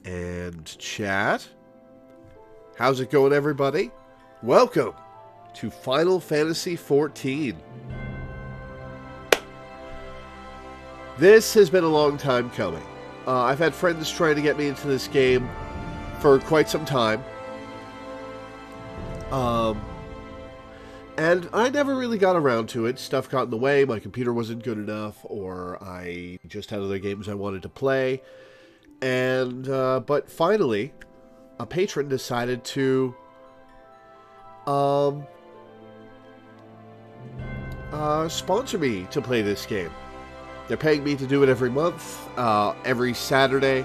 And chat. How's it going, everybody? Welcome to Final Fantasy XIV. This has been a long time coming. I've had friends trying to get me into this game for quite some time. And I never really got around to it. Stuff got in the way, my computer wasn't good enough, or I just had other games I wanted to play. And, but finally, a patron decided to, sponsor me to play this game. They're paying me to do it every month, every Saturday,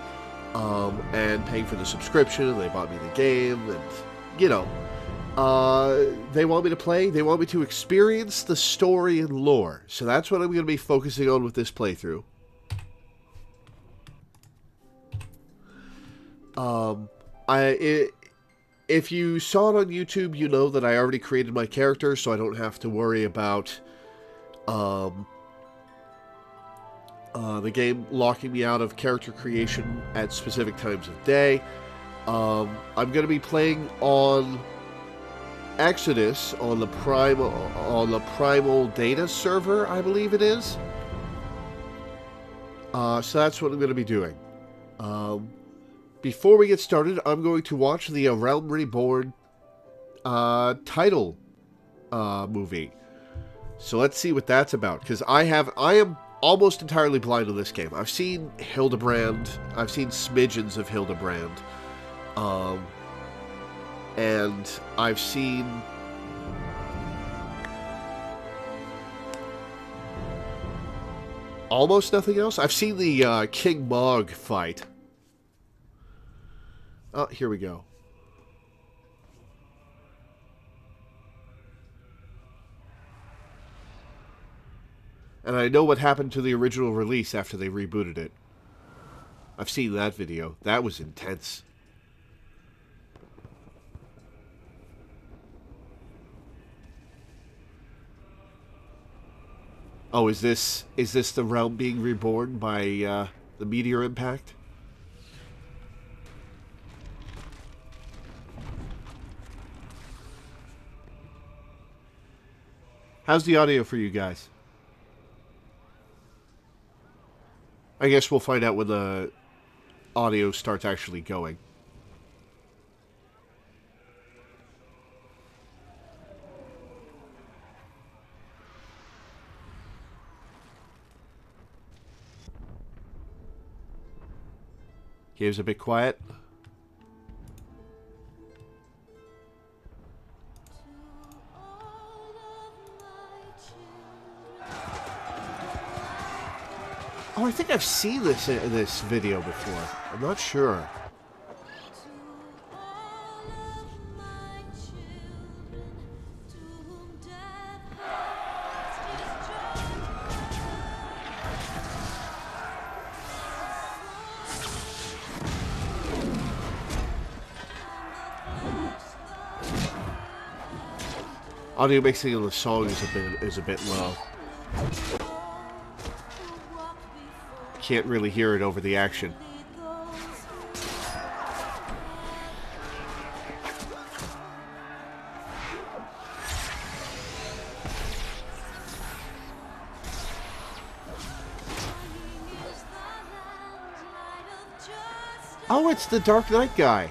and paying for the subscription, and they bought me the game, and, you know, they want me to play, they want me to experience the story and lore, so that's what I'm going to be focusing on with this playthrough. If you saw it on YouTube, you know that I already created my character, so I don't have to worry about, the game locking me out of character creation at specific times of day. I'm going to be playing on Exodus on the Primal Data server, I believe it is. So that's what I'm going to be doing. Before we get started, I'm going to watch the Realm Reborn title movie. So let's see what that's about, because I am almost entirely blind on this game. I've seen Hildebrand, I've seen smidgens of Hildebrand, and I've seen almost nothing else. I've seen the King Mog fight. Oh, here we go. And I know what happened to the original release after they rebooted it. I've seen that video. That was intense. Oh, is this the realm being reborn by the meteor impact? How's the audio for you guys? I guess we'll find out when the audio starts actually going. Game's a bit quiet. Oh, I think I've seen this video before. I'm not sure. Audio mixing on the song is a bit low. Can't really hear it over the action. Oh, it's the Dark Knight guy.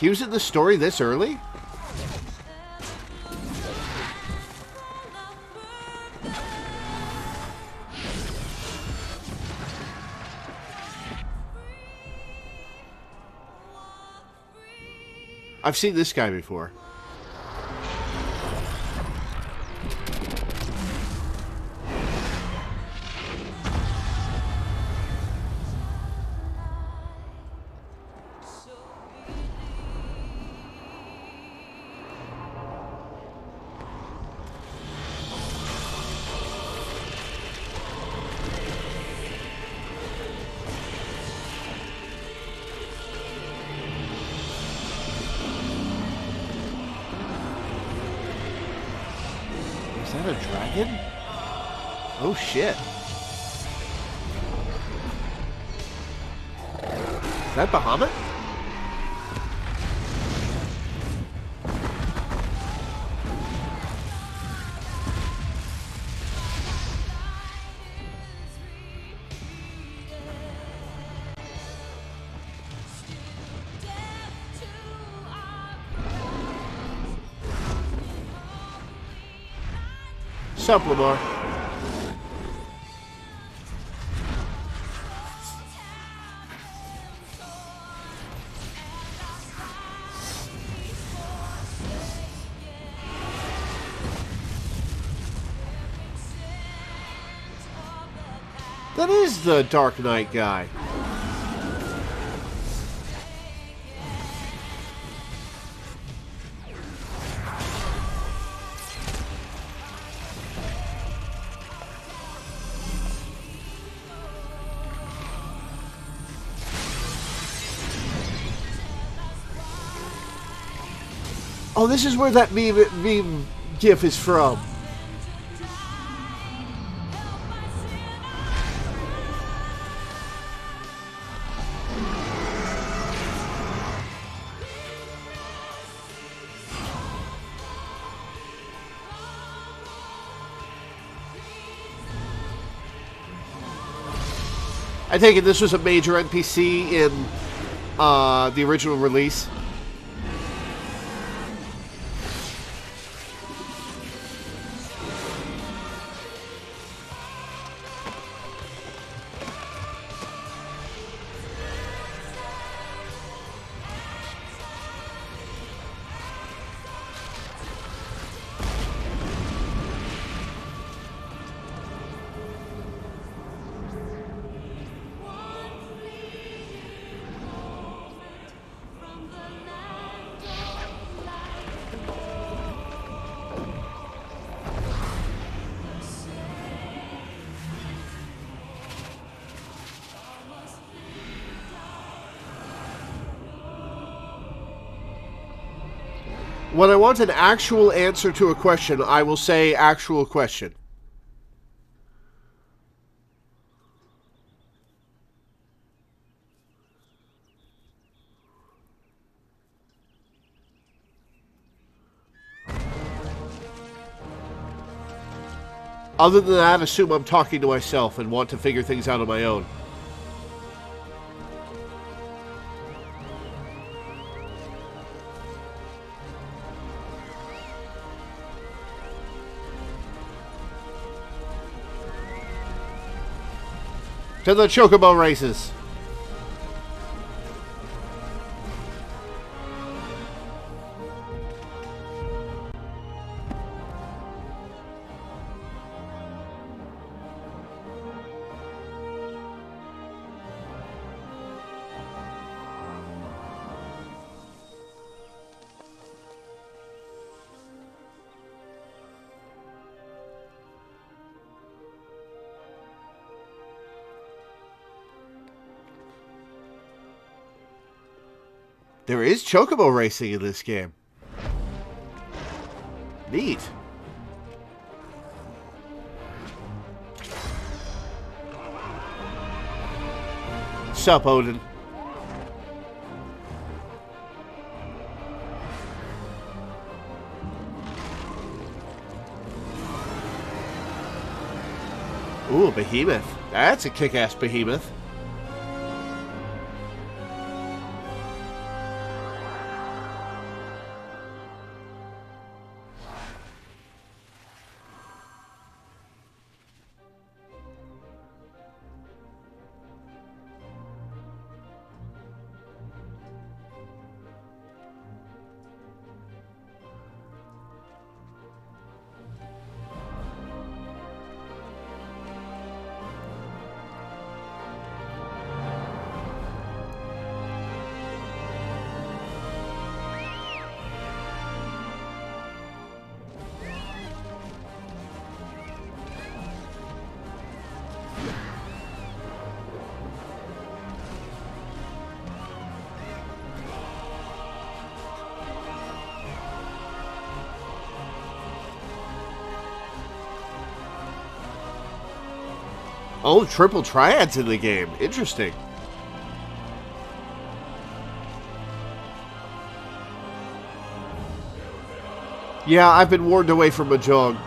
He was in the story this early? I've seen this guy before. Is that a dragon? Oh shit. Is that Bahamut? Sup, Lamar? That is the Dark Knight guy. Oh, this is where that meme gif is from. I take it this was a major NPC in the original release. When I want an actual answer to a question, I will say actual question. Other than that, assume I'm talking to myself and want to figure things out on my own. To the Chocobo races. There is Chocobo racing in this game. Neat. Sup, Odin? Ooh, a behemoth. That's a kick-ass behemoth. Oh, triple triads in the game. Interesting. Yeah, I've been warned away from Mahjong.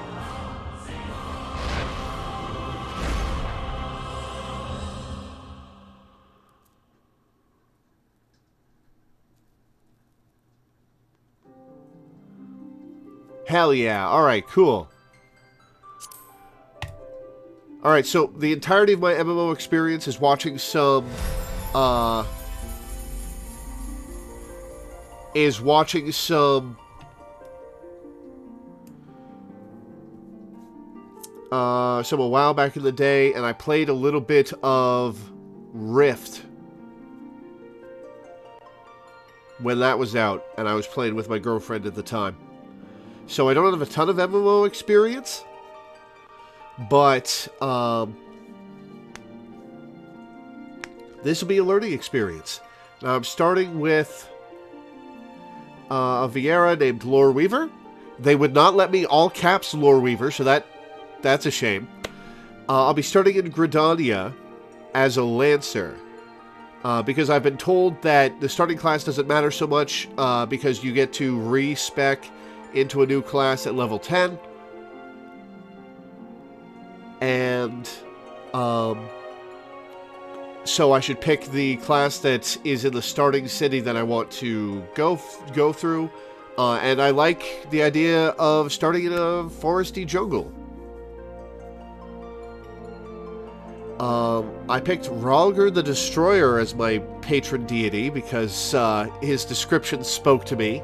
Hell yeah. Alright, cool. Alright, so the entirety of my MMO experience is watching some, some a while back in the day, and I played a little bit of Rift when that was out, and I was playing with my girlfriend at the time. So I don't have a ton of MMO experience, but this will be a learning experience. Now I'm starting with a Viera named Loreweaver. They would not let me all caps Loreweaver, so that's a shame. I'll be starting in Gridania as a Lancer, because I've been told that the starting class doesn't matter so much, because you get to re-spec into a new class at level 10. And so I should pick the class that is in the starting city that I want to go through. And I like the idea of starting in a foresty jungle. I picked Ralger the Destroyer as my patron deity because his description spoke to me.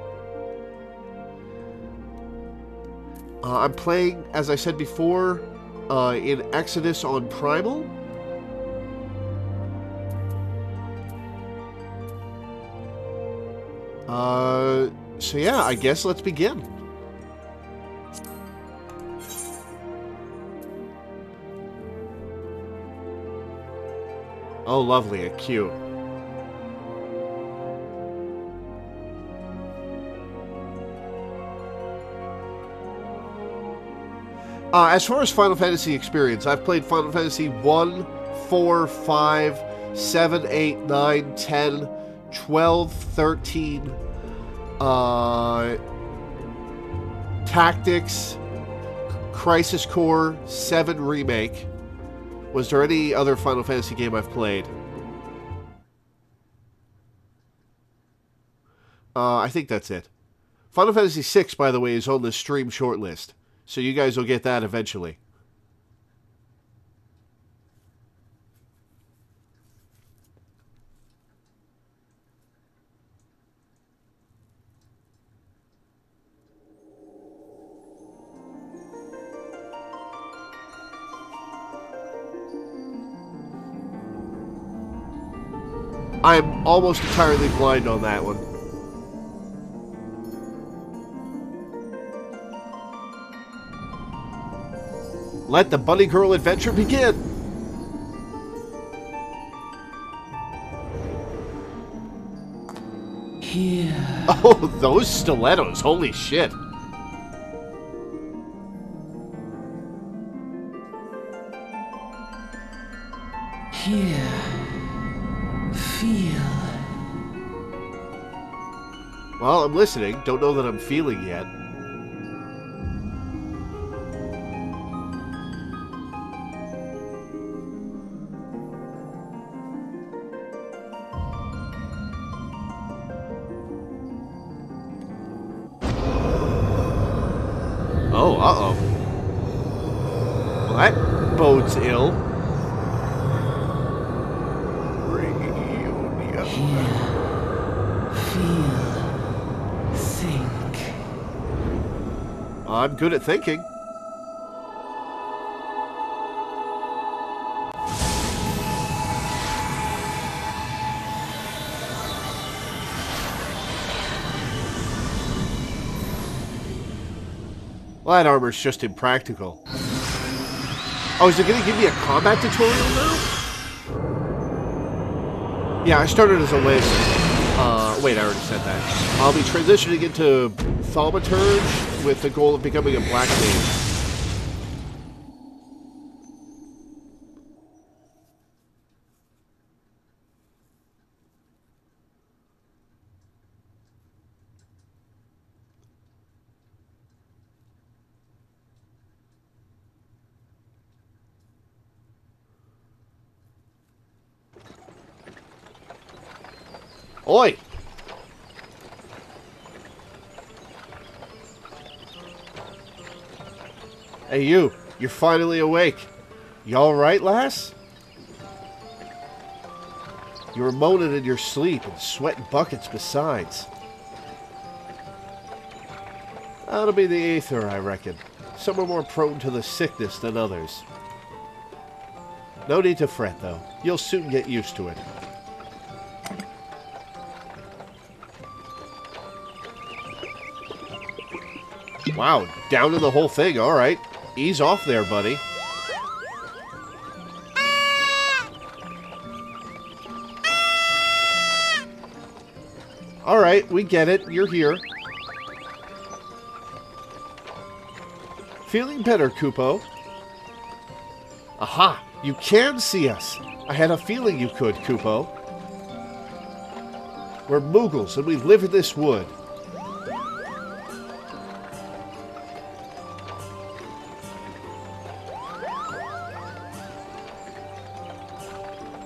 I'm playing, as I said before, in Exodus on Primal. So yeah, I guess let's begin. Oh, lovely, a queue. As far as Final Fantasy experience, I've played Final Fantasy 1, 4, 5, 7, 8, 9, 10, 12, 13, Tactics, Crisis Core, 7 Remake. Was there any other Final Fantasy game I've played? I think that's it. Final Fantasy VI, by the way, is on the stream shortlist, so you guys will get that eventually. I'm almost entirely blind on that one. Let the Bunny Girl adventure begin! Here. Oh, those stilettos, holy shit. Here. Feel. Well, I'm listening. Don't know that I'm feeling yet. Oh, uh-oh. Well, that bodes ill. Here. Feel. Think. I'm good at thinking. Well, that armor's just impractical. Oh, is it going to give me a combat tutorial now? Yeah, I started as a Lancer. Wait, I already said that. I'll be transitioning into Thaumaturge with the goal of becoming a Black Mage. Oi! Hey, you. You're finally awake. You alright, lass? You were moaning in your sleep and sweating buckets besides. That'll be the ether, I reckon. Some are more prone to the sickness than others. No need to fret, though. You'll soon get used to it. Wow, down to the whole thing. Alright. Ease off there, buddy. Alright, we get it. You're here. Feeling better, Kupo? Aha! You can see us! I had a feeling you could, Kupo. We're Moogles, and we live in this wood.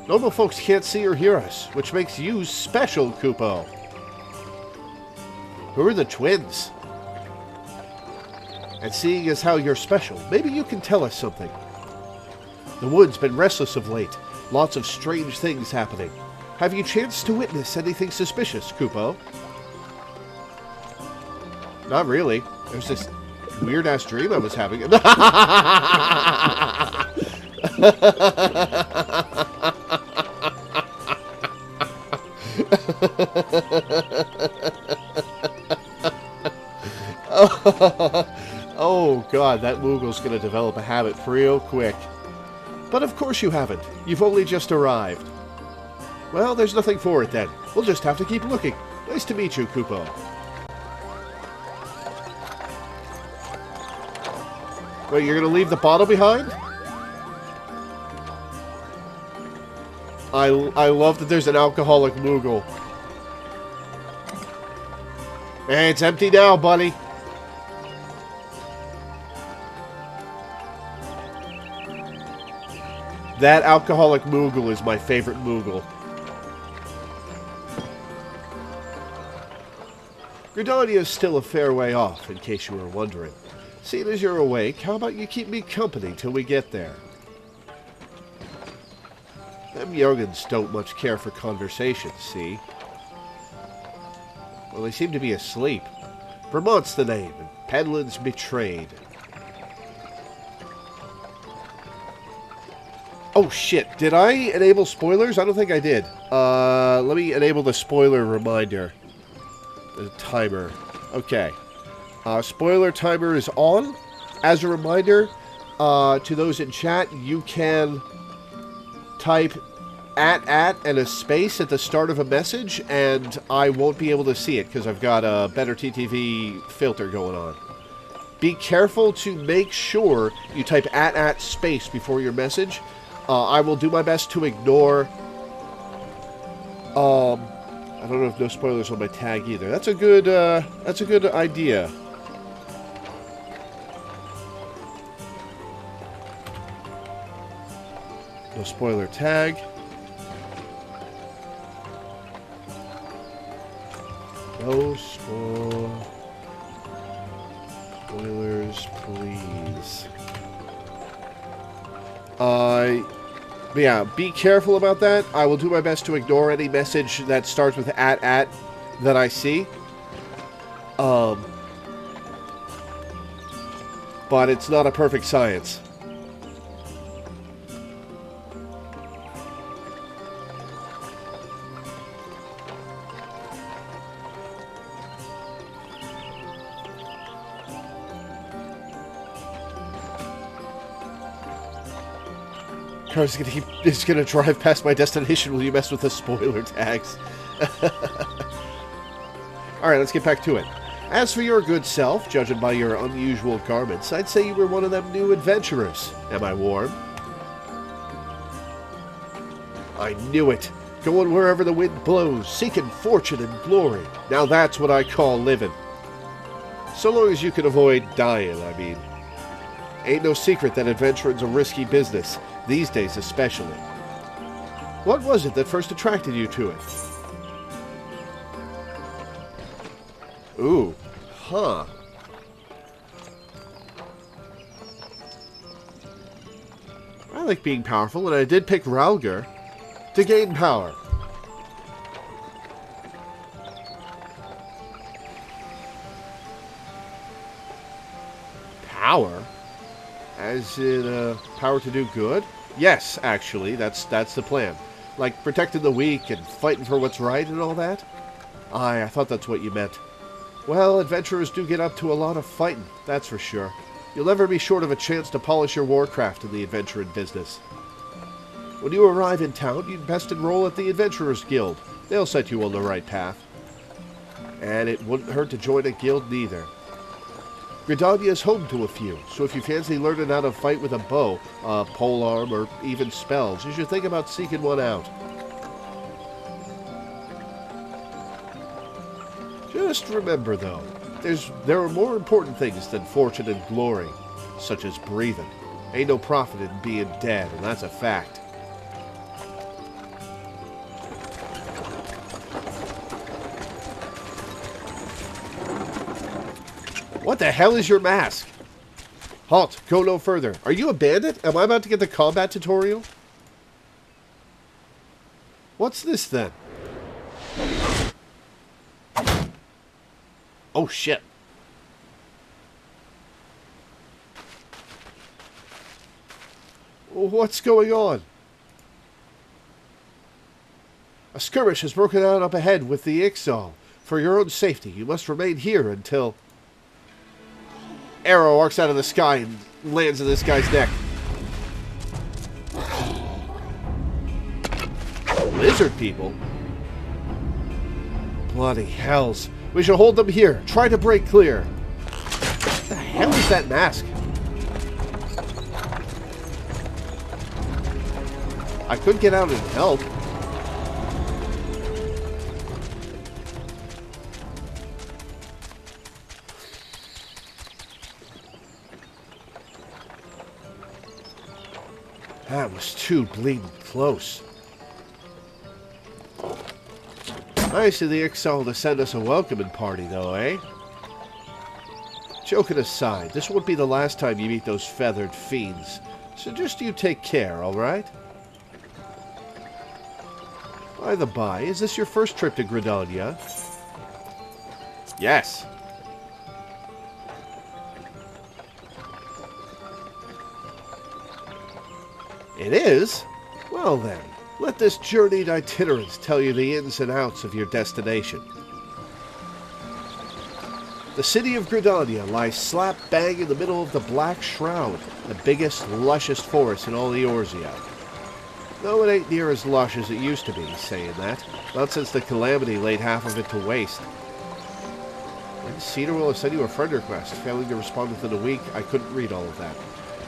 Normal folks can't see or hear us, which makes you special, Kupo. Who are the twins? And seeing as how you're special, maybe you can tell us something. The wood's been restless of late. Lots of strange things happening. Have you chanced to witness anything suspicious, Kupo? Not really. There's this weird-ass dream I was having. Oh, God, that Moogle's going to develop a habit real quick. But of course you haven't. You've only just arrived. Well, there's nothing for it then. We'll just have to keep looking. Nice to meet you, Kupo. Wait, you're going to leave the bottle behind? I love that there's an alcoholic Moogle. Hey, it's empty now, buddy. That alcoholic Moogle is my favorite Moogle. Gridania is still a fair way off, in case you were wondering. Seeing as you're awake, how about you keep me company till we get there? Them young'uns don't much care for conversation, see? Well, they seem to be asleep. Vermont's the name, and Penland's betrayed. Oh shit, did I enable spoilers? I don't think I did. Let me enable the spoiler reminder. The timer. Okay. Spoiler timer is on. As a reminder, to those in chat, you can type at and a space at the start of a message, and I won't be able to see it because I've got a better TTV filter going on. Be careful to make sure you type at space before your message. I will do my best to ignore... I don't know if no spoilers on my tag either. That's a good idea. No spoiler tag. No spoilers, please. Yeah, be careful about that. I will do my best to ignore any message that starts with at that I see. But it's not a perfect science. Car's gonna drive past my destination while you mess with the spoiler tags. Alright, let's get back to it. As for your good self, judging by your unusual garments, I'd say you were one of them new adventurers. Am I warm? I knew it. Going wherever the wind blows, seeking fortune and glory. Now that's what I call living. So long as you can avoid dying, I mean. Ain't no secret that adventuring's a risky business. These days especially. What was it that first attracted you to it? Ooh. Huh. I like being powerful, and I did pick Ralger to gain power. Power? As in, power to do good? Yes, actually, that's the plan. Like protecting the weak and fighting for what's right and all that? Aye, I thought that's what you meant. Well, adventurers do get up to a lot of fighting, that's for sure. You'll never be short of a chance to polish your warcraft in the adventuring business. When you arrive in town, you'd best enroll at the Adventurers Guild. They'll set you on the right path. And it wouldn't hurt to join a guild neither. Gridania is home to a few, so if you fancy learning how to fight with a bow, polearm, or even spells, you should think about seeking one out. Just remember, though, there are more important things than fortune and glory, such as breathing. Ain't no profit in being dead, and that's a fact. What the hell is your mask? Halt, go no further. Are you a bandit? Am I about to get the combat tutorial? What's this then? Oh shit. What's going on? A skirmish has broken out up ahead with the Ixal. For your own safety, you must remain here until... Arrow arcs out of the sky and lands in this guy's neck. Lizard people? Bloody hells. We shall hold them here. Try to break clear. What the hell is that mask? I could get out and help. That was too bleeding close. Nice of the Ixal to send us a welcoming party, though, eh? Joking aside, this won't be the last time you meet those feathered fiends, so just you take care, alright? By the by, is this your first trip to Gridania? Yes. It is? Well then, let this journeyed itinerant tell you the ins and outs of your destination. The city of Gridania lies slap bang in the middle of the Black Shroud, the biggest, lushest forest in all Eorzea. Though it ain't near as lush as it used to be, saying that, not since the Calamity laid half of it to waste. And Cedar will have sent you a friend request. Failing to respond within a week, I couldn't read all of that.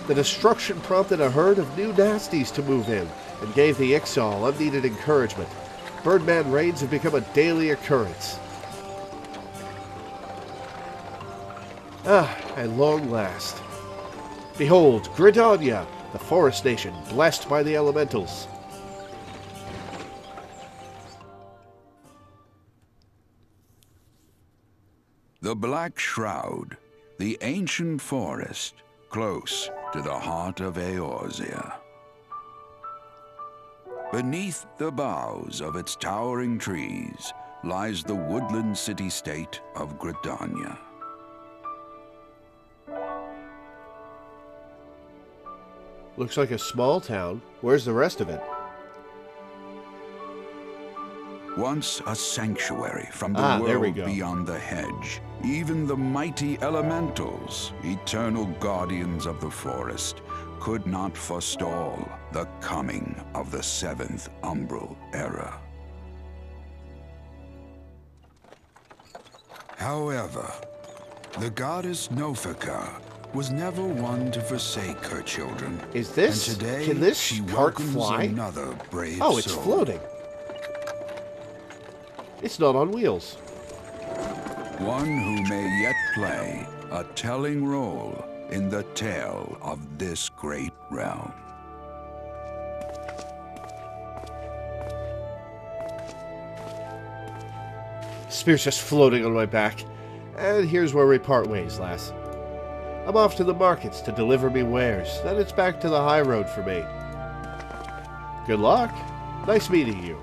The destruction prompted a herd of new nasties to move in, and gave the Ixal unneeded encouragement. Birdman raids have become a daily occurrence. At long last. Behold, Gridania, the forest nation, blessed by the elementals. The Black Shroud, the ancient forest, close to the heart of Eorzea. Beneath the boughs of its towering trees lies the woodland city-state of Gridania. Looks like a small town. Where's the rest of it? Once a sanctuary from the there we world go. beyond the hedge, even the mighty elementals, eternal guardians of the forest, could not forestall the coming of the seventh Umbral era. However, the goddess Nofika was never one to forsake her children. Is this? And today, Can this she cart welcomes fly? another brave Oh, it's soul. floating. It's not on wheels. One who may yet play a telling role in the tale of this great realm. Spear's just floating on my back. And here's where we part ways, lass. I'm off to the markets to deliver me wares, then it's back to the high road for me. Good luck. Nice meeting you.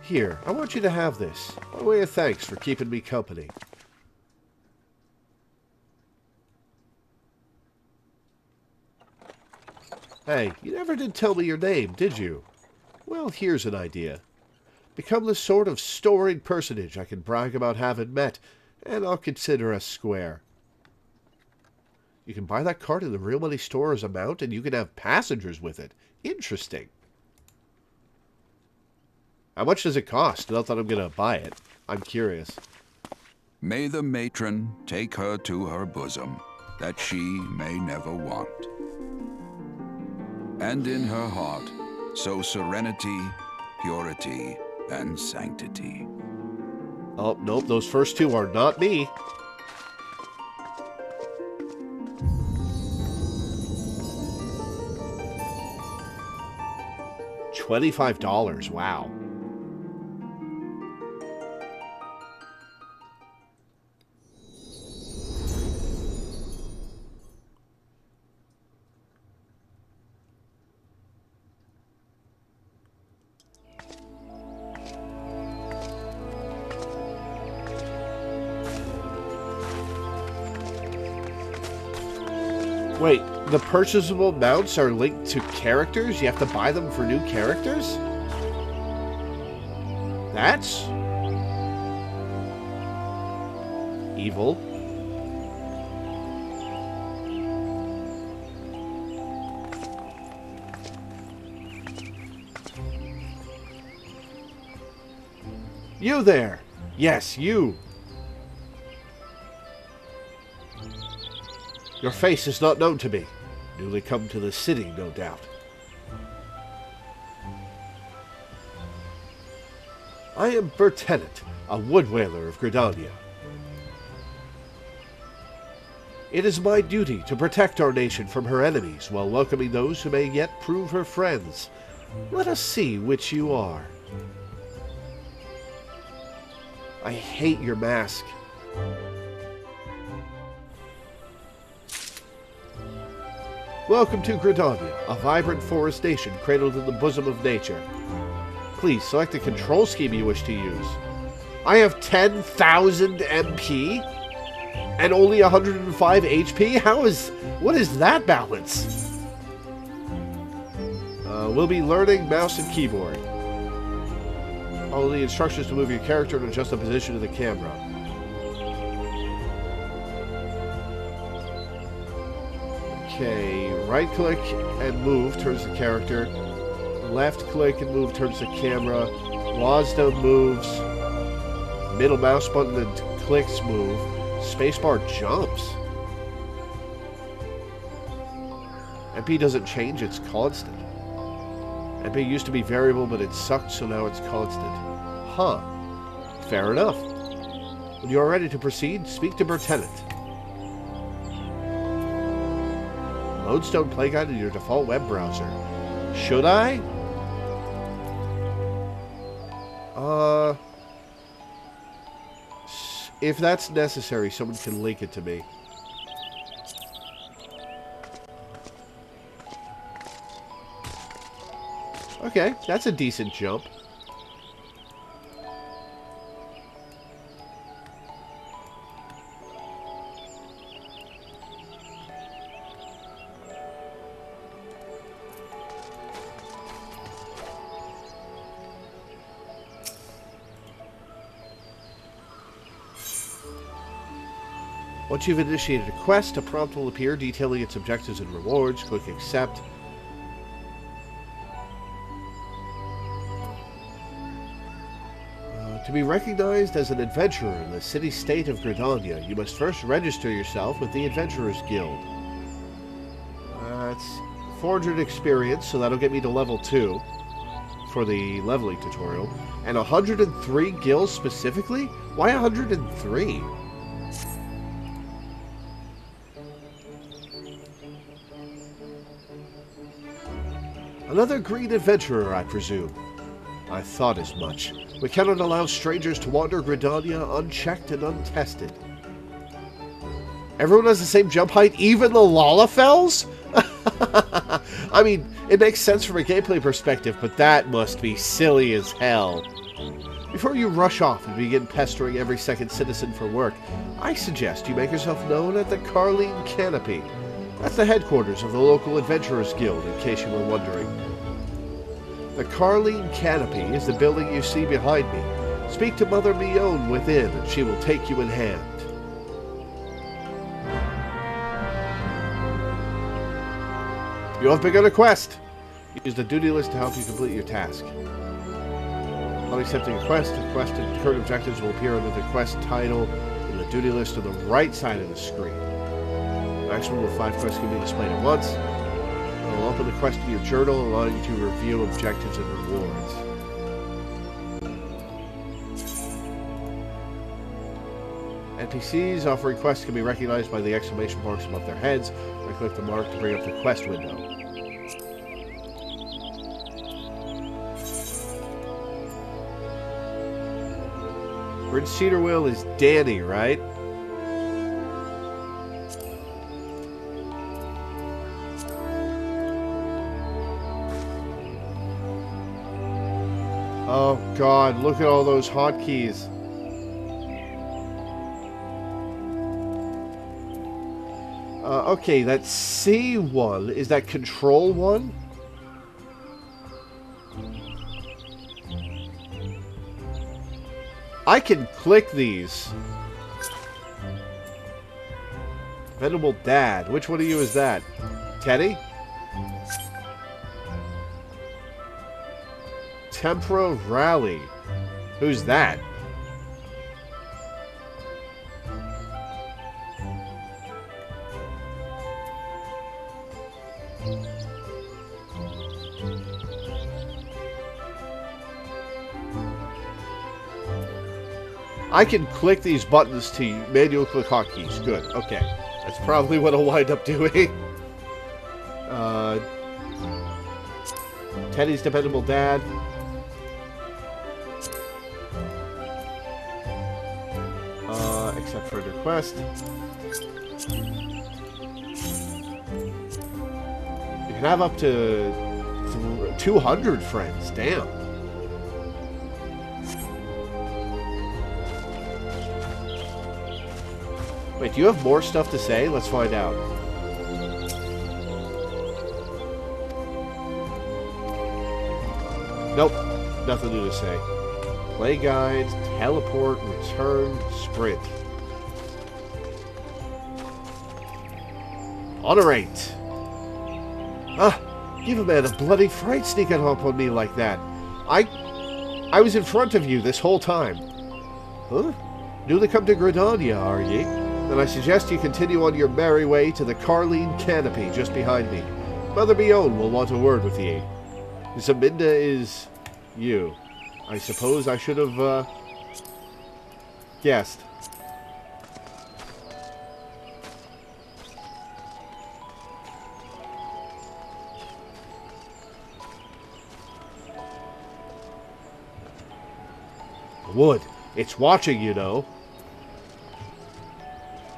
Here, I want you to have this, by way of thanks for keeping me company. Hey, you never did tell me your name, did you? Well, here's an idea. Become the sort of storied personage I can brag about having met, and I'll consider us square. You can buy that cart in the real money store as a mount, and you can have passengers with it. Interesting. How much does it cost? Not that I'm going to buy it. I'm curious. May the matron take her to her bosom, that she may never want. And in her heart, sow serenity, purity, and sanctity. Oh, nope, those first two are not me. $25, wow. Wait, the purchasable mounts are linked to characters? You have to buy them for new characters? That's evil. You there! Yes, you! Your face is not known to me. Newly come to the city, no doubt. I am Bertenant, a woodwhaler of Gridania. It is my duty to protect our nation from her enemies while welcoming those who may yet prove her friends. Let us see which you are. I hate your mask. Welcome to Gridania, a vibrant forest nation cradled in the bosom of nature. Please select the control scheme you wish to use. I have 10,000 MP and only 105 HP? What is that balance? We'll be learning mouse and keyboard. Follow the instructions to move your character and adjust the position of the camera. Okay, right click and move turns the character. Left click and move turns the camera. WASD moves. Middle mouse button and clicks move. Spacebar jumps. MP doesn't change, it's constant. MP used to be variable, but it sucked, so now it's constant. Huh. Fair enough. When you are ready to proceed, speak to Bertenant. Lodestone Playguide in your default web browser. Should I? If that's necessary, someone can link it to me. Okay, that's a decent jump. Once you've initiated a quest, a prompt will appear detailing its objectives and rewards. Click Accept. To be recognized as an adventurer in the city-state of Gridania, you must first register yourself with the Adventurers Guild. That's 400 experience, so that'll get me to level 2 for the leveling tutorial. And 103 gills specifically? Why 103? Another green adventurer, I presume. I thought as much. We cannot allow strangers to wander Gridania unchecked and untested. Everyone has the same jump height, even the Lalafels? I mean, it makes sense from a gameplay perspective, but that must be silly as hell. Before you rush off and begin pestering every second citizen for work, I suggest you make yourself known at the Carline Canopy. That's the headquarters of the local Adventurers Guild, in case you were wondering. The Carline Canopy is the building you see behind me. Speak to Mother Mion within, and she will take you in hand. You have begun a quest. Use the duty list to help you complete your task. On accepting a quest, the quest and current objectives will appear under the quest title in the duty list on the right side of the screen. A maximum of 5 quests can be displayed at once. It will open the quest in your journal, allowing you to review objectives and rewards. NPCs offering quests can be recognized by the exclamation marks above their heads. I click the mark to bring up the quest window. Prince Cedarwill is Danny, right? Oh god, look at all those hotkeys. Okay, that's C1. Is that Control 1? I can click these. Venerable Dad. Which one of you is that? Teddy? Tempora Rally. Who's that? I can click these buttons to manual click hotkeys. Good. Okay. That's probably what I'll wind up doing. Teddy's Dependable Dad. Except for the quest. You can have up to 200 friends. Damn. Wait, do you have more stuff to say? Let's find out. Nope. Nothing new to say. Play guides, teleport, return, sprint. Honorate. Give a man a bloody fright sneaking up on me like that. I was in front of you this whole time. Huh? Newly come to Gridania, are ye? Then I suggest you continue on your merry way to the Carline Canopy just behind me. Mother Mion will want a word with ye. Zaminda is you. I suppose I should have, guessed. Wood. It's watching, you know.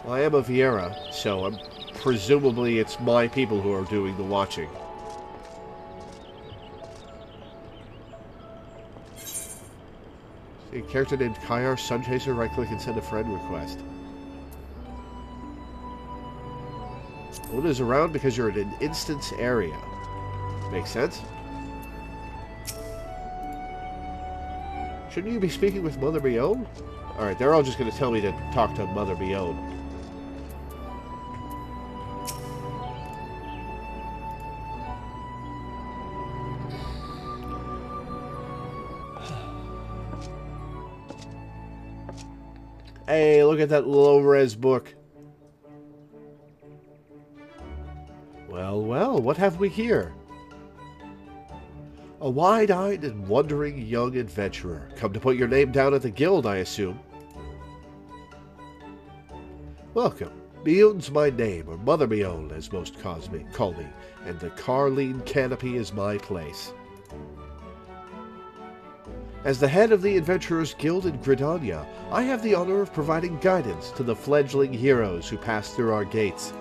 Well, I am a Viera, so presumably it's my people who are doing the watching. A character named Kyar Sunchaser, right-click and send a friend request. One is around because you're in an instance area. Makes sense? Shouldn't you be speaking with Mother Mion? Alright, they're all just going to tell me to talk to Mother Mion. Hey, look at that low-res book. Well, well, what have we here? A wide-eyed and wondering young adventurer. Come to put your name down at the guild, I assume. Welcome. Mion's my name, or Mother Mion, as most call me, and the Carline Canopy is my place. As the head of the Adventurers Guild in Gridania, I have the honor of providing guidance to the fledgling heroes who pass through our gates.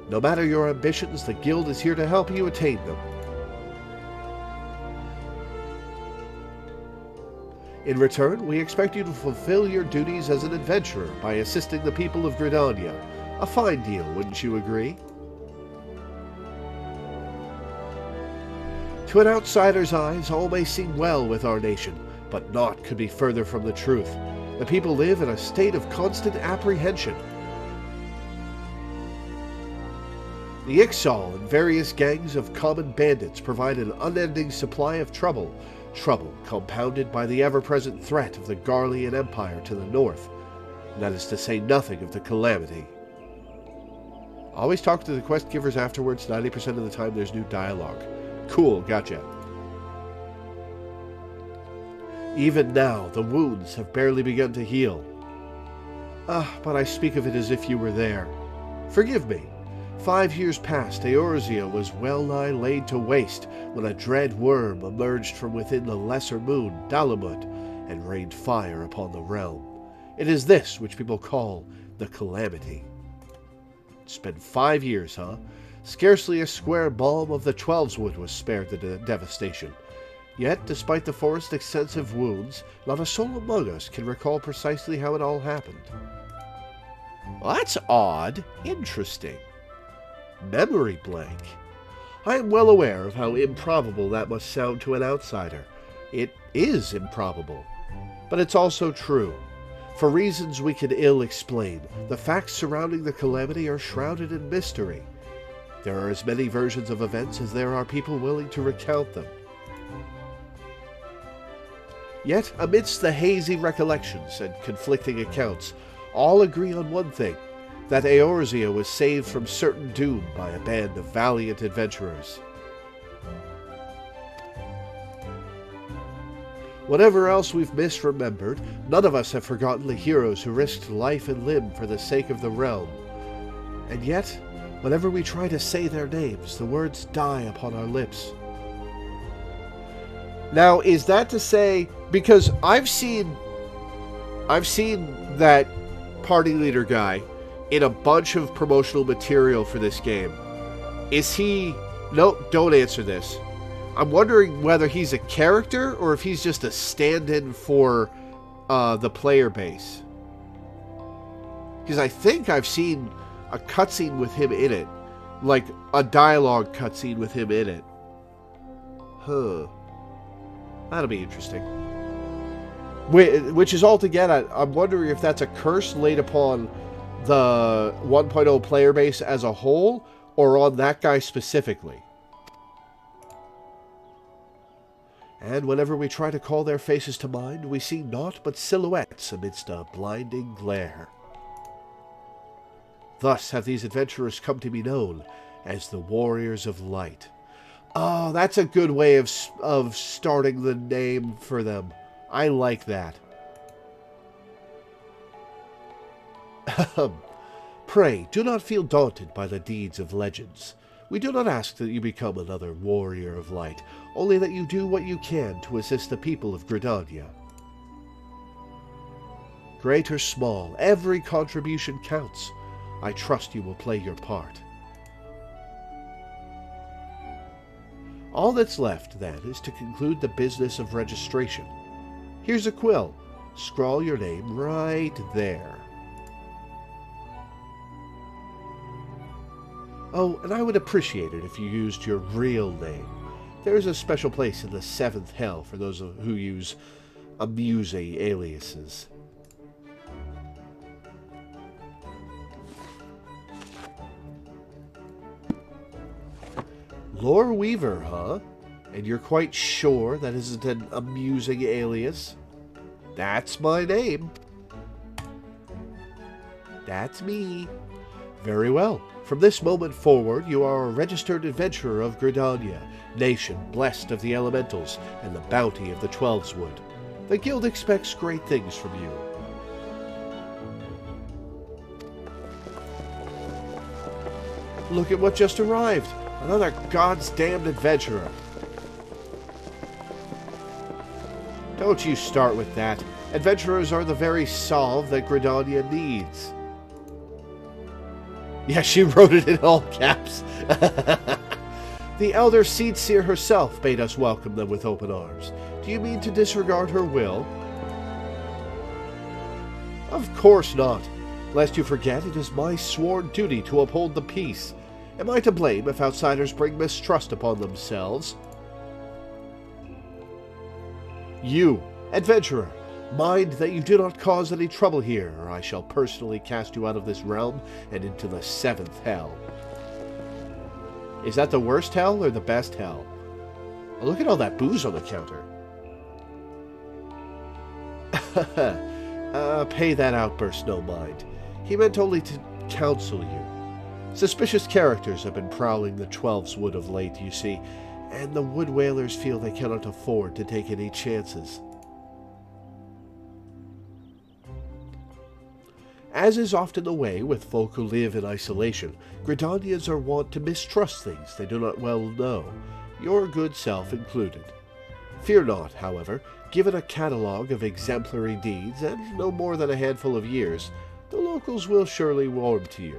No matter your ambitions, the Guild is here to help you attain them. In return, we expect you to fulfill your duties as an adventurer by assisting the people of Gridania. A fine deal, wouldn't you agree? To an outsider's eyes, all may seem well with our nation, but naught could be further from the truth. The people live in a state of constant apprehension. The Ixal and various gangs of common bandits provide an unending supply of trouble compounded by the ever-present threat of the Garlean Empire to the north. And that is to say nothing of the Calamity. Always talk to the quest givers afterwards. 90% of the time there's new dialogue. Cool, gotcha. Even now, the wounds have barely begun to heal. But I speak of it as if you were there. Forgive me. 5 years past, Eorzea was well-nigh laid to waste when a dread worm emerged from within the lesser moon, Dalamut, and rained fire upon the realm. It is this which people call the Calamity. It's been 5 years, huh? Scarcely a square balm of the Twelveswood was spared the devastation. Yet, despite the forest's extensive wounds, not a soul among us can recall precisely how it all happened. Well, that's odd. Interesting. Memory blank. I am well aware of how improbable that must sound to an outsider. It is improbable. But it's also true. For reasons we can ill explain, the facts surrounding the Calamity are shrouded in mystery. There are as many versions of events as there are people willing to recount them. Yet, amidst the hazy recollections and conflicting accounts, all agree on one thing, that Eorzea was saved from certain doom by a band of valiant adventurers. Whatever else we've misremembered, none of us have forgotten the heroes who risked life and limb for the sake of the realm. And yet, whenever we try to say their names, the words die upon our lips. Now, is that to say, because I've seen that party leader guy in a bunch of promotional material for this game. Is he... No, don't answer this. I'm wondering whether he's a character or if he's just a stand-in for the player base. Because I think I've seen a cutscene with him in it. Like, a dialogue cutscene with him in it. Huh. That'll be interesting. Which is altogether, I'm wondering if that's a curse laid upon the 1.0 player base as a whole, or on that guy specifically. And whenever we try to call their faces to mind, we see naught but silhouettes amidst a blinding glare. Thus have these adventurers come to be known as the Warriors of Light. Oh, that's a good way of starting the name for them. I like that. Pray, do not feel daunted by the deeds of legends. We do not ask that you become another warrior of light, only that you do what you can to assist the people of Gridania. Great or small, every contribution counts. I trust you will play your part. All that's left, then, is to conclude the business of registration. Here's a quill. Scrawl your name right there. Oh, and I would appreciate it if you used your real name. There's a special place in the 7th Hell for those who use amusing aliases. Loreweaver, huh? And you're quite sure that isn't an amusing alias? That's my name. That's me. Very well. From this moment forward, you are a registered adventurer of Gridania, nation blessed of the elementals and the bounty of the Twelveswood. The guild expects great things from you. Look at what just arrived. Another God's damned adventurer. Don't you start with that. Adventurers are the very salve that Gridania needs. Yeah, she wrote it in all caps. The elder Seedseer herself bade us welcome them with open arms. Do you mean to disregard her will? Of course not. Lest you forget, it is my sworn duty to uphold the peace. Am I to blame if outsiders bring mistrust upon themselves? You, adventurer, mind that you do not cause any trouble here, or I shall personally cast you out of this realm and into the 7th hell. Is that the worst hell or the best hell? Oh, look at all that booze on the counter. Pay that outburst no mind. He meant only to counsel you. Suspicious characters have been prowling the 12's wood of late, you see, and the wood whalers feel they cannot afford to take any chances. As is often the way with folk who live in isolation, Gridanians are wont to mistrust things they do not well know, your good self included. Fear not, however, given a catalogue of exemplary deeds and no more than a handful of years, the locals will surely warm to you.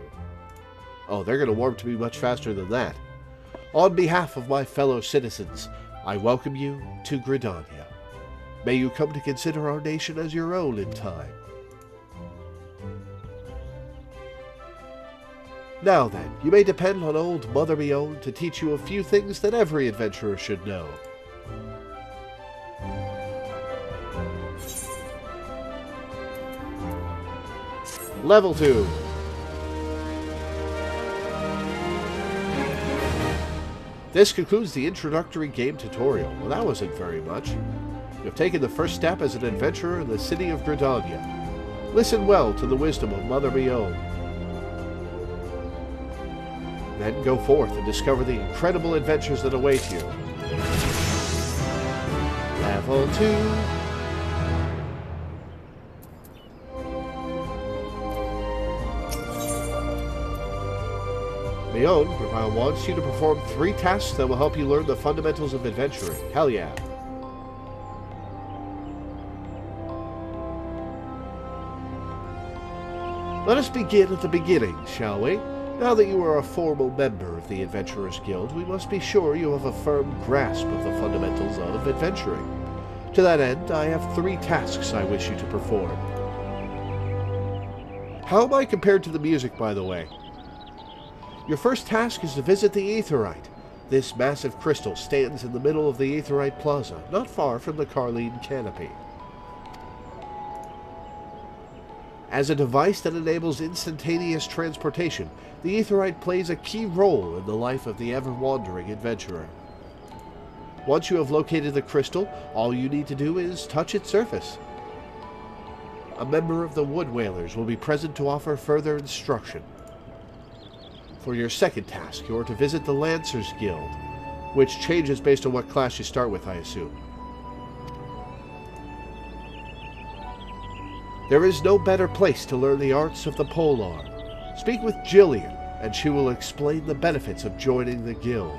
Oh, they're going to warm to me much faster than that. On behalf of my fellow citizens, I welcome you to Gridania. May you come to consider our nation as your own in time. Now then, you may depend on old Mother Mion to teach you a few things that every adventurer should know. Level 2. This concludes the introductory game tutorial. Well, that wasn't very much. You have taken the first step as an adventurer in the city of Gridania. Listen well to the wisdom of Mother Mion. Then go forth and discover the incredible adventures that await you. Level 2. Mion wants you to perform 3 tasks that will help you learn the fundamentals of adventuring. Hell yeah. Let us begin at the beginning, shall we? Now that you are a formal member of the Adventurers Guild, we must be sure you have a firm grasp of the fundamentals of adventuring. To that end, I have 3 tasks I wish you to perform. How am I compared to the music, by the way? Your first task is to visit the Aetheryte. This massive crystal stands in the middle of the Aetheryte Plaza, not far from the Carline Canopy. As a device that enables instantaneous transportation, the Aetheryte plays a key role in the life of the ever-wandering adventurer. Once you have located the crystal, all you need to do is touch its surface. A member of the Wood Whalers will be present to offer further instruction. For your second task, you are to visit the Lancers Guild, which changes based on what class you start with, I assume. There is no better place to learn the arts of the polearm. Speak with Jillian, and she will explain the benefits of joining the guild.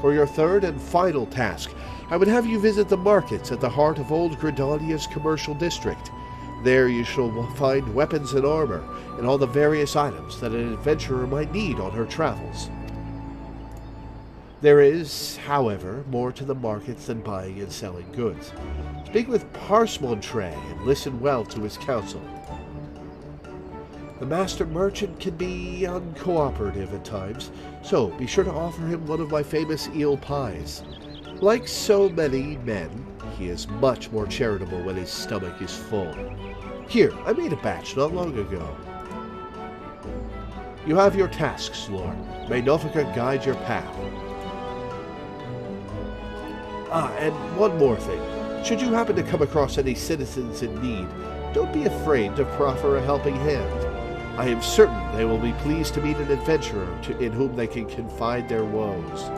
For your third and final task, I would have you visit the markets at the heart of Old Gridania's commercial district. There you shall find weapons and armor, and all the various items that an adventurer might need on her travels. There is, however, more to the markets than buying and selling goods. Speak with Parsemontre and listen well to his counsel. The master merchant can be uncooperative at times, so be sure to offer him one of my famous eel pies. Like so many men, he is much more charitable when his stomach is full. Here, I made a batch not long ago. You have your tasks, Lord. May Novika guide your path. And one more thing. Should you happen to come across any citizens in need, don't be afraid to proffer a helping hand. I am certain they will be pleased to meet an adventurer in whom they can confide their woes.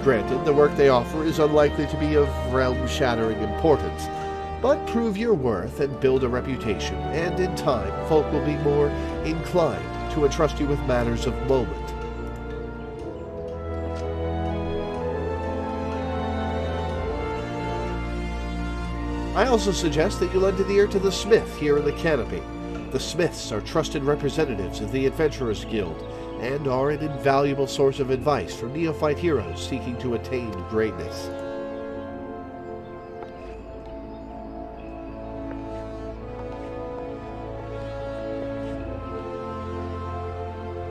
Granted, the work they offer is unlikely to be of realm-shattering importance, but prove your worth and build a reputation, and in time, folk will be more inclined to entrust you with matters of moment. I also suggest that you lend an ear to the Smith here in the Canopy. The Smiths are trusted representatives of the Adventurers Guild, and are an invaluable source of advice for neophyte heroes seeking to attain greatness.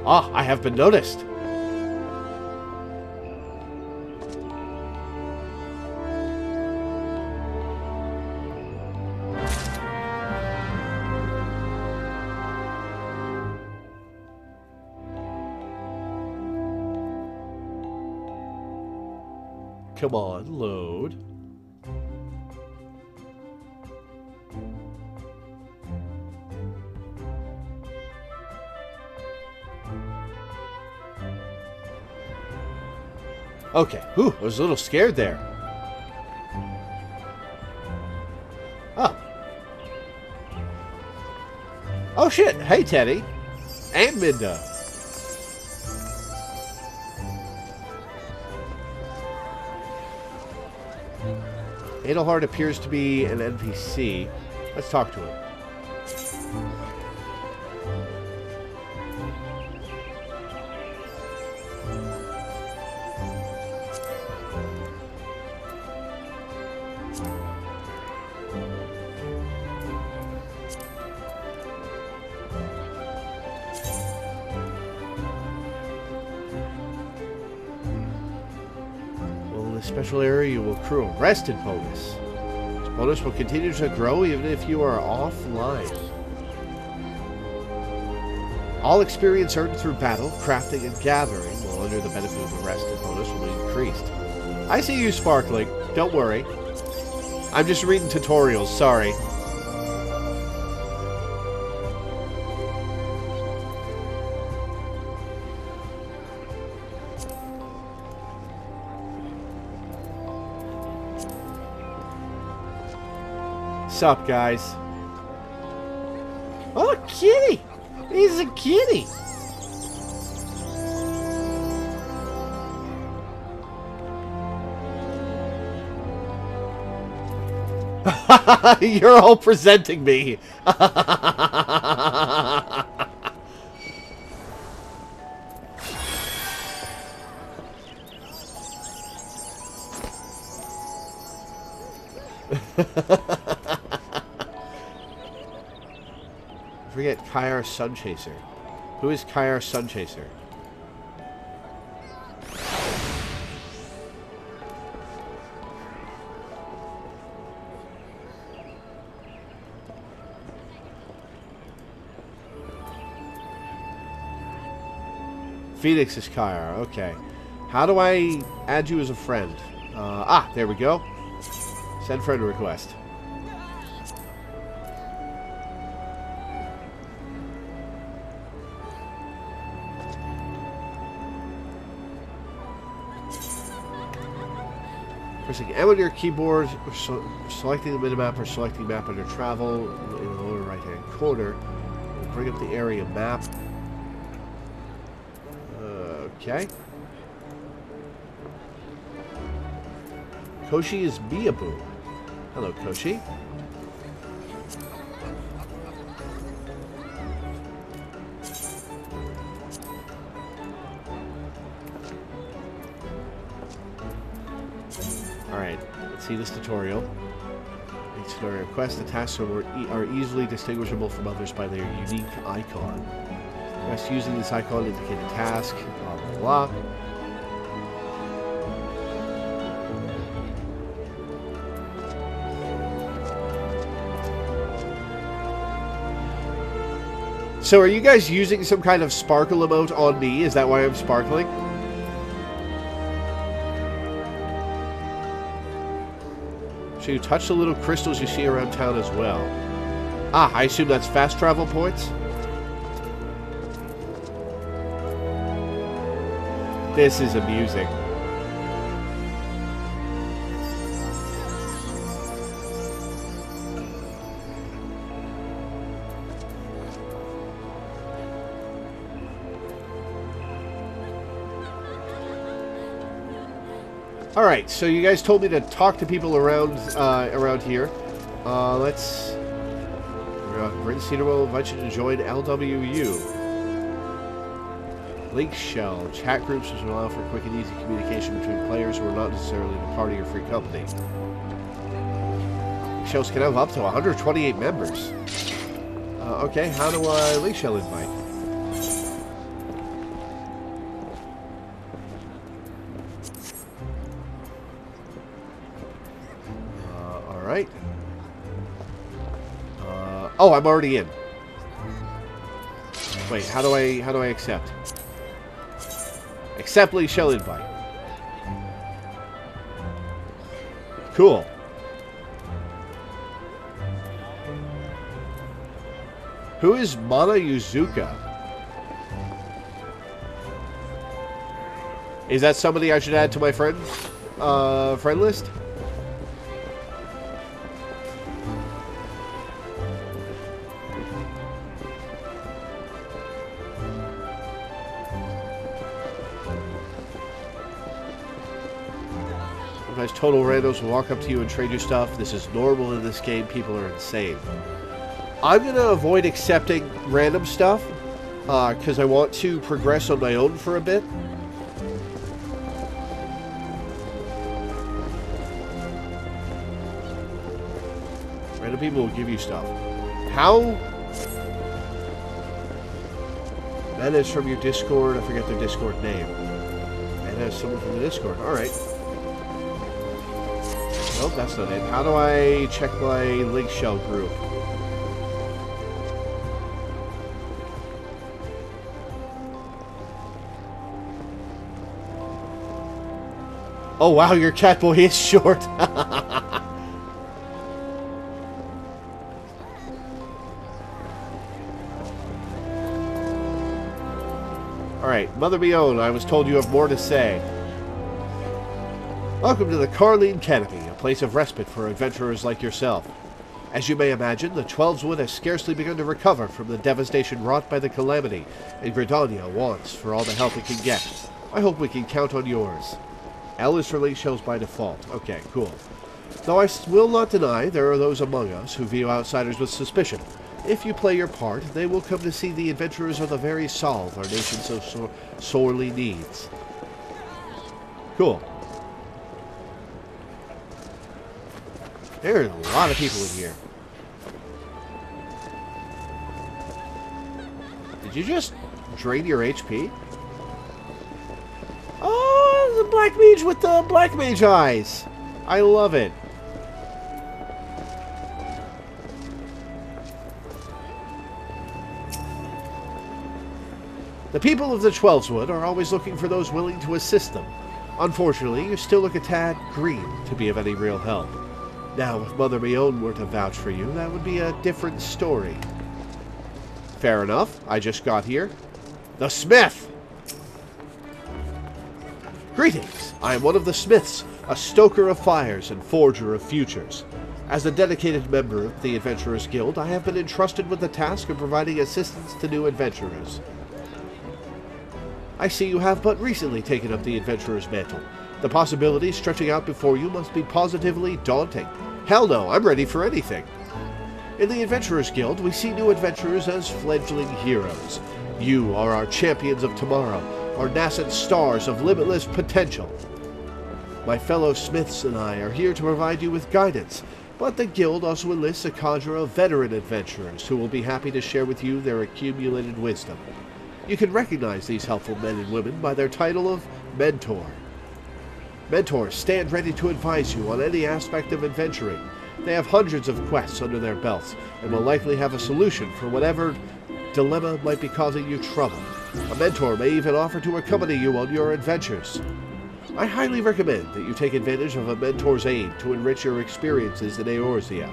Ah, I have been noticed. Come on, load. Okay. Ooh, I was a little scared there. Oh. Oh shit. Hey, Teddy. And Minda. Adelhard appears to be an NPC. Let's talk to him. Special area, you will accrue a rested bonus. This bonus will continue to grow even if you are offline. All experience earned through battle, crafting, and gathering while under the benefit of the rested bonus will be increased. I see you, Sparkling. Don't worry. I'm just reading tutorials, sorry. What's up, guys? Oh, kitty! He's a kitty! You're all presenting me! Forget Kyar Sunchaser. Who is Kyar Sunchaser? Phoenix is Kyar. Okay. How do I add you as a friend? There we go. Send friend request. Pressing M on your keyboard, selecting the minimap or selecting map under travel in the lower right hand corner. We'll bring up the area map. Okay. Koshi is Miyabu. Hello, Koshi. Alright, let's see this tutorial. Each tutorial request, the tasks are easily distinguishable from others by their unique icon. Request using this icon to indicate a task, blah blah blah. So are you guys using some kind of sparkle emote on me? Is that why I'm sparkling? So you touch the little crystals you see around town as well. Ah, I assume that's fast travel points? This is amusing. Alright, so you guys told me to talk to people around around here. Let's... Brent Cedar will invite you to join LWU. Link Shell. Chat groups which allow for quick and easy communication between players who are not necessarily in a party or free company. Link Shells can have up to 128 members. Okay, how do I Link Shell invite? Alright. Oh, I'm already in. Wait, how do I accept? Accept Link Shell invite. Cool. Who is Mana Yuzuka? Is that somebody I should add to my friend list? Sometimes total randos will walk up to you and trade you stuff. This is normal in this game. People are insane. I'm going to avoid accepting random stuff because I want to progress on my own for a bit. Random people will give you stuff. How? That is from your Discord. I forget their Discord name. And that's someone from the Discord. Alright. Nope, that's not it. How do I check my Link Shell group? Oh wow, your cat boy is short. Alright, Mother Be Owned, I was told you have more to say. Welcome to the Carline Canopy, a place of respite for adventurers like yourself. As you may imagine, the Twelveswood has scarcely begun to recover from the devastation wrought by the calamity, and Gridania wants for all the help it can get. I hope we can count on yours. L is for Link Shells by default. Okay, cool. Though I will not deny there are those among us who view outsiders with suspicion. If you play your part, they will come to see the adventurers are the very solve our nation so sorely needs. Cool. There are a lot of people in here. Did you just drain your HP? Oh, the Black Mage with the Black Mage eyes. I love it. The people of the Twelveswood are always looking for those willing to assist them. Unfortunately, you still look a tad green to be of any real help. Now, if Mother Be Owned were to vouch for you, that would be a different story. Fair enough. I just got here. The Smith! Greetings! I am one of the Smiths, a stoker of fires and forger of futures. As a dedicated member of the Adventurers Guild, I have been entrusted with the task of providing assistance to new adventurers. I see you have but recently taken up the adventurer's mantle. The possibilities stretching out before you must be positively daunting. Hell no, I'm ready for anything. In the Adventurers Guild, we see new adventurers as fledgling heroes. You are our champions of tomorrow, our nascent stars of limitless potential. My fellow smiths and I are here to provide you with guidance, but the Guild also enlists a cadre of veteran adventurers who will be happy to share with you their accumulated wisdom. You can recognize these helpful men and women by their title of Mentor. Mentors stand ready to advise you on any aspect of adventuring. They have hundreds of quests under their belts and will likely have a solution for whatever dilemma might be causing you trouble. A mentor may even offer to accompany you on your adventures. I highly recommend that you take advantage of a mentor's aid to enrich your experiences in Eorzea.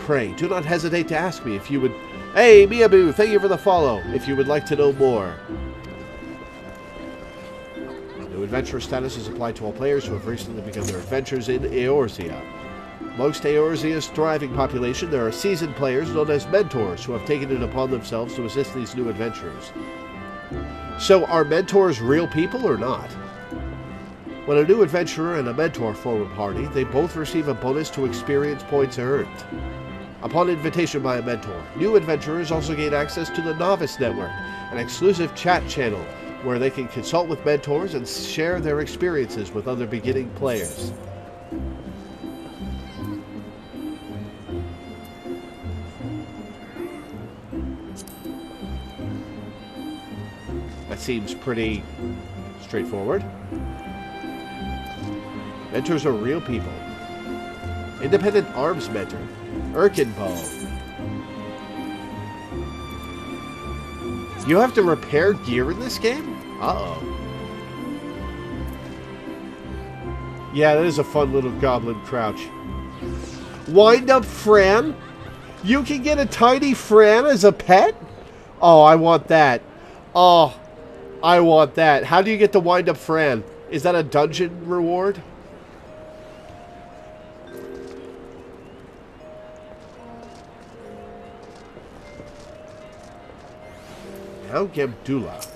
Pray, do not hesitate to ask me if you would... Hey, Miyabu, thank you for the follow, if you would like to know more. New adventurer status is applied to all players who have recently begun their adventures in Eorzea. Amongst Eorzea's thriving population, there are seasoned players known as mentors who have taken it upon themselves to assist these new adventurers. So, are mentors real people or not? When a new adventurer and a mentor form a party, they both receive a bonus to experience points earned. Upon invitation by a mentor, new adventurers also gain access to the Novice Network, an exclusive chat channel where they can consult with mentors and share their experiences with other beginning players. That seems pretty straightforward. Mentors are real people. Independent arms mentor, Erkenbow. You have to repair gear in this game? Uh-oh. Yeah, that is a fun little goblin crouch. Wind up Fran? You can get a tiny Fran as a pet? Oh, I want that. Oh, I want that. How do you get the wind up Fran? Is that a dungeon reward? Now Gemdula.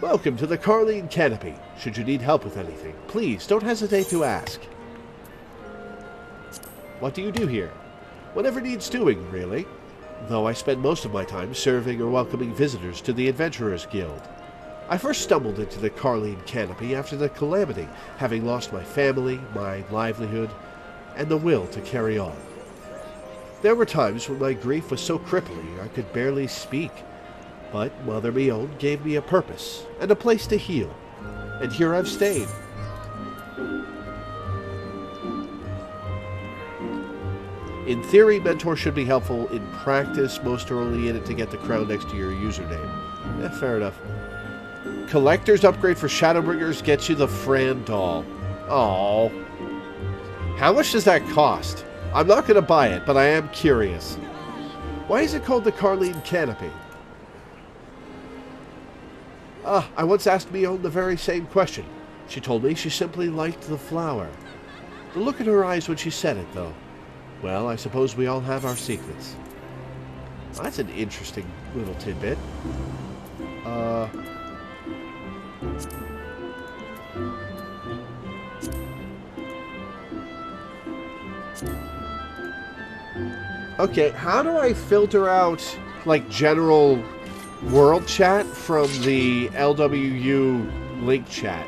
Welcome to the Carline Canopy. Should you need help with anything, please don't hesitate to ask. What do you do here? Whatever needs doing, really. Though I spend most of my time serving or welcoming visitors to the Adventurers Guild. I first stumbled into the Carline Canopy after the calamity, having lost my family, my livelihood, and the will to carry on. There were times when my grief was so crippling I could barely speak, but Mother Mion gave me a purpose and a place to heal, and here I've stayed. In theory, Mentor should be helpful. In practice, most are only in it to get the crown next to your username. Yeah, fair enough. Collector's upgrade for Shadowbringers gets you the Fran doll. Aww. How much does that cost? I'm not going to buy it, but I am curious. Why is it called the Carline Canopy? I once asked Mion the very same question. She told me she simply liked the flower. The look in her eyes when she said it, though. Well, I suppose we all have our secrets. That's an interesting little tidbit. Okay, how do I filter out, like, general world chat from the LWU link chat?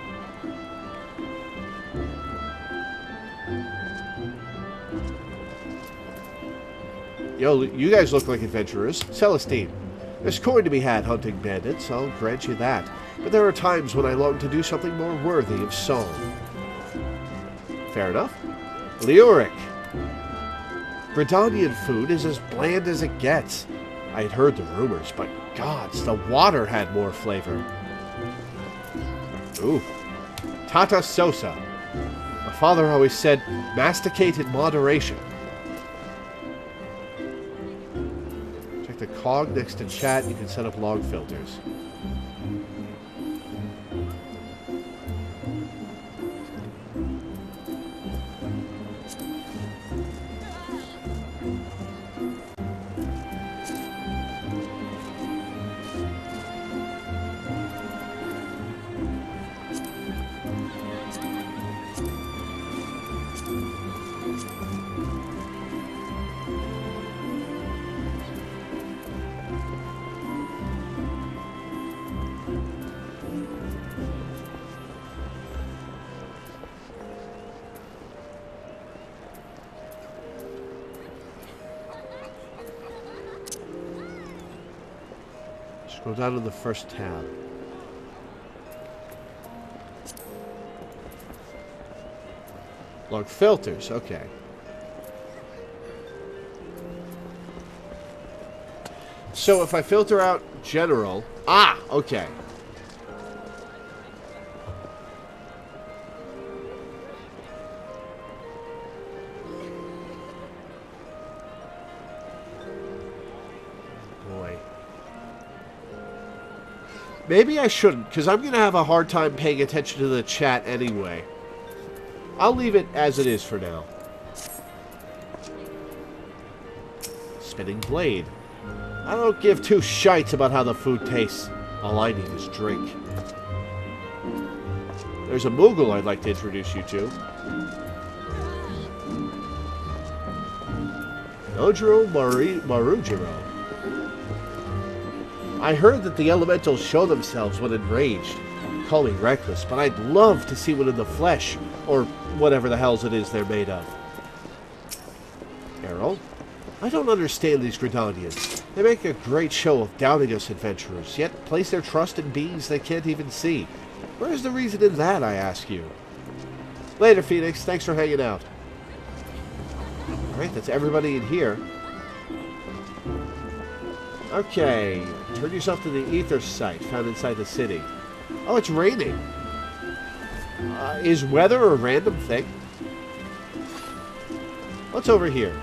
Yo, you guys look like adventurers. Celestine, there's coin to be had hunting bandits, I'll grant you that. But there are times when I long to do something more worthy of song. Fair enough. Leoric. Bredonian food is as bland as it gets. I had heard the rumors, but gods, the water had more flavor. Ooh. Tata Sosa. My father always said, masticate in moderation. Check the cog next to chat, you can set up log filters. Go down to the first tab. Log filters, okay. So if I filter out general... Ah, okay. Maybe I shouldn't, because I'm going to have a hard time paying attention to the chat anyway. I'll leave it as it is for now. Spinning blade. I don't give two shites about how the food tastes. All I need is drink. There's a Moogle I'd like to introduce you to. Nojiro Marujiro. I heard that the elementals show themselves when enraged. Call me reckless, but I'd love to see one in the flesh, or whatever the hells it is they're made of. Errol? I don't understand these Gridanians. They make a great show of doubting us adventurers, yet place their trust in beings they can't even see. Where's the reason in that, I ask you? Later, Phoenix. Thanks for hanging out. Alright, that's everybody in here. Okay, turn yourself to the ether site found inside the city. Oh, it's raining. Is weather a random thing? What's over here?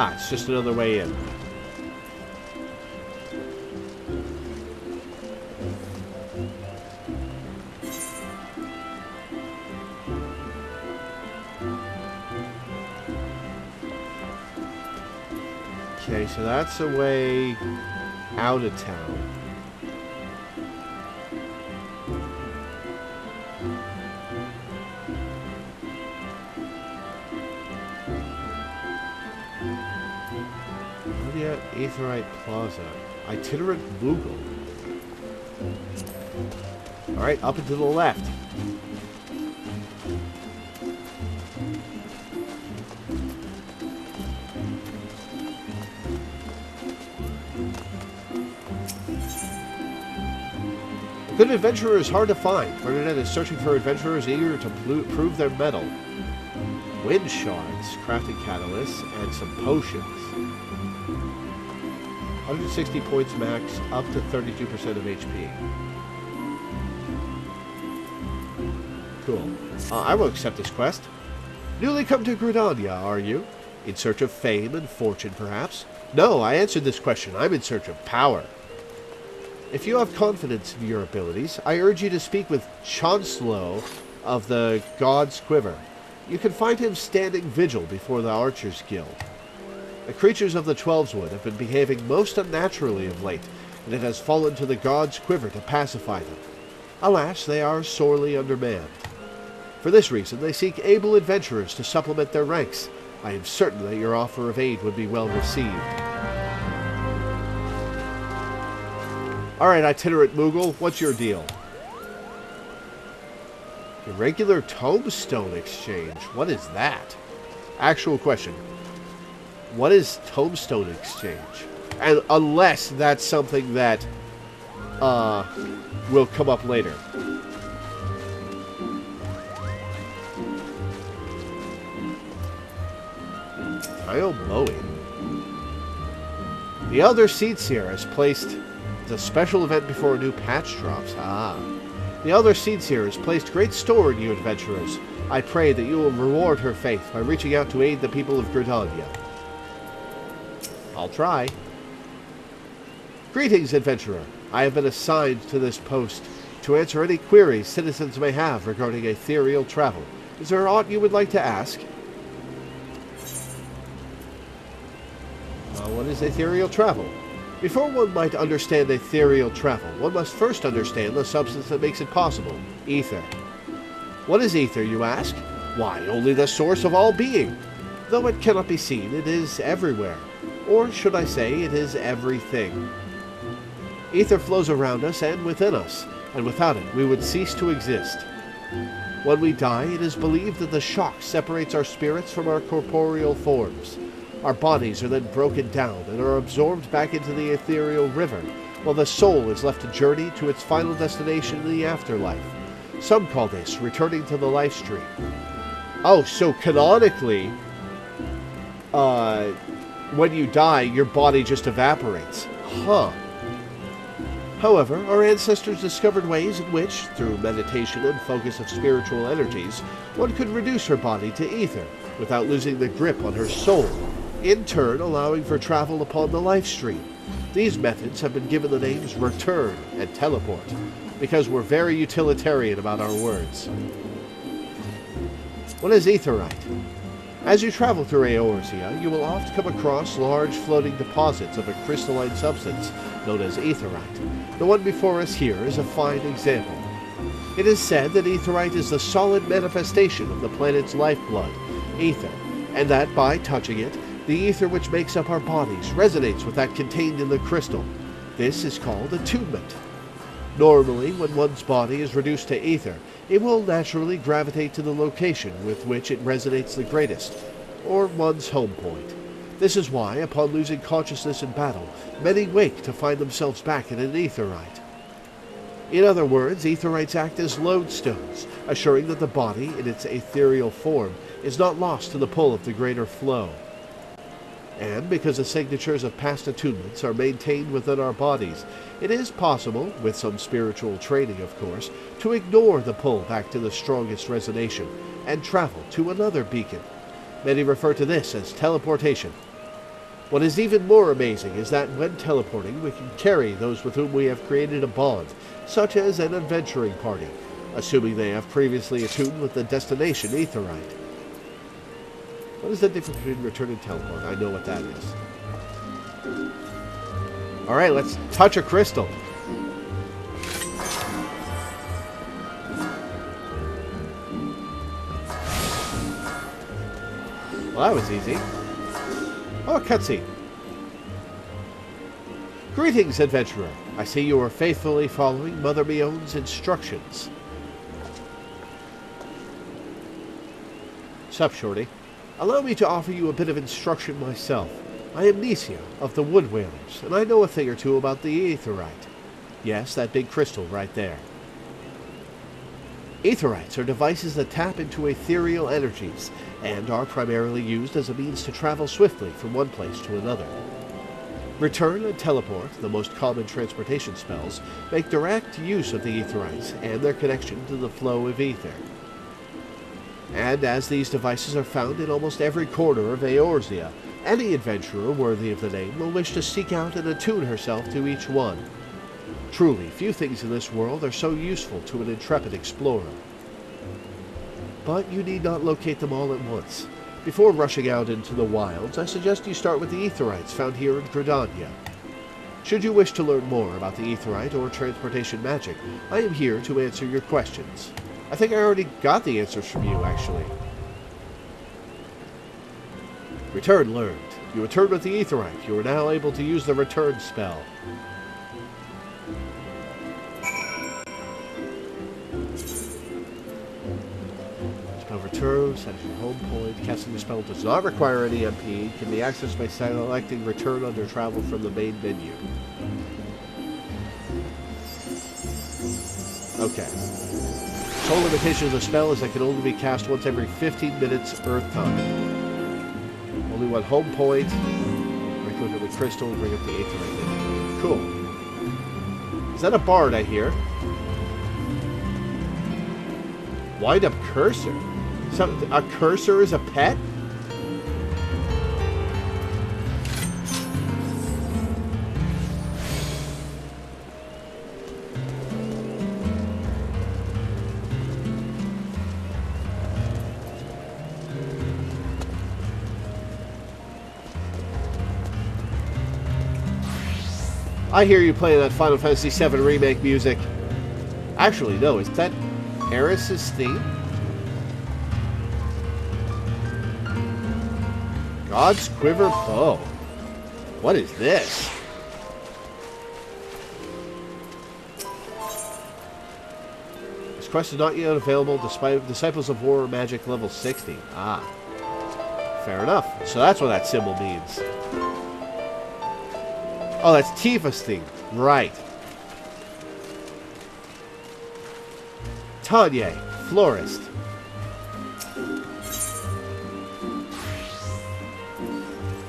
Ah, it's just another way in. Okay, so that's a way out of town. Aetherite Plaza. Itinerant Moogle. Alright, up and to the left. A good adventurer is hard to find. Bernadette is searching for adventurers eager to prove their mettle. Wind shards, crafting catalysts, and some potions. 160 points max, up to 32% of HP. Cool. I will accept this quest. Newly come to Gridania, are you? In search of fame and fortune, perhaps? No, I answered this question. I'm in search of power. If you have confidence in your abilities, I urge you to speak with Chancellor of the God's Quiver. You can find him standing vigil before the Archers Guild. The creatures of the Twelveswood have been behaving most unnaturally of late, and it has fallen to the God's Quiver to pacify them. Alas, they are sorely undermanned. For this reason, they seek able adventurers to supplement their ranks. I am certain that your offer of aid would be well received. Alright, itinerant Moogle, what's your deal? Irregular tombstone exchange. What is that? Actual question. What is tombstone exchange? And unless that's something that will come up later. Tile mowing. The Elder Seedseer has placed the special event before a new patch drops. The Elder Seedseer has placed great store in you adventurers. I pray that you will reward her faith by reaching out to aid the people of Gridania. I'll try. Greetings, adventurer. I have been assigned to this post to answer any queries citizens may have regarding ethereal travel. Is there aught you would like to ask? What is ethereal travel? Before one might understand ethereal travel, one must first understand the substance that makes it possible, ether. What is ether, you ask? Why, only the source of all being. Though it cannot be seen, it is everywhere. Or should I say, it is everything. Ether flows around us and within us, and without it we would cease to exist. When we die, it is believed that the shock separates our spirits from our corporeal forms. Our bodies are then broken down and are absorbed back into the ethereal river, while the soul is left to journey to its final destination in the afterlife. Some call this returning to the life stream. Oh, so canonically, when you die, your body just evaporates. Huh. However, our ancestors discovered ways in which, through meditation and focus of spiritual energies, one could reduce her body to ether without losing the grip on her soul, in turn allowing for travel upon the life stream. These methods have been given the names return and teleport, because we're very utilitarian about our words. What is aetherite? As you travel through Eorzea, you will often come across large floating deposits of a crystalline substance known as aetheryte. The one before us here is a fine example. It is said that aetheryte is the solid manifestation of the planet's lifeblood, ether, and that by touching it, the ether which makes up our bodies resonates with that contained in the crystal. This is called attunement. Normally, when one's body is reduced to ether, it will naturally gravitate to the location with which it resonates the greatest, or one's home point. This is why, upon losing consciousness in battle, many wake to find themselves back in an aetheryte. In other words, aetherites act as lodestones, assuring that the body, in its ethereal form, is not lost to the pull of the greater flow. And because the signatures of past attunements are maintained within our bodies, it is possible, with some spiritual training of course, to ignore the pull back to the strongest resonation and travel to another beacon. Many refer to this as teleportation. What is even more amazing is that when teleporting, we can carry those with whom we have created a bond, such as an adventuring party, assuming they have previously attuned with the destination aetheryte. What is the difference between return and teleport? I know what that is. Alright, let's touch a crystal. Well, that was easy. Oh, a cutscene. Greetings, adventurer. I see you are faithfully following Mother Mion's instructions. Sup, shorty? Allow me to offer you a bit of instruction myself. I am Nisia of the Wood Whalers, and I know a thing or two about the aetheryte. Yes, that big crystal right there. Aetherites are devices that tap into ethereal energies, and are primarily used as a means to travel swiftly from one place to another. Return and teleport, the most common transportation spells, make direct use of the aetherites and their connection to the flow of ether. And as these devices are found in almost every corner of Eorzea, any adventurer worthy of the name will wish to seek out and attune herself to each one. Truly, few things in this world are so useful to an intrepid explorer. But you need not locate them all at once. Before rushing out into the wilds, I suggest you start with the aetherites found here in Gridania. Should you wish to learn more about the aetherite or transportation magic, I am here to answer your questions. I think I already got the answers from you, actually. Return learned. You returned with the aetherite. You are now able to use the return spell. Spell return, set as your home point. Casting the spell does not require any MP. Can be accessed by selecting return under travel from the main menu. Okay. Sole limitation of the spell is that it can only be cast once every 15 minutes Earth time. Only one home point. Right-click on the crystal and bring up the aetherite. Cool. Is that a bard I hear? Wind-up cursor? So, a cursor is a pet? I hear you playing that Final Fantasy VII Remake music. Actually, no, is that Eris's theme? God's Quiver Bow. What is this? This quest is not yet available despite Disciples of War Magic level 60. Ah. Fair enough. So that's what that symbol means. Oh, that's Tifa's theme. Right. Tanya, florist.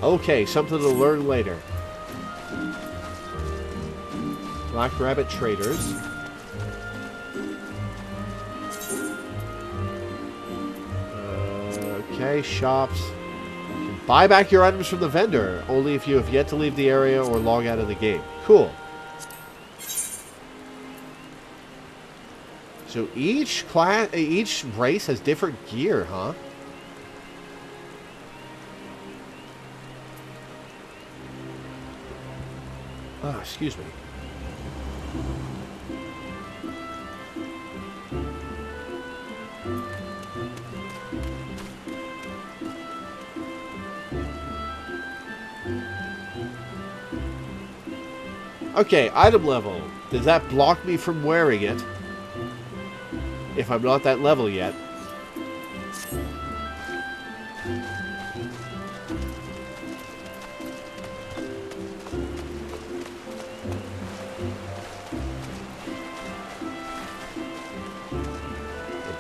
Okay, something to learn later. Black Rabbit Traders. Okay, shops. Buy back your items from the vendor, only if you have yet to leave the area or log out of the game. Cool. So each race has different gear, huh? Ah, excuse me. Okay, item level. Does that block me from wearing it? If I'm not that level yet.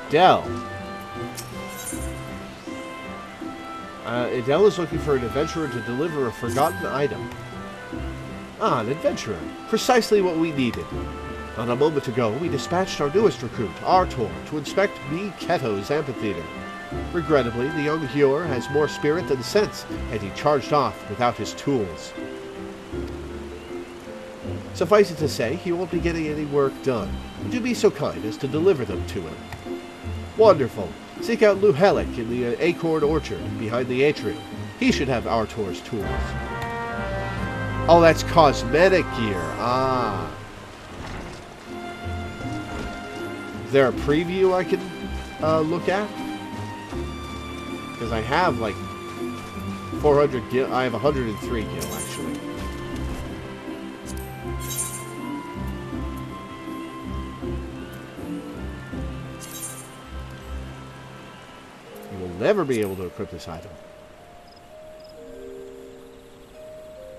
Adele. Adele is looking for an adventurer to deliver a forgotten item. Ah, an adventurer. Precisely what we needed. Not a moment ago, we dispatched our newest recruit, Artor, to inspect Me Keto's amphitheater. Regrettably, the young Hjor has more spirit than sense, and he charged off without his tools. Suffice it to say, he won't be getting any work done. Would you be so kind as to deliver them to him? Wonderful. Seek out Luhelik in the acorn orchard behind the atrium. He should have Artor's tools. Oh, that's cosmetic gear. Ah. Is there a preview I can look at? Because I have like 400 gil. I have 103 gil actually. You will never be able to equip this item.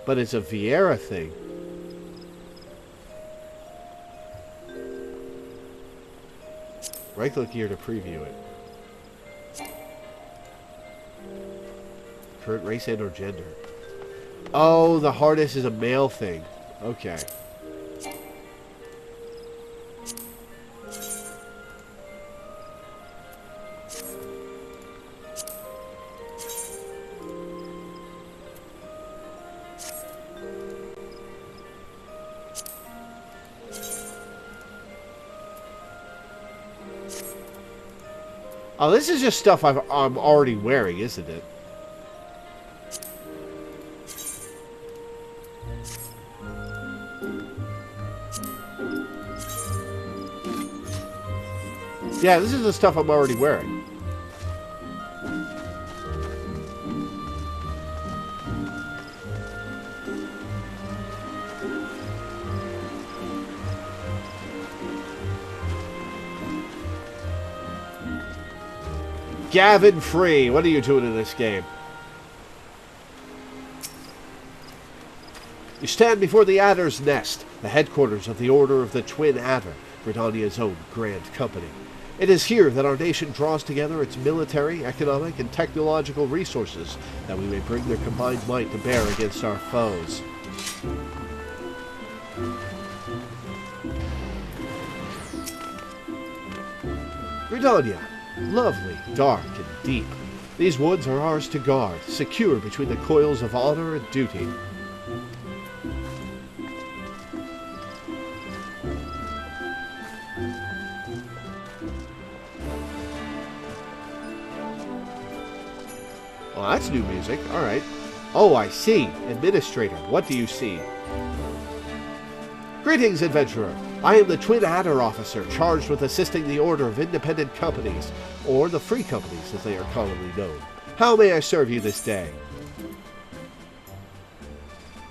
But it's a Viera thing. Right-click here to preview it. Current race and or gender. Oh, the harness is a male thing. Okay. Oh, this is just stuff I'm already wearing, isn't it? Yeah, this is the stuff I'm already wearing. Gavin Free, what are you doing in this game? You stand before the Adder's Nest, the headquarters of the Order of the Twin Adder, Britannia's own grand company. It is here that our nation draws together its military, economic, and technological resources, that we may bring their combined might to bear against our foes. Britannia. Lovely, dark, and deep. These woods are ours to guard, secure between the coils of honor and duty. Oh, that's new music. All right. Oh, I see. Administrator, what do you see? Greetings, adventurer. I am the Twin Adder officer charged with assisting the Order of Independent Companies, or the Free Companies as they are commonly known. How may I serve you this day?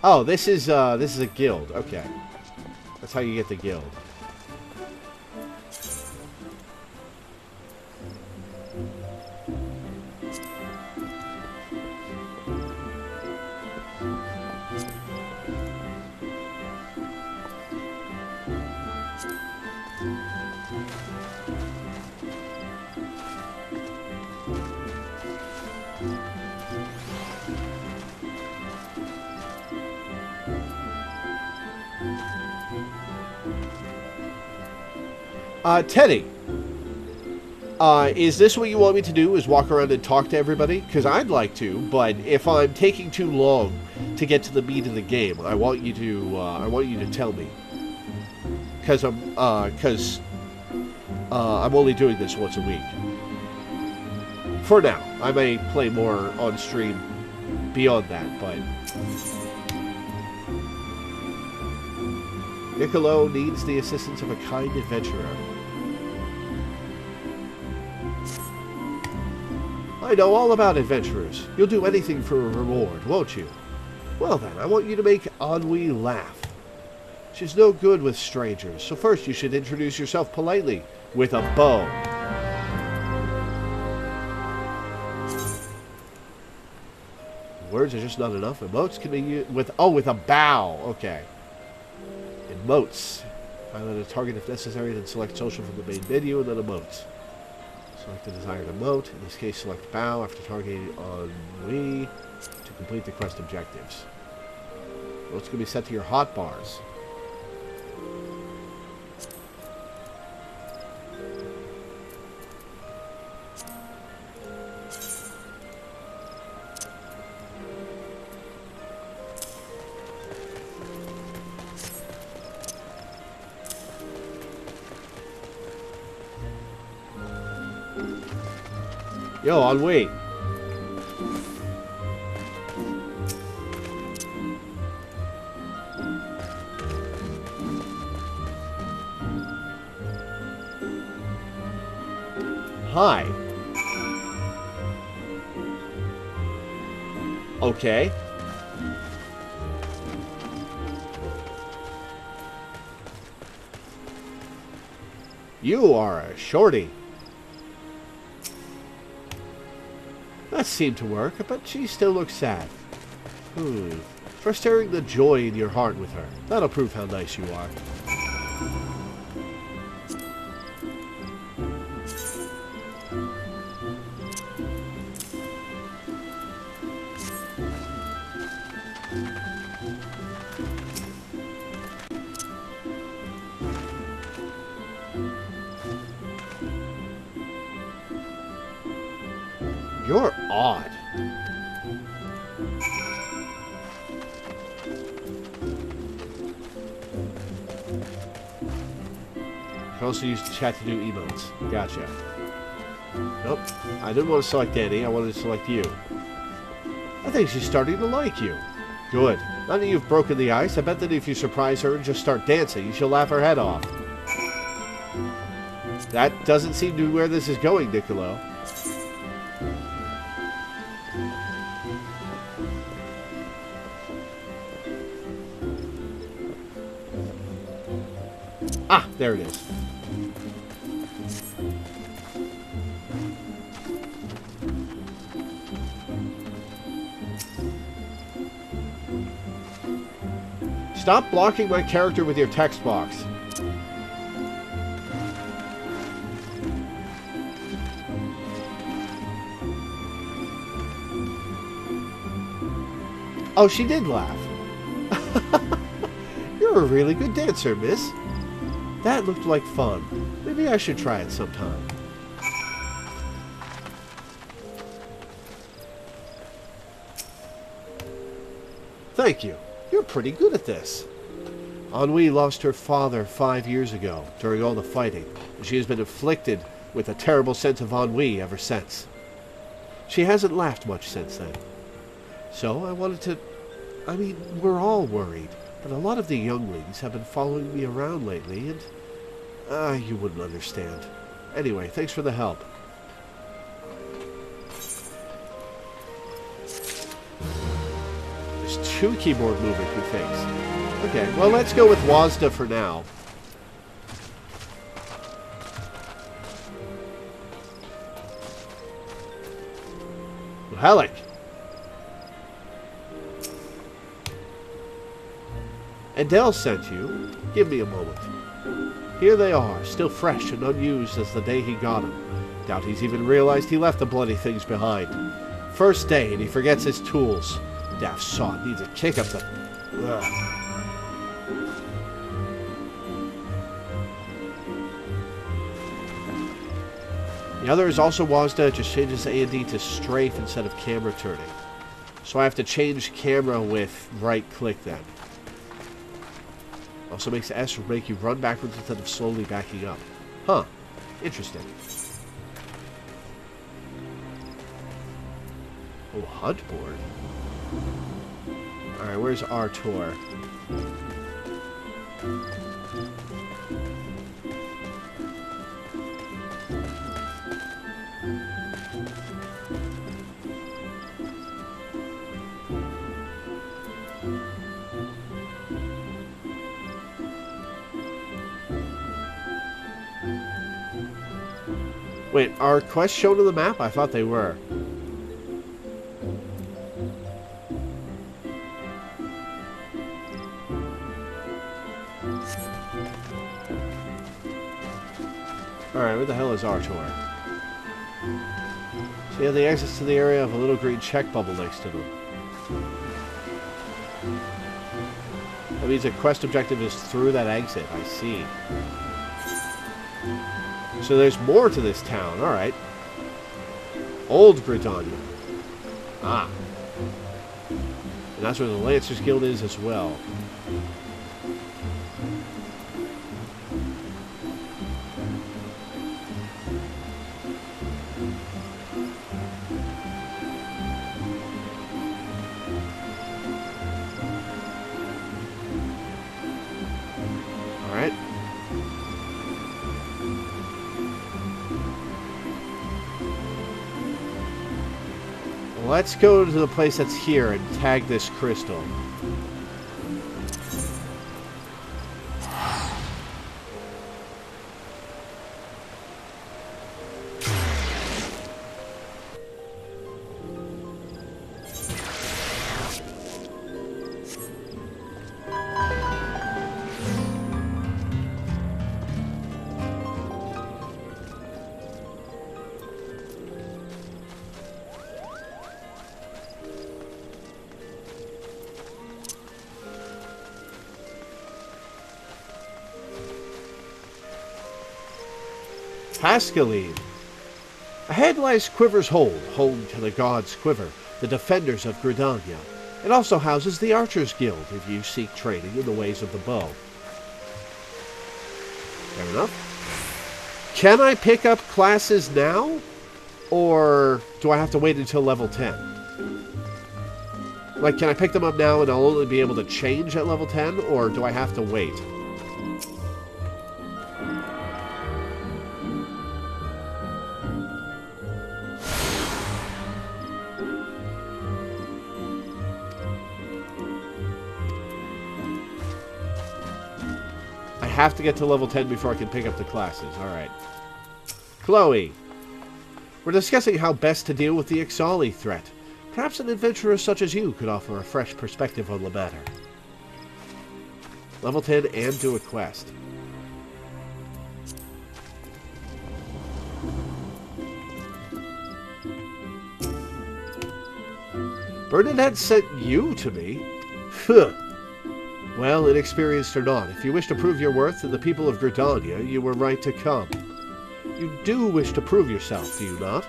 Oh, this is a guild. Okay. That's how you get the guild. Teddy, is this what you want me to do, is walk around and talk to everybody? Because I'd like to, but if I'm taking too long to get to the meat of the game, I want you to tell me. Because I'm only doing this once a week. For now. I may play more on stream beyond that, but... Niccolo needs the assistance of a kind adventurer. I know all about adventurers. You'll do anything for a reward, won't you? Well then, I want you to make Ennui laugh. She's no good with strangers, so first you should introduce yourself politely, with a bow. Words are just not enough. Emotes can be used with a bow. Okay. Emotes. Highlight a target if necessary, then select social from the main menu, and then emotes. Select the desired emote. In this case, select bow after targeting Ennui to complete the quest objectives. Emotes can be set to your hotbars. Yo, Ennui. Hi. Okay. You are a shorty. That seemed to work, but she still looks sad. For stirring the joy in your heart with her. That'll prove how nice you are. You're odd. You can also use the chat to do emotes. Gotcha. Nope. I didn't want to select Danny. I wanted to select you. I think she's starting to like you. Good. Now that you've broken the ice, I bet that if you surprise her and just start dancing, she'll laugh her head off. That doesn't seem to be where this is going, Niccolo. Ah, there it is. Stop blocking my character with your text box. Oh, she did laugh. You're a really good dancer, miss. That looked like fun. Maybe I should try it sometime. Thank you. You're pretty good at this. Ennui lost her father 5 years ago during all the fighting, and she has been afflicted with a terrible sense of ennui ever since. She hasn't laughed much since then. So I wanted to... I mean, we're all worried, but a lot of the younglings have been following me around lately, and... you wouldn't understand. Anyway, thanks for the help. There's 2 keyboard movement configs. Okay, well, let's go with Wazda for now. Helic. Adele sent you. Give me a moment. Here they are, still fresh and unused as the day he got them. Doubt he's even realized he left the bloody things behind. First day and he forgets his tools. Daft sot needs a kick up the... Ugh. The other is also Wazda, just changes A&D to strafe instead of camera turning. So I have to change camera with right click then. Also makes S make you run backwards instead of slowly backing up. Huh. Interesting. Oh, hunt board. Alright, where's Artor? Wait, are quests shown on the map? I thought they were. Alright, where the hell is Artur? So you have the exits to the area of a little green check bubble next to them. That means the quest objective is through that exit. I see. So there's more to this town. Alright. Old Gridania. Ah. And that's where the Lancers Guild is as well. Alright. Let's go to the place that's here and tag this crystal. Pascaline. Ahead lies Quiver's Hold, home to the gods Quiver, the defenders of Gridania. It also houses the Archers Guild if you seek training in the ways of the bow. Fair enough. Can I pick up classes now? Or do I have to wait until level 10? Like, can I pick them up now and I'll only be able to change at level 10? Or do I have to wait? Have to get to level 10 before I can pick up the classes. Alright. Chloe. We're discussing how best to deal with the Ixali threat. Perhaps an adventurer such as you could offer a fresh perspective on the matter. Level 10 and do a quest. Bernadette sent you to me? Huh. Well, inexperienced or not, if you wish to prove your worth to the people of Gridania, you were right to come. You do wish to prove yourself, do you not?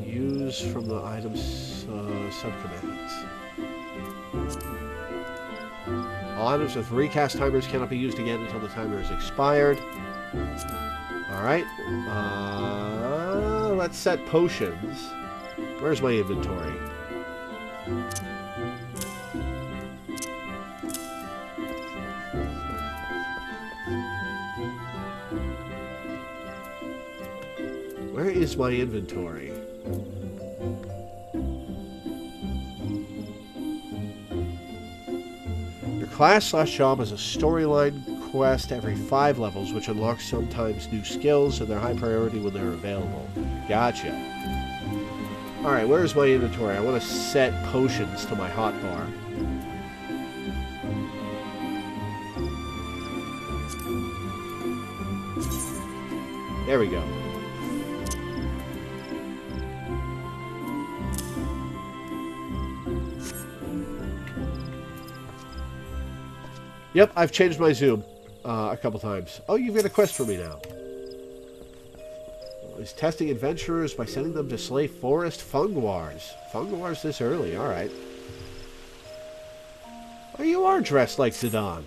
Use from the items subcommands. All items with recast timers cannot be used again until the timer is expired. Alright. Let's set potions. Where's my inventory? Where is my inventory? Your class/job is a storyline quest every 5 levels, which unlocks sometimes new skills, and they're high priority when they're available. Gotcha. Alright, where's my inventory? I want to set potions to my hotbar. There we go. Yep, I've changed my zoom a couple times. Oh, you've got a quest for me now. Is testing adventurers by sending them to slay forest funguars. Funguars this early, alright. Oh, you are dressed like Zidane.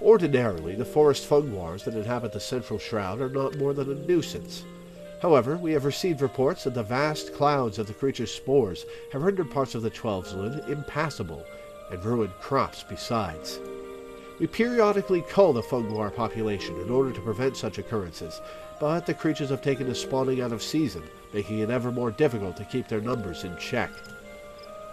Ordinarily, the forest funguars that inhabit the central shroud are not more than a nuisance. However, we have received reports that the vast clouds of the creature's spores have rendered parts of the Twelve's Land impassable, and ruined crops besides. We periodically cull the Fungwar population in order to prevent such occurrences, but the creatures have taken to spawning out of season, making it ever more difficult to keep their numbers in check.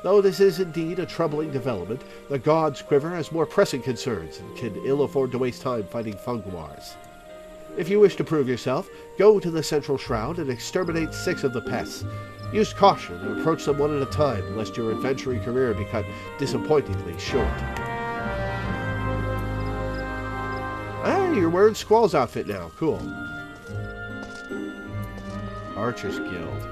Though this is indeed a troubling development, the God's Quiver has more pressing concerns and can ill afford to waste time fighting Fungwars. If you wish to prove yourself, go to the Central Shroud and exterminate 6 of the pests. Use caution and approach them one at a time, lest your adventuring career be cut disappointingly short. Ah, you're wearing Squall's outfit now. Cool. Archer's Guild.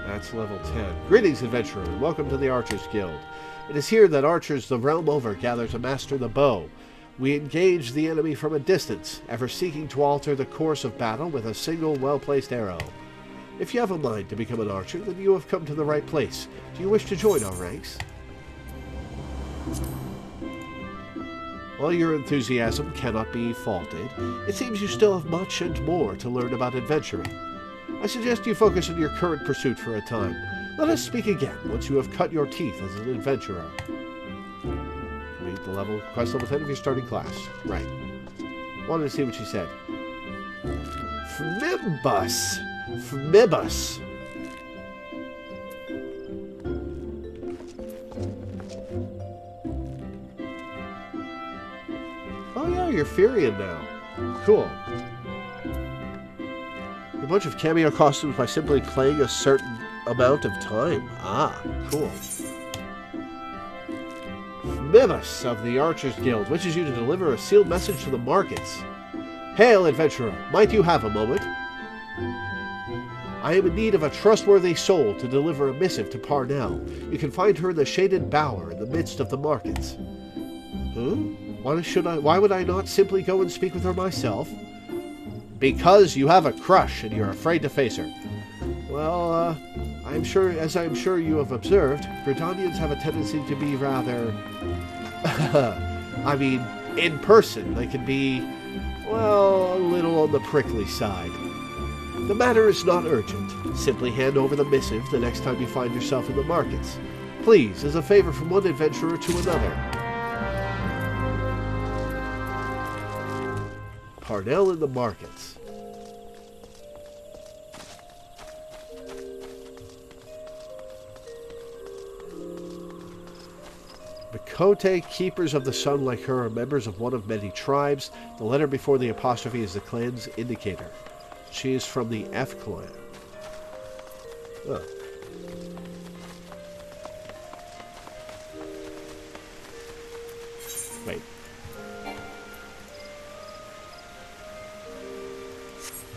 That's level 10. Greetings, adventurer, and welcome to the Archer's Guild. It is here that archers the realm over gather to master the bow. We engage the enemy from a distance, ever seeking to alter the course of battle with a single well-placed arrow. If you have a mind to become an archer, then you have come to the right place. Do you wish to join our ranks? While your enthusiasm cannot be faulted, it seems you still have much and more to learn about adventuring. I suggest you focus on your current pursuit for a time. Let us speak again once you have cut your teeth as an adventurer. Meet the quest level 10 of your starting class. Right. Wanted to see what she said. Fmibus. Fmibus. Oh yeah, you're Furion now. Cool. A bunch of cameo costumes by simply playing a certain amount of time. Ah, cool. Mibus of the Archers Guild wishes you to deliver a sealed message to the markets. Hail, adventurer! Might you have a moment? I am in need of a trustworthy soul to deliver a missive to Parnell. You can find her in the shaded bower in the midst of the markets. Huh? Why would I not simply go and speak with her myself? Because you have a crush and you're afraid to face her. Well, as I'm sure you have observed, Gridanians have a tendency to be rather... I mean, in person, they can be, well, a little on the prickly side. The matter is not urgent. Simply hand over the missive the next time you find yourself in the markets. Please, as a favor from one adventurer to another. Parnell in the markets. Makote, keepers of the sun like her, are members of one of many tribes. The letter before the apostrophe is the clan's indicator. She is from the F clan. Oh. Wait.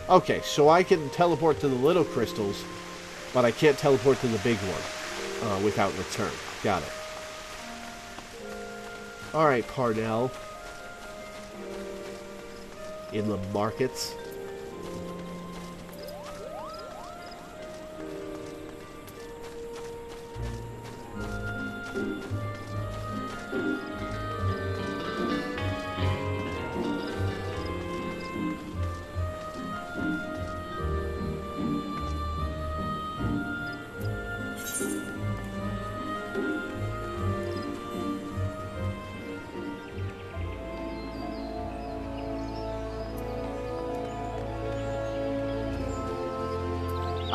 Okay, so I can teleport to the little crystals, but I can't teleport to the big one without return. Got it. Alright, Parnell. In the markets.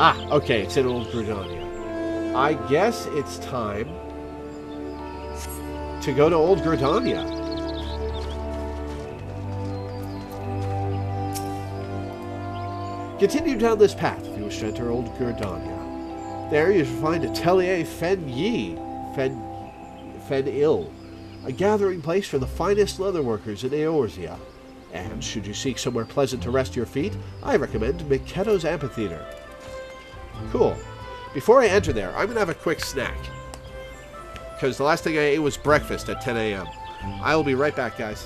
Ah, okay, it's in Old Gridania. I guess it's time to go to Old Gridania. Continue down this path if you wish to enter Old Gridania. There you shall find Atelier Fen-Il, a gathering place for the finest leatherworkers in Eorzea. And should you seek somewhere pleasant to rest your feet, I recommend Miketo's Amphitheater. Cool. Before I enter there, I'm going to have a quick snack. Because the last thing I ate was breakfast at 10 a.m. I will be right back, guys.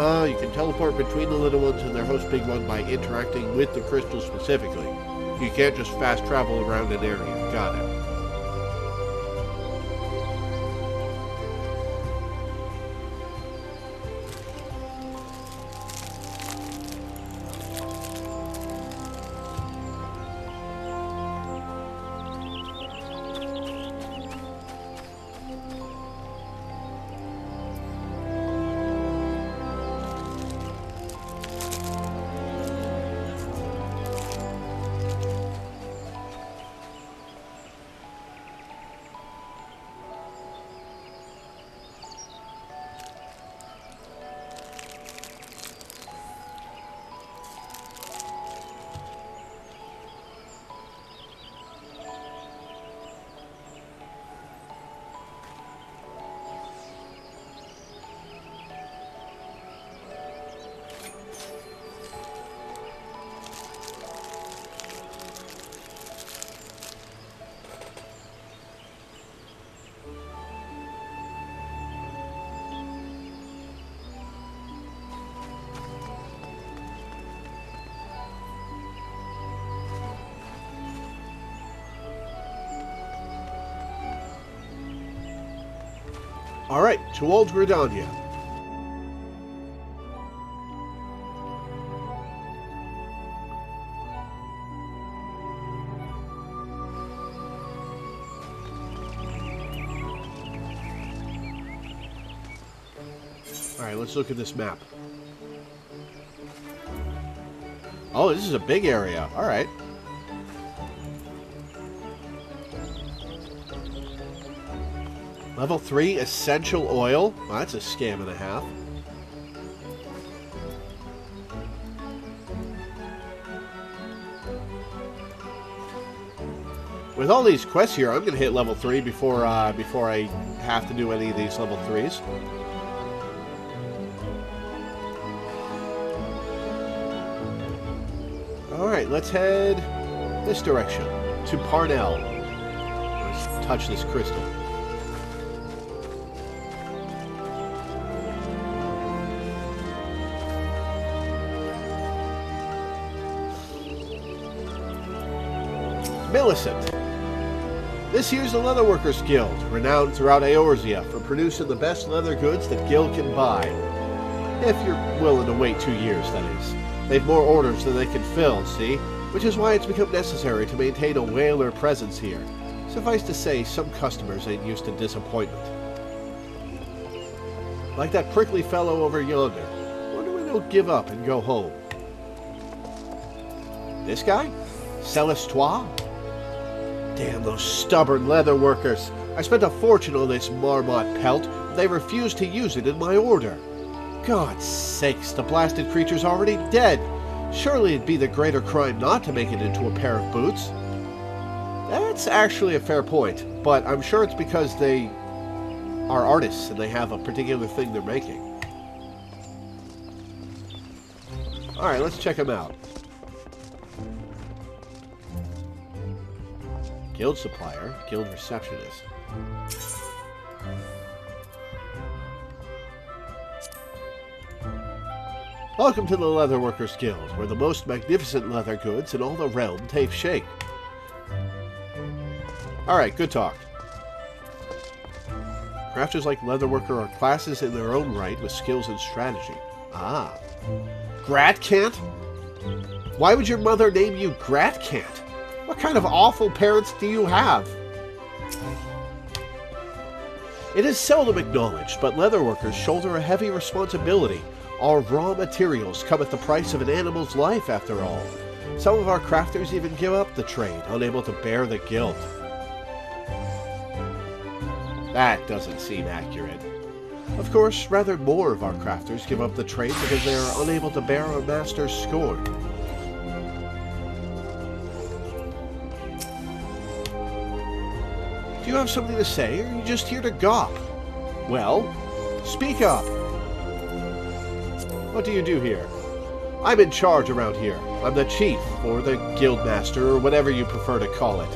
You can teleport between the little ones and their host big one by interacting with the crystal specifically. You can't just fast travel around an area. Got it. Alright, to Old Gridania. Alright, let's look at this map. Oh, this is a big area. Alright. Level 3 essential oil. Well, that's a scam and a half. With all these quests here, I'm going to hit level 3 before I have to do any of these level 3s. Alright, let's head this direction. To Parnell. Let's touch this crystal. Millicent. This here's the Leatherworkers Guild, renowned throughout Eorzea for producing the best leather goods that Guild can buy. If you're willing to wait 2 years, that is. They've more orders than they can fill, see? Which is why it's become necessary to maintain a whaler presence here. Suffice to say, some customers ain't used to disappointment. Like that prickly fellow over yonder. Wonder when he'll give up and go home. This guy? Celestoire? Damn those stubborn leather workers. I spent a fortune on this marmot pelt, but they refused to use it in my order. God's sakes, the blasted creature's already dead. Surely it'd be the greater crime not to make it into a pair of boots. That's actually a fair point, but I'm sure it's because they are artists and they have a particular thing they're making. Alright, let's check them out. Guild supplier, guild receptionist. Welcome to the Leatherworkers Guild, where the most magnificent leather goods in all the realm take shape. Alright, good talk. Crafters like Leatherworker are classes in their own right with skills and strategy. Ah. Gratkant? Why would your mother name you Gratkant? What kind of awful parents do you have? It is seldom acknowledged, but leatherworkers shoulder a heavy responsibility. Our raw materials come at the price of an animal's life, after all. Some of our crafters even give up the trade, unable to bear the guilt. That doesn't seem accurate. Of course, rather more of our crafters give up the trade because they are unable to bear our master's scorn. Do you have something to say, or are you just here to gawp? Well, speak up! What do you do here? I'm in charge around here. I'm the chief, or the guildmaster, or whatever you prefer to call it.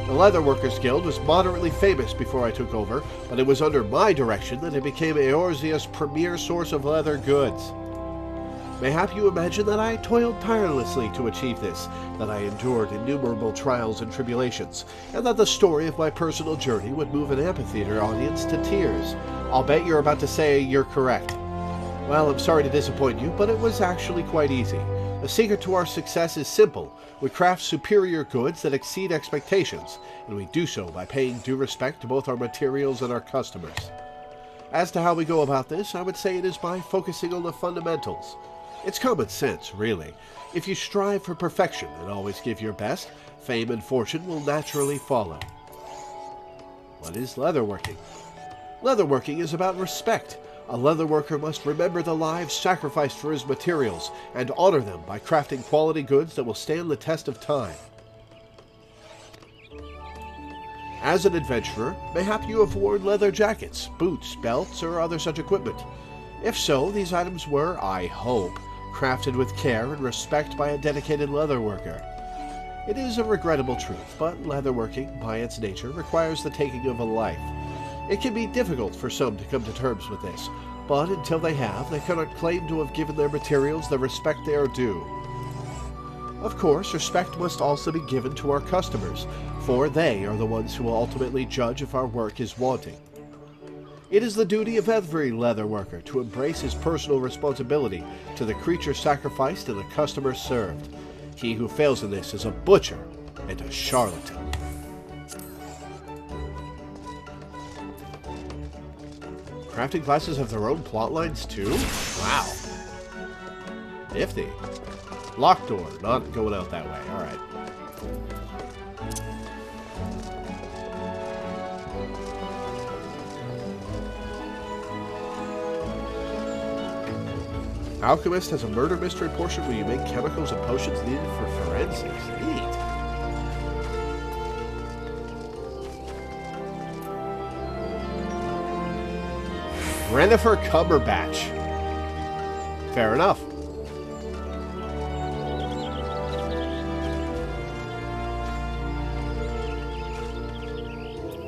The Leatherworkers Guild was moderately famous before I took over, but it was under my direction that it became Eorzea's premier source of leather goods. Mayhap you imagine that I toiled tirelessly to achieve this, that I endured innumerable trials and tribulations, and that the story of my personal journey would move an amphitheater audience to tears. I'll bet you're about to say you're correct. Well, I'm sorry to disappoint you, but it was actually quite easy. The secret to our success is simple. We craft superior goods that exceed expectations, and we do so by paying due respect to both our materials and our customers. As to how we go about this, I would say it is by focusing on the fundamentals. It's common sense, really. If you strive for perfection and always give your best, fame and fortune will naturally follow. What is leatherworking? Leatherworking is about respect. A leatherworker must remember the lives sacrificed for his materials and honor them by crafting quality goods that will stand the test of time. As an adventurer, mayhap you have worn leather jackets, boots, belts, or other such equipment. If so, these items were, I hope, crafted with care and respect by a dedicated leatherworker. It is a regrettable truth, but leatherworking, by its nature, requires the taking of a life. It can be difficult for some to come to terms with this, but until they have, they cannot claim to have given their materials the respect they are due. Of course, respect must also be given to our customers, for they are the ones who will ultimately judge if our work is wanting. It is the duty of every leatherworker to embrace his personal responsibility to the creature sacrificed and the customer served. He who fails in this is a butcher and a charlatan. Crafting classes have their own plotlines too? Wow. Nifty. Locked door, not going out that way. Alright. Alchemist has a murder mystery portion where you make chemicals and potions needed for forensics. Neat. Renifer Cumberbatch. Fair enough.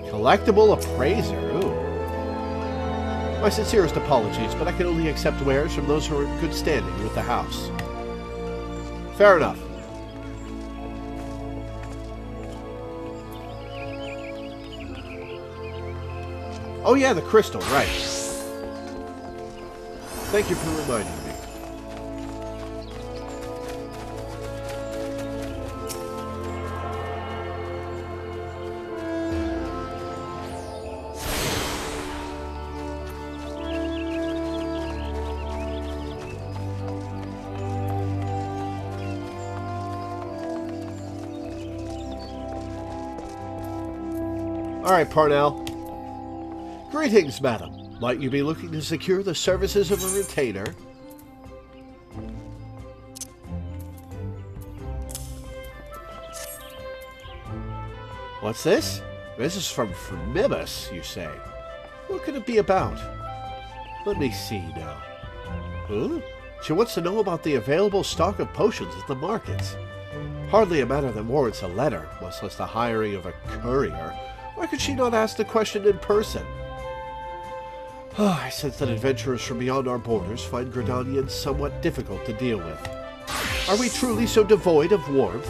Collectible Appraiser. Ooh. My sincerest apologies, but I can only accept wares from those who are in good standing with the house. Fair enough. Oh yeah, the crystal, right. Thank you for reminding me. Alright, Parnell. Greetings, madam. Might you be looking to secure the services of a retainer? What's this? This is from Formibus, you say. What could it be about? Let me see now. Huh? She wants to know about the available stock of potions at the markets. Hardly a matter that warrants a letter, much less the hiring of a courier. Why could she not ask the question in person? I sense that adventurers from beyond our borders find Gridanians somewhat difficult to deal with. Are we truly so devoid of warmth?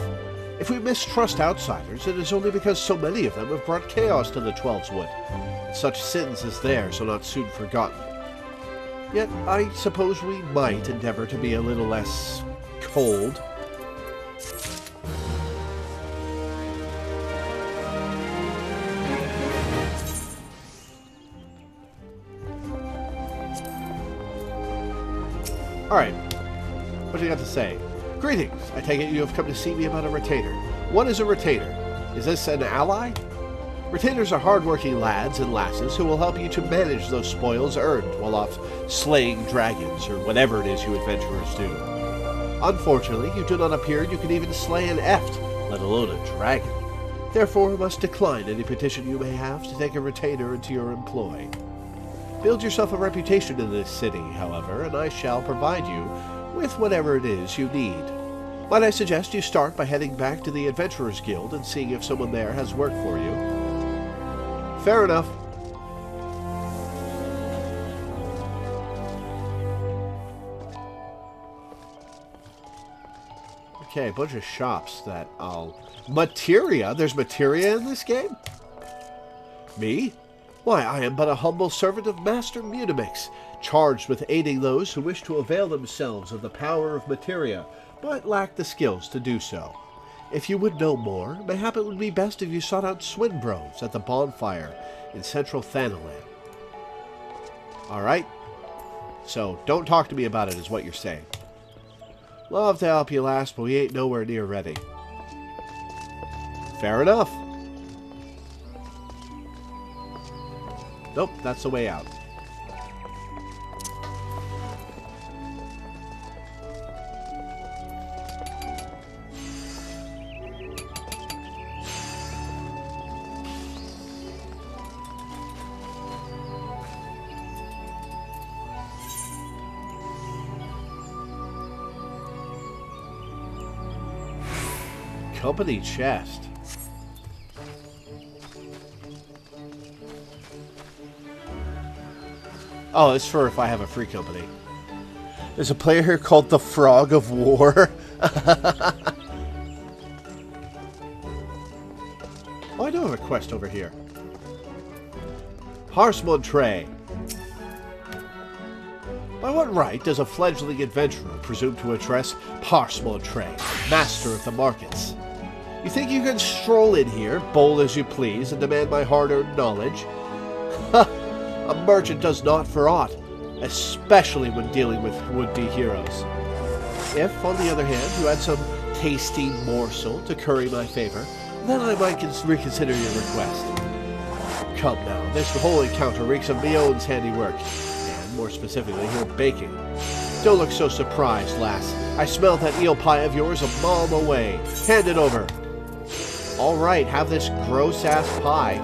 If we mistrust outsiders, it is only because so many of them have brought chaos to the Twelves Wood. Such sins as theirs are not soon forgotten. Yet I suppose we might endeavor to be a little less cold. Alright, what do you got to say? Greetings, I take it you have come to see me about a retainer. What is a retainer? Is this an ally? Retainers are hard-working lads and lasses who will help you to manage those spoils earned while off slaying dragons or whatever it is you adventurers do. Unfortunately, you do not appear you can even slay an eft, let alone a dragon. Therefore, must decline any petition you may have to take a retainer into your employ. Build yourself a reputation in this city, however, and I shall provide you with whatever it is you need. Might I suggest you start by heading back to the Adventurers Guild and seeing if someone there has work for you? Fair enough. Okay, a bunch of shops that I'll... Materia? There's materia in this game? Me? Why, I am but a humble servant of Master Mutamix, charged with aiding those who wish to avail themselves of the power of materia, but lack the skills to do so. If you would know more, mayhap it would be best if you sought out Swinbros at the bonfire in central Thanalan. Alright? So, don't talk to me about it is what you're saying. Love to help you, lass, but we ain't nowhere near ready. Fair enough. Nope, that's the way out. Company chest. Oh, it's for if I have a free company. There's a player here called the Frog of War. Oh, I do have a quest over here. Harsmontre. By what right does a fledgling adventurer presume to address Harsmontre, master of the markets? You think you can stroll in here, bold as you please, and demand my hard-earned knowledge? A merchant does not for aught, especially when dealing with would-be heroes. If, on the other hand, you had some tasty morsel to curry my favor, then I might reconsider your request. Come now, this whole encounter reeks of Leone's handiwork, and more specifically, her baking. Don't look so surprised, lass. I smell that eel pie of yours a mile away. Hand it over. All right, have this gross-ass pie.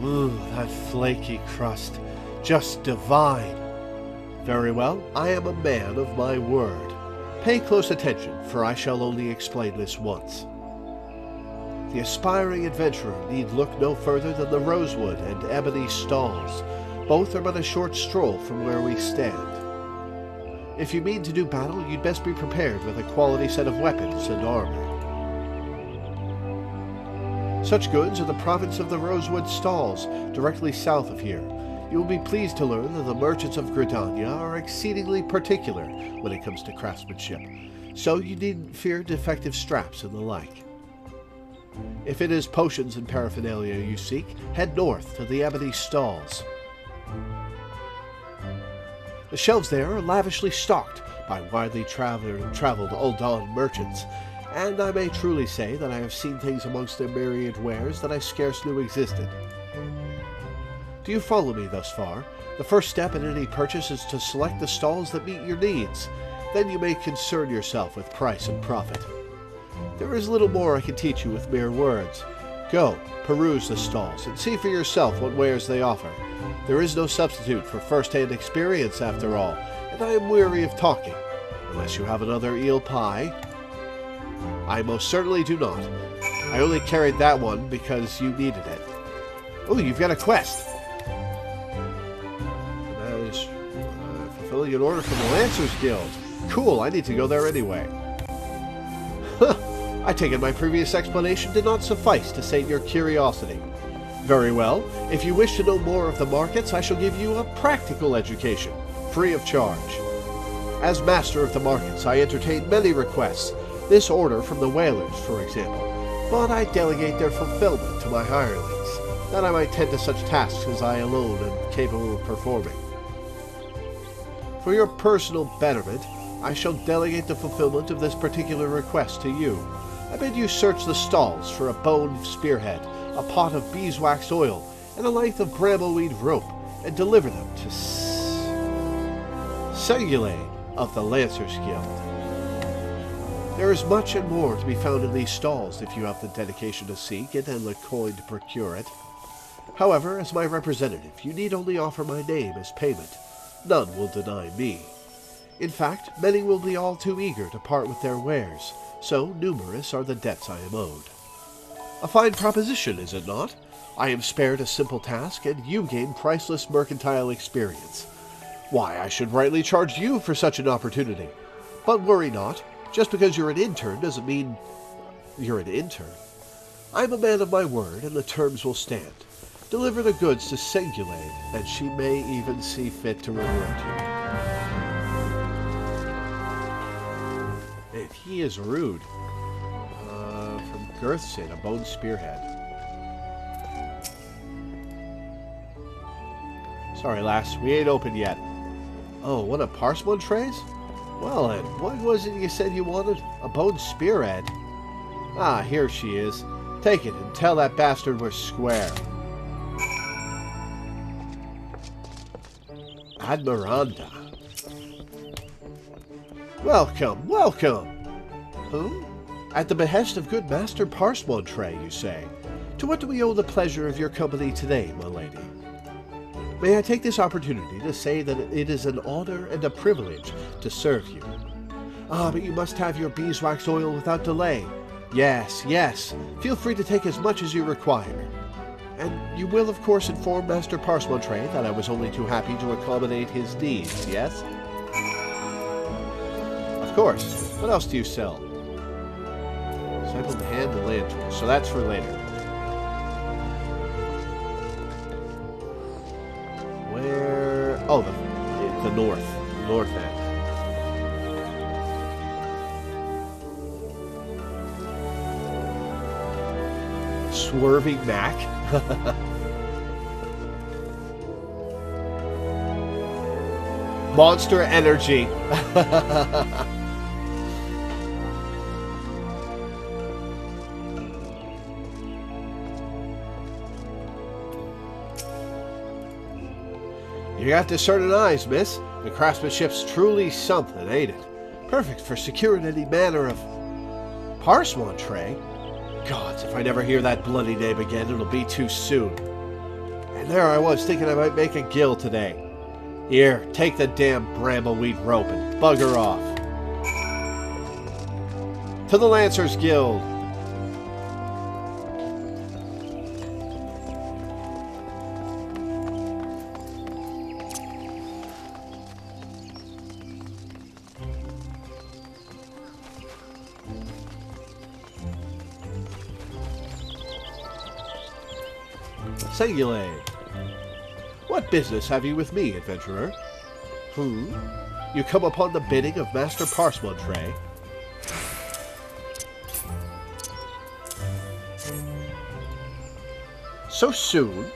Ooh, that flaky crust. Just divine. Very well, I am a man of my word. Pay close attention, for I shall only explain this once. The aspiring adventurer need look no further than the Rosewood and Ebony Stalls. Both are but a short stroll from where we stand. If you mean to do battle, you'd best be prepared with a quality set of weapons and armor. Such goods are the province of the Rosewood Stalls, directly south of here. You will be pleased to learn that the merchants of Gridania are exceedingly particular when it comes to craftsmanship, so you needn't fear defective straps and the like. If it is potions and paraphernalia you seek, head north to the Ebony Stalls. The shelves there are lavishly stocked by widely traveled Uldan merchants, and I may truly say that I have seen things amongst their myriad wares that I scarce knew existed. Do you follow me thus far? The first step in any purchase is to select the stalls that meet your needs. Then you may concern yourself with price and profit. There is little more I can teach you with mere words. Go, peruse the stalls, and see for yourself what wares they offer. There is no substitute for first-hand experience, after all, and I am weary of talking. Unless you have another eel pie. I most certainly do not. I only carried that one because you needed it. Oh, you've got a quest. That is fulfilling an order from the Lancers Guild. Cool, I need to go there anyway. Huh. I take it my previous explanation did not suffice to sate your curiosity. Very well. If you wish to know more of the markets, I shall give you a practical education, free of charge. As master of the markets, I entertain many requests. This order from the whalers, for example. But I delegate their fulfillment to my hirelings, that I might tend to such tasks as I alone am capable of performing. For your personal betterment, I shall delegate the fulfillment of this particular request to you. I bid you search the stalls for a bone spearhead, a pot of beeswax oil, and a length of brambleweed rope, and deliver them to Cellulae of the Lancers Guild. There is much and more to be found in these stalls if you have the dedication to seek it and the coin to procure it. However, as my representative, you need only offer my name as payment. None will deny me. In fact, many will be all too eager to part with their wares, so numerous are the debts I am owed. A fine proposition, is it not? I am spared a simple task, and you gain priceless mercantile experience. Why, I should rightly charge you for such an opportunity. But worry not. Just because you're an intern doesn't mean you're an intern. I'm a man of my word, and the terms will stand. Deliver the goods to Singulade, and she may even see fit to reward you. And he is rude. From Girthsin, a bone spearhead. Sorry, lass, we ain't open yet. Oh, one of Parchmontray's? Well then, what was it you said you wanted? A bone spearhead? Ah, here she is. Take it and tell that bastard we're square. Admiranda. Welcome, welcome! Who? At the behest of good Master Parchmontray, you say? To what do we owe the pleasure of your company today, my lady? May I take this opportunity to say that it is an honor and a privilege to serve you. Ah, but you must have your beeswax oil without delay. Yes, yes, feel free to take as much as you require. And you will, of course, inform Master Parchmontray that I was only too happy to accommodate his needs, yes? Of course. What else do you sell? Cycle hand and lantern, so that's for later. Where? Oh, the north end. Swerving Mac. Monster Energy. You got discerning eyes, miss. The craftsmanship's truly something, ain't it? Perfect for securing any manner of... Parchmontray? Gods, if I never hear that bloody name again, it'll be too soon. And there I was, thinking I might make a gill today. Here, take the damn brambleweed rope and bugger off. To the Lancers Guild! Singulade. What business have you with me, adventurer? You come upon the bidding of Master Parchmontray? So soon?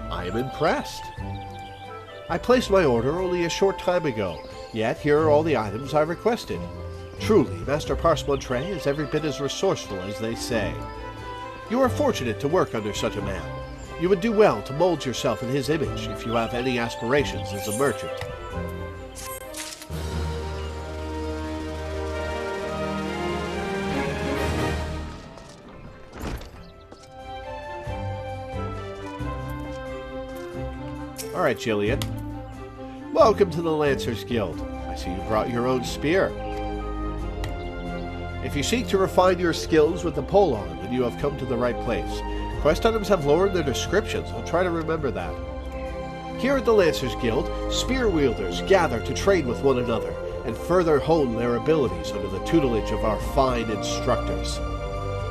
I am impressed. I placed my order only a short time ago, yet here are all the items I requested. Truly, Master Parchmontray is every bit as resourceful as they say. You are fortunate to work under such a man. You would do well to mold yourself in his image if you have any aspirations as a merchant. Alright, Jillian. Welcome to the Lancers Guild. I see you brought your own spear. If you seek to refine your skills with the polearm, then you have come to the right place. Quest items have lowered their descriptions. I'll try to remember that. Here at the Lancers Guild, spear wielders gather to train with one another and further hone their abilities under the tutelage of our fine instructors.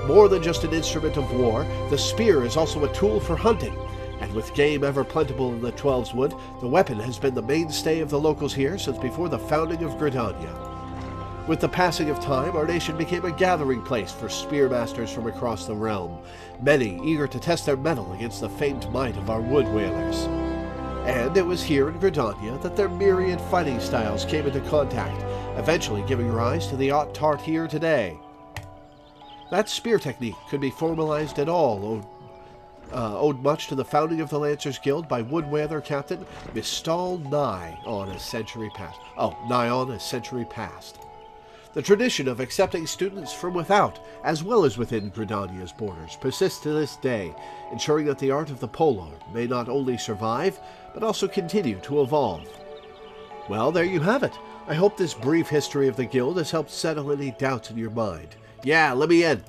More than just an instrument of war, the spear is also a tool for hunting, and with game ever plentiful in the Twelves Wood, the weapon has been the mainstay of the locals here since before the founding of Gridania. With the passing of time, our nation became a gathering place for spearmasters from across the realm, many eager to test their mettle against the famed might of our wood whalers. And it was here in Gridania that their myriad fighting styles came into contact, eventually giving rise to the Ott-Tart here today. That spear technique could be formalized at all, owed much to the founding of the Lancers Guild by wood-whaler captain Mistal nigh on a century past. The tradition of accepting students from without, as well as within Gridania's borders, persists to this day, ensuring that the art of the polearm may not only survive, but also continue to evolve. Well, there you have it. I hope this brief history of the guild has helped settle any doubts in your mind. Yeah, let me in.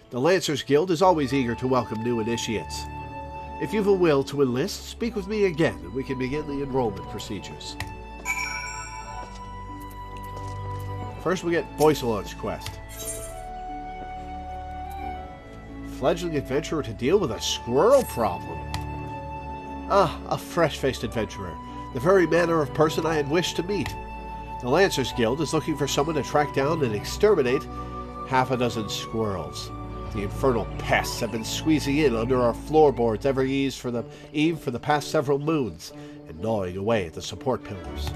The Lancers Guild is always eager to welcome new initiates. If you've a will to enlist, speak with me again, and we can begin the enrollment procedures. First, we get Boysalon's quest. Fledgling adventurer to deal with a squirrel problem. Ah, a fresh-faced adventurer. The very manner of person I had wished to meet. The Lancers Guild is looking for someone to track down and exterminate half a dozen squirrels. The infernal pests have been squeezing in under our floorboards every eve for the past several moons, and gnawing away at the support pillars.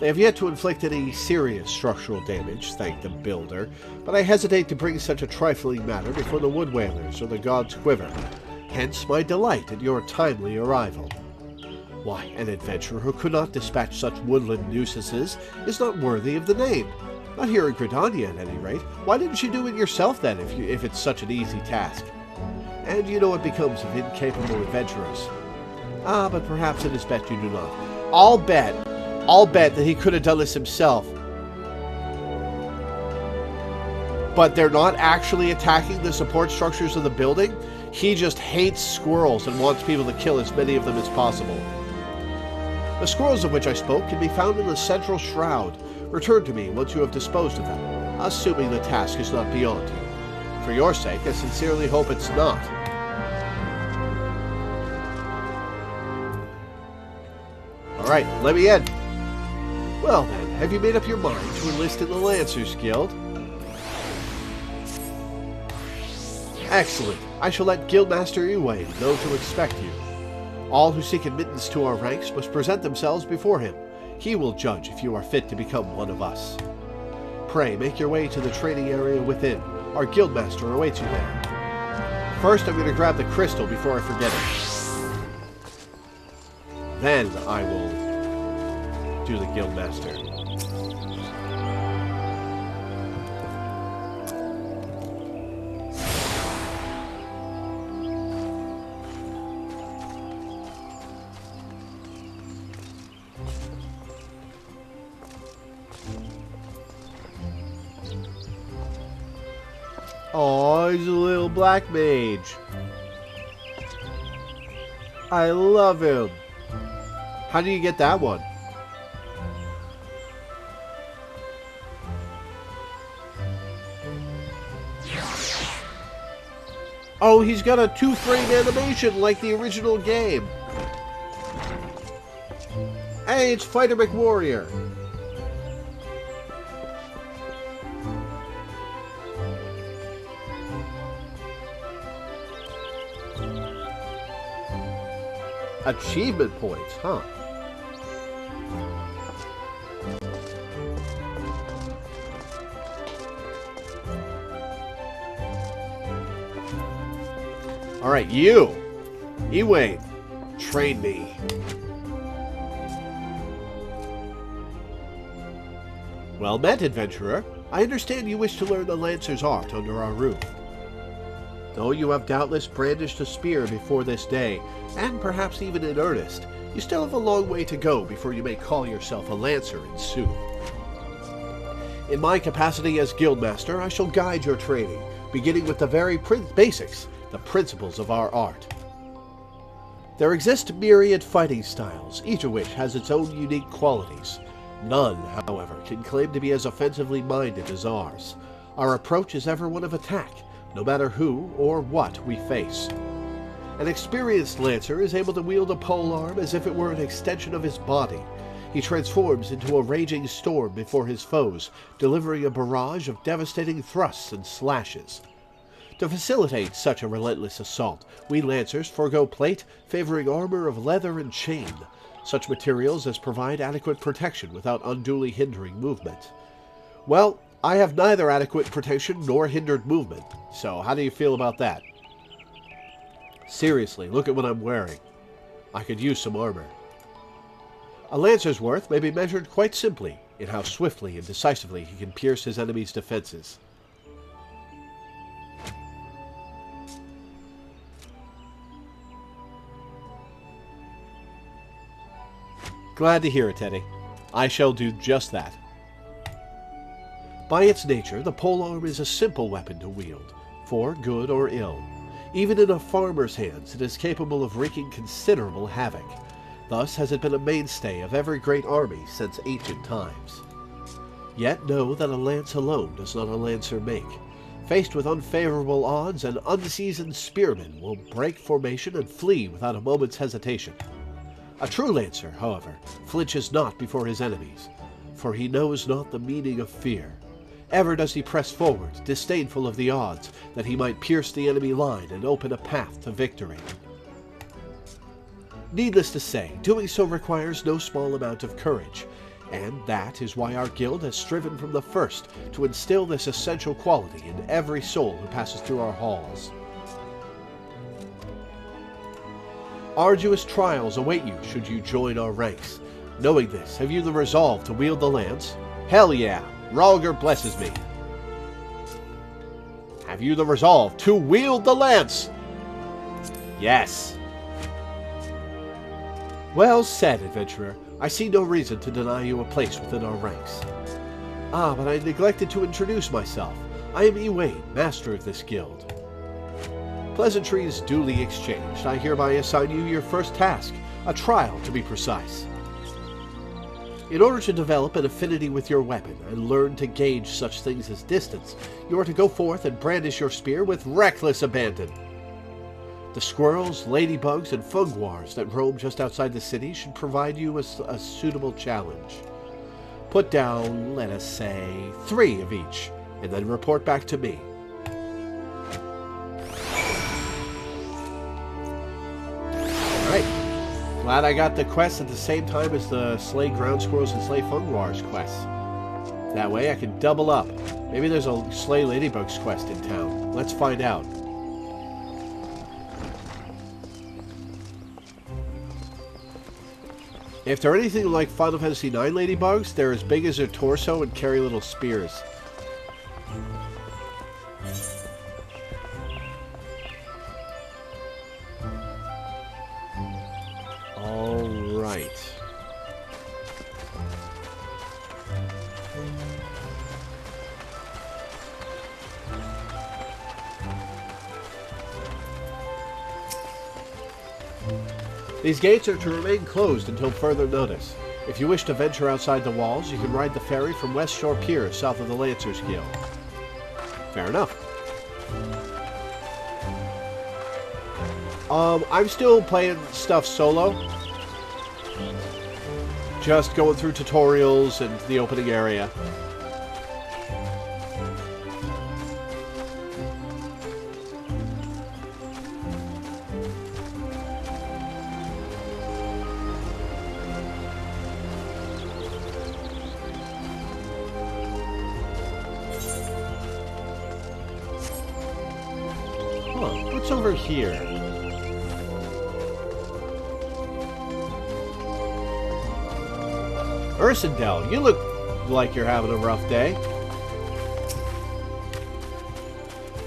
They have yet to inflict any serious structural damage, thank the builder, but I hesitate to bring such a trifling matter before the wood whalers or the god's quiver. Hence my delight at your timely arrival. Why, an adventurer who could not dispatch such woodland nuisances is not worthy of the name. Not here in Gridania, at any rate. Why didn't you do it yourself, then, if it's such an easy task? And you know what becomes of incapable adventurers. Ah, but perhaps it is best you do not. I'll bet that he could have done this himself. But they're not actually attacking the support structures of the building. He just hates squirrels and wants people to kill as many of them as possible. The squirrels of which I spoke can be found in the central shroud. Return to me once you have disposed of them, assuming the task is not beyond you. For your sake, I sincerely hope it's not. Alright, let me in. Well then, have you made up your mind to enlist in the Lancers Guild? Excellent. I shall let Guildmaster Ewain know to expect you. All who seek admittance to our ranks must present themselves before him. He will judge if you are fit to become one of us. Pray, make your way to the training area within. Our Guildmaster awaits you there. First, I'm going to grab the crystal before I forget it. Then I will do the Guildmaster. Oh, he's a little black mage. I love him. How do you get that one? Oh, he's got a 2-frame animation like the original game. Hey, it's Fighter McWarrior. Achievement points, huh? Alright, you! Ewain, train me. Well met, adventurer. I understand you wish to learn the Lancer's art under our roof. Though you have doubtless brandished a spear before this day, and perhaps even in earnest, you still have a long way to go before you may call yourself a Lancer in sooth. In my capacity as Guildmaster, I shall guide your training, beginning with the very basics, the principles of our art. There exist myriad fighting styles, each of which has its own unique qualities. None, however, can claim to be as offensively minded as ours. Our approach is ever one of attack, no matter who or what we face. An experienced Lancer is able to wield a polearm as if it were an extension of his body. He transforms into a raging storm before his foes, delivering a barrage of devastating thrusts and slashes. To facilitate such a relentless assault, we Lancers forego plate, favoring armor of leather and chain, such materials as provide adequate protection without unduly hindering movement. Well, I have neither adequate protection nor hindered movement, so how do you feel about that? Seriously, look at what I'm wearing. I could use some armor. A Lancer's worth may be measured quite simply in how swiftly and decisively he can pierce his enemy's defenses. Glad to hear it, Teddy. I shall do just that. By its nature, the polearm is a simple weapon to wield, for good or ill. Even in a farmer's hands, it is capable of wreaking considerable havoc. Thus has it been a mainstay of every great army since ancient times. Yet know that a lance alone does not a lancer make. Faced with unfavorable odds, an unseasoned spearman will break formation and flee without a moment's hesitation. A true lancer, however, flinches not before his enemies, for he knows not the meaning of fear. Ever does he press forward, disdainful of the odds, that he might pierce the enemy line and open a path to victory. Needless to say, doing so requires no small amount of courage, and that is why our guild has striven from the first to instill this essential quality in every soul who passes through our halls. Arduous trials await you should you join our ranks. Knowing this, have you the resolve to wield the lance? Hell yeah! Ralger blesses me. Have you the resolve to wield the lance? Yes. Well said, adventurer. I see no reason to deny you a place within our ranks. Ah, but I neglected to introduce myself. I am Ewain, master of this guild. Pleasantries duly exchanged, I hereby assign you your first task, a trial to be precise. In order to develop an affinity with your weapon and learn to gauge such things as distance, you are to go forth and brandish your spear with reckless abandon. The squirrels, ladybugs, and funguars that roam just outside the city should provide you with a suitable challenge. Put down, let us say, 3 of each, and then report back to me. Glad I got the quest at the same time as the Slay Ground Squirrels and Slay Funguars quests. That way I can double up. Maybe there's a Slay Ladybugs quest in town. Let's find out. If they're anything like Final Fantasy IX Ladybugs, they're as big as their torso and carry little spears. Alright. These gates are to remain closed until further notice. If you wish to venture outside the walls, you can ride the ferry from West Shore Pier south of the Lancers Guild. Fair enough. I'm still playing stuff solo. Just going through tutorials and the opening area. What's over here? Ursendel, you look like you're having a rough day.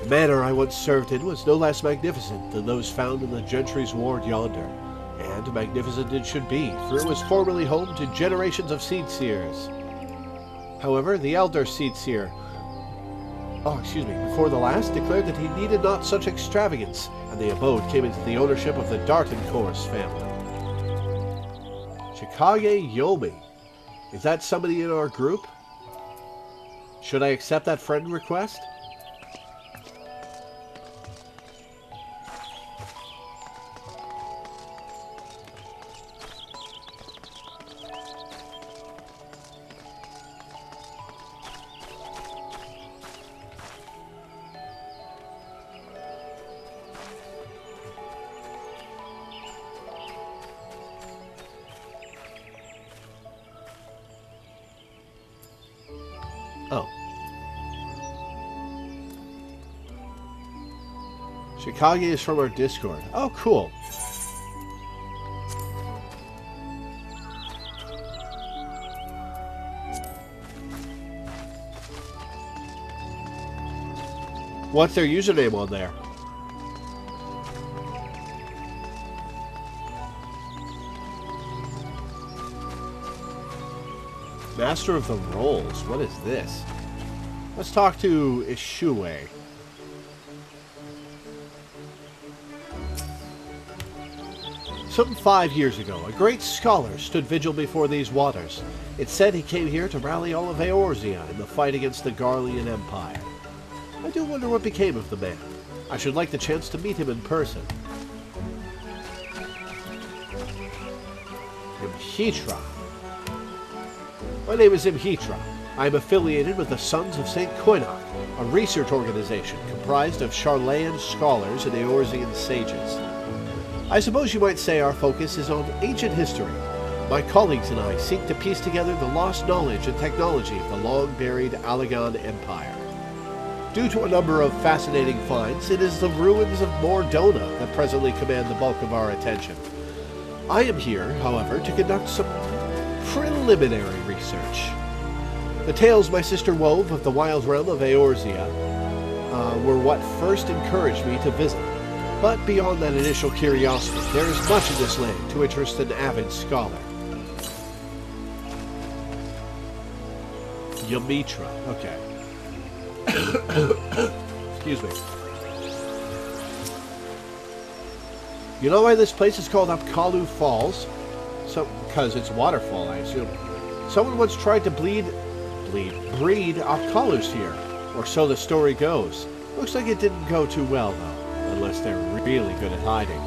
The manor I once served in was no less magnificent than those found in the Gentry's Ward yonder. And magnificent it should be, for it was formerly home to generations of seed-seers. However, the elder seed-seer, before the last, declared that he needed not such extravagance, and the abode came into the ownership of the Dartencourse family. Chikage Yomi. Is that somebody in our group? Should I accept that friend request? Oh. Chikage is from our Discord. Oh, cool. What's their username on there? Master of the Rolls. What is this? Let's talk to Ishue. Some 5 years ago, a great scholar stood vigil before these waters. It said he came here to rally all of Eorzea in the fight against the Garlean Empire. I do wonder what became of the man. I should like the chance to meet him in person. Imhitra. My name is Imhitra. I am affiliated with the Sons of St. Koinok, a research organization comprised of Charlayan scholars and Eorzean sages. I suppose you might say our focus is on ancient history. My colleagues and I seek to piece together the lost knowledge and technology of the long-buried Allagan Empire. Due to a number of fascinating finds, it is the ruins of Mordona that presently command the bulk of our attention. I am here, however, to conduct some preliminary research. The tales my sister wove of the wild realm of Eorzea were what first encouraged me to visit. But beyond that initial curiosity, there is much in this land to interest an avid scholar. Ymitra. Okay. Excuse me. You know why this place is called Upkalu Falls? Because it's waterfall, I assume. Someone once tried to breed Upkalus here, or so the story goes. Looks like it didn't go too well, though, unless they're really good at hiding.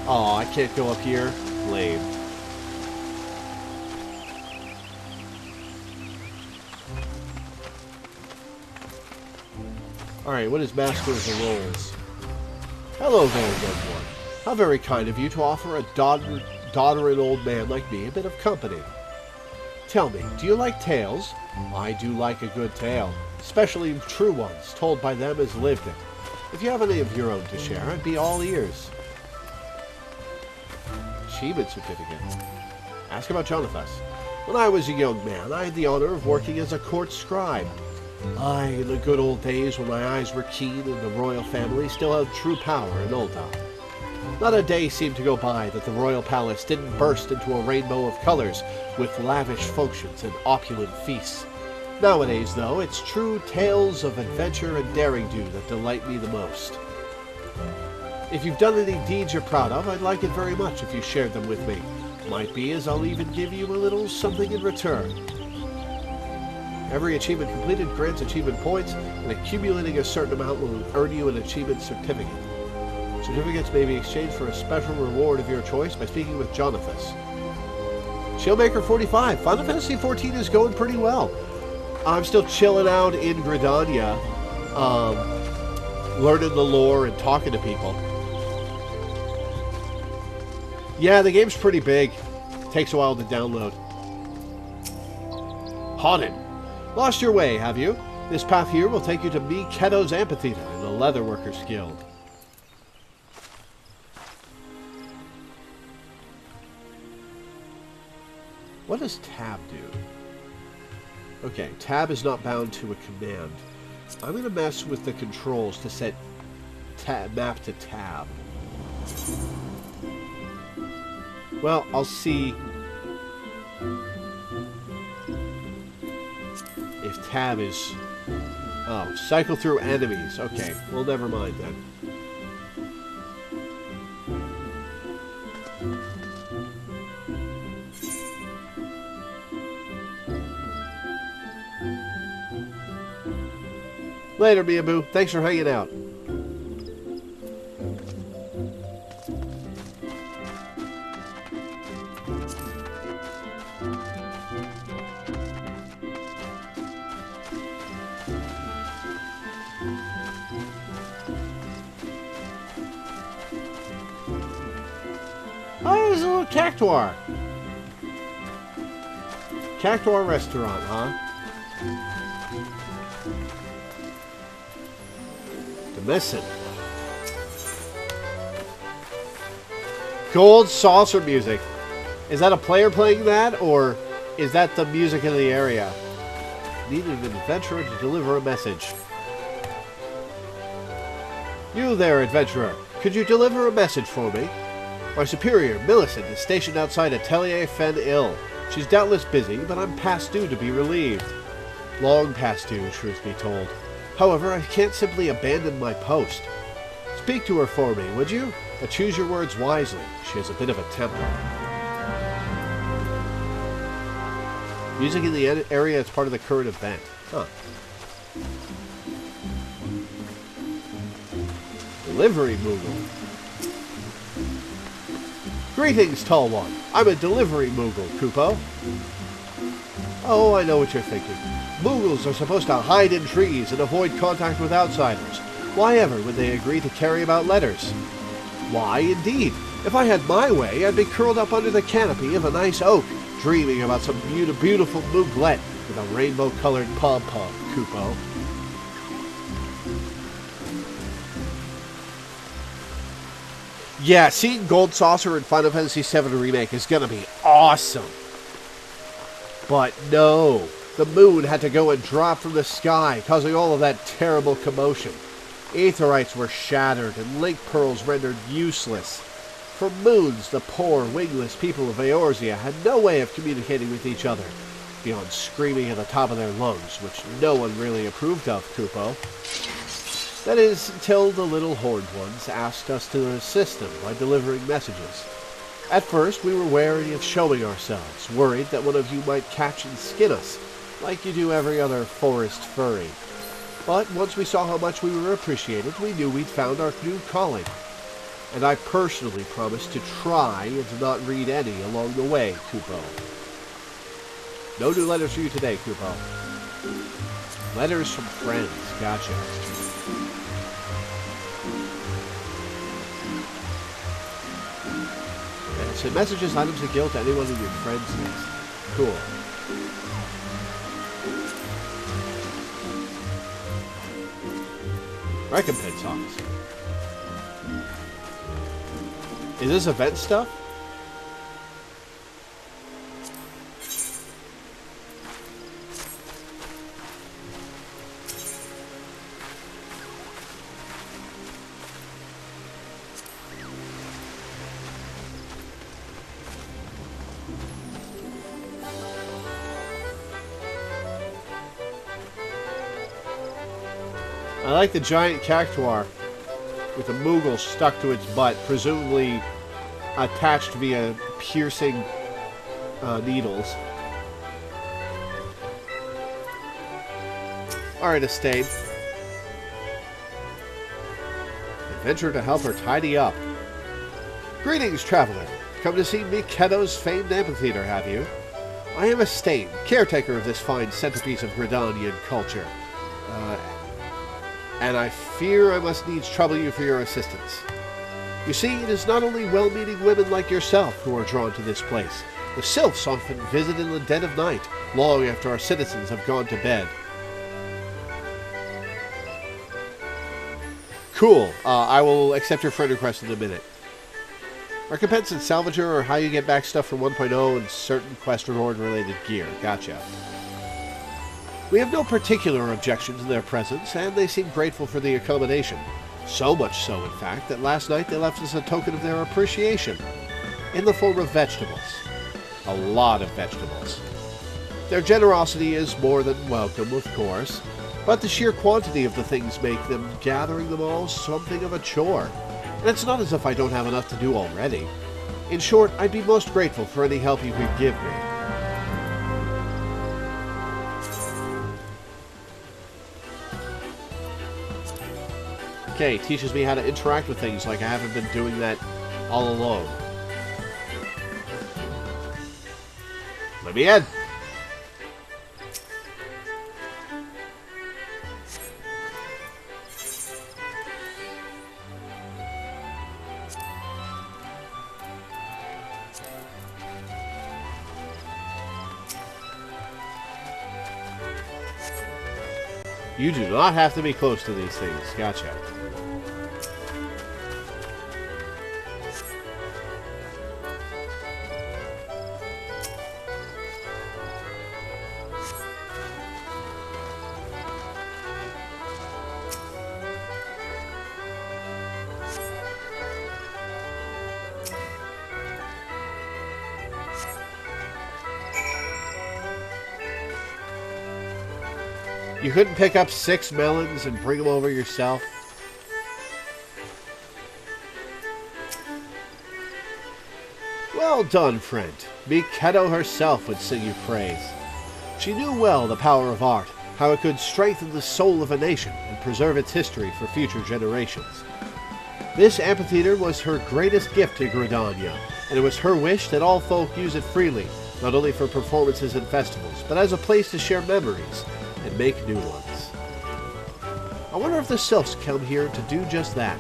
Oh, I can't go up here? Lame. Alright, what is Master of the Rolls? Hello there, good one. How very kind of you to offer a doddering old man like me a bit of company. Tell me, do you like tales? I do like a good tale, especially true ones, told by them as lived it. If you have any of your own to share, I'd be all ears. Achievement certificate. Ask about Jonathan. When I was a young man, I had the honor of working as a court scribe. Aye, in the good old days when my eyes were keen and the royal family still held true power in Ul'dah. Not a day seemed to go by that the royal palace didn't burst into a rainbow of colors with lavish functions and opulent feasts. Nowadays, though, it's true tales of adventure and daring-do that delight me the most. If you've done any deeds you're proud of, I'd like it very much if you shared them with me. Might be as I'll even give you a little something in return. Every achievement completed grants achievement points, and accumulating a certain amount will earn you an achievement certificate. Certificates may be exchanged for a special reward of your choice by speaking with Jonathan. Shieldmaker 45. Final Fantasy XIV is going pretty well. I'm still chilling out in Gridania, learning the lore and talking to people. Yeah, the game's pretty big. Takes a while to download. Haunted. Lost your way, have you? This path here will take you to Miketo's Amphitheater in the Leatherworkers Guild. What does tab do? Okay, tab is not bound to a command. I'm going to mess with the controls to set map to tab. Well, I'll see if tab is... Oh, cycle through enemies. Okay, well, never mind then. Later, Miabu. Thanks for hanging out. Oh, there's a little Cactuar. Cactuar restaurant, huh? Listen. Gold saucer music. Is that a player playing that, or Is that the music in the area? Needed an adventurer to deliver a message. You there, adventurer. Could you deliver a message for me? My superior, Millicent, is stationed outside Atelier Fen Ill. She's doubtless busy, but I'm past due to be relieved. Long past due, truth be told. However, I can't simply abandon my post. Speak to her for me, would you? But choose your words wisely. She has a bit of a temper. Music in the area is part of the current event. Huh. Delivery Moogle. Greetings, Tall One. I'm a delivery Moogle, Kupo. Oh, I know what you're thinking. Moogles are supposed to hide in trees and avoid contact with outsiders. Why ever would they agree to carry about letters? Why, indeed. If I had my way, I'd be curled up under the canopy of a nice oak, dreaming about some beautiful mooglet with a rainbow-colored pom-pom, Kupo. Yeah, seeing Gold Saucer in Final Fantasy VII Remake is gonna be awesome. But no, the moon had to go and drop from the sky, causing all of that terrible commotion. Aetherites were shattered and link pearls rendered useless. For moons, the poor, wingless people of Eorzea had no way of communicating with each other, beyond screaming at the top of their lungs, which no one really approved of, Kupo. That is, until the little horned ones asked us to assist them by delivering messages. At first, we were wary of showing ourselves, worried that one of you might catch and skin us, like you do every other forest furry. But once we saw how much we were appreciated, we knew we'd found our new calling. And I personally promised to try and to not read any along the way, Kupo. No new letters for you today, Kupo. Letters from friends, gotcha. Send messages, items of guilt to anyone in your friends list. Cool. Recompense officer. Is this event stuff? I like the giant cactuar with a Moogle stuck to its butt, presumably attached via piercing needles. Alright, Estate. Adventure to help her tidy up. Greetings, traveler. Come to see Mikedo's famed amphitheater, have you? I am Estate, caretaker of this fine centerpiece of Gridanian culture. And I fear I must needs trouble you for your assistance. You see, it is not only well-meaning women like yourself who are drawn to this place. The sylphs often visit in the dead of night, long after our citizens have gone to bed. Cool. I will accept your friend request in a minute. Recompense and salvager are how you get back stuff from 1.0 and certain quest reward-related gear. Gotcha. We have no particular objection to their presence, and they seem grateful for the accommodation. So much so, in fact, that last night they left us a token of their appreciation, in the form of vegetables. A lot of vegetables. Their generosity is more than welcome, of course, but the sheer quantity of the things make them gathering them all something of a chore. And it's not as if I don't have enough to do already. In short, I'd be most grateful for any help you could give me. Okay, teaches me how to interact with things like I haven't been doing that all along. Let me in! You do not have to be close to these things. Gotcha. You couldn't pick up 6 melons and bring them over yourself? Well done, friend. Miketo herself would sing you praise. She knew well the power of art, how it could strengthen the soul of a nation and preserve its history for future generations. This amphitheater was her greatest gift to Gridania, and it was her wish that all folk use it freely, not only for performances and festivals, but as a place to share memories and make new ones. I wonder if the sylphs come here to do just that.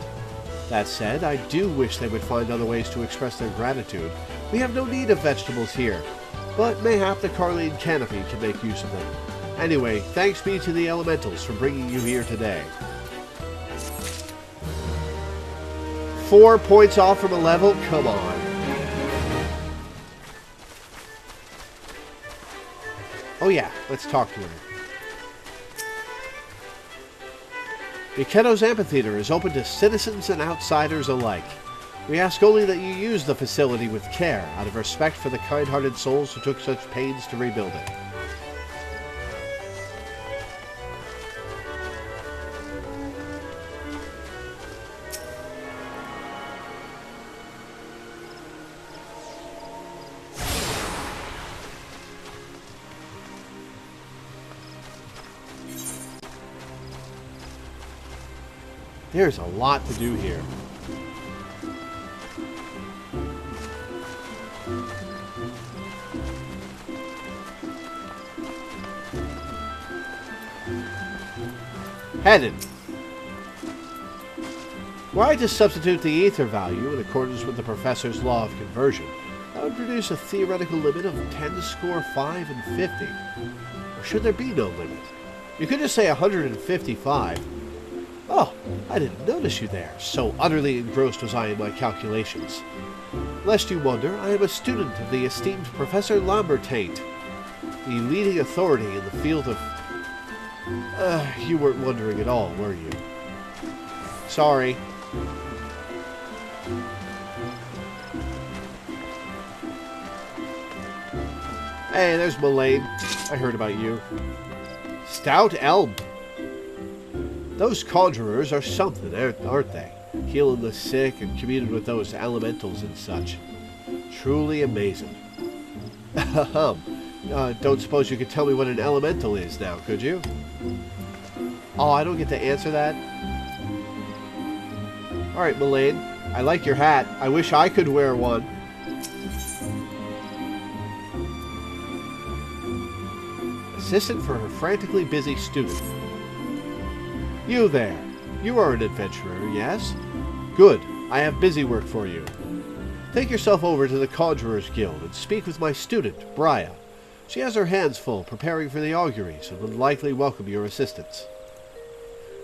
That said, I do wish they would find other ways to express their gratitude. We have no need of vegetables here, but mayhap the Carline Canopy can make use of them. Anyway, thanks be to the elementals for bringing you here today. 4 points off from a level? Come on. Oh yeah, let's talk to her. Miketo's Amphitheater is open to citizens and outsiders alike. We ask only that you use the facility with care, out of respect for the kind-hearted souls who took such pains to rebuild it. There's a lot to do here. Headed. Were I to substitute the ether value in accordance with the professor's law of conversion, that would produce a theoretical limit of 10 score 5 and 50. Or should there be no limit? You could just say 155. Oh, I didn't notice you there, so utterly engrossed was I in my calculations. Lest you wonder, I am a student of the esteemed Professor Lambertaint, the leading authority in the field of... you weren't wondering at all, were you? Sorry. Hey, there's Mullane. I heard about you. Stout Elm. Those conjurers are something, aren't they? Healing the sick and communing with those elementals and such. Truly amazing. Don't suppose you could tell me what an elemental is now, could you? Oh, I don't get to answer that? Alright, Mullane. I like your hat. I wish I could wear one. Assistant for her frantically busy student. You there. You are an adventurer, yes? Good. I have busy work for you. Take yourself over to the Conjurers Guild and speak with my student, Briah. She has her hands full preparing for the auguries and would likely welcome your assistance.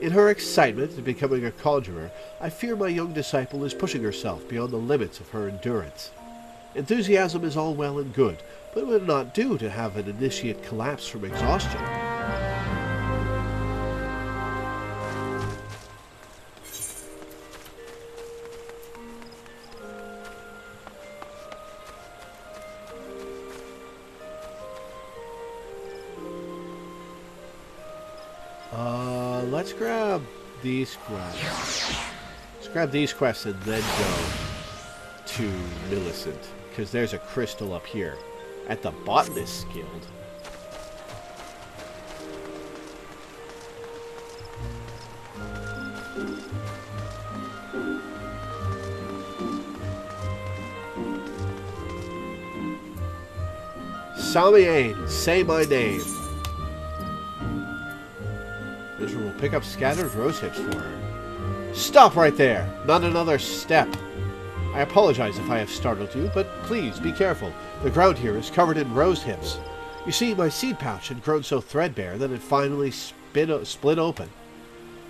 In her excitement at becoming a conjurer, I fear my young disciple is pushing herself beyond the limits of her endurance. Enthusiasm is all well and good, but it would not do to have an initiate collapse from exhaustion. Let's grab these quests. Let's grab these quests and then go to Millicent, because there's a crystal up here at the Botanist's Guild. Samiane, say my name. Miserable, pick up scattered rose hips for her. Stop right there! Not another step! I apologize if I have startled you, but please be careful. The ground here is covered in rose hips. You see, my seed pouch had grown so threadbare that it finally split open.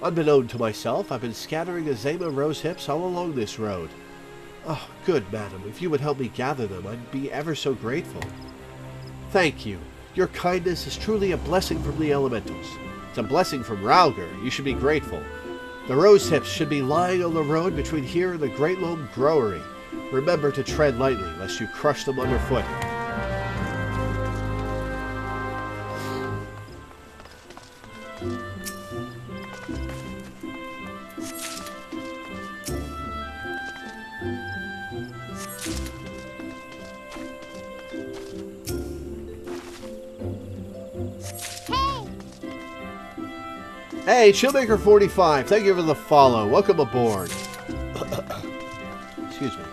Unbeknown to myself, I've been scattering Azema rose hips all along this road. Oh, good madam, if you would help me gather them, I'd be ever so grateful. Thank you. Your kindness is truly a blessing from the elementals. It's a blessing from Rauger. You should be grateful. The rose hips should be lying on the road between here and the Great Loam Growery. Remember to tread lightly, lest you crush them underfoot. Hey, Chillmaker45, thank you for the follow. Welcome aboard. Excuse me.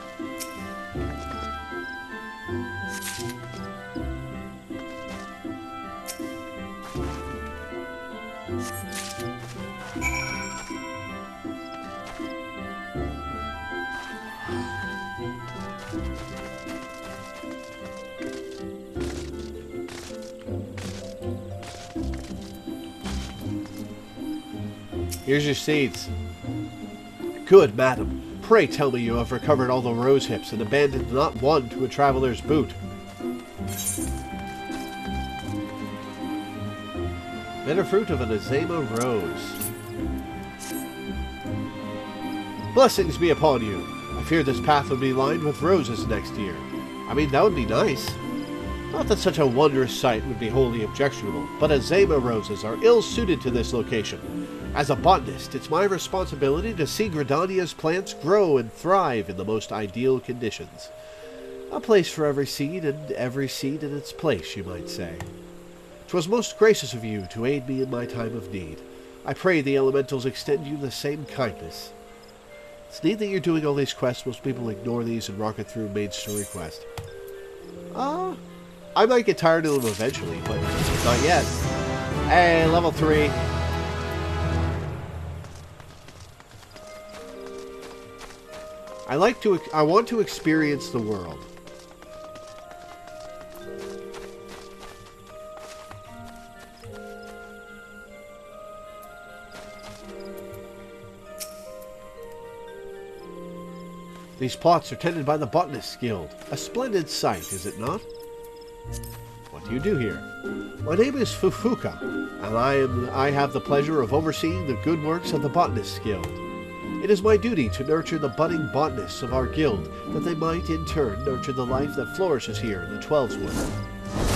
Here's your seeds. Good, madam. Pray tell me you have recovered all the rose hips and abandoned not one to a traveler's boot. Bitter fruit of an Azema rose. Blessings be upon you. I fear this path would be lined with roses next year. I mean, that would be nice. Not that such a wondrous sight would be wholly objectionable, but Azema roses are ill-suited to this location. As a botanist, it's my responsibility to see Gridania's plants grow and thrive in the most ideal conditions. A place for every seed, and every seed in its place, you might say. 'Twas most gracious of you to aid me in my time of need. I pray the elementals extend you the same kindness. It's neat that you're doing all these quests. Most people ignore these and rocket through main story quest. I might get tired of them eventually, but not yet. Hey, level 3. I want to experience the world. These plots are tended by the Botanist's Guild. A splendid sight, is it not? What do you do here? My name is Fufuka, and I have the pleasure of overseeing the good works of the Botanist's Guild. It is my duty to nurture the budding botanists of our guild, that they might in turn nurture the life that flourishes here in the Twelveswood.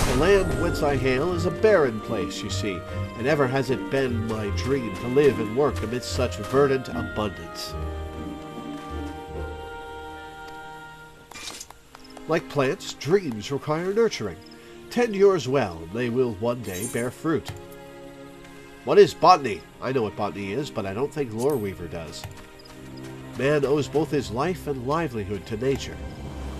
The land whence I hail is a barren place, you see, and ever has it been my dream to live and work amidst such verdant abundance. Like plants, dreams require nurturing. Tend yours well, and they will one day bear fruit. What is botany? I know what botany is, but I don't think Loreweaver does. Man owes both his life and livelihood to nature.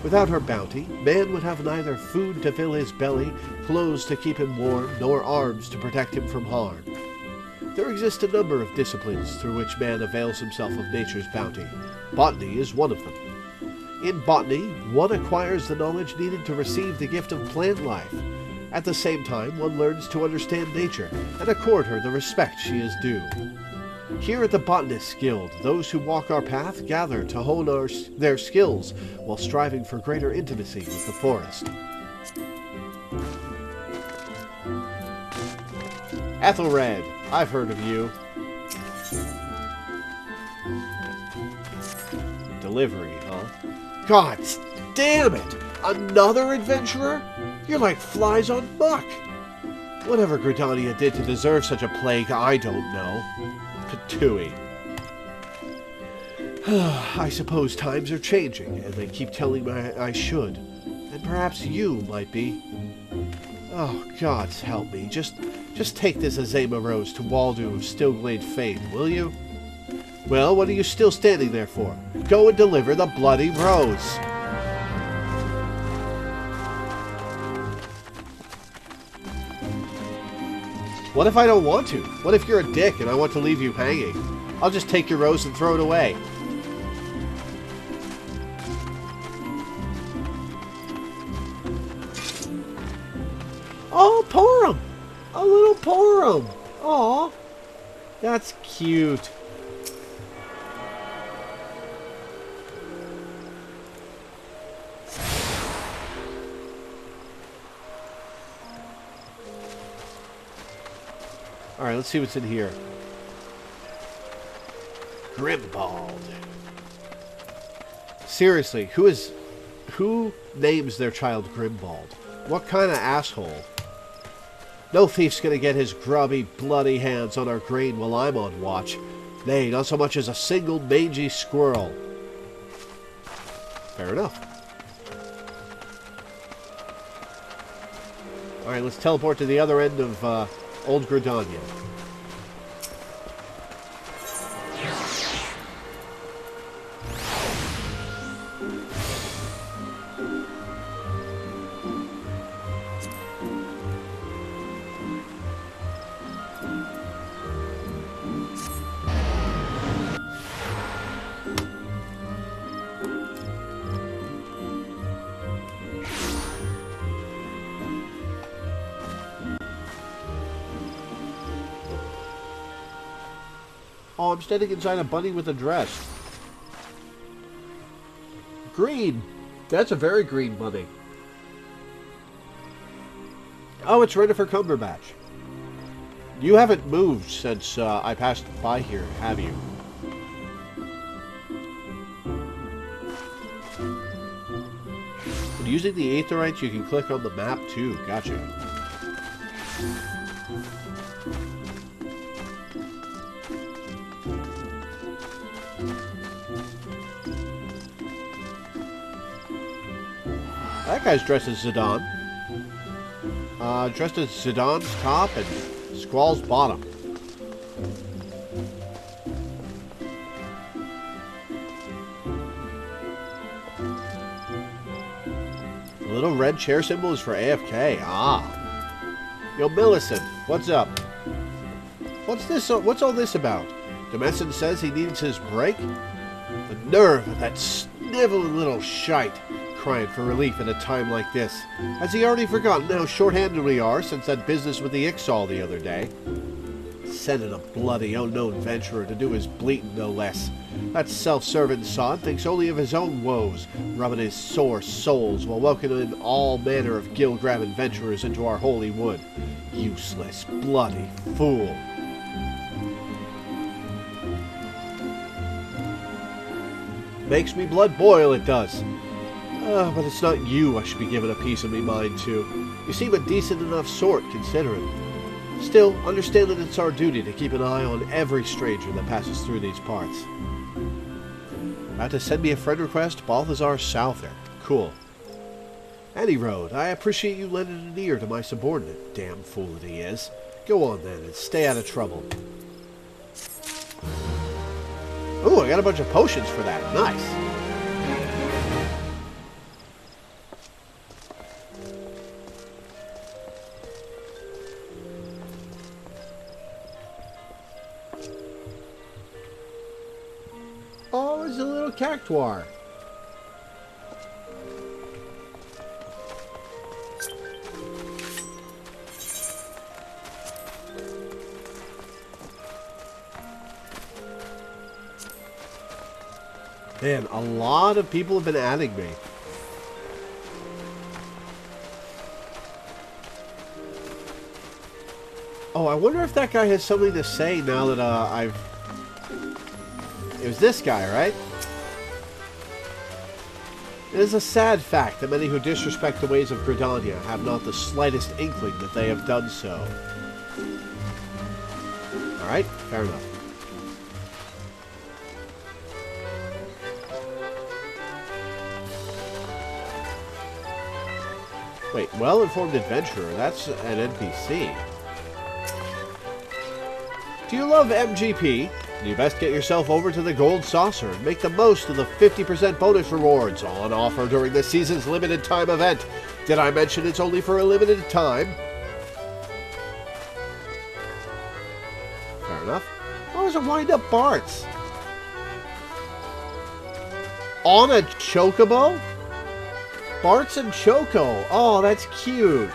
Without her bounty, man would have neither food to fill his belly, clothes to keep him warm, nor arms to protect him from harm. There exist a number of disciplines through which man avails himself of nature's bounty. Botany is one of them. In botany, one acquires the knowledge needed to receive the gift of plant life. At the same time, one learns to understand nature and accord her the respect she is due. Here at the Botanist's Guild, those who walk our path gather to hone their skills while striving for greater intimacy with the forest. Ethelred, I've heard of you. Delivery, huh? God damn it! Another adventurer? You're like flies on muck! Whatever Gridania did to deserve such a plague, I don't know. Patooey. I suppose times are changing, and they keep telling me I should. And perhaps you might be. Oh, gods help me. Just take this Azema rose to Waldo of Stillglade fame, will you? Well, what are you still standing there for? Go and deliver the bloody rose! What if I don't want to? What if you're a dick and I want to leave you hanging? I'll just take your rose and throw it away. Oh, Porum! A little Porum! Aw, that's cute. Alright, let's see what's in here. Grimbald. Seriously, who names their child Grimbald? What kind of asshole? No thief's gonna get his grubby, bloody hands on our grain while I'm on watch. Nay, not so much as a single mangy squirrel. Fair enough. Alright, let's teleport to the other end of Old Gridania. Oh, I'm standing inside a bunny with a dress. Green! That's a very green bunny. Oh, it's Rennifer Cumberbatch. You haven't moved since I passed by here, have you? When using the Aetherites, you can click on the map too. Gotcha. That guy's dressed as Zidane. Dressed as Zidane's top and Squall's bottom. The little red chair symbol is for AFK. Ah. Yo, Millicent, what's up? What's this? What's all this about? Demesson says he needs his break? The nerve of that sniveling little shite. Crying for relief at a time like this. Has he already forgotten how short-handed we are since that business with the Ixal the other day? Sending a bloody unknown venturer to do his bleating, no less. That self-serving sod thinks only of his own woes, rubbing his sore soles while welcoming all manner of gill-grabbing venturers into our holy wood. Useless, bloody fool. Makes me blood boil, it does. But it's not you I should be giving a piece of me mind to. You seem a decent enough sort, considering. Still, understand that it's our duty to keep an eye on every stranger that passes through these parts. About to send me a friend request? Balthazar Souther. Cool. Any road, I appreciate you lending an ear to my subordinate. Damn fool that he is. Go on then, and stay out of trouble. Ooh, I got a bunch of potions for that. Nice. Oh, it's a little cactuar. Man, a lot of people have been adding me. Oh, I wonder if that guy has something to say now that I've... It was this guy, right? It is a sad fact that many who disrespect the ways of Gridania have not the slightest inkling that they have done so. Alright, fair enough. Wait, well-informed adventurer, that's an NPC. Do you love MGP? You best get yourself over to the Gold Saucer and make the most of the 50% bonus rewards on offer during this season's limited time event. Did I mention it's only for a limited time? Fair enough. Oh, there's a wind-up Bart's. On a chocobo? Bart's and Choco. Oh, that's cute.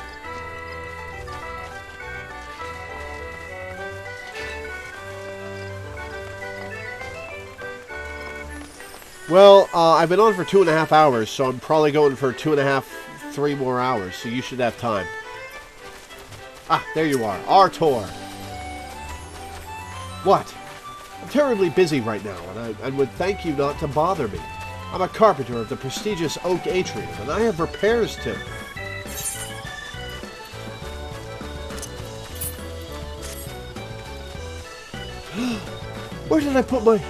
Well, I've been on for 2.5 hours, so I'm probably going for 2.5, 3 more hours, so you should have time. Ah, there you are. Artor. What? I'm terribly busy right now, and I would thank you not to bother me. I'm a carpenter of the prestigious Oak Atrium, and I have repairs to... Where did I put my...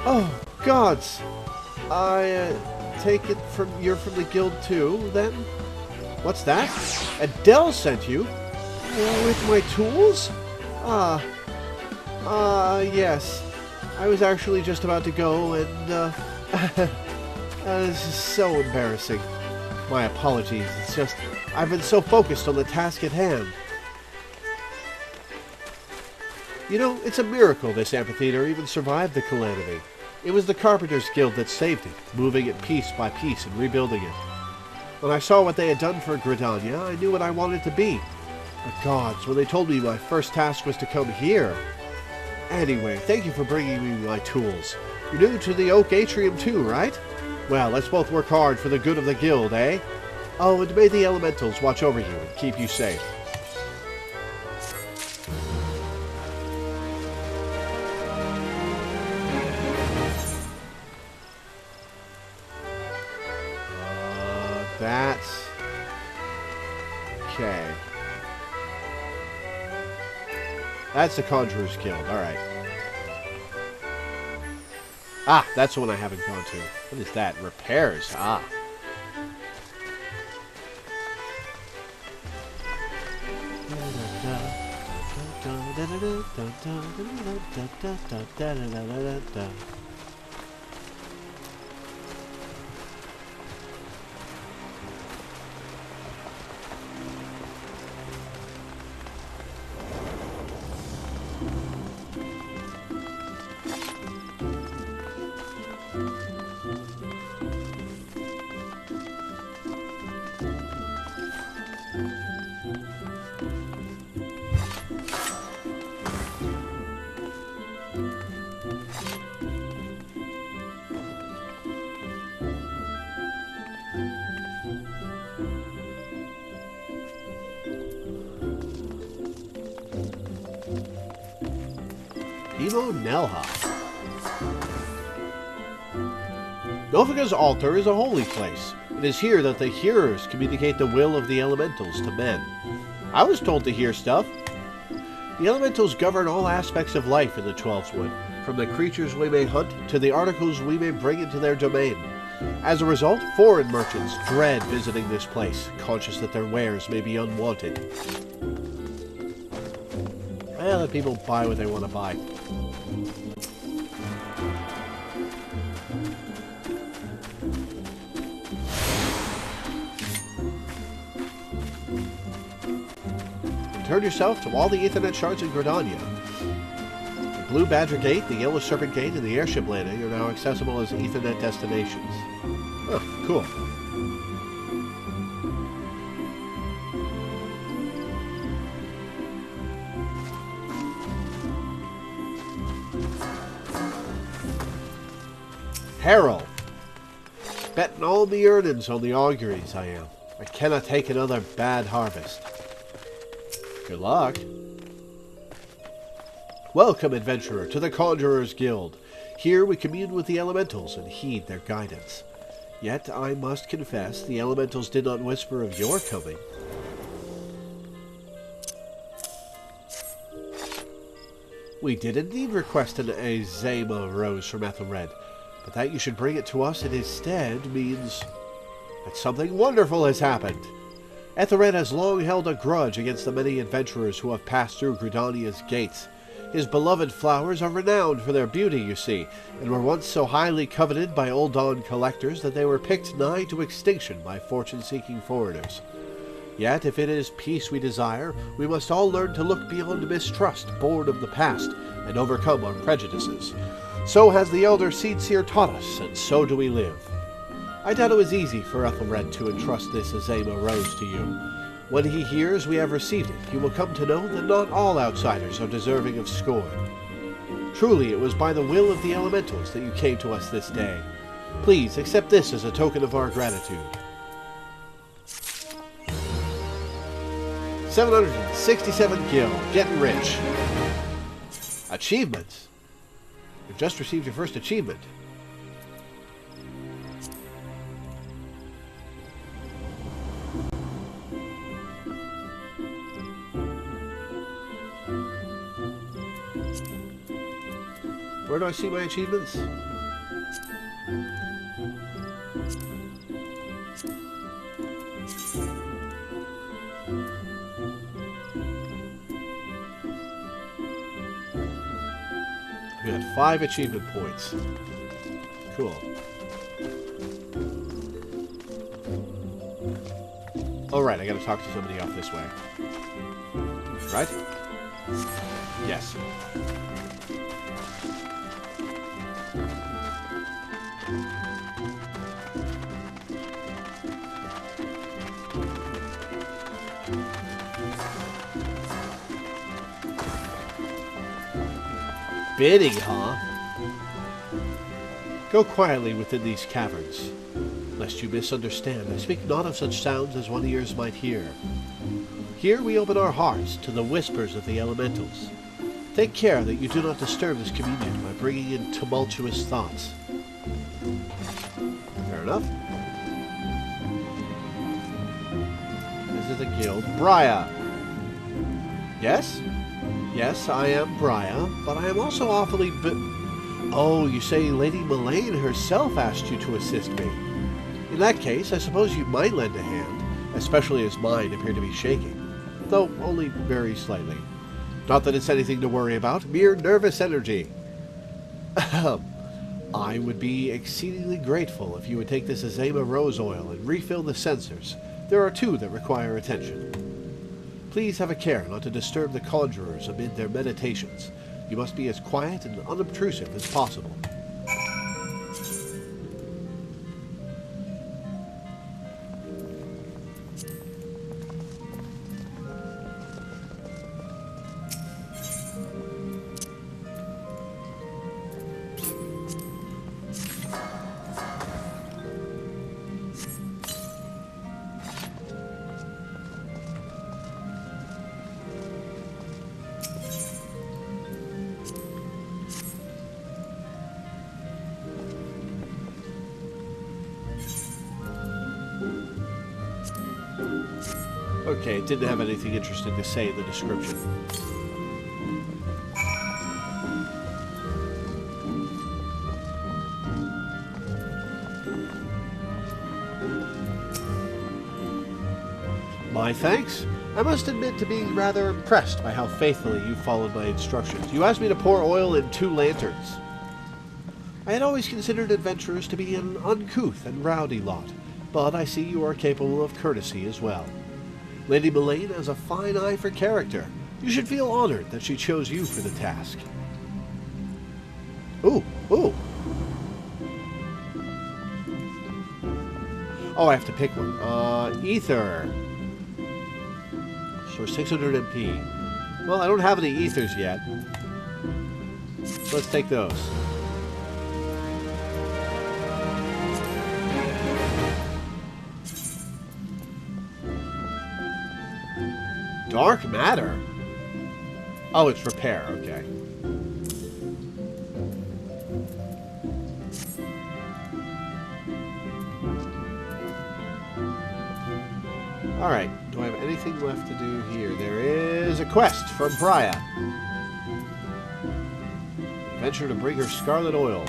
Oh, gods. I take it you're from the guild too, then? What's that? Adele sent you? With my tools? Yes. I was actually just about to go and, this is so embarrassing. My apologies. It's just, I've been so focused on the task at hand. You know, it's a miracle this amphitheater even survived the calamity. It was the Carpenters Guild that saved it, moving it piece by piece and rebuilding it. When I saw what they had done for Gridania, I knew what I wanted to be. The gods, when they told me my first task was to come here. Anyway, thank you for bringing me my tools. You're new to the Oak Atrium too, right? Well, let's both work hard for the good of the guild, eh? Oh, and may the elementals watch over you and keep you safe. That's... okay. That's the Conjurer's Guild, alright. Ah, that's the one I haven't gone to. What is that? Repairs. Ah. Nelha. Noviga's altar is a holy place. It is here that the hearers communicate the will of the elementals to men. I was told to hear stuff. The elementals govern all aspects of life in the Twelveswood, from the creatures we may hunt to the articles we may bring into their domain. As a result, foreign merchants dread visiting this place, conscious that their wares may be unwanted. Well, let people buy what they want to buy. Turn yourself to all the Ethernet shards in Gridania. The Blue Badger Gate, the Yellow Serpent Gate, and the Airship Landing are now accessible as Ethernet destinations. Oh, cool. Herald. Betting all the earnings on the auguries I am. I cannot take another bad harvest. Good luck. Welcome, adventurer, to the Conjurer's Guild. Here we commune with the elementals and heed their guidance. Yet I must confess, the elementals did not whisper of your coming. We did indeed request an Azema rose from Ethelred, but that you should bring it to us in his stead means that something wonderful has happened. Ethelred has long held a grudge against the many adventurers who have passed through Gridania's gates. His beloved flowers are renowned for their beauty, you see, and were once so highly coveted by Old Dawn collectors that they were picked nigh to extinction by fortune-seeking foreigners. Yet, if it is peace we desire, we must all learn to look beyond mistrust born of the past and overcome our prejudices. So has the elder Seedseer taught us, and so do we live. I doubt it was easy for Ethelred to entrust this Azema rose to you. When he hears we have received it, he will come to know that not all outsiders are deserving of scorn. Truly, it was by the will of the elementals that you came to us this day. Please accept this as a token of our gratitude. 767 gil, getting rich. Achievements. You've just received your first achievement. Where do I see my achievements? We got 5 achievement points. Cool. Alright, I gotta talk to somebody off this way. Right? Yes. Bidding, huh? Go quietly within these caverns. Lest you misunderstand, I speak not of such sounds as one ears might hear. Here we open our hearts to the whispers of the elementals. Take care that you do not disturb this communion by bringing in tumultuous thoughts. Fair enough. This is a guild. Briar. Yes? Yes, I am Briar, but I am also awfully Oh, you say Lady Mullane herself asked you to assist me. In that case, I suppose you might lend a hand, especially as mine appear to be shaking, though only very slightly. Not that it's anything to worry about, mere nervous energy. I would be exceedingly grateful if you would take this Azema rose oil and refill the sensors. There are 2 that require attention. Please have a care not to disturb the conjurers amid their meditations. You must be as quiet and unobtrusive as possible. Okay, it didn't have anything interesting to say in the description. My thanks. I must admit to being rather impressed by how faithfully you followed my instructions. You asked me to pour oil in 2 lanterns. I had always considered adventurers to be an uncouth and rowdy lot, but I see you are capable of courtesy as well. Lady Mullane has a fine eye for character. You should feel honored that she chose you for the task. Ooh, ooh. Oh, I have to pick one. Ether. For 600 MP. Well, I don't have any ethers yet. So let's take those. Dark matter? Oh, it's repair, okay. Alright, do I have anything left to do here? There is a quest from Briar. Venture to bring her scarlet oil.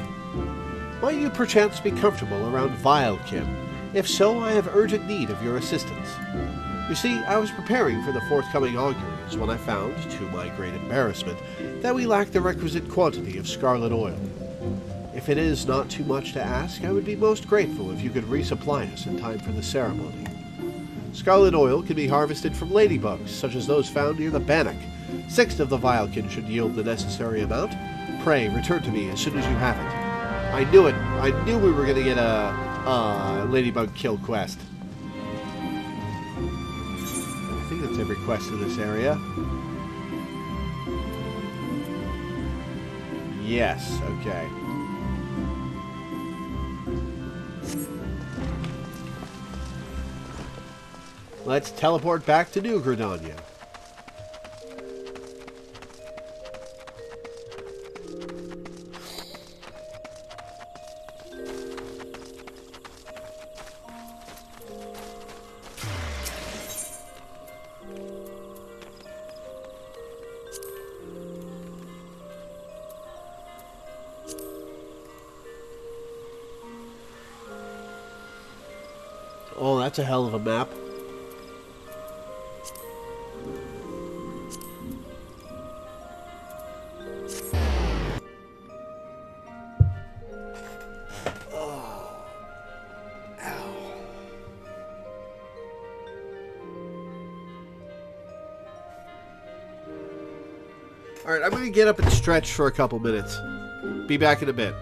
Might you perchance be comfortable around Vilekin? If so, I have urgent need of your assistance. You see, I was preparing for the forthcoming auguries when I found, to my great embarrassment, that we lacked the requisite quantity of scarlet oil. If it is not too much to ask, I would be most grateful if you could resupply us in time for the ceremony. Scarlet oil can be harvested from ladybugs, such as those found near the Bannock. 6 of the Vilekin should yield the necessary amount. Pray, return to me as soon as you have it. I knew it. I knew we were going to get a ladybug kill quest. I think that's every quest in this area. Yes, okay. Let's teleport back to New Gridania. That's a hell of a map. Alright, I'm going to get up and stretch for a couple minutes. Be back in a bit.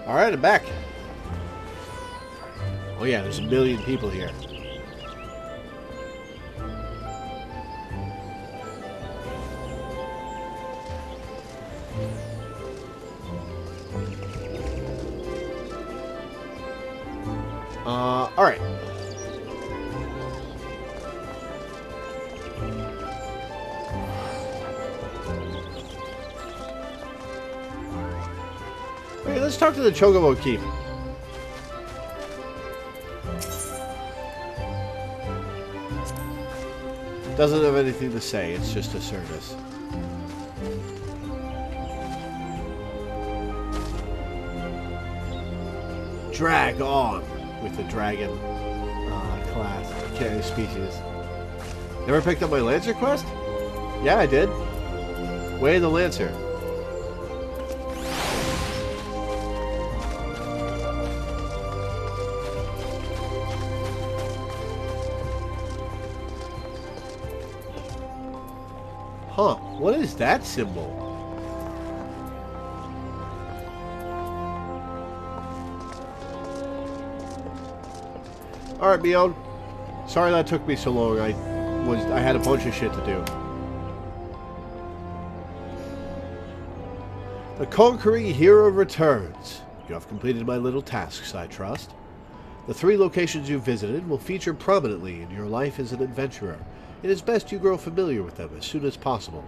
Alright, I'm back. Oh yeah, there's a million people here. Alright. Okay, let's talk to the Chocobo Keep. Doesn't have anything to say, it's just a service. Drag on with the dragon class, species. Never picked up my Lancer quest? Yeah, I did. Way of the Lancer. Huh, what is that symbol? Alright, Mion. Sorry that took me so long. I had a bunch of shit to do. The conquering hero returns. You have completed my little tasks, I trust. The 3 locations you visited will feature prominently in your life as an adventurer. It is best you grow familiar with them as soon as possible.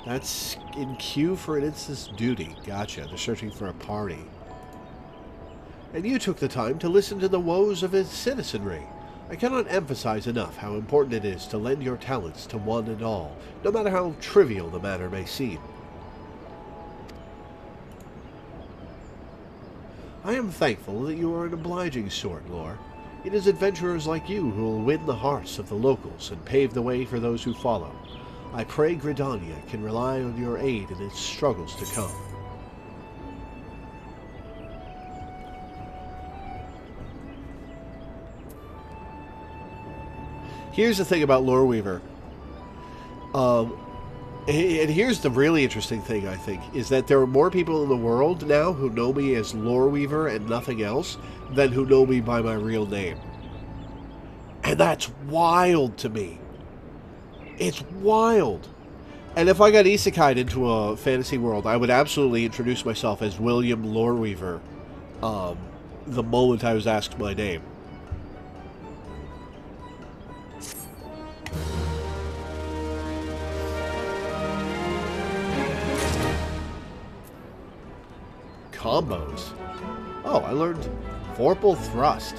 That's in queue for an instant's duty. Gotcha, they're searching for a party. And you took the time to listen to the woes of his citizenry. I cannot emphasize enough how important it is to lend your talents to one and all, no matter how trivial the matter may seem. I am thankful that you are an obliging sort, Lore. It is adventurers like you who will win the hearts of the locals and pave the way for those who follow. I pray Gridania can rely on your aid in its struggles to come. Here's the thing about Loreweaver. And here's the really interesting thing, I think, is that there are more people in the world now who know me as Loreweaver and nothing else than who know me by my real name. And that's wild to me. It's wild. And if I got isekai'd into a fantasy world, I would absolutely introduce myself as William Loreweaver the moment I was asked my name. Combos. Oh, I learned Vorpal Thrust.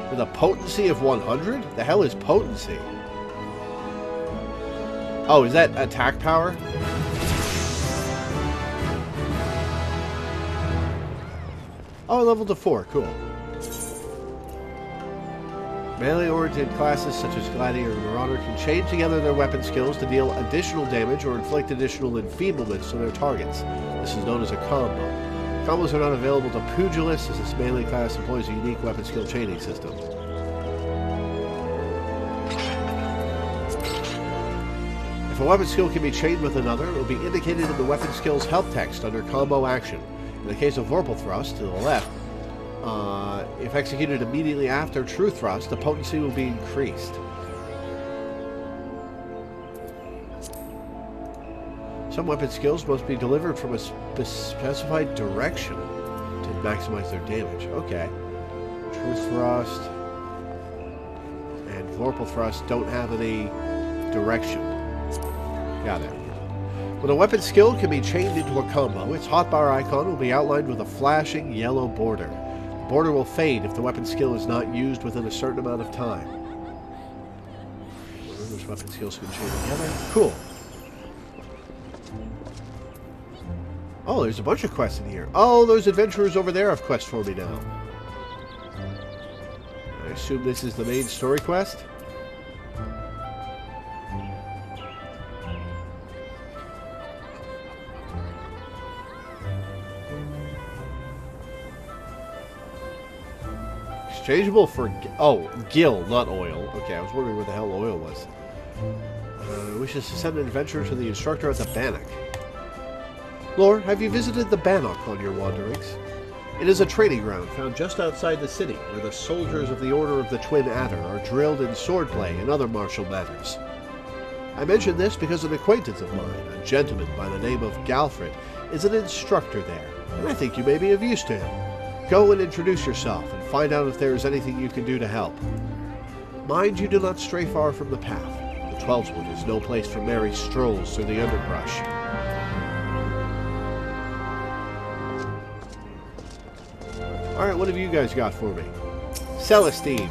With a potency of 100? The hell is potency? Oh, is that attack power? Oh, I leveled to 4. Cool. Melee-oriented classes such as Gladiator and Marauder can chain together their weapon skills to deal additional damage or inflict additional enfeeblements to their targets. This is known as a combo. Combos are not available to Pugilists, as this melee class employs a unique weapon skill chaining system. If a weapon skill can be chained with another, it will be indicated in the weapon skill's help text under combo action. In the case of Vorpal Thrust, to the left, if executed immediately after True Thrust, the potency will be increased. Some weapon skills must be delivered from a specified direction to maximize their damage. Okay. True Thrust and Vorpal Thrust don't have any direction. Got it. When a weapon skill can be chained into a combo, its hotbar icon will be outlined with a flashing yellow border. The border will fade if the weapon skill is not used within a certain amount of time. Which weapon skills can chain together? Cool. Oh, there's a bunch of quests in here. Oh, those adventurers over there have quests for me now. I assume this is the main story quest? Exchangeable for... Oh, gil, not oil. Okay, I was wondering where the hell oil was. Wishes to send an adventurer to the instructor at the Bannock. Lore, have you visited the Bannock on your wanderings? It is a training ground found just outside the city, where the soldiers of the Order of the Twin Adder are drilled in swordplay and other martial matters. I mention this because an acquaintance of mine, a gentleman by the name of Galfred, is an instructor there, and I think you may be of use to him. Go and introduce yourself, and find out if there is anything you can do to help. Mind you do not stray far from the path. The Twelveswood is no place for merry strolls through the underbrush. Alright, what have you guys got for me? Celestine.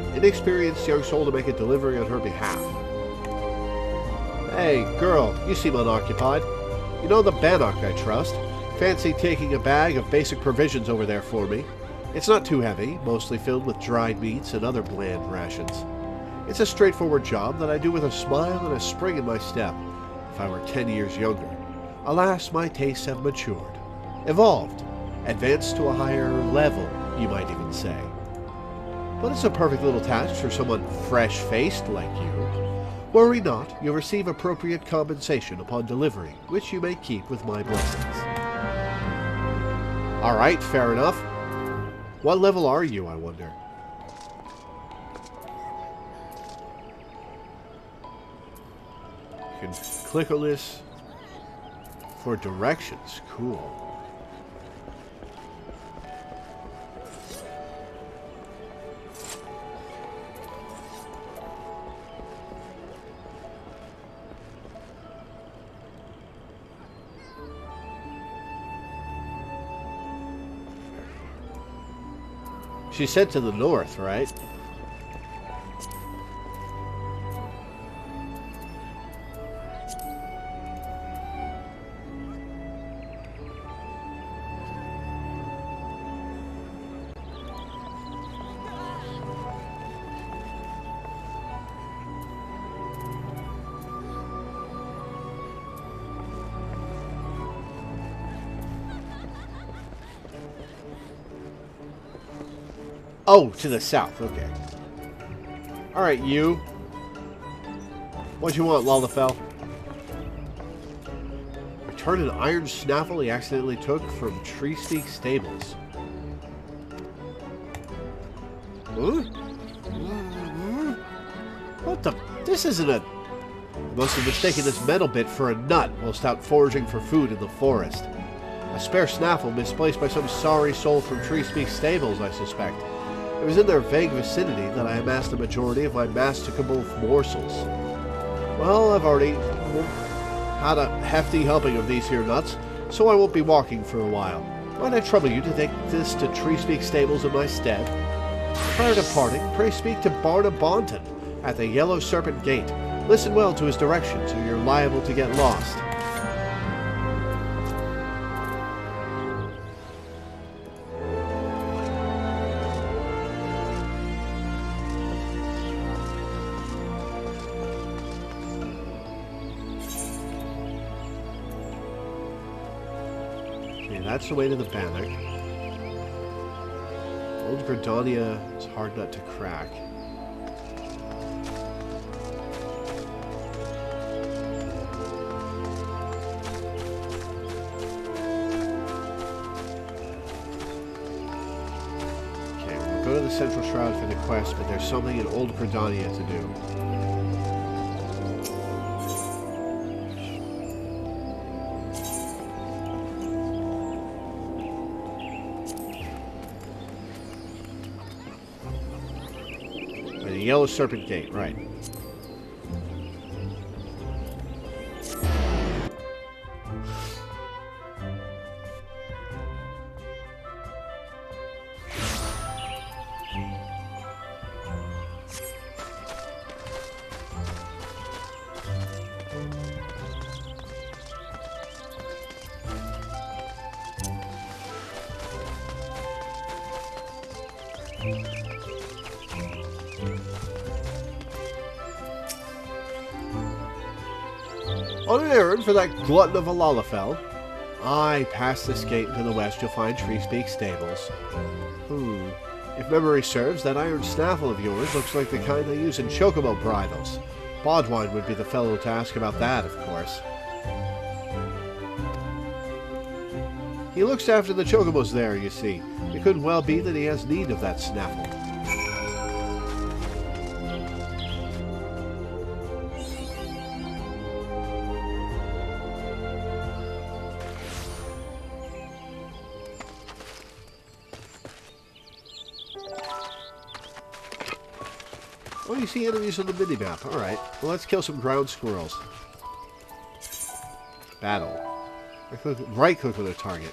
An inexperienced young soul to make a delivery on her behalf. Hey, girl, you seem unoccupied. You know the Bannock, I trust. Fancy taking a bag of basic provisions over there for me. It's not too heavy, mostly filled with dried meats and other bland rations. It's a straightforward job that I do with a smile and a spring in my step. If I were 10 years younger. Alas, my tastes have matured. Evolved. Advanced to a higher level, you might even say. but it's a perfect little task for someone fresh-faced like you. Worry not, you'll receive appropriate compensation upon delivery, which you may keep with my blessings. Alright, fair enough. What level are you, I wonder? You can click on this for directions. Cool. She said to the north, right? Oh, to the south. Okay. Alright, you. What you want, Lalafell? Return an iron snaffle he accidentally took from Tree Speak Stables. Huh? What the? This isn't a... Must have mistaken this metal bit for a nut whilst out foraging for food in the forest. A spare snaffle misplaced by some sorry soul from Tree Speak Stables, I suspect. It was in their vague vicinity that I amassed the majority of my masticable morsels. Well, I've already had a hefty helping of these here nuts, so I won't be walking for a while. Might I trouble you to take this to Tree Speak Stables in my stead? Prior to parting, pray speak to Barna Bonton at the Yellow Serpent Gate. Listen well to his directions, or you're liable to get lost. That's the way to the bannock. Old Gridania is a hard nut to crack. Okay, we'll go to the Central Shroud for the quest, but there's something in Old Gridania to do. Yellow Serpent Gate, right. On an errand for that glutton of a Lalafell. Aye, past this gate to the west you'll find Tree Speak Stables. If memory serves, that iron snaffle of yours looks like the kind they use in chocobo bridles. Bodwine would be the fellow to ask about that, of course. He looks after the chocobos there, you see. It could well be that he has need of that snaffle. Oh, you see enemies on the minimap. Alright. Well, let's kill some ground squirrels. Battle. Right click on a target.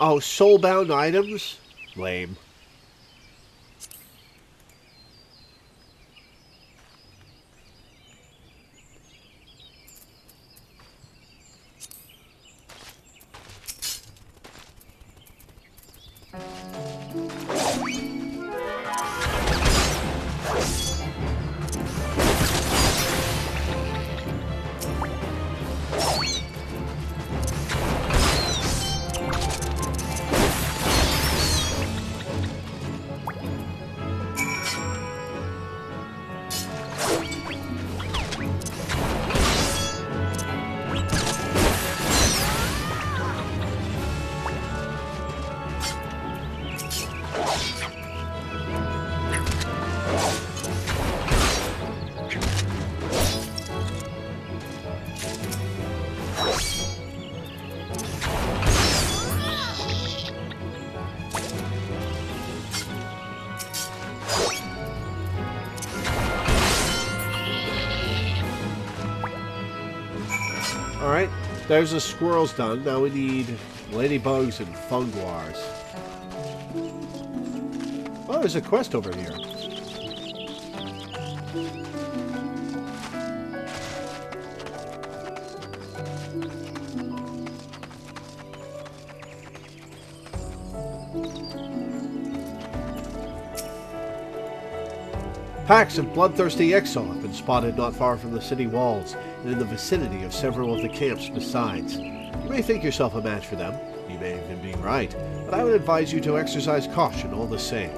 Oh, soulbound items? Lame. Alright, there's the squirrels done. Now we need ladybugs and funguars. Oh, there's a quest over here. Packs of bloodthirsty exile have been spotted not far from the city walls and in the vicinity of several of the camps besides. You may think yourself a match for them, you may even be right, but I would advise you to exercise caution all the same.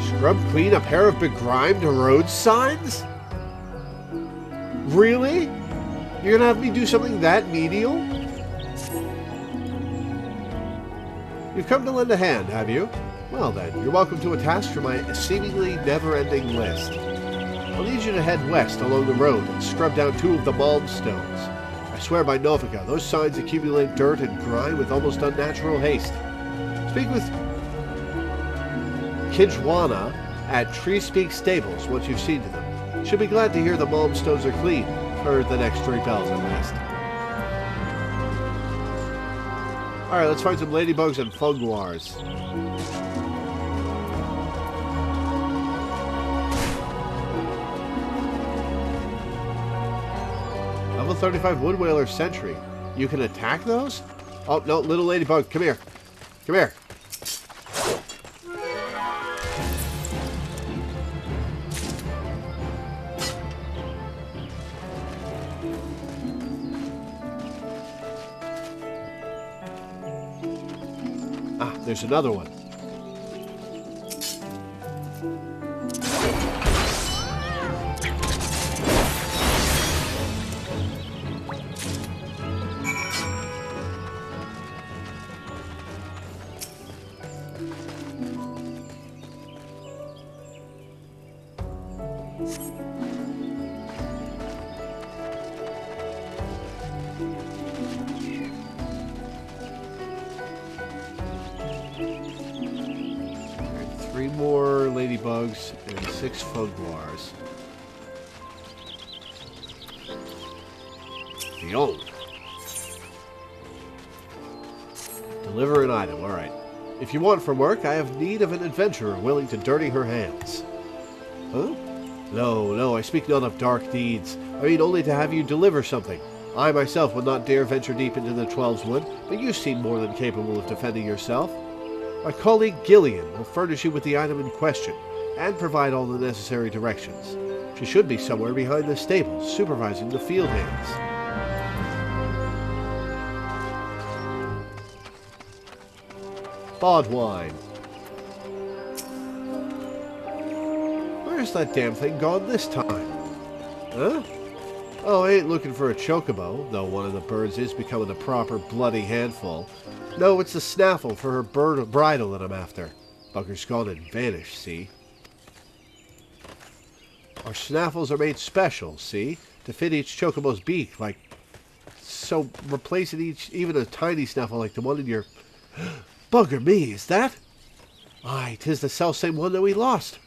Scrub clean a pair of begrimed road signs? Really? You're gonna have me do something that menial? You've come to lend a hand, have you? Well then, you're welcome to a task from my seemingly never-ending list. I'll need you to head west along the road and scrub down 2 of the malm stones. I swear by Novica, those signs accumulate dirt and grime with almost unnatural haste. Speak with Kijwana at Tree Speak Stables once you've seen to them. Should be glad to hear the malm stones are clean, for the next 3 bells at least. Alright, let's find some ladybugs and funguars. Level 35 Wood Whaler Sentry. You can attack those? Oh, no, little ladybug, come here. Come here. Ah, there's another one. Three more ladybugs and 6 funguars. Yo. Deliver an item, alright. If you want from work, I have need of an adventurer willing to dirty her hands. Huh? No, I speak not of dark deeds. I mean only to have you deliver something. I myself would not dare venture deep into the Twelves Wood, but you seem more than capable of defending yourself. My colleague Gillian will furnish you with the item in question, and provide all the necessary directions. She should be somewhere behind the stables, supervising the field hands. Bodwine. Where's that damn thing gone this time? Huh? Oh, I ain't looking for a chocobo, though one of the birds is becoming a proper bloody handful. No, it's the snaffle for her bridle that I'm after. Bugger's gone and vanished, see? Our snaffles are made special, see? To fit each chocobo's beak, like... So, replacing even a tiny snaffle like the one in your... Bugger me, is that? Aye, 'tis the selfsame one that we lost.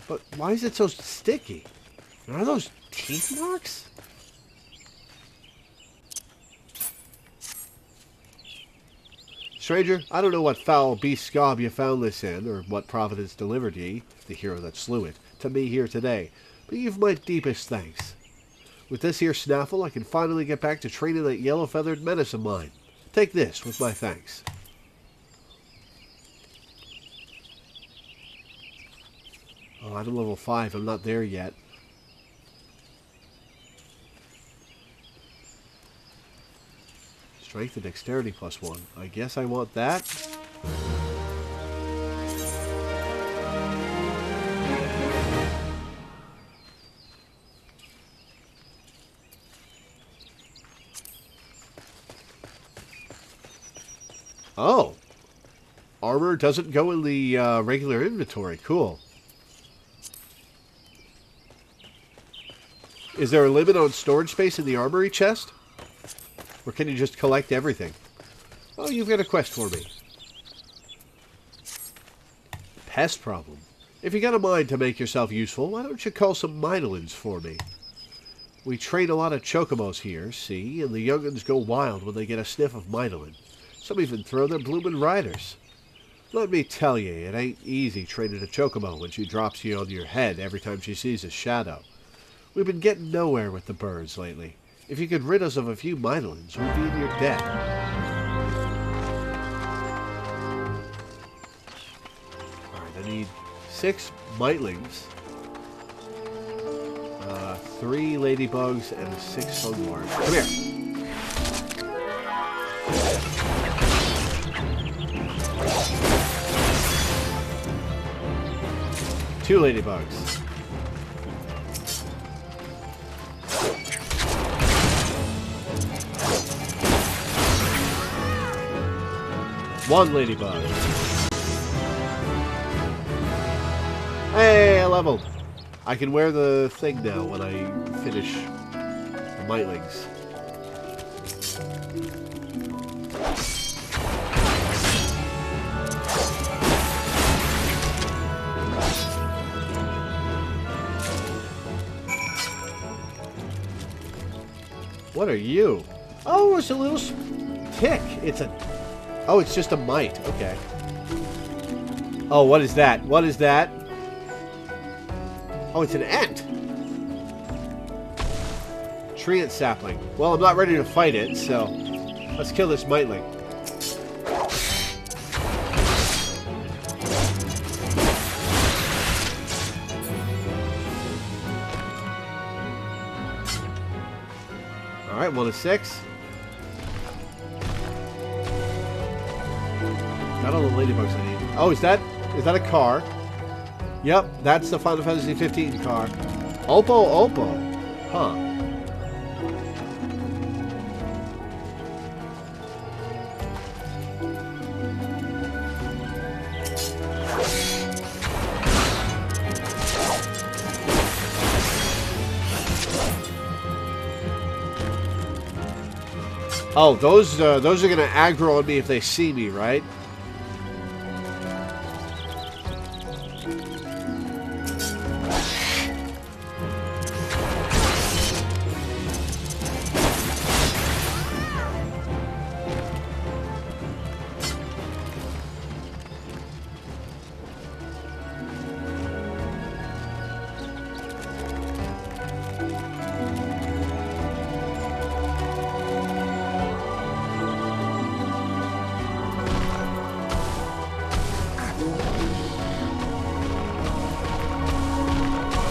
But why is it so sticky? Are those teeth marks? Stranger, I don't know what foul beast scob you found this in, or what providence delivered ye, the hero that slew it, to me here today, but you've my deepest thanks. With this here snaffle, I can finally get back to training that yellow-feathered menace of mine. Take this with my thanks. Oh, I'm level 5. I'm not there yet. Strength and dexterity +1. I guess I want that. Oh. Armor doesn't go in the regular inventory. Cool. Is there a limit on storage space in the armory chest? Or can you just collect everything? Oh, you've got a quest for me. Pest problem. If you got a mind to make yourself useful, why don't you call some Midolins for me? We train a lot of chocobos here, see, and the young'uns go wild when they get a sniff of Midolin. Some even throw their bloomin' riders. Let me tell you, it ain't easy training a chocobo when she drops you on your head every time she sees a shadow. We've been getting nowhere with the birds lately. If you could rid us of a few Midolins, we'd be in your debt. Alright, I need 6 Mitlings, 3 ladybugs, and 6 sunworms. Come here. 2 ladybugs. 1 ladybug. Hey, I leveled. I can wear the thing now when I finish the Mitlings. What are you? Oh, it's a little tick. It's a... Oh, it's just a mite. Okay. Oh, what is that? What is that? Oh, it's an ant. Treant sapling. Well, I'm not ready to fight it, so let's kill this Mitling. Alright, 1 of 6. Got all the ladybugs I need. Oh, is that a car? Yep, that's the Final Fantasy XV car. Oppo. Huh. Oh, those are gonna aggro on me if they see me, right?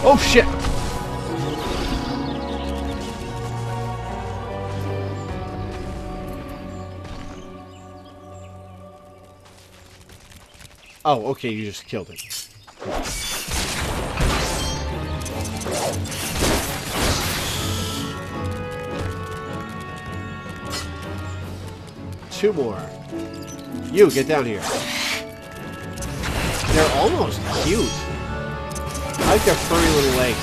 Oh shit! Oh, okay, you just killed it. Two more. You, get down here. They're almost cute. I like their furry little legs.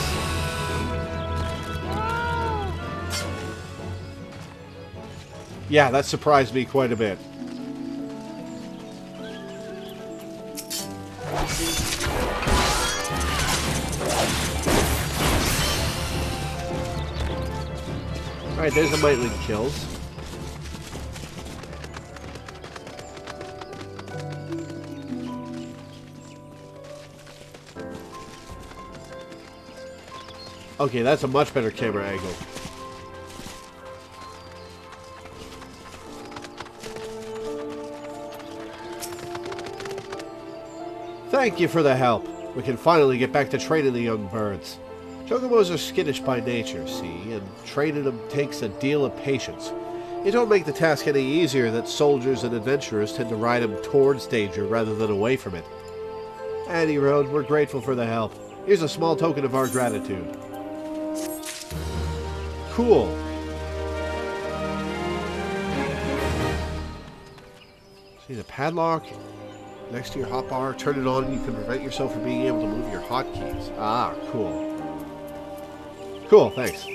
Yeah, that surprised me quite a bit. Alright, there's a Mightling kills. Okay, that's a much better camera angle. Thank you for the help. We can finally get back to training the young birds. Chocobos are skittish by nature, see, and training them takes a deal of patience. It don't make the task any easier that soldiers and adventurers tend to ride them towards danger rather than away from it. Any road, we're grateful for the help. Here's a small token of our gratitude. Cool. See the padlock next to your hotbar. Turn it on and you can prevent yourself from being able to move your hotkeys. Ah, cool. Cool, thanks.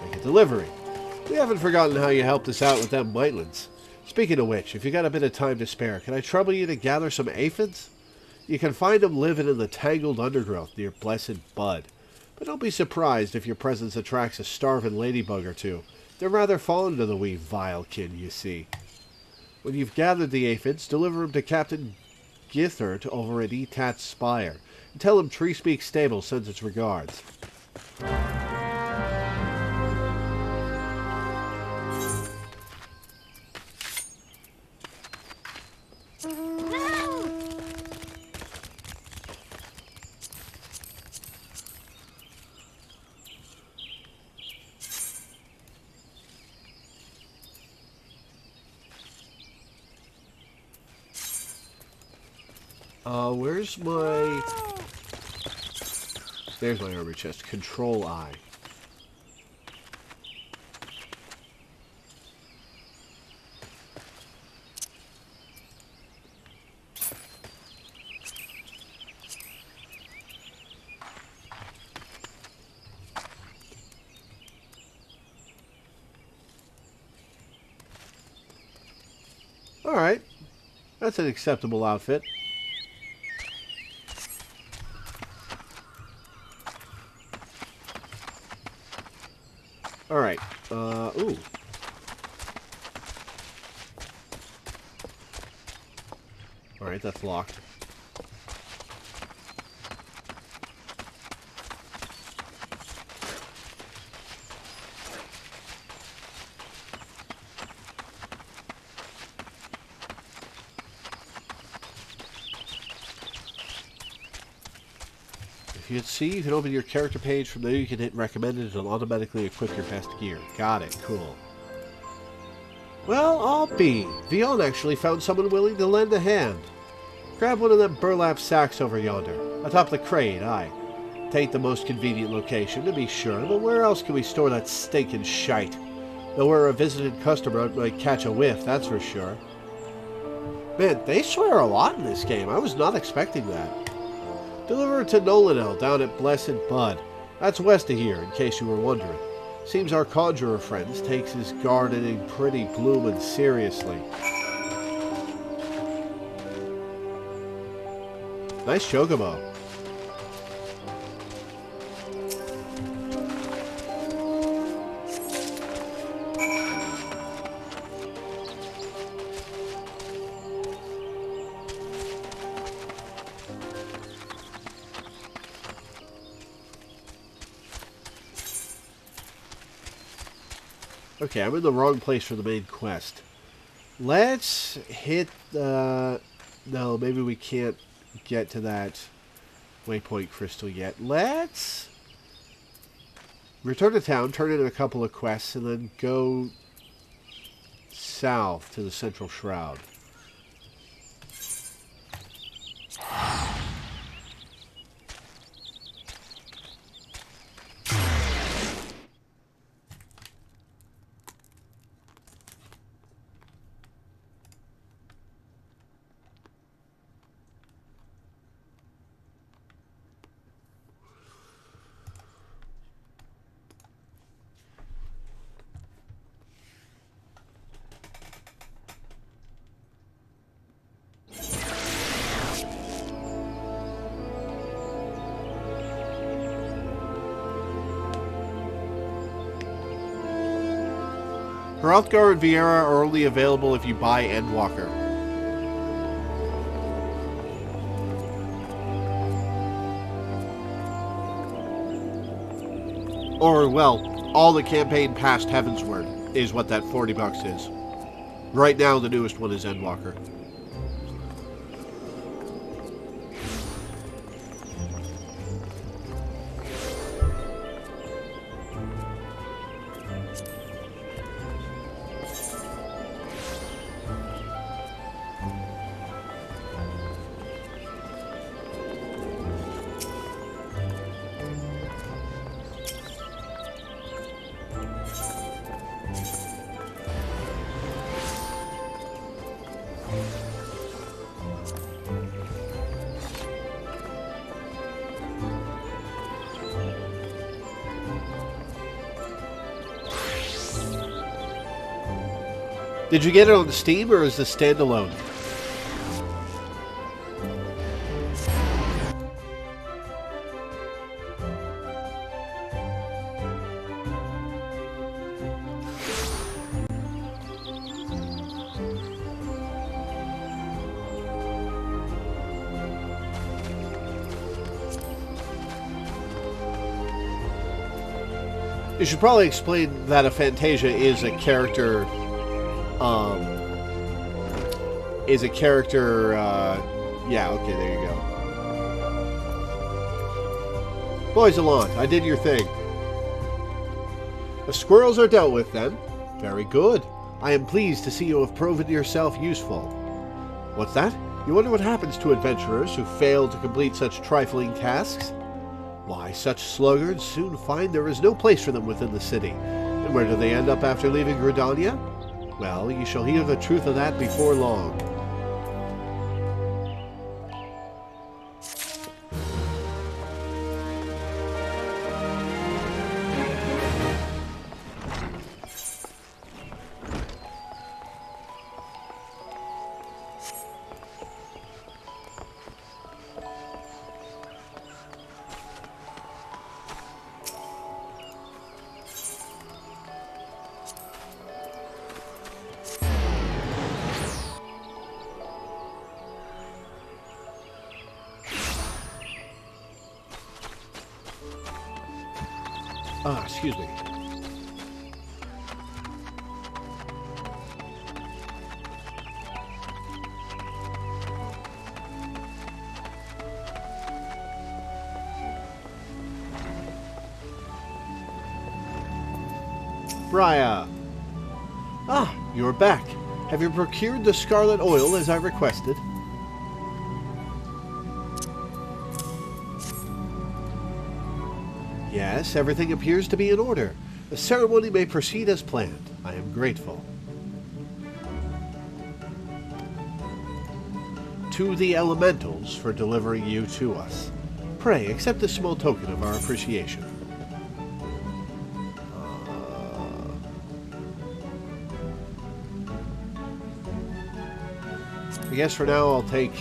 Make a delivery. We haven't forgotten how you helped us out with them Mightlings. Speaking of which, if you got a bit of time to spare, can I trouble you to gather some aphids? You can find them living in the tangled undergrowth near Blessed Bud. But don't be surprised if your presence attracts a starving ladybug or two. They're rather fond of the wee vilekin, you see. When you've gathered the aphids, deliver them to Captain Githert over at Etat's Spire, and tell him Treespeak Stable sends its regards. Where's my... There's my armor chest. Control I. Alright. That's an acceptable outfit. Alright, ooh. Alright, that's locked. If you hit C, you can open your character page. From there you can hit recommended. It'll automatically equip your best gear. Got it. Cool. Well, I'll be. Vion actually found someone willing to lend a hand. Grab one of them burlap sacks over yonder. Atop the crate, aye. Tain't the most convenient location, to be sure, but where else can we store that stinking shite? Though we're a visited customer, it might catch a whiff, that's for sure. Man, they swear a lot in this game. I was not expecting that. Deliver it to Nolanel down at Blessed Bud. That's west of here, in case you were wondering. Seems our conjurer friends takes his gardening pretty bloomin' seriously. Nice chocobo. Okay, I'm in the wrong place for the main quest. Let's hit the... No, maybe we can't get to that waypoint crystal yet. Let's return to town, turn in a couple of quests, and then go south to the Central Shroud. Hrothgar and Viera are only available if you buy Endwalker. Or, well, all the campaign past Heavensward is what that $40 is. Right now, the newest one is Endwalker. Did you get it on Steam, or is this standalone? You should probably explain that a Fantasia is a character... yeah, okay, there you go. Boys along, I did your thing. The squirrels are dealt with, then. Very good. I am pleased to see you have proven yourself useful. What's that? You wonder what happens to adventurers who fail to complete such trifling tasks? Why, such sluggards soon find there is no place for them within the city. And where do they end up after leaving Gridania? Well, you shall hear the truth of that before long. Excuse me. Briar. Ah, you're back. Have you procured the scarlet oil as I requested? Yes, everything appears to be in order. The ceremony may proceed as planned. I am grateful. To the elementals for delivering you to us. Pray, accept this small token of our appreciation. I guess for now I'll take...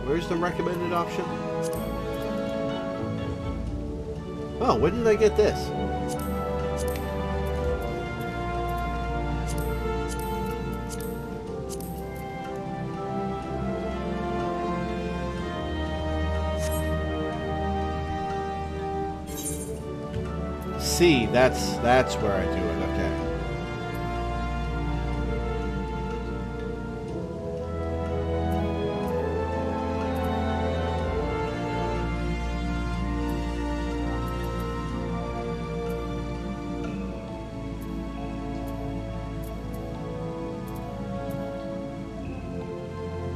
Where's the recommended option? Oh, when did I get this? See, that's where I do it, okay.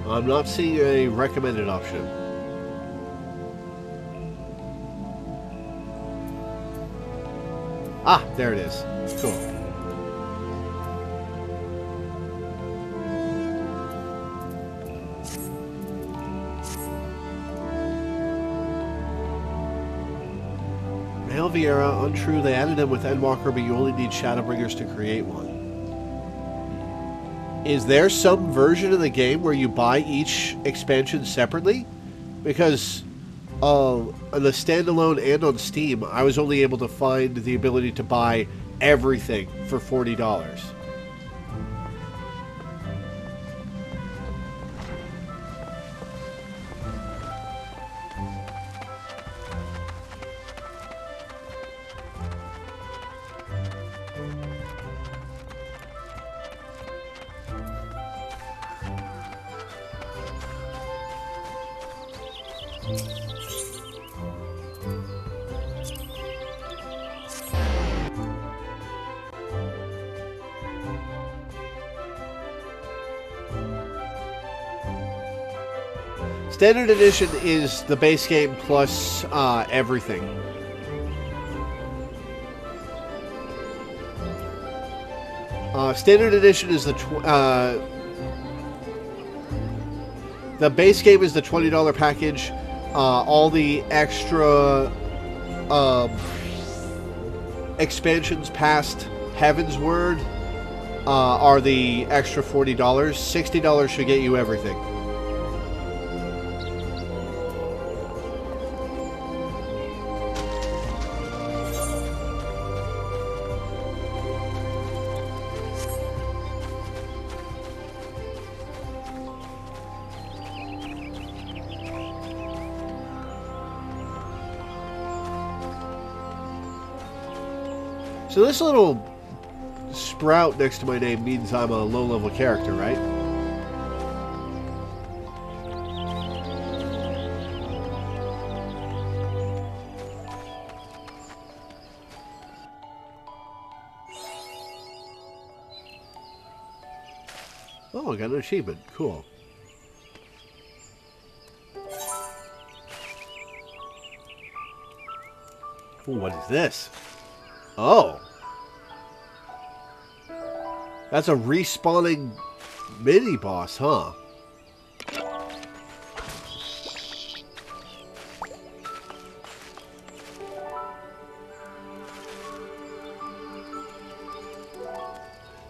I'm not seeing a recommended option. Ah, there it is. Cool. Male Viera, untrue. They added him with Endwalker, but you only need Shadowbringers to create one. Is there some version of the game where you buy each expansion separately? because on the standalone and on Steam, I was only able to find the ability to buy everything for $40. Standard Edition is the base game plus everything. Standard Edition is the base game is the $20 package. All the extra expansions past Heaven's Word are the extra $40. $60 should get you everything. So this little sprout next to my name means I'm a low-level character, right? Oh, I got an achievement. Cool. Ooh, what is this? Oh. That's a respawning mini-boss, huh?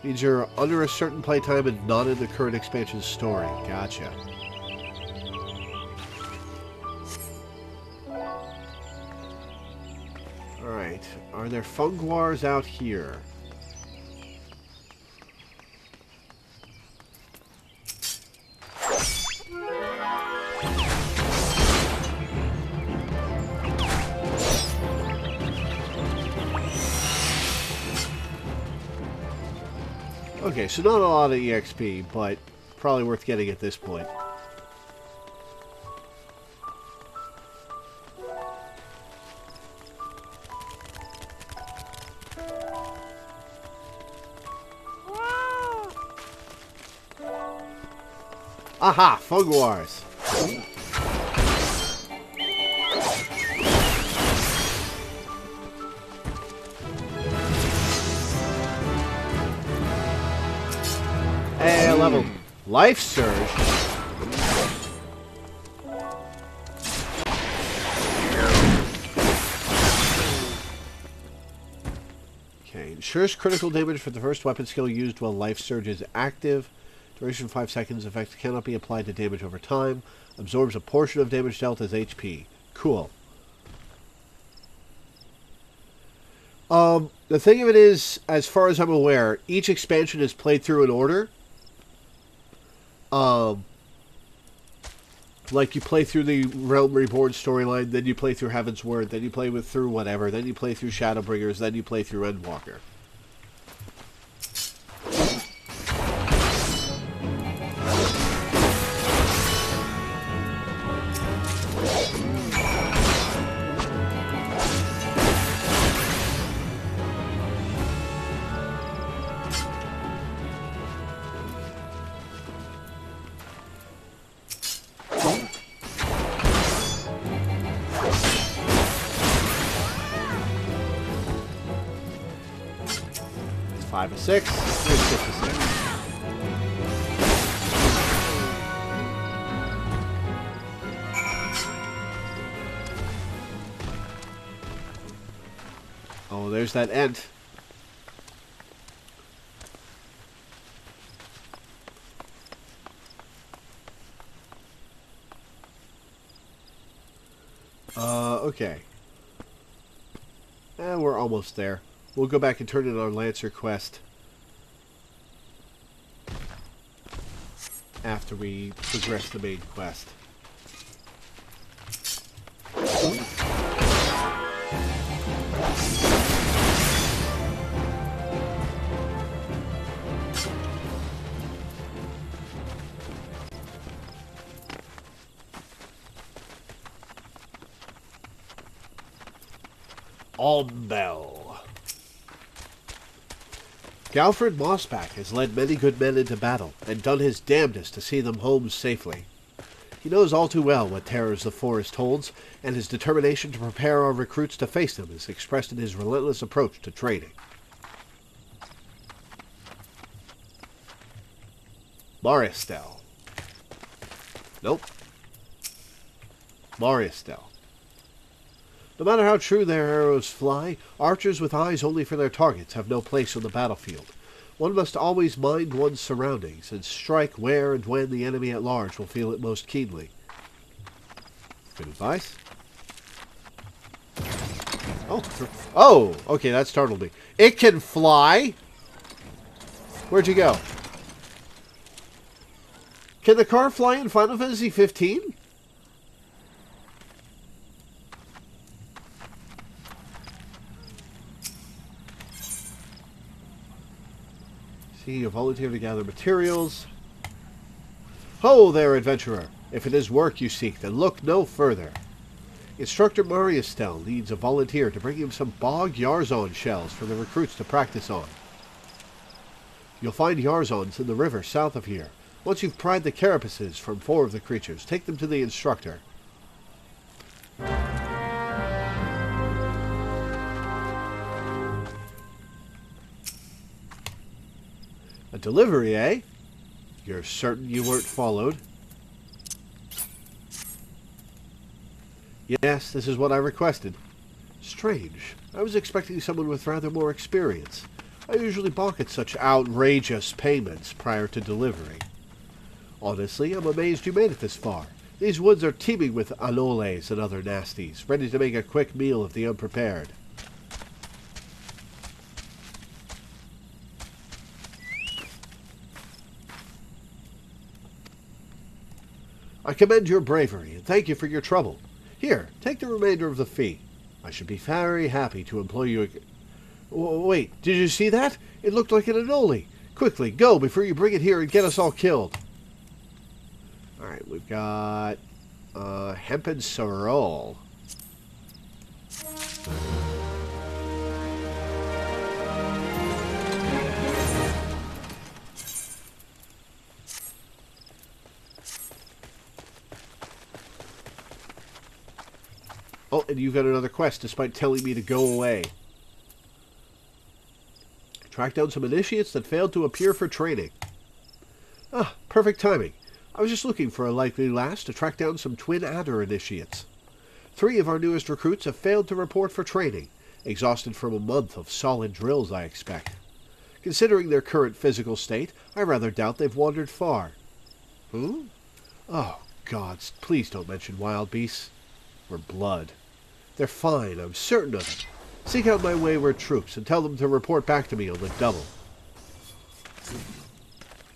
Means you're under a certain playtime and not in the current expansion story. Gotcha. Alright. Are there funguars out here? Okay, so not a lot of EXP, but probably worth getting at this point. Aha! Funguars! Hey, I leveled. Life Surge. Okay, ensures critical damage for the first weapon skill used while Life Surge is active. Duration 5 seconds. Effect cannot be applied to damage over time. Absorbs a portion of damage dealt as HP. Cool. The thing of it is, as far as I'm aware, each expansion is played through in order. Like you play through the Realm Reborn storyline, then you play through Heaven's Word, then you play through whatever, then you play through Shadowbringers, then you play through Endwalker. Five of six, here's 6 of 6. Oh, there's that Ent. Okay. We're almost there. We'll go back and turn in our Lancer quest after we progress the main quest. Bell. Galfred Mossback has led many good men into battle, and done his damnedest to see them home safely. He knows all too well what terrors the forest holds, and his determination to prepare our recruits to face them is expressed in his relentless approach to training. Maristel. Nope. Maristel. No matter how true their arrows fly, archers with eyes only for their targets have no place on the battlefield. One must always mind one's surroundings and strike where and when the enemy at large will feel it most keenly. Good advice. Oh, okay, that startled me. It can fly? Where'd you go? Can the car fly in Final Fantasy XV? See, you volunteer to gather materials. Ho there, adventurer! If it is work you seek, then look no further. Instructor Mariustel needs a volunteer to bring him some bog Yarzon shells for the recruits to practice on. You'll find Yarzons in the river south of here. Once you've pried the carapaces from 4 of the creatures, take them to the instructor. A delivery, eh? You're certain you weren't followed? Yes, this is what I requested. Strange. I was expecting someone with rather more experience. I usually balk at such outrageous payments prior to delivery. Honestly, I'm amazed you made it this far. These woods are teeming with anoles and other nasties, ready to make a quick meal of the unprepared. I commend your bravery, and thank you for your trouble. Here, take the remainder of the fee. I should be very happy to employ you again. Wait, did you see that? It looked like an anole. Quickly, go before you bring it here and get us all killed. Alright, we've got hemp and sorrel. Oh, and you've got another quest despite telling me to go away. Track down some initiates that failed to appear for training. Ah, perfect timing. I was just looking for a likely lass to track down some twin adder initiates. 3 of our newest recruits have failed to report for training, exhausted from a month of solid drills, I expect. Considering their current physical state, I rather doubt they've wandered far. Who? Oh, gods, please don't mention wild beasts. Or blood. They're fine, I'm certain of it. Seek out my wayward troops and tell them to report back to me on the double.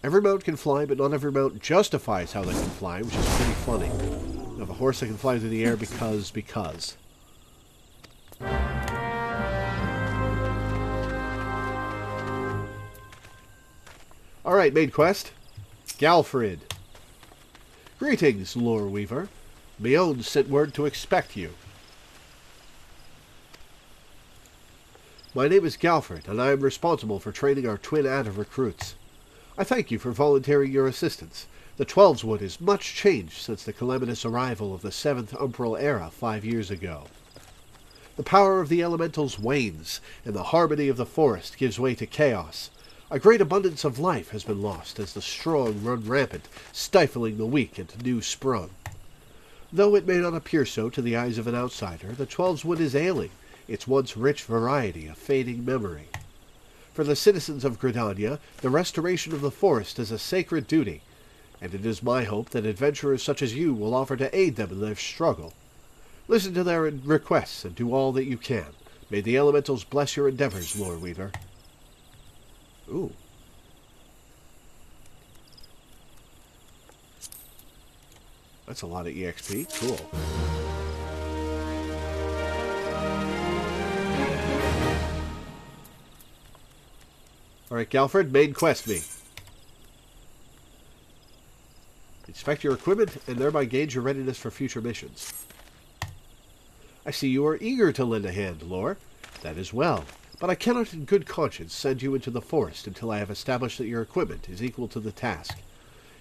Every mount can fly, but not every mount justifies how they can fly, which is pretty funny. You have a horse that can fly through the air because. Alright, main quest. Galfred. Greetings, Loreweaver. Meon sent word to expect you. My name is Galfred, and I am responsible for training our twin adder recruits. I thank you for volunteering your assistance. The Twelveswood is much changed since the calamitous arrival of the 7th Umbral Era 5 years ago. The power of the elementals wanes, and the harmony of the forest gives way to chaos. A great abundance of life has been lost as the strong run rampant, stifling the weak and new-sprung. Though it may not appear so to the eyes of an outsider, the Twelveswood is ailing, its once rich variety a fading memory. For the citizens of Gridania, the restoration of the forest is a sacred duty, and it is my hope that adventurers such as you will offer to aid them in their struggle. Listen to their requests and do all that you can. May the elementals bless your endeavors, Loreweaver. Ooh. That's a lot of EXP. Cool. Alright, Galfred, main quest me. Inspect your equipment and thereby gauge your readiness for future missions. I see you are eager to lend a hand, Lore. That is well, but I cannot in good conscience send you into the forest until I have established that your equipment is equal to the task.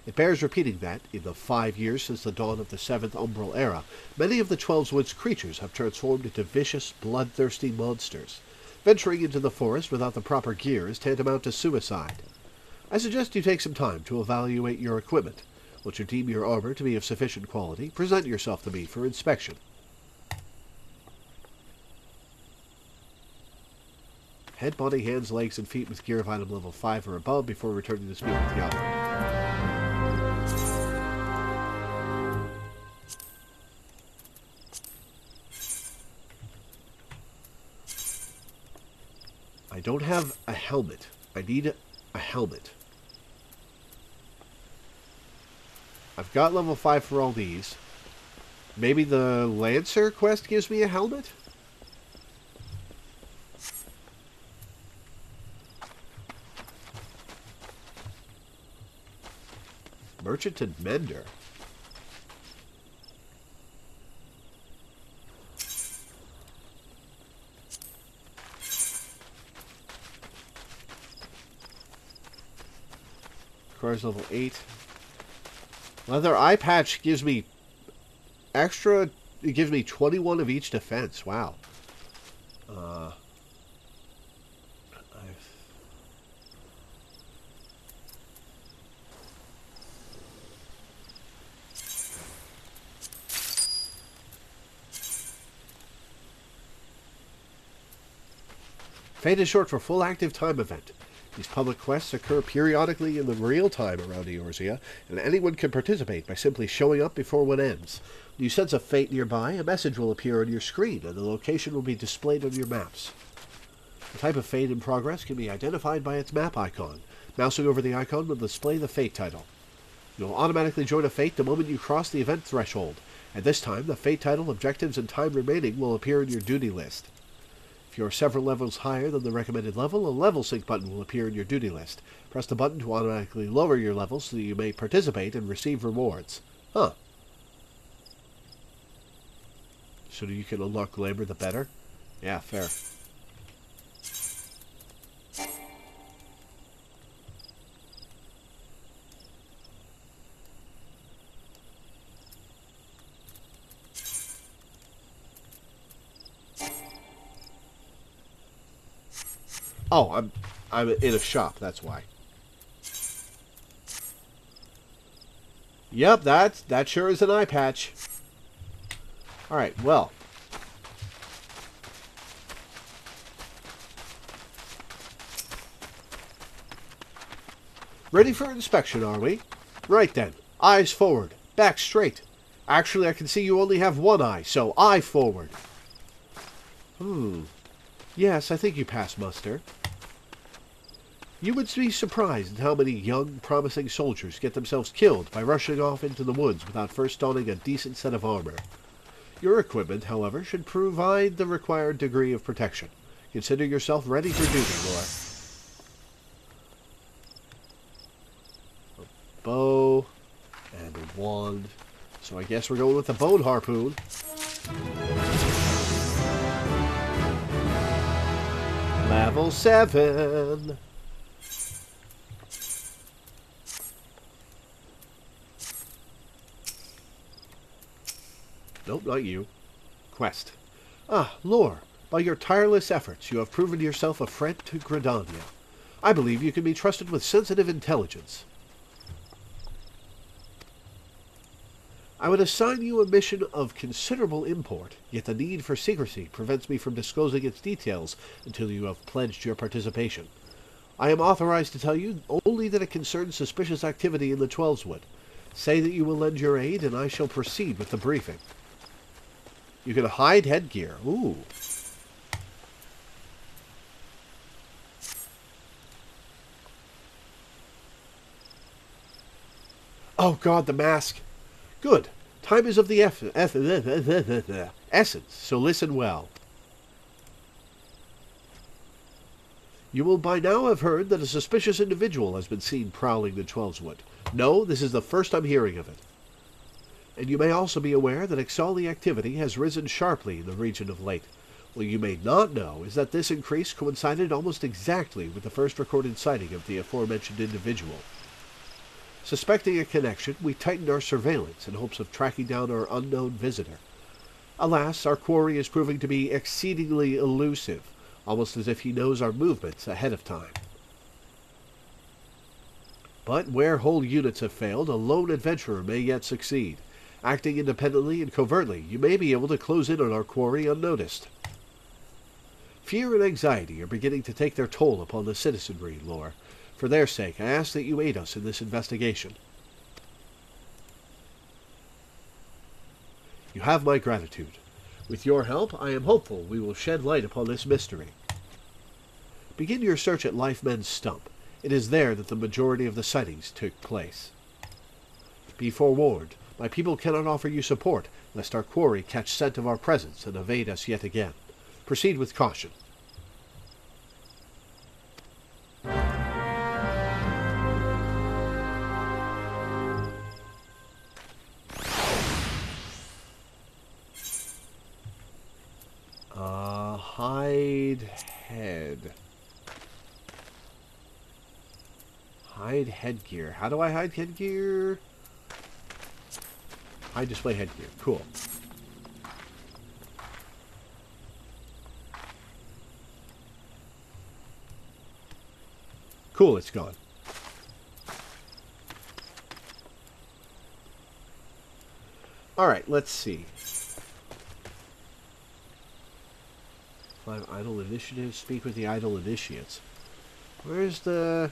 It bears repeating that, in the 5 years since the dawn of the 7th Umbral Era, many of the Twelveswood's creatures have transformed into vicious, bloodthirsty monsters. Venturing into the forest without the proper gear is tantamount to suicide. I suggest you take some time to evaluate your equipment. Once you deem your armor to be of sufficient quality, present yourself to me for inspection. Head, body, hands, legs, and feet with gear of item level 5 or above before returning to speak with Galfred. I don't have a helmet. I need a helmet. I've got level 5 for all these. Maybe the Lancer quest gives me a helmet? Merchant and Mender. Requires level 8. Leather eye patch gives me extra. It gives me 21 of each defense. Wow. Fate is short for full active time event. These public quests occur periodically in the real time around Eorzea, and anyone can participate by simply showing up before one ends. When you sense a fate nearby, a message will appear on your screen, and the location will be displayed on your maps. The type of fate in progress can be identified by its map icon. Mousing over the icon will display the fate title. You'll automatically join a fate the moment you cross the event threshold. At this time, the fate title, objectives, and time remaining will appear in your duty list. If you are several levels higher than the recommended level, a level sync button will appear in your duty list. Press the button to automatically lower your level so that you may participate and receive rewards. Huh. So you can unlock glamour the better? Yeah, fair. Oh, I'm in a shop, that's why. Yep, that sure is an eye patch. Alright, well. Ready for inspection, are we? Right then. Eyes forward. Back straight. Actually, I can see you only have one eye, so eye forward. Yes, I think you pass muster. You would be surprised at how many young, promising soldiers get themselves killed by rushing off into the woods without first donning a decent set of armor. Your equipment, however, should provide the required degree of protection. Consider yourself ready for duty, Lore. A bow and a wand. So I guess we're going with the bone harpoon. Level 7. Nope, not you. Quest. Ah, Lore, by your tireless efforts you have proven yourself a friend to Gridania. I believe you can be trusted with sensitive intelligence. I would assign you a mission of considerable import, yet the need for secrecy prevents me from disclosing its details until you have pledged your participation. I am authorized to tell you only that it concerns suspicious activity in the Twelveswood. Say that you will lend your aid, and I shall proceed with the briefing. You can hide headgear. Ooh. Oh god, the mask. Good. Time is of the essence, so listen well. You will by now have heard that a suspicious individual has been seen prowling the Twelveswood. No, this is the first I'm hearing of it. And you may also be aware that Ixali activity has risen sharply in the region of late. What you may not know is that this increase coincided almost exactly with the first recorded sighting of the aforementioned individual. Suspecting a connection, we tightened our surveillance in hopes of tracking down our unknown visitor. Alas, our quarry is proving to be exceedingly elusive, almost as if he knows our movements ahead of time. But where whole units have failed, a lone adventurer may yet succeed. Acting independently and covertly, you may be able to close in on our quarry unnoticed. Fear and anxiety are beginning to take their toll upon the citizenry, Lore. For their sake, I ask that you aid us in this investigation. You have my gratitude. With your help, I am hopeful we will shed light upon this mystery. Begin your search at Lifemen's Stump. It is there that the majority of the sightings took place. Be forewarned, my people cannot offer you support, lest our quarry catch scent of our presence and evade us yet again. Proceed with caution. Hide head. Hide headgear. How do I hide headgear? Hide display headgear. Cool. Cool, it's gone. Alright, let's see. 5 idle initiatives. Speak with the idle initiates. Where's the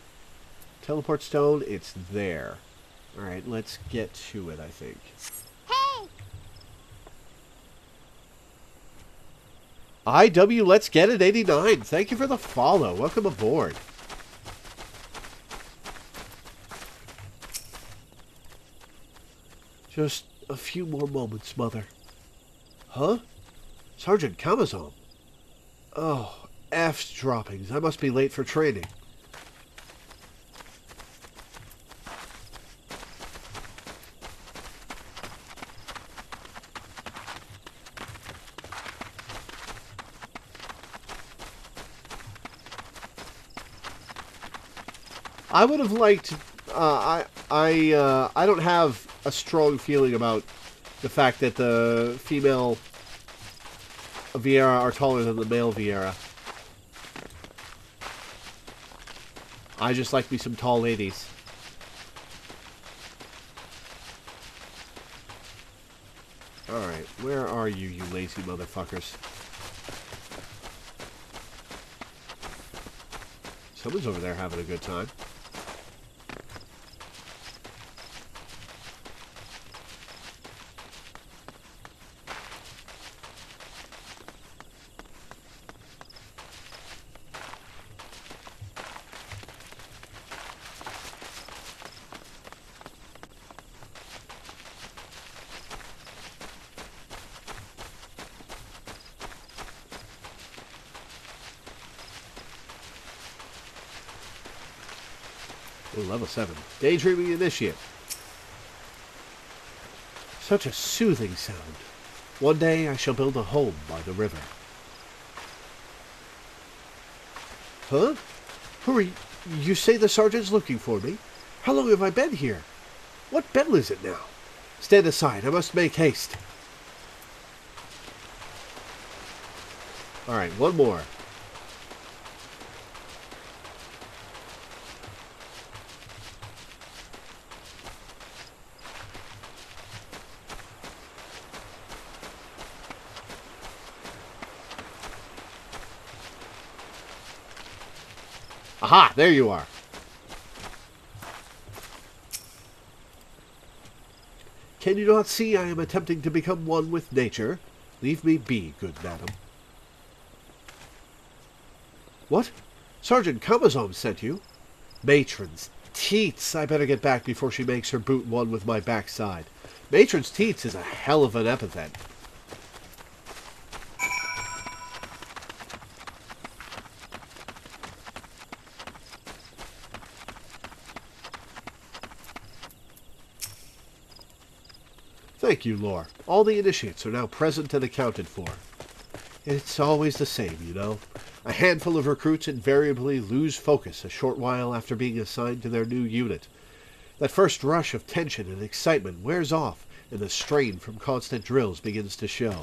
teleport stone? It's there. Alright, let's get to it, I think. Hey! IW, let's get it, 89. Thank you for the follow. Welcome aboard. Just a few more moments, Mother. Huh? Sergeant Kamazon. Oh, F's droppings. I must be late for training. I would have liked. I don't have a strong feeling about the fact that the female Vieira are taller than the male Vieira. I just like me some tall ladies. Alright, where are you, you lazy motherfuckers? Someone's over there having a good time. Ooh, level 7. Daydreaming Initiate. Such a soothing sound. One day I shall build a home by the river. Huh? Hurry, you say the sergeant's looking for me? How long have I been here? What bell is it now? Stand aside, I must make haste. Alright, one more. Aha! There you are. Can you not see I am attempting to become one with nature? Leave me be, good madam. What? Sergeant Kamazom sent you? Matron's teats. I better get back before she makes her boot one with my backside. Matron's teats is a hell of an epithet. Thank you, Lore. All the initiates are now present and accounted for. It's always the same, you know. A handful of recruits invariably lose focus a short while after being assigned to their new unit. That first rush of tension and excitement wears off, and the strain from constant drills begins to show.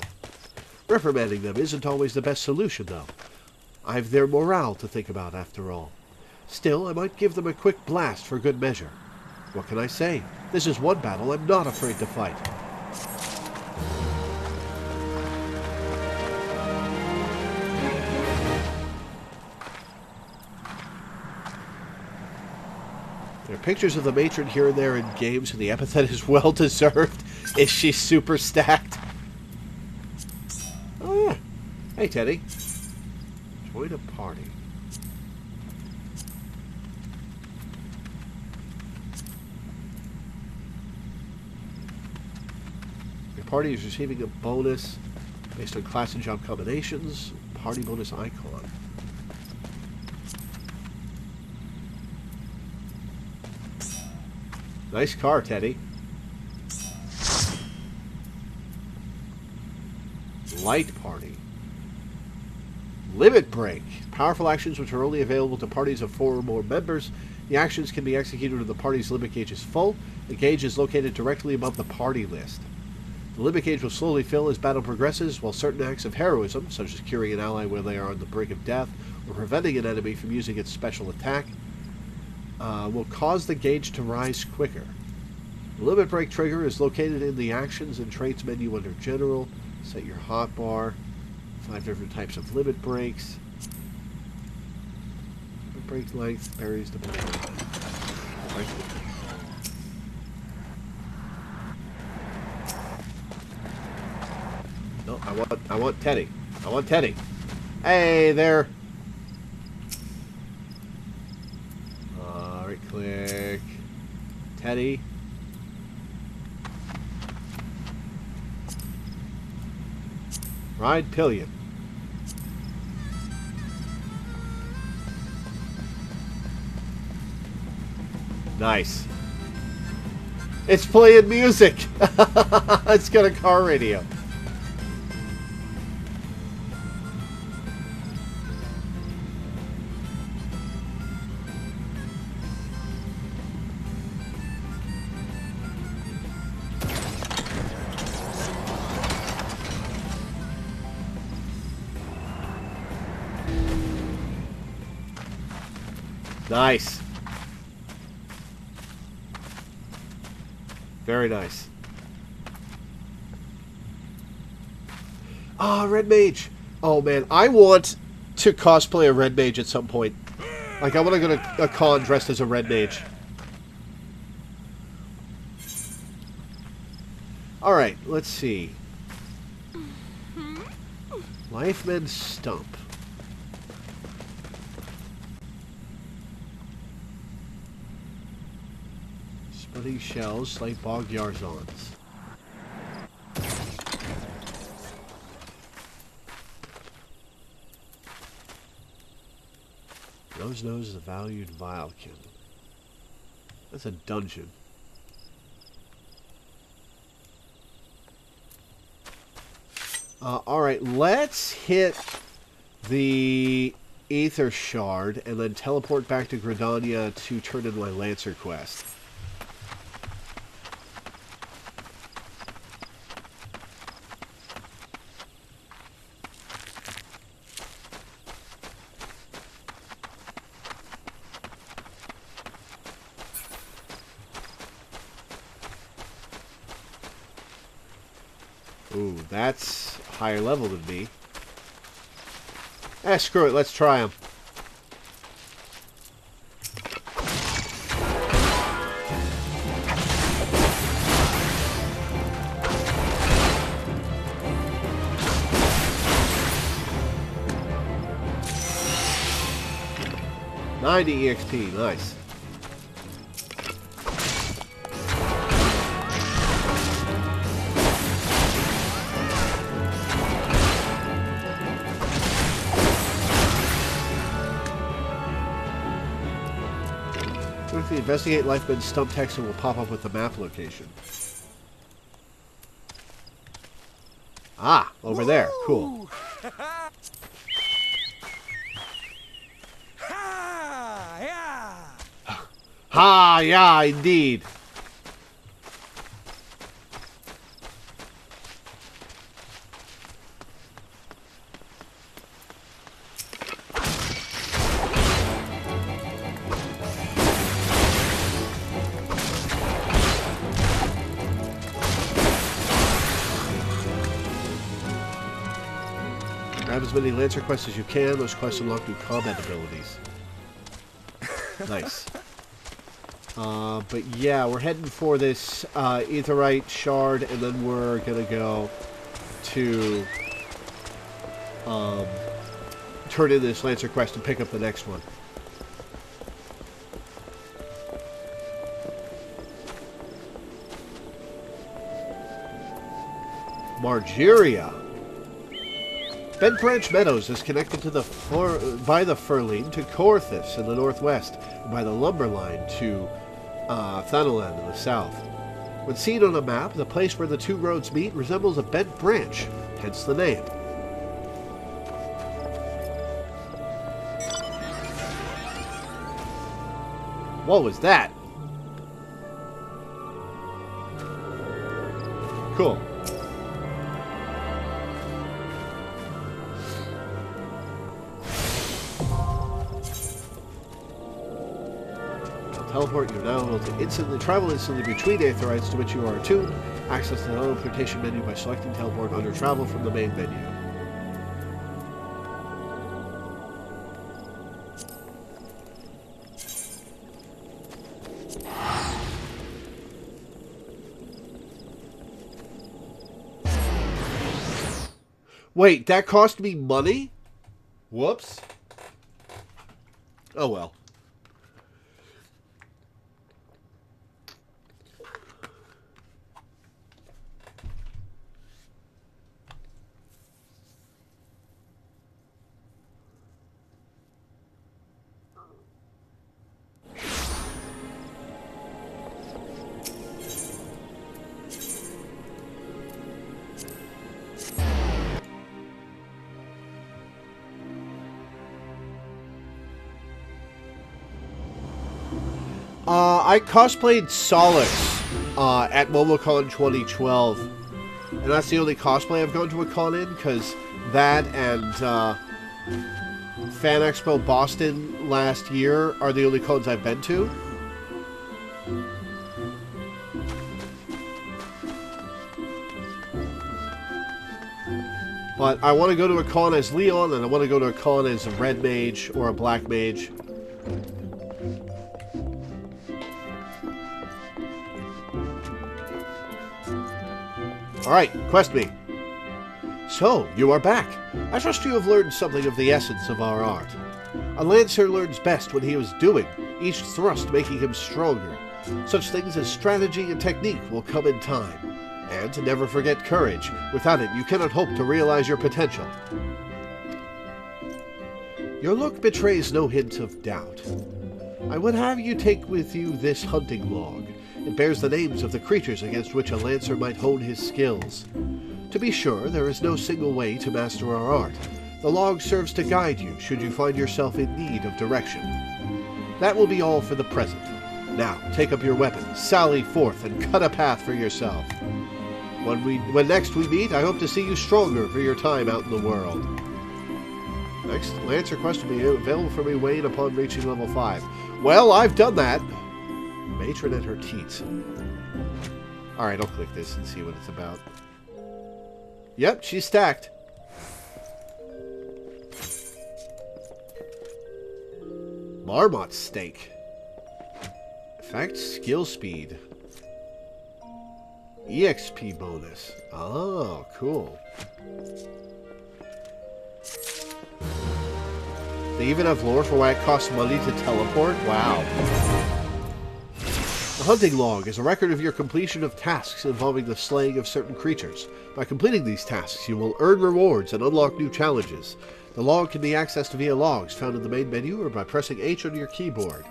Reprimanding them isn't always the best solution, though. I've their morale to think about, after all. Still, I might give them a quick blast for good measure. What can I say? This is one battle I'm not afraid to fight. There are pictures of the matron here and there in games, and the epithet is well deserved. Is she super stacked? Oh yeah. Hey Teddy. Join a party. Your party is receiving a bonus based on class and job combinations. Party bonus icon. Nice car, Teddy. Light party. Limit break. Powerful actions which are only available to parties of 4 or more members. The actions can be executed when the party's limit gauge is full. The gauge is located directly above the party list. The limit gauge will slowly fill as battle progresses, while certain acts of heroism, such as curing an ally when they are on the brink of death, or preventing an enemy from using its special attack, will cause the gauge to rise quicker. The limit break trigger is located in the Actions and Traits menu under General. Set your hotbar. 5 different types of limit breaks. Limit break length varies depending on... No, I want Teddy. I want Teddy. Hey there. Right click. Teddy. Ride pillion. Nice. It's playing music. It's got a car radio. Nice. Very nice. Ah, Red Mage. Oh, man. I want to cosplay a Red Mage at some point. Like, I want to go to a con dressed as a Red Mage. Alright, let's see. Lifeman Stump. Splitting shells, slight bogged Yarzons. Nose is a valued Vilekin. That's a dungeon. Alright, let's hit the Aether Shard and then teleport back to Gridania to turn in my Lancer quest. Ooh, that's higher level than me. Eh, screw it. Let's try them. 90 EXP, nice. If you investigate Lifeman's stump text, it will pop up with the map location. Ah, over there. Cool. Ha, yeah, indeed. Grab as many Lancer quests as you can. Those quests unlock new combat abilities. Nice. But yeah, we're heading for this Aetheryte shard, and then we're gonna go to turn in this Lancer quest and pick up the next one. Margeria. Bent Branch Meadows is connected to by the Furline to Corthus in the northwest, and by the Lumber Line to Thanalan in the south. When seen on a map, the place where the two roads meet resembles a bent branch, hence the name. What was that? Cool. Teleport, you're now able to travel instantly between Aetherytes to which you are attuned. Access the teleportation menu by selecting teleport under travel from the main menu. Wait, that cost me money? Whoops. Oh well. I cosplayed Solace at MomoCon 2012, and that's the only cosplay I've gone to a con in, because that and Fan Expo Boston last year are the only cons I've been to. But I want to go to a con as Leon, and I want to go to a con as a Red Mage or a Black Mage. Alright, quest me. So, you are back. I trust you have learned something of the essence of our art. A Lancer learns best when he is doing, each thrust making him stronger. Such things as strategy and technique will come in time. And to never forget courage. Without it, you cannot hope to realize your potential. Your look betrays no hint of doubt. I would have you take with you this hunting log. It bears the names of the creatures against which a Lancer might hone his skills. To be sure, there is no single way to master our art. The log serves to guide you should you find yourself in need of direction. That will be all for the present. Now, take up your weapon, sally forth, and cut a path for yourself. When next we meet, I hope to see you stronger for your time out in the world. Next, Lancer quest will be available for me Wayne upon reaching level 5. Well, I've done that. Matron and her teats. Alright, I'll click this and see what it's about. Yep, she's stacked. Marmot steak. Effect, skill speed. EXP bonus. Oh, cool. They even have lore for why it costs money to teleport? Wow. A hunting log is a record of your completion of tasks involving the slaying of certain creatures. By completing these tasks, you will earn rewards and unlock new challenges. The log can be accessed via logs found in the main menu or by pressing H on your keyboard.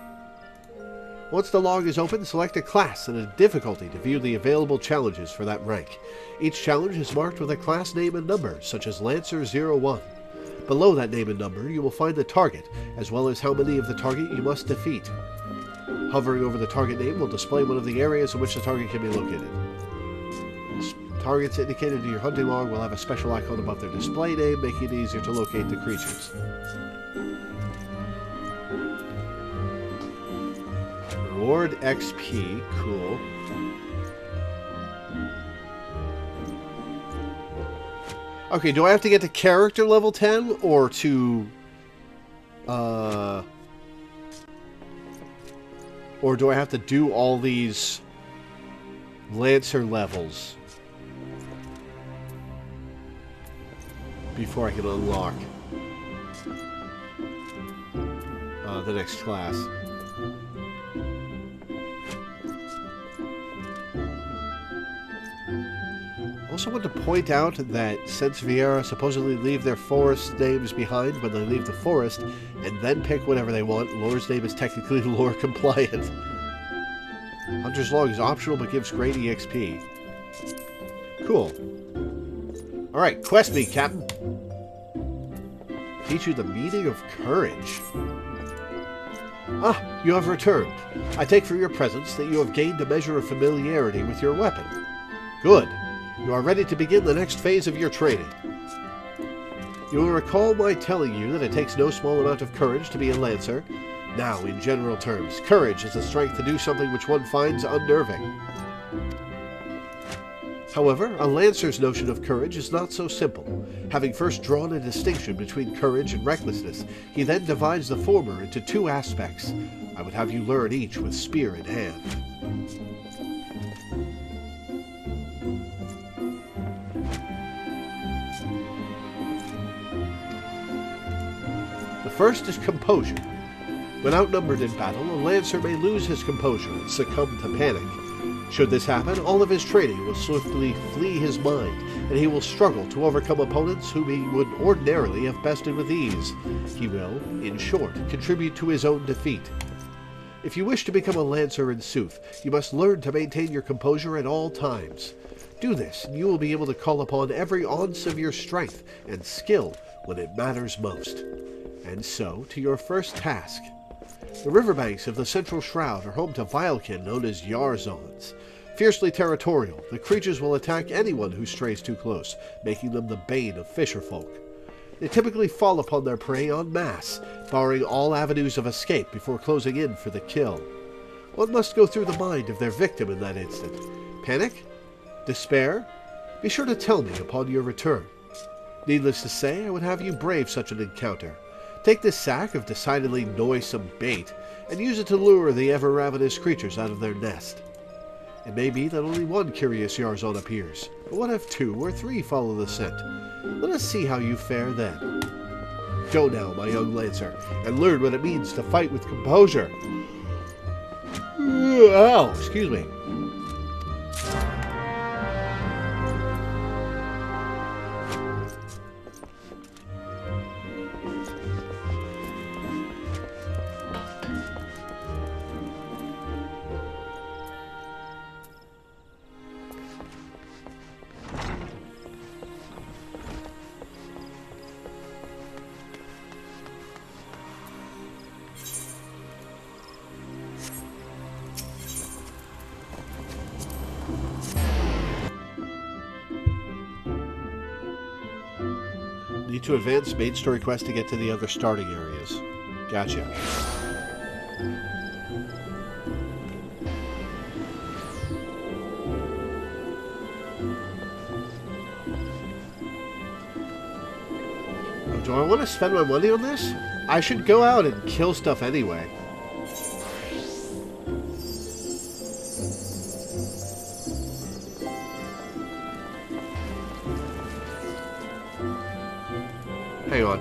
Once the log is open, select a class and a difficulty to view the available challenges for that rank. Each challenge is marked with a class name and number, such as Lancer 01. Below that name and number, you will find the target, as well as how many of the target you must defeat. Hovering over the target name will display one of the areas in which the target can be located. Targets indicated in your hunting log will have a special icon above their display name, making it easier to locate the creatures. Reward XP, cool. Okay, do I have to get to character level 10 or to or do I have to do all these Lancer levels before I can unlock the next class? I also want to point out that since Viera supposedly leave their forest names behind when they leave the forest, and then pick whatever they want, Lore's name is technically lore compliant. Hunter's log is optional but gives great EXP. Cool. Alright, quest me, Captain. Teach you the meaning of courage. Ah, you have returned. I take from your presence that you have gained a measure of familiarity with your weapon. Good. You are ready to begin the next phase of your training. You will recall my telling you that it takes no small amount of courage to be a Lancer. Now, in general terms, courage is the strength to do something which one finds unnerving. However, a Lancer's notion of courage is not so simple. Having first drawn a distinction between courage and recklessness, he then divides the former into two aspects. I would have you learn each with spear in hand. The first is composure. When outnumbered in battle, a Lancer may lose his composure and succumb to panic. Should this happen, all of his training will swiftly flee his mind, and he will struggle to overcome opponents whom he would ordinarily have bested with ease. He will, in short, contribute to his own defeat. If you wish to become a Lancer in sooth, you must learn to maintain your composure at all times. Do this, and you will be able to call upon every ounce of your strength and skill when it matters most. And so, to your first task. The riverbanks of the Central Shroud are home to Vilekin known as Yarzons. Fiercely territorial, the creatures will attack anyone who strays too close, making them the bane of fisherfolk. They typically fall upon their prey en masse, barring all avenues of escape before closing in for the kill. What must go through the mind of their victim in that instant? Panic? Despair? Be sure to tell me upon your return. Needless to say, I would have you brave such an encounter. Take this sack of decidedly noisome bait, and use it to lure the ever-ravenous creatures out of their nest. It may be that only one curious Yarzon appears, but what if 2 or 3 follow the scent? Let us see how you fare then. Go now, my young Lancer, and learn what it means to fight with composure. Ow, excuse me. Need to advance main story quest to get to the other starting areas. Gotcha. Do I want to spend my money on this? I should go out and kill stuff anyway. Hang on.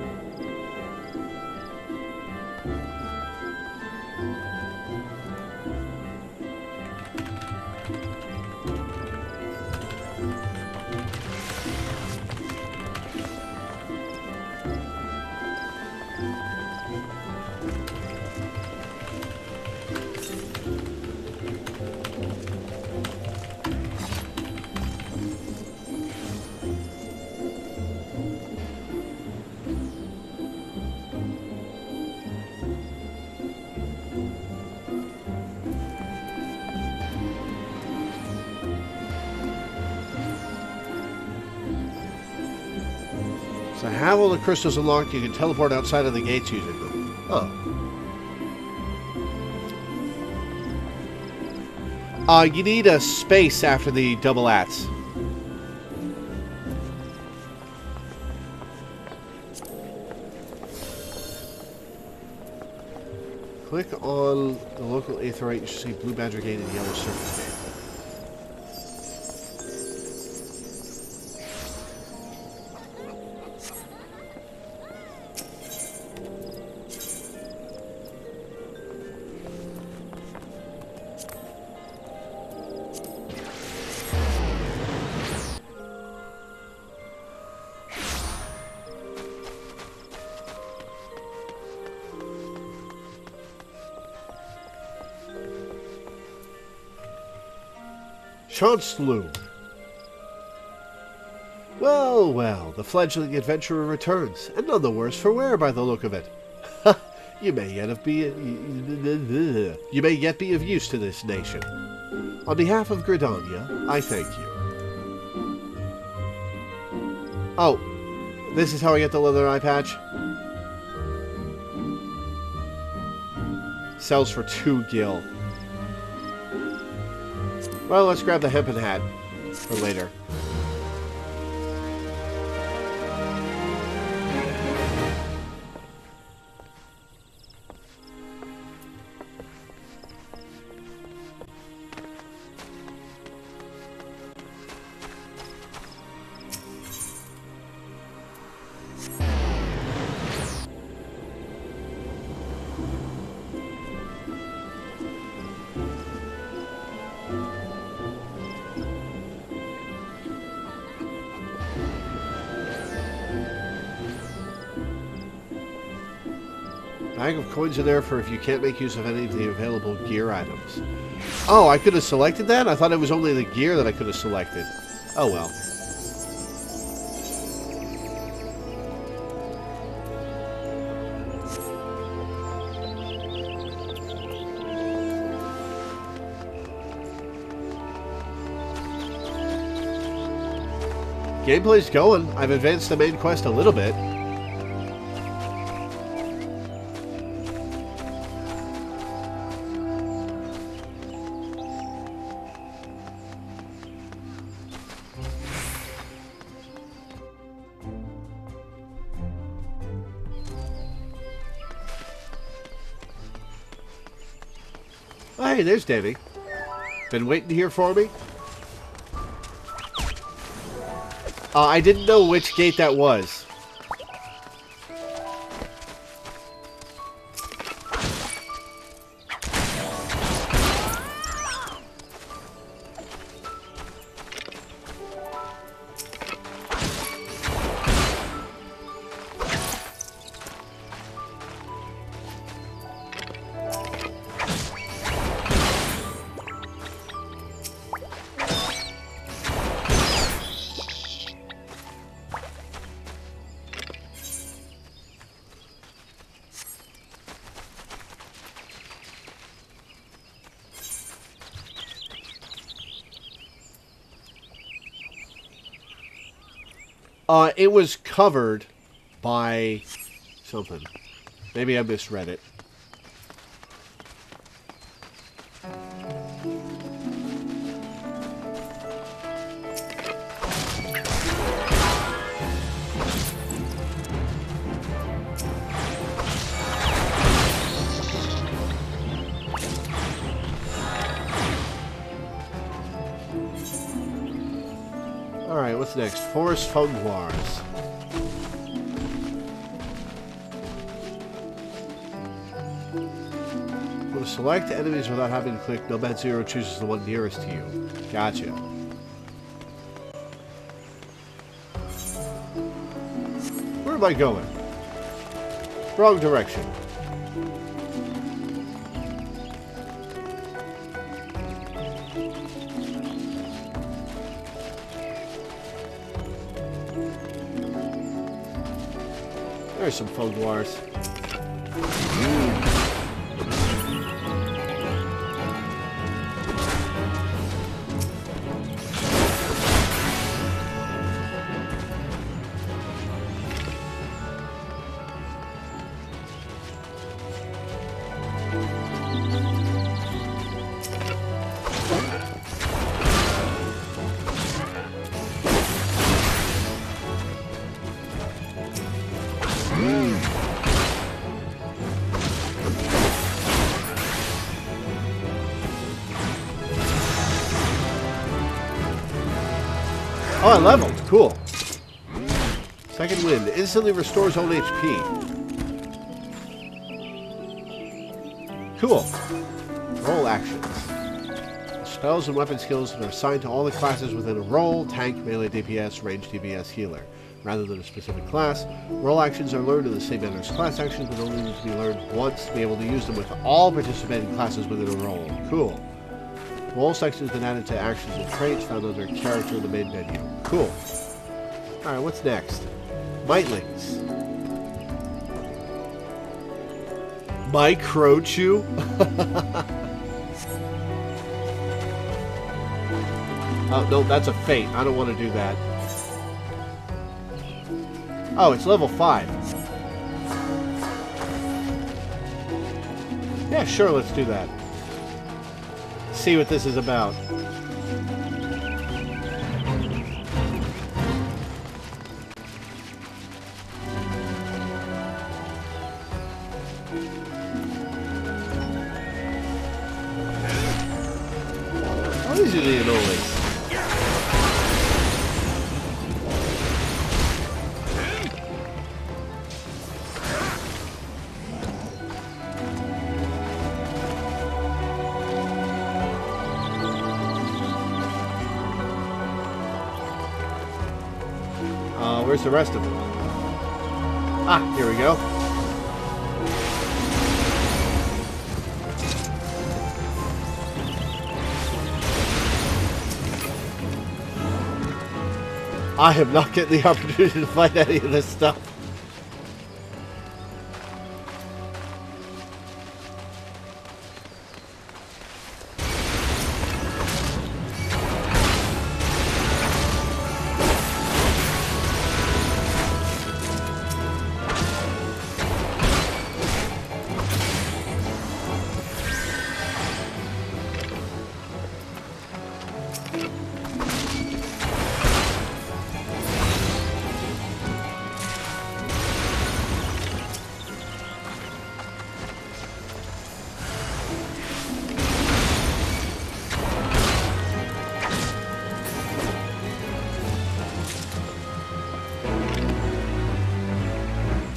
So have all the crystals unlocked. You can teleport outside of the gates using them. Oh. You need a space after the double ats. Click on the local aetheryte. You should see blue badger gate and yellow surface gate. Chancellor. Well, well, the fledgling adventurer returns, and none the worse for wear by the look of it. You may yet be of use to this nation. On behalf of Gridania, I thank you. Oh, this is how I get the leather eye patch? Sells for 2 gil. Well, let's grab the hempen hat for later. Bag of coins in there for if you can't make use of any of the available gear items. Oh, I could have selected that? I thought it was only the gear that I could have selected. Oh well. Gameplay's going. I've advanced the main quest a little bit. Oh, hey, there's Davy. Been waiting here for me? I didn't know which gate that was. It was covered by something. Maybe I misread it. Alright, what's next? Forest Funguars. When to select enemies without having to click, Nomad Zero chooses the one nearest to you. Gotcha. Where am I going? Wrong direction. There's some Funguars. Oh, I leveled. Cool. Second wind. Instantly restores old HP. Cool. Roll actions. Spells and weapon skills are assigned to all the classes within a role: tank, melee, DPS, range, DPS, healer. Rather than a specific class, role actions are learned in the same manner as class actions, but only need to be learned once to be able to use them with all participating classes within a role. Cool. Role section has been added to actions and traits found under character in the main menu. Cool. Alright, what's next? Mightlings. Microchew? Oh, no, that's a feint. I don't want to do that. Oh, it's level 5. Yeah, sure, let's do that. See what this is about. Oh, these are the anoles. Where's the rest of them? Ah, here we go. I am not getting the opportunity to fight any of this stuff.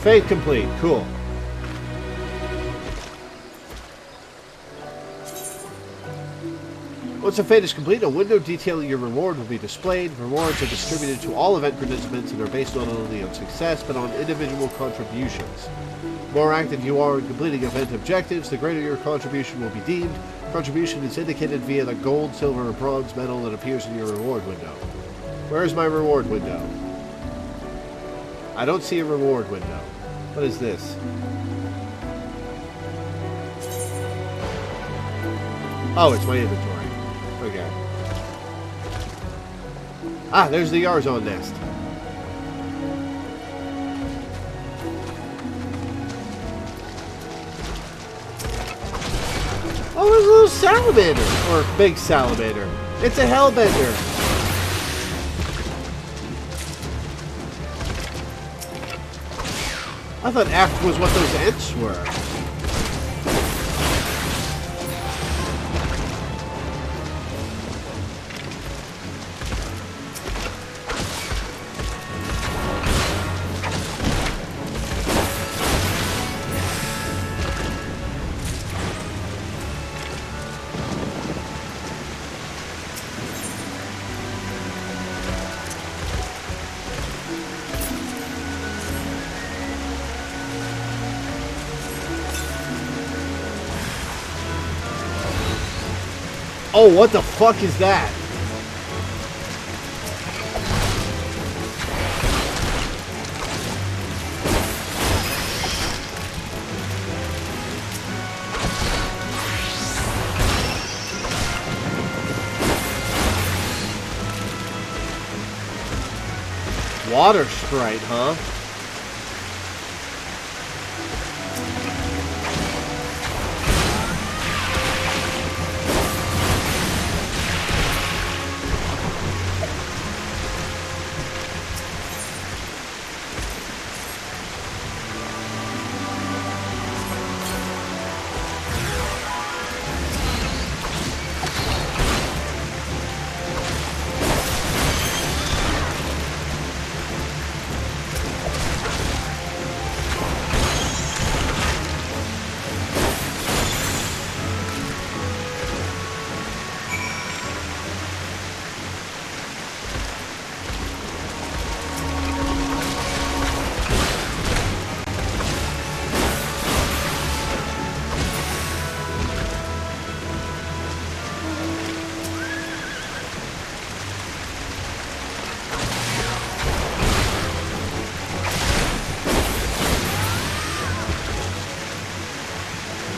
Fate complete. Cool. Once a fate is complete, a window detailing your reward will be displayed. Rewards are distributed to all event participants and are based not only on success, but on individual contributions. The more active you are in completing event objectives, the greater your contribution will be deemed. Contribution is indicated via the gold, silver, or bronze medal that appears in your reward window. Where is my reward window? I don't see a reward window. What is this? Oh, it's my inventory. Okay. Ah, there's the Yarzon nest. Oh, there's a little salamander. Or big salamander. It's a hellbender. I thought F was what those Ents were. Oh, what the fuck is that? Water sprite, huh?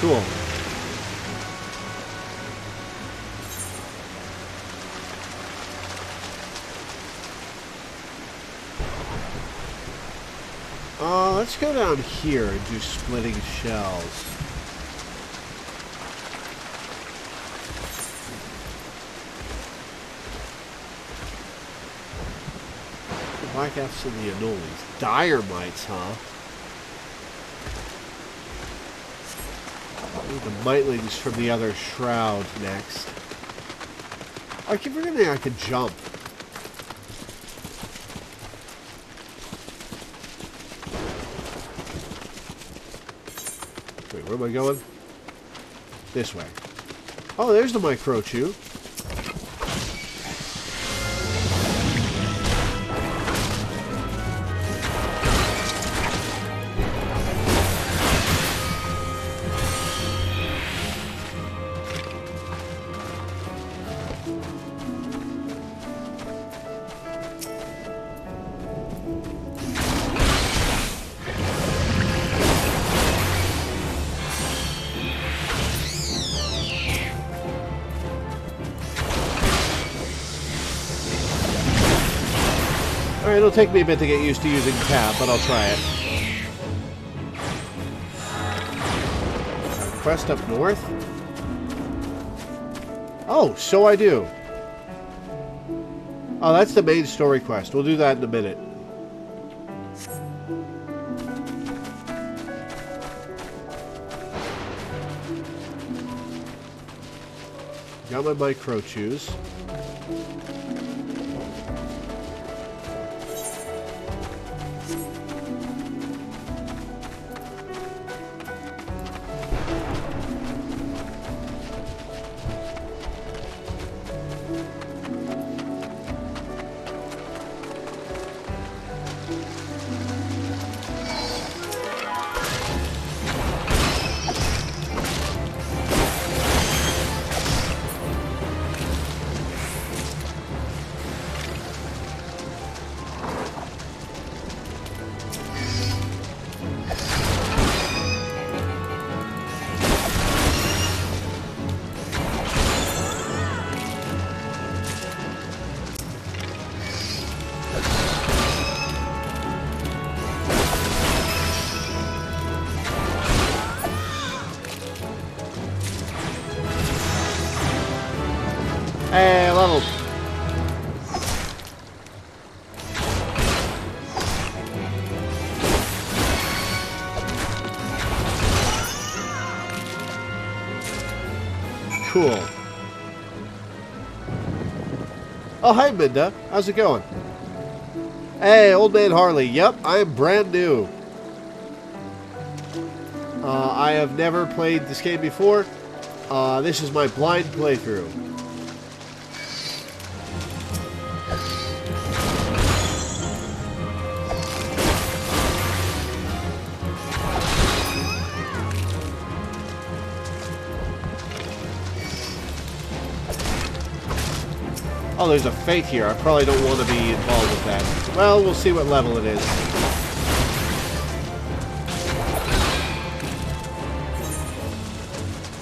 Cool. Let's go down here and do splitting shells. Blackouts and the anomalies. Dire mites, huh? Need the mitlings from the other shroud next. I keep forgetting I could jump. Wait, where am I going? This way. Oh, there's the microchew. Alright, it'll take me a bit to get used to using tab, but I'll try it. Quest up north? Oh, so I do. Oh, that's the main story quest. We'll do that in a minute. Got my microchews. Hey, level. Cool. Oh, hi, Minda. How's it going? Hey, Old Man Harley. Yep, I'm brand new. I have never played this game before. This is my blind playthrough. Oh, there's a fate here. I probably don't want to be involved with that. Well, we'll see what level it is.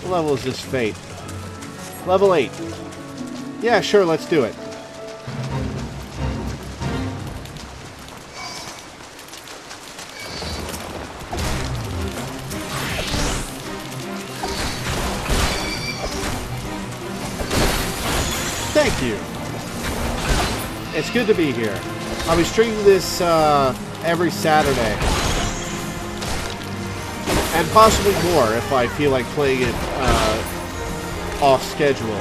What level is this fate? Level 8. Yeah, sure, let's do it. Thank you. It's good to be here. I'll be streaming this every Saturday. And possibly more if I feel like playing it off schedule.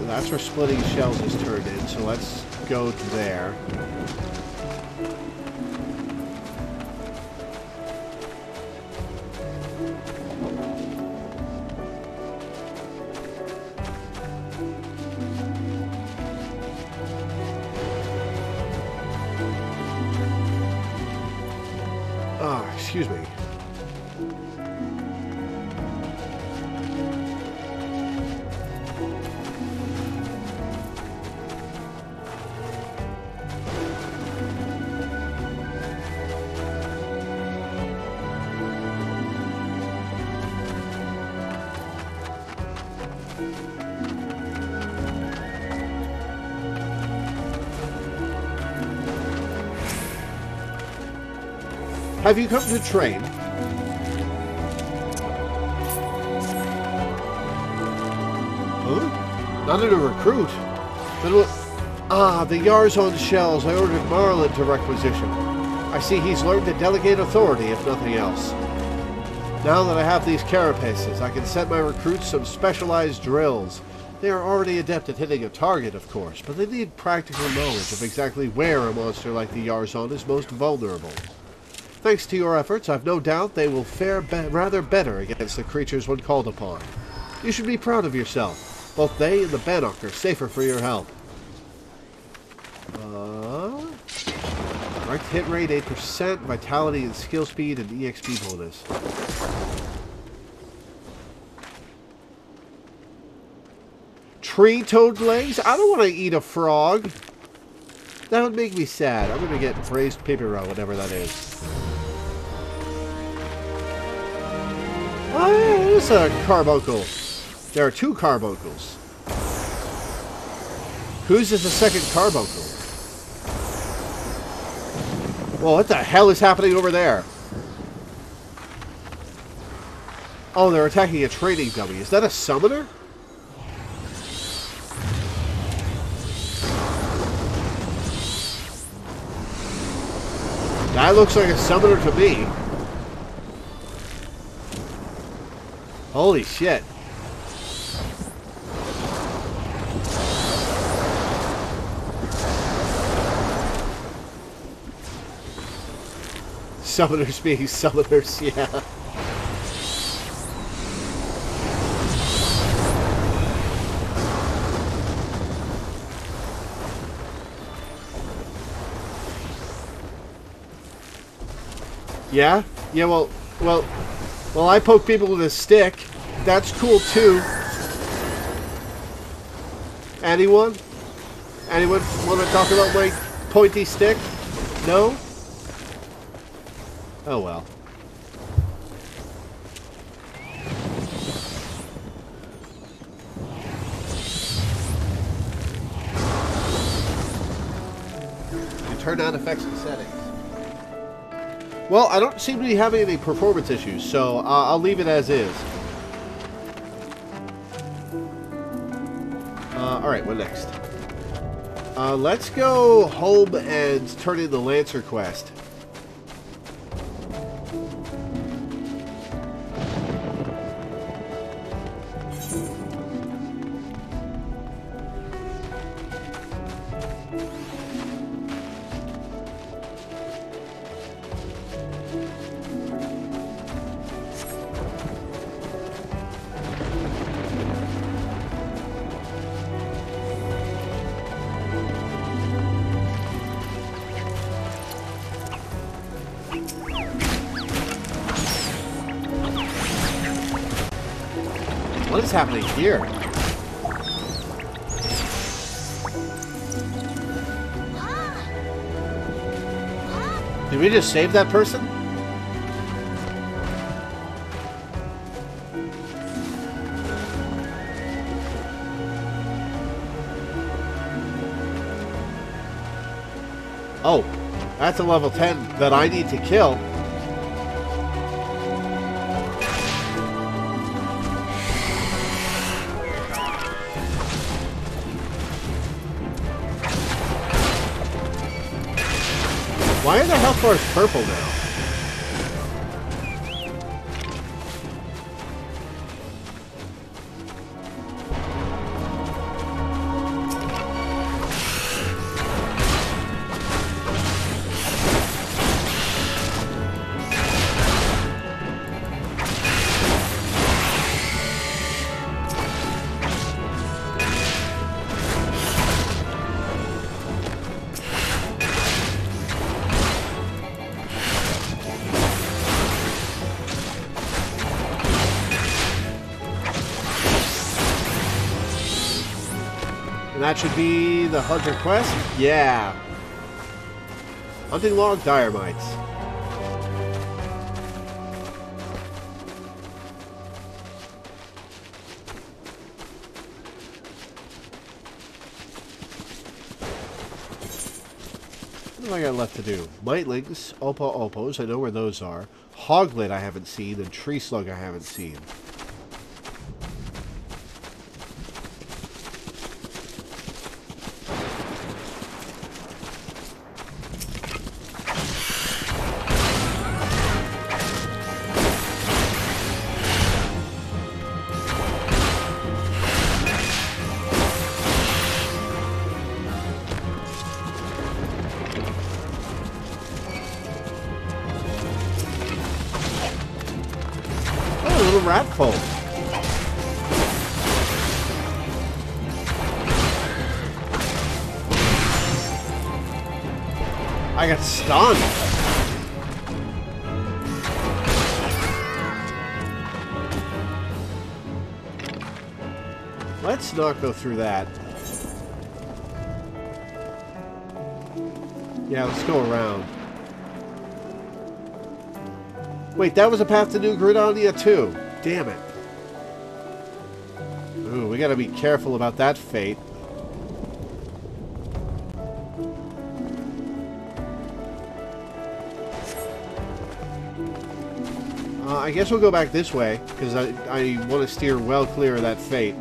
That's where splitting shells is turned in, so let's go to there. excuse me. Have you come to train? Huh? Not a recruit. Then what? Ah, the Yarzon shells I ordered Marlin to requisition. I see he's learned to delegate authority, if nothing else. Now that I have these carapaces, I can set my recruits some specialized drills. They are already adept at hitting a target, of course, but they need practical knowledge of exactly where a monster like the Yarzon is most vulnerable. Thanks to your efforts, I've no doubt they will fare rather better against the creatures when called upon. You should be proud of yourself. Both they and the Bannock are safer for your help. Direct hit rate 8%, vitality and skill speed, and EXP bonus. Tree toad legs? I don't want to eat a frog. That would make me sad. I'm going to get braised paper route, whatever that is. Oh, yeah, there's a carbuncle. There are two carbuncles. Whose is the second carbuncle? Well, what the hell is happening over there? Oh, they're attacking a training dummy. Is that a summoner? That looks like a summoner to me. Holy shit. Summoners being summoners, yeah. Yeah? Yeah, well, I poke people with a stick. That's cool, too. Anyone? Anyone want to talk about my pointy stick? No? Oh, well. You turn on effects and settings. Well, I don't seem to be having any performance issues, so I'll leave it as is. Alright, what next? Let's go home and turn in the Lancer quest. What is happening here? Did we just save that person? Oh, that's a level 10 that I need to kill. Why are the health bars purple now? that should be the Hunter quest? Yeah. Hunting log Diormites. What do I got left to do? Mightlings, Opos, I know where those are. Hoglet I haven't seen, and Tree Slug I haven't seen. Rat folk. I got stunned. Let's not go through that. Yeah, let's go around. Wait, that was a path to New Gridania too. Damn it. Ooh, we gotta be careful about that fate. I guess we'll go back this way, because I want to steer well clear of that fate.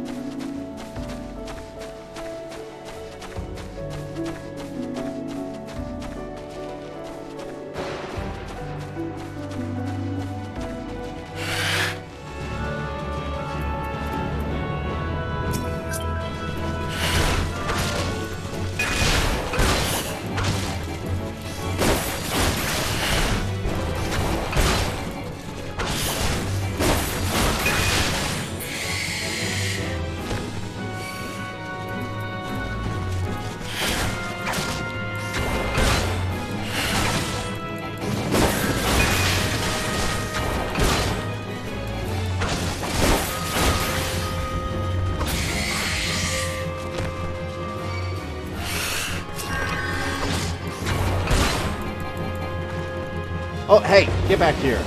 Oh, hey, get back here.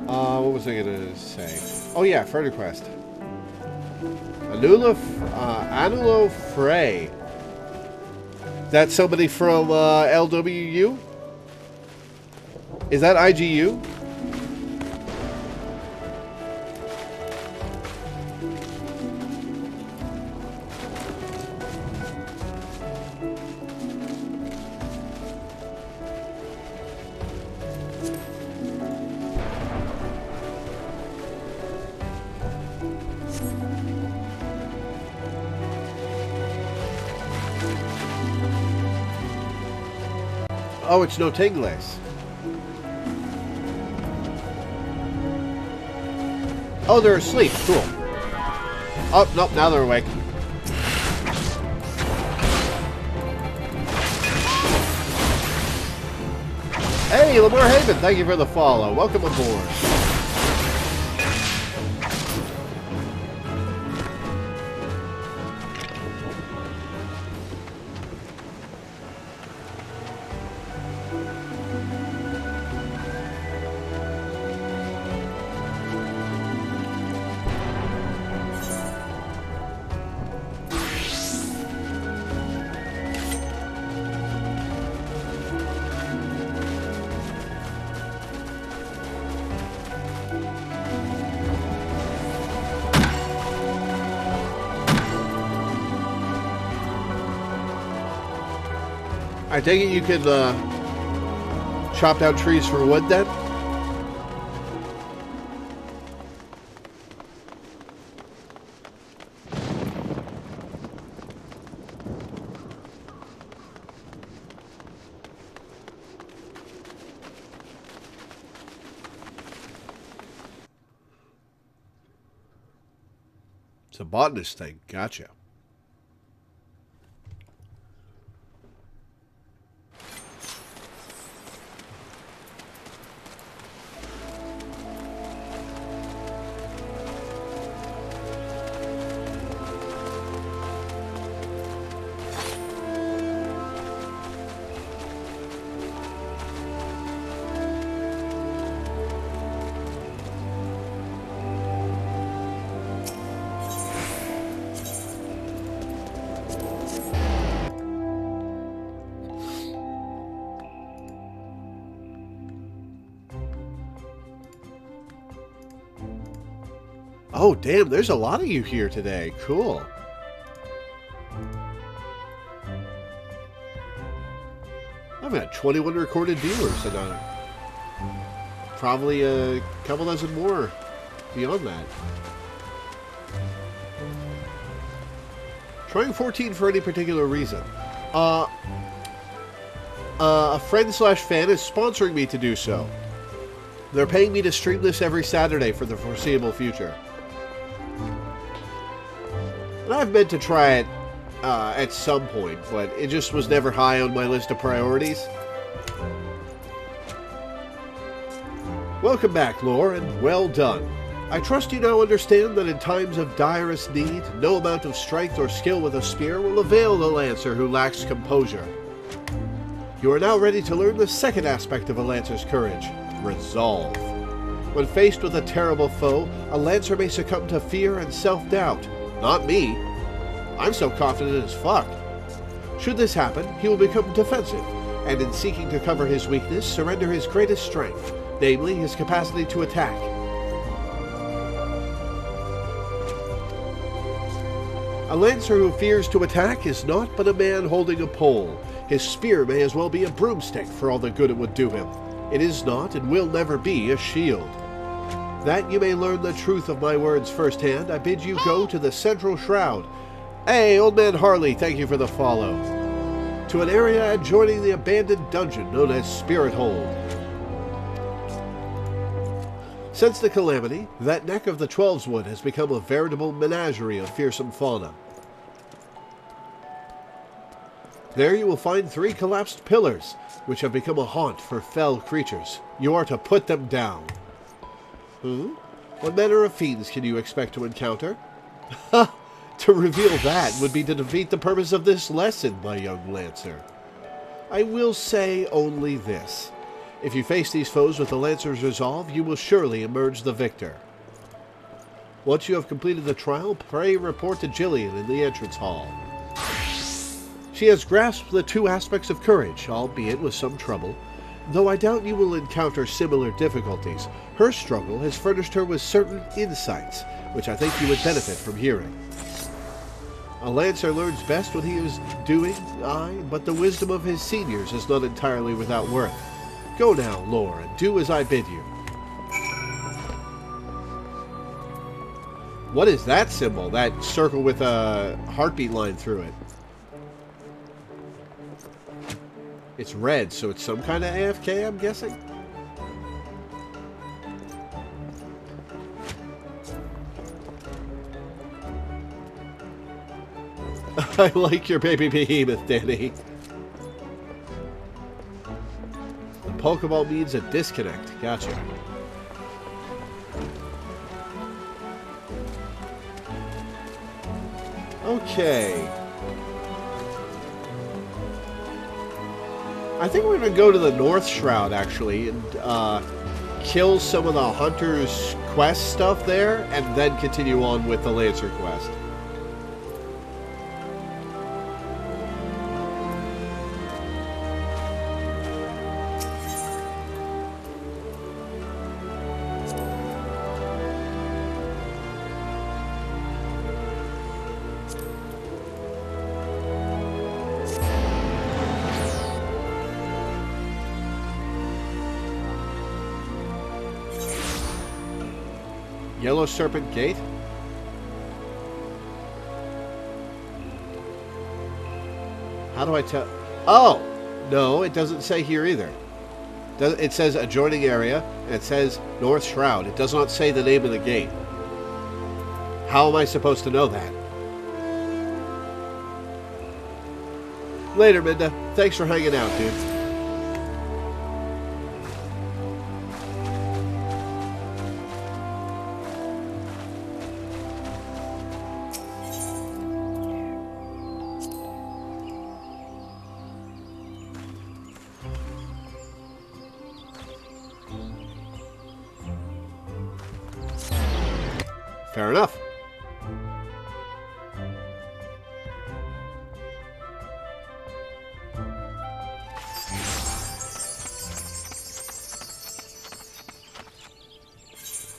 What was I gonna say? Oh yeah, further quest. Anulo Frey. That's somebody from LWU? Is that IGU? Oh, it's no Tinglace. Oh, they're asleep. Cool. Oh, nope, now they're awake. Hey, Lamar Haven, thank you for the follow. Welcome aboard. I take it you could chop down trees for wood then? It's a botanist thing. Gotcha. Oh, damn, there's a lot of you here today. Cool. I've had 21 recorded viewers, and probably a couple dozen more beyond that. Trying 14 for any particular reason. A friend/fan is sponsoring me to do so. They're paying me to stream this every Saturday for the foreseeable future. And I've meant to try it at some point, but it just was never high on my list of priorities. Welcome back, Lore, and well done. I trust you now understand that in times of direst need, no amount of strength or skill with a spear will avail the Lancer who lacks composure. You are now ready to learn the second aspect of a Lancer's courage, resolve. When faced with a terrible foe, a Lancer may succumb to fear and self-doubt. Not me. I'm so confident as fuck. Should this happen, he will become defensive, and in seeking to cover his weakness, surrender his greatest strength, namely his capacity to attack. A Lancer who fears to attack is naught but a man holding a pole. His spear may as well be a broomstick for all the good it would do him. It is not and will never be a shield. That you may learn the truth of my words firsthand, I bid you go to the Central Shroud. Hey, Old Man Harley, thank you for the follow. To an area adjoining the abandoned dungeon known as Spirit Hold. Since the calamity, that neck of the Twelveswood has become a veritable menagerie of fearsome fauna. There you will find 3 collapsed pillars, which have become a haunt for fell creatures. You are to put them down. What manner of fiends can you expect to encounter? Ha! To reveal that would be to defeat the purpose of this lesson, my young Lancer. I will say only this. If you face these foes with the Lancer's resolve, you will surely emerge the victor. Once you have completed the trial, pray report to Jillian in the entrance hall. She has grasped the 2 aspects of courage, albeit with some trouble. Though I doubt you will encounter similar difficulties, her struggle has furnished her with certain insights, which I think you would benefit from hearing. A Lancer learns best what he is doing, aye, but the wisdom of his seniors is not entirely without worth. Go now, Lore, and do as I bid you. What is that symbol? That circle with a heartbeat line through it. It's red, so it's some kind of AFK, I'm guessing? I like your baby behemoth, Danny. The Pokeball means a disconnect. Gotcha. Okay. I think we're going to go to the North Shroud, actually, and kill some of the Hunter's quest stuff there, and then continue on with the Lancer quest. Yellow Serpent Gate? How do I tell? Oh! No, it doesn't say here either. It says adjoining area, and it says North Shroud. It does not say the name of the gate. How am I supposed to know that? Later, Minda. Thanks for hanging out, dude. Fair enough.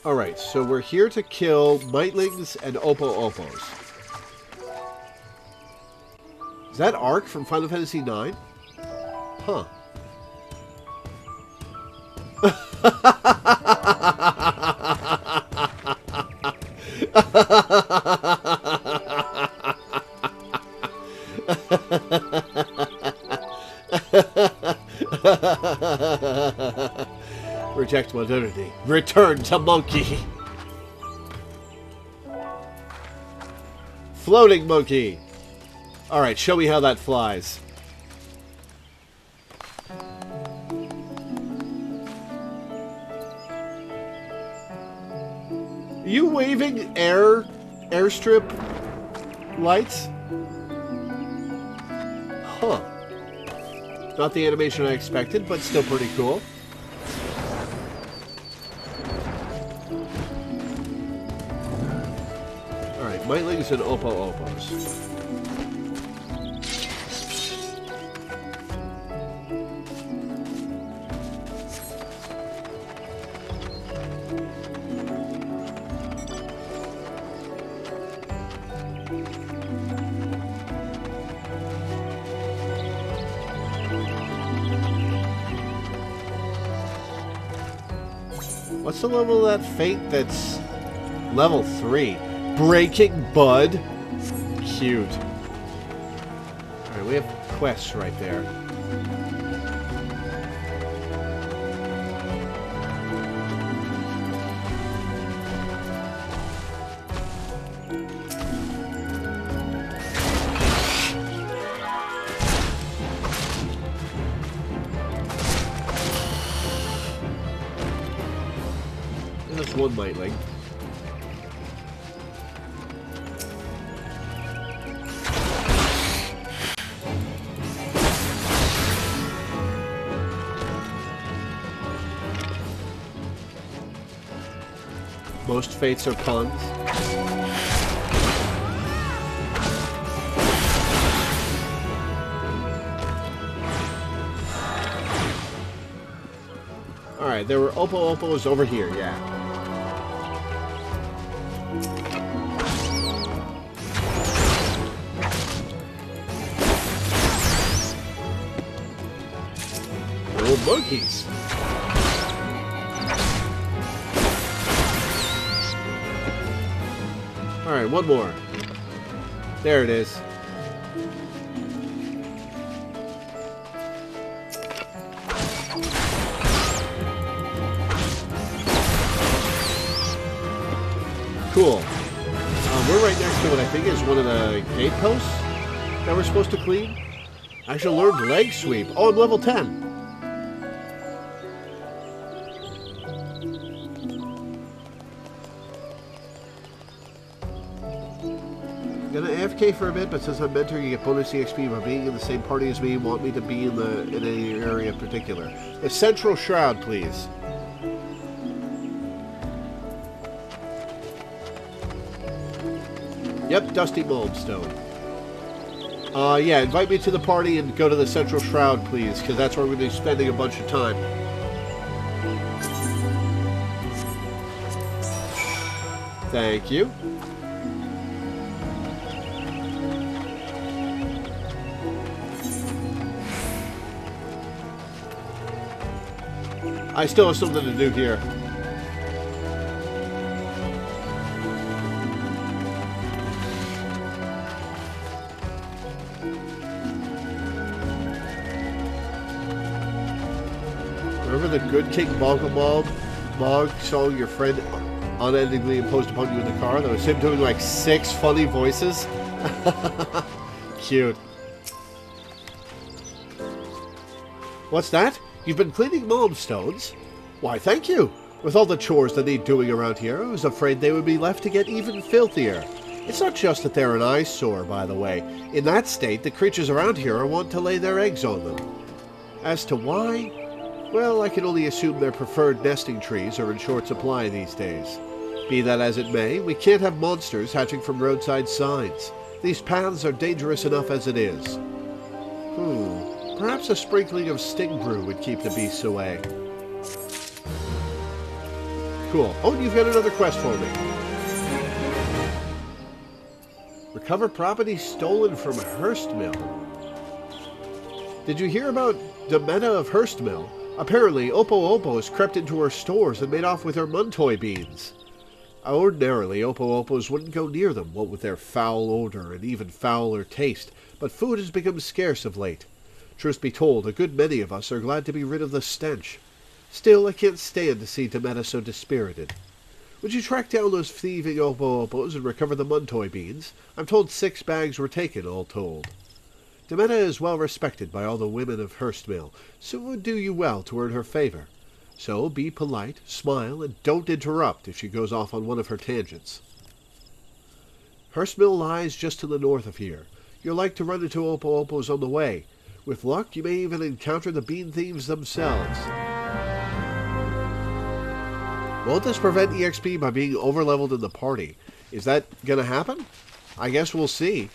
Alright, so we're here to kill Mightlings and Oppo-Oppos. Is that Ark from Final Fantasy IX? Huh. Reject modernity. Return to monkey. Floating monkey. Alright, show me how that flies. Are you waving airstrip lights? Huh. Not the animation I expected, but still pretty cool. Alright, Mightlings and Oppo-Oppos. What's the level of that fate that's level 3? Breaking Bud? Cute. Alright, we have quests right there. That's one Mightling. Most fates are puns. Alright, there were Oppo-Oppos over here, yeah. Little monkeys. Alright, one more. There it is. Cool. We're right next to what I think is one of the gate posts that we're supposed to clean. I should learn leg sweep. Oh, I'm level 10. Gonna AFK for a bit, but since I'm mentoring, you get bonus EXP by being in the same party as me. Want me to be in any area in particular? A central shroud, please. Yep, Dusty Moldstone. Yeah, invite me to the party and go to the central shroud, please, because that's where we're going to be spending a bunch of time. Thank you. I still have something to do here. Remember the Good King Mog song your friend unendingly imposed upon you in the car? That was him doing like 6 funny voices. Cute. What's that? You've been cleaning Moldstones? Why, thank you. With all the chores that need doing around here, I was afraid they would be left to get even filthier. It's not just that they're an eyesore, by the way. In that state, the creatures around here are wont to lay their eggs on them. As to why, well, I can only assume their preferred nesting trees are in short supply these days. Be that as it may, we can't have monsters hatching from roadside signs. These paths are dangerous enough as it is. Perhaps a sprinkling of sting brew would keep the beasts away. cool. Oh, and you've got another quest for me. Recover property stolen from Hurstmill. Did you hear about Demena of Hurstmill? Apparently, Oppo Oppo has crept into her stores and made off with her Muntoy beans. Ordinarily, Oppo Oppos wouldn't go near them, what with their foul odor and even fouler taste, but food has become scarce of late. Truth be told, a good many of us are glad to be rid of the stench. Still, I can't stand to see Demena so dispirited. Would you track down those thieving Oppo Oppos and recover the Muntoy beans? I'm told 6 bags were taken, all told. Demena is well respected by all the women of Hurstmill, so it would do you well to earn her favor. So be polite, smile, and don't interrupt if she goes off on one of her tangents. Hurstmill lies just to the north of here. You'll like to run into Oppo Oppos on the way. With luck, you may even encounter the bean thieves themselves. Won't this prevent EXP by being overleveled in the party? Is that gonna happen? I guess we'll see.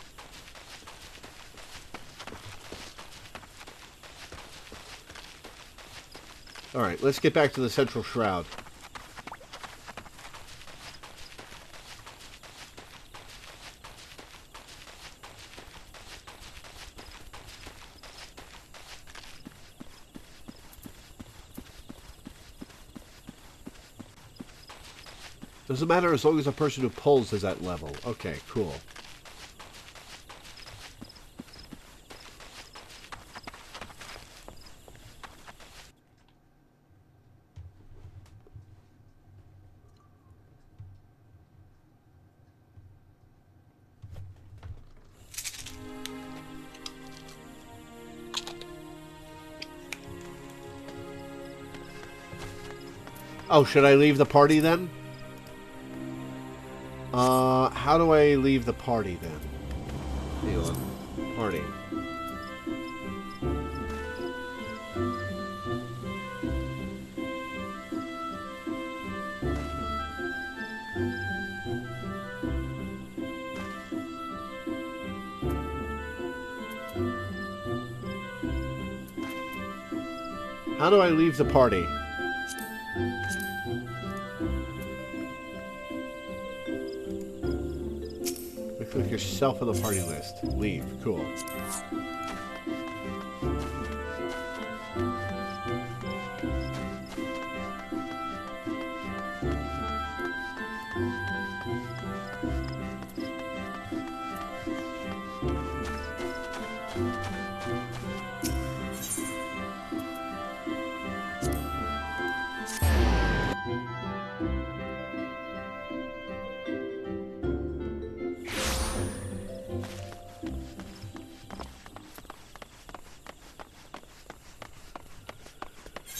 Alright, let's get back to the Central Shroud. Doesn't matter as long as the person who pulls is at level. Okay, cool. Oh, should I leave the party then? How do I leave the party then? Hang on. Party. How do I leave the party? Click yourself on the party list. Leave. Cool.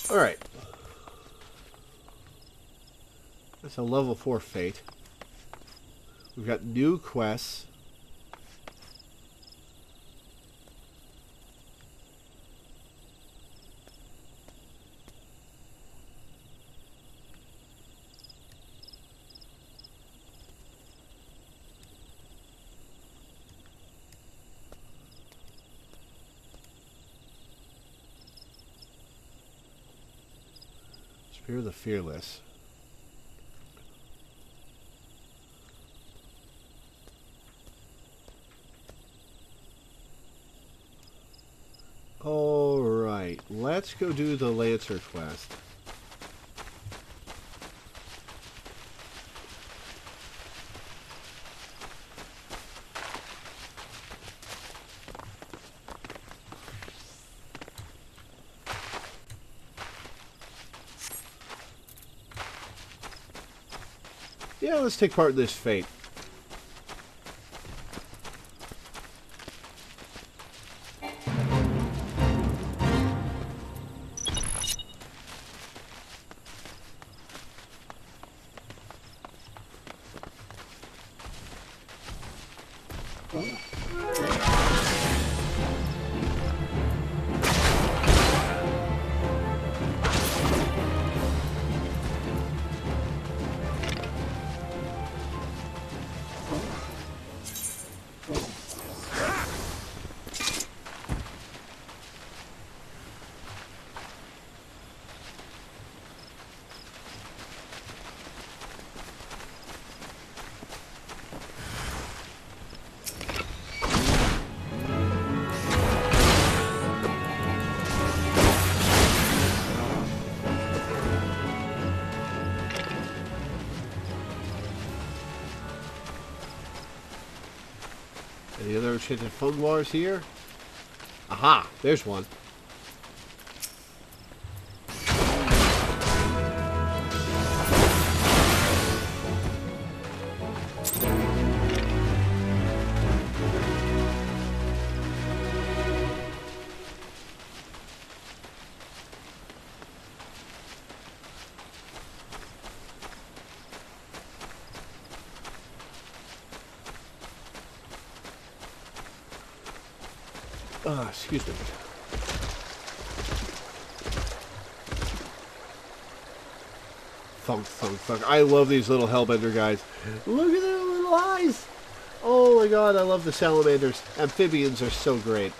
Alright. That's a level 4 fate. We've got new quests. Spear of the Fearless. Alright, let's go do the Lancer quest. Yeah, let's take part in this fate. Any other enchanted fungwars here? Aha! There's one. Excuse me. Thunk, thunk, thunk. I love these little hellbender guys. Look at their little eyes. Oh my god, I love the salamanders. Amphibians are so great.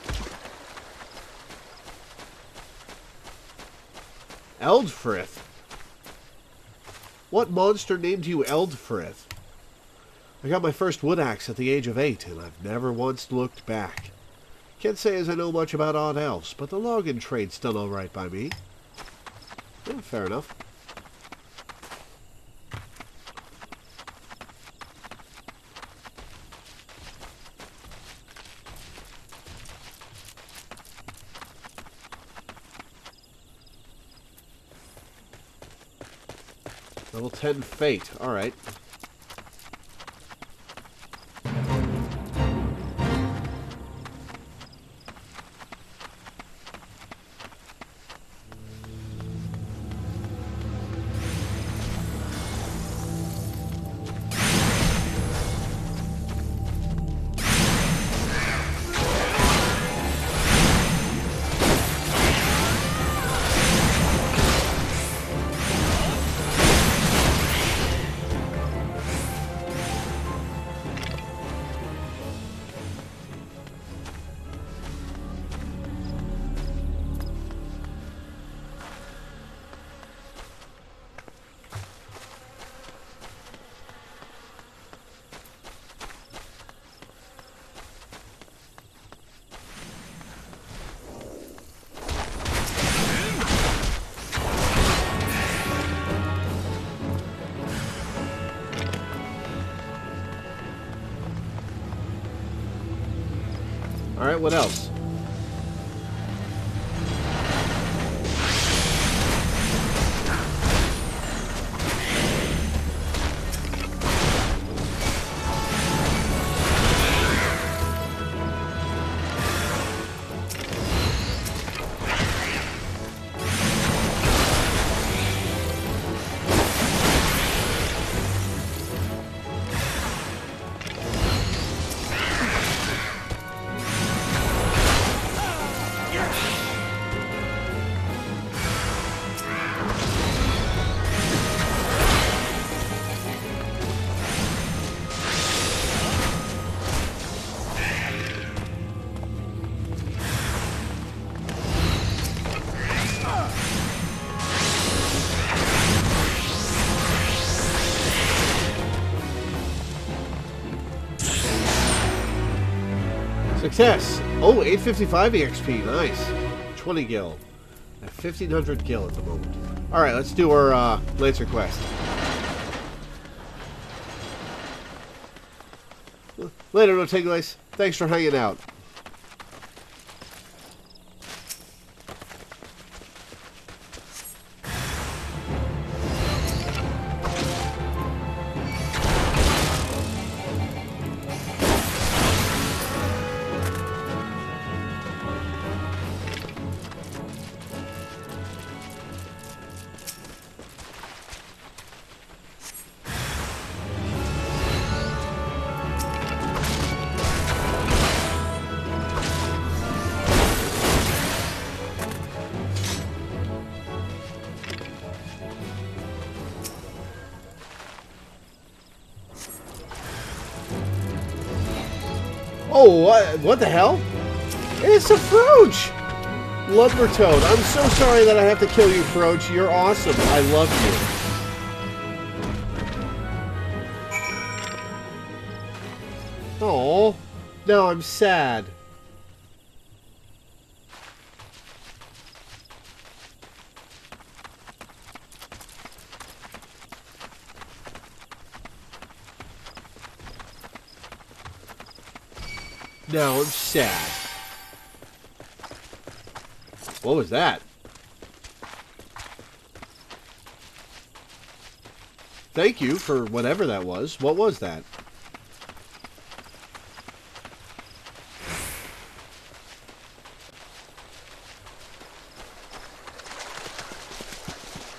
Eldfrith? What monster named you Eldfrith? I got my first wood axe at the age of 8, and I've never once looked back. Can't say as I know much about odd elves, but the logging trade's done alright by me. Yeah, fair enough. Level 10 Fate, alright. Alright, what else? Success! Oh, 855 EXP, nice. 20 gil. At 1500 gil at the moment. Alright, let's do our Lancer quest. Later, no take place. Thanks for hanging out. Oh, what the hell? It's a Froach! Lumbertoad, I'm so sorry that I have to kill you, Froach. You're awesome. I love you. Oh, now I'm sad. Now I'm sad. What was that? Thank you for whatever that was. What was that?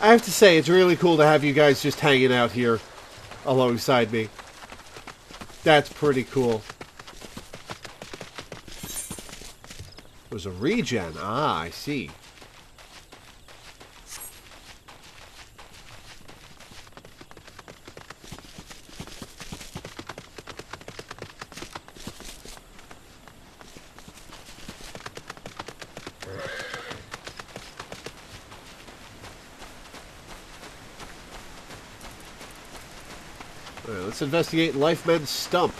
I have to say, it's really cool to have you guys just hanging out here alongside me. That's pretty cool. It was a regen. Ah, I see. Alright, let's investigate Lifeman's stump.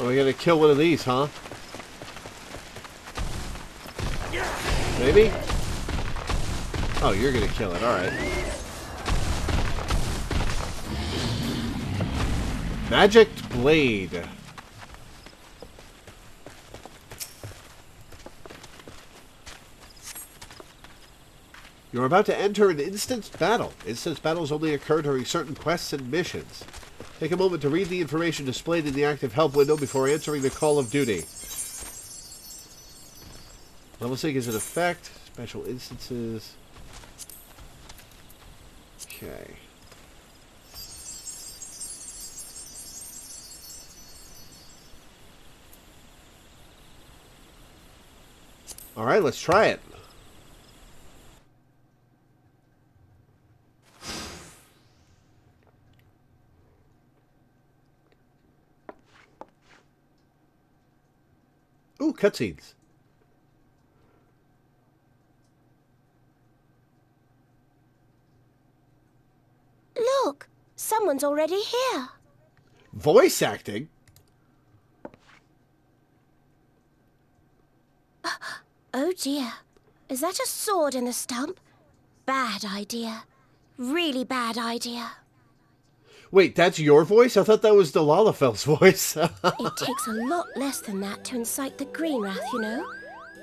Oh, we gotta kill one of these, huh? Maybe? Oh, you're gonna kill it, alright. Magic Blade. You're about to enter an instance battle. Instance battles only occur during certain quests and missions. Take a moment to read the information displayed in the active help window before answering the call of duty. Level sync is in effect. Special instances. Okay. Alright, let's try it. Ooh, cutscenes. Look, someone's already here. Voice acting? Oh dear. Is that a sword in the stump? Bad idea. Really bad idea. Wait, that's your voice? I thought that was the Lalafel's voice. It takes a lot less than that to incite the green wrath, you know.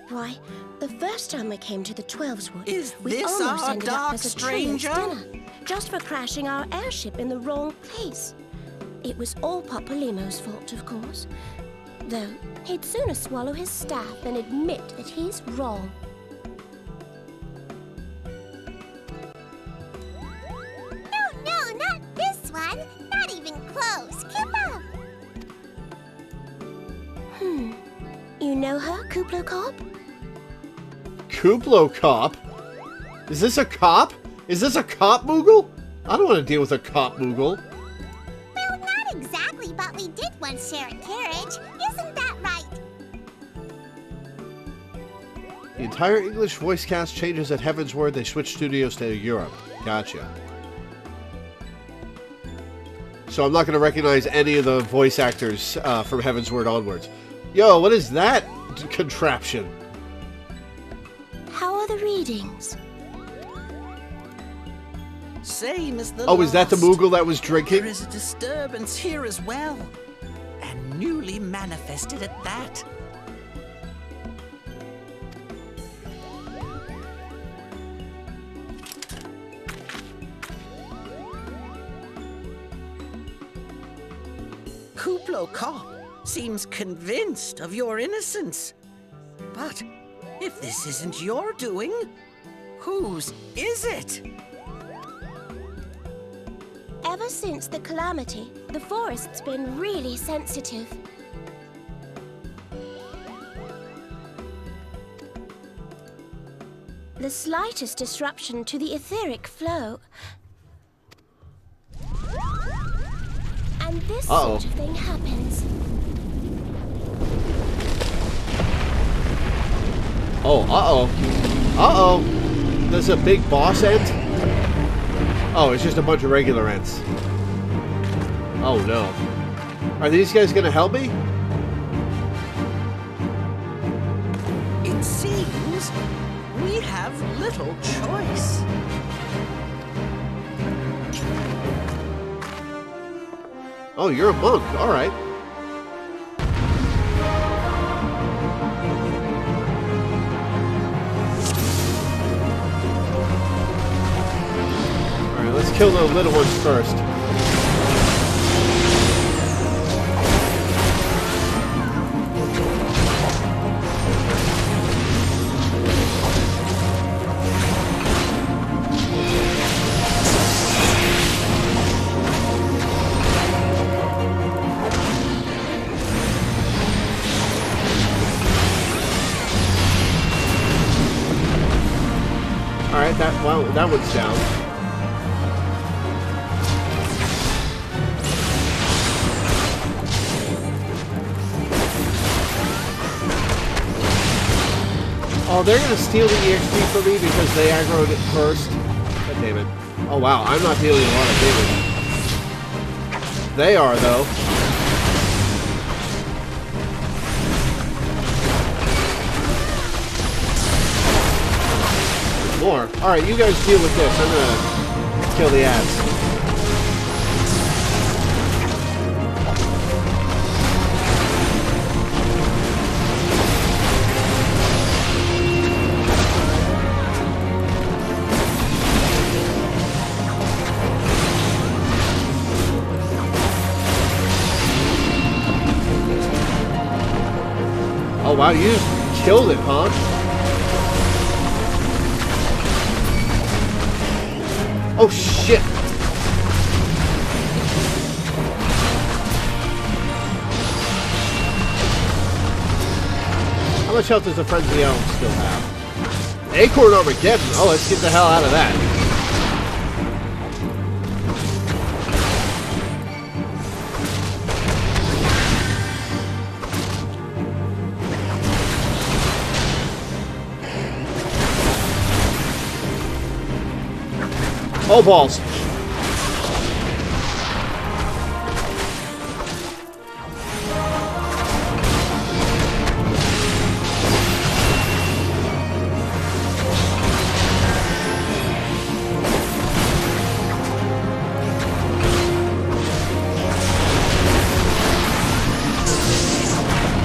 Why, the first time we came to the Twelves Wood, we this almost our ended up dark as a stranger? Trillium's dinner, just for crashing our airship in the wrong place. It was all Papalymo's fault, of course. Though, he'd sooner swallow his staff than admit that he's wrong. No, not this one. Not even close. Kippa! You know her, Kuplo Cop? Kuplo Cop? Is this a cop? Is this a cop Moogle? I don't want to deal with a cop Moogle. Well, not exactly, but we did once share a carriage. Isn't that right? The entire English voice cast changes at Heavensward. They switch studios to Europe. Gotcha. So I'm not going to recognize any of the voice actors from Heavensward onwards. Yo, what is that contraption? How are the readings? Same as the Oh, is that the last. Moogle that was drinking? There is a disturbance here as well. And newly manifested at that. Kuplo Cop seems convinced of your innocence. But if this isn't your doing, whose is it? Ever since the calamity, the forest's been really sensitive. The slightest disruption to the etheric flow. And this Uh-oh. sort of thing happens. Oh, uh-oh. Uh-oh. There's a big boss ant? Oh, it's just a bunch of regular ants. Oh, no. Are these guys gonna help me? seems we have little choice. Oh, you're a monk. All right. All right, let's kill the little ones first. Alright, that one's down. Oh, they're gonna steal the EXP from me because they aggroed it first. God damn it. Oh wow, I'm not dealing a lot of damage. They are, though. More. Alright, you guys deal with this. I'm gonna kill the ads. Oh wow, you just killed it, huh? Oh shit! How much health does the Frenzy Elm still have? Acorn Armageddon! Oh, let's get the hell out of that. Oh, balls.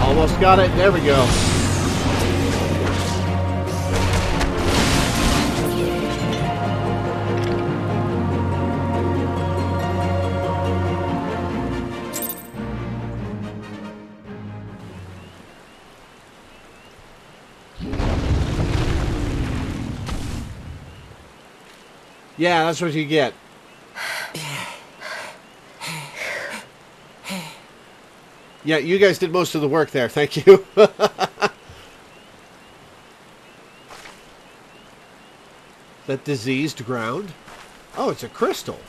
Almost got it. There we go. Yeah, that's what you get. Yeah, you guys did most of the work there. Thank you. That diseased ground? Oh, it's a crystal.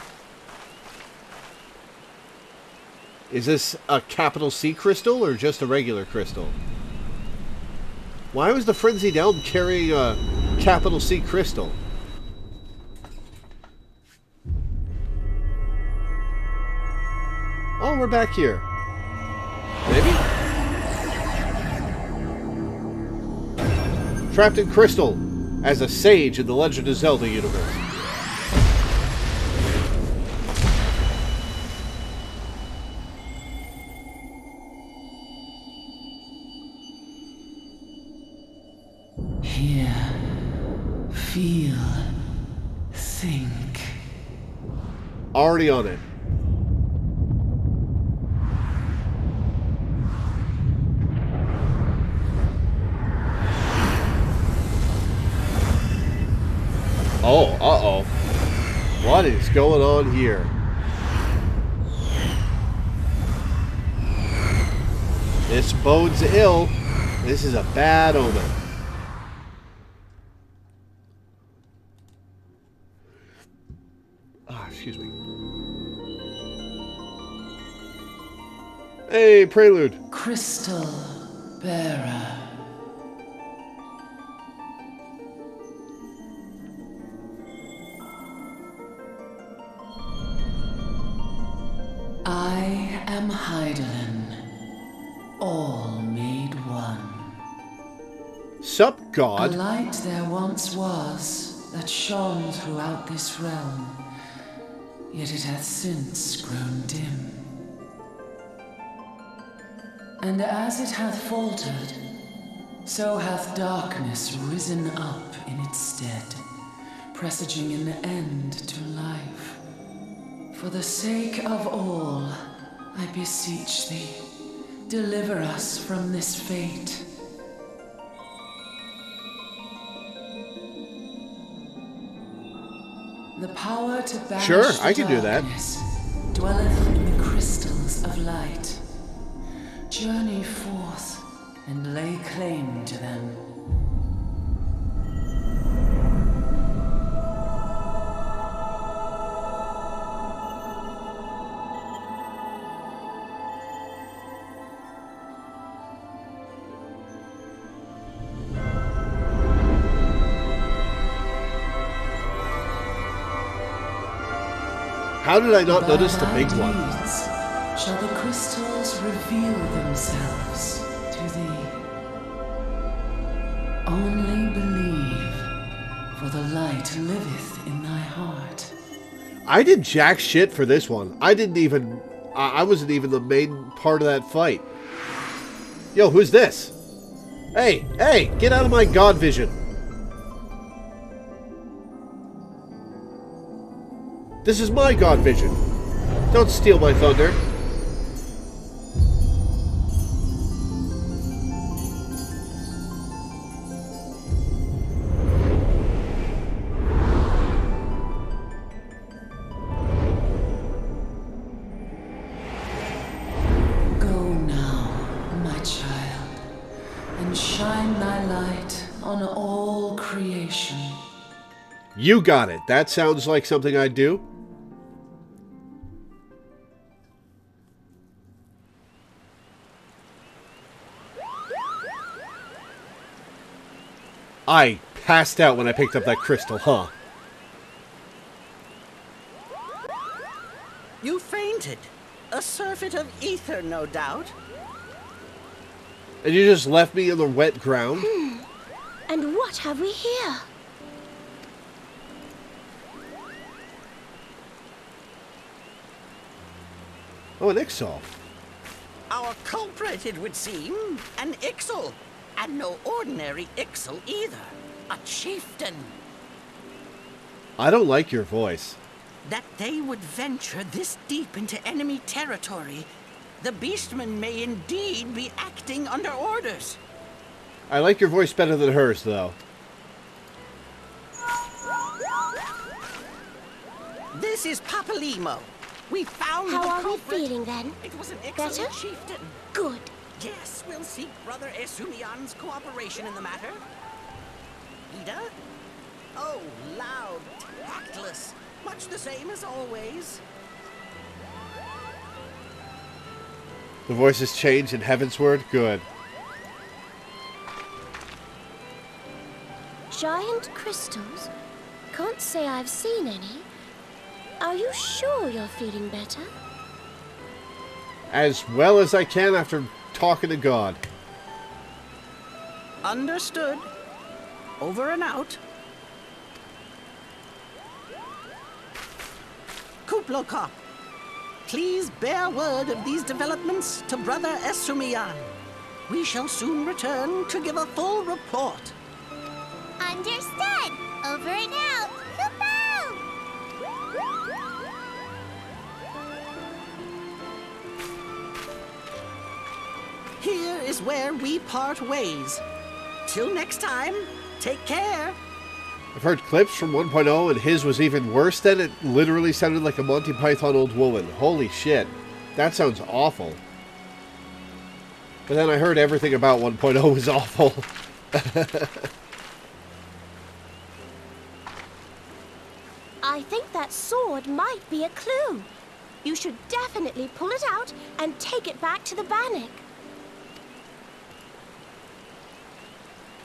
Is this a capital C crystal or just a regular crystal? Why was the Frenzied Elm carrying a capital C crystal? Oh, we're back here. Maybe? Trapped in crystal as a sage in the Legend of Zelda universe. Hear, feel, think. Already on it. Oh, uh-oh. What is going on here? This bodes ill. This is a bad omen. Ah, excuse me. Hey, Prelude. Crystal Bearer. I am Heidelin, all made one. Sup, A God? light there once was that shone throughout this realm, yet it hath since grown dim. And as it hath faltered, so hath darkness risen up in its stead, presaging an end to life. For the sake of all, I beseech thee, deliver us from this fate. The power to banish Sure, the I can do that. darkness dwelleth in the crystals of light. Journey forth and lay claim to them. How did I not By notice the thy big one? deeds shall the crystals reveal themselves to thee. Only believe, for the light liveth in thy heart. I did jack shit for this one. I didn't even... I wasn't even the main part of that fight. Yo, who's this? Hey, hey, get out of my god vision. This is my god vision. Don't steal my thunder. Go now, my child, and shine thy light on all creation. You got it. That sounds like something I'd do. I passed out when I picked up that crystal, huh? You fainted. A surfeit of ether, no doubt. And you just left me in the wet ground? And what have we here? Oh, an Ixal. Our culprit, it would seem. An Ixal. And no ordinary Ixal either. A chieftain. I don't like your voice. That they would venture this deep into enemy territory, the beastmen may indeed be acting under orders. I like your voice better than hers, though. This is Papalimo. We found How the are we culprit. feeling then? It was an Better? excellent chieftain. Good. Yes, we'll seek Brother Esumian's cooperation in the matter. Ida? Oh, loud, tactless. Much the same as always. The voices change in Heavensward? Good. Giant crystals? Can't say I've seen any. Are you sure you're feeling better? As well as I can after talking to God. Understood. Over and out. Kuplokop, please bear word of these developments to Brother Esumian. We shall soon return to give a full report. Understood. Over and out. Kupo! Here is where we part ways. Till next time, take care. I've heard clips from 1.0 and his was even worse than it. Literally sounded like a Monty Python old woman. Holy shit. That sounds awful. But then I heard everything about 1.0 was awful. I think that sword might be a clue. You should definitely pull it out and take it back to the Bannock.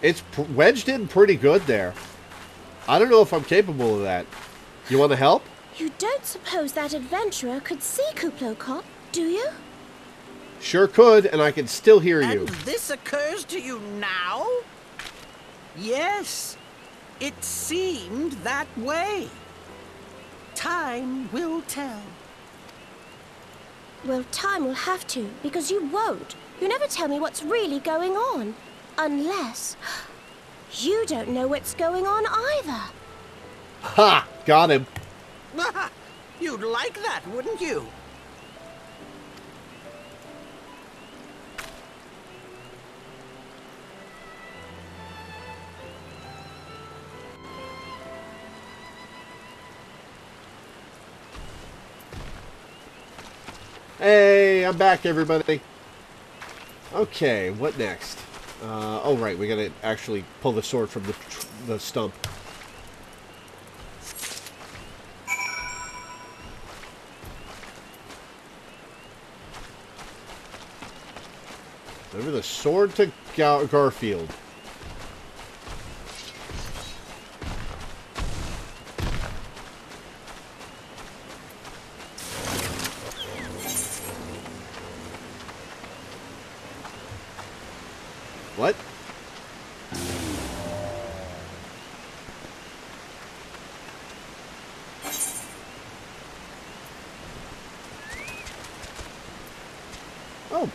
It's wedged in pretty good there. I don't know if I'm capable of that. You want to help? You don't suppose that adventurer could see Kuplokop, do you? Sure could, and I can still hear you. And this occurs to you now? Yes, it seemed that way. Time will tell. Well, time will have to, because you won't. You never tell me what's really going on. Unless... you don't know what's going on either. Ha! Got him. You'd like that, wouldn't you? Hey, I'm back, everybody. Okay, what next? Oh, right, we gotta actually pull the sword from the stump. Deliver the sword to Garfield. What? Oh.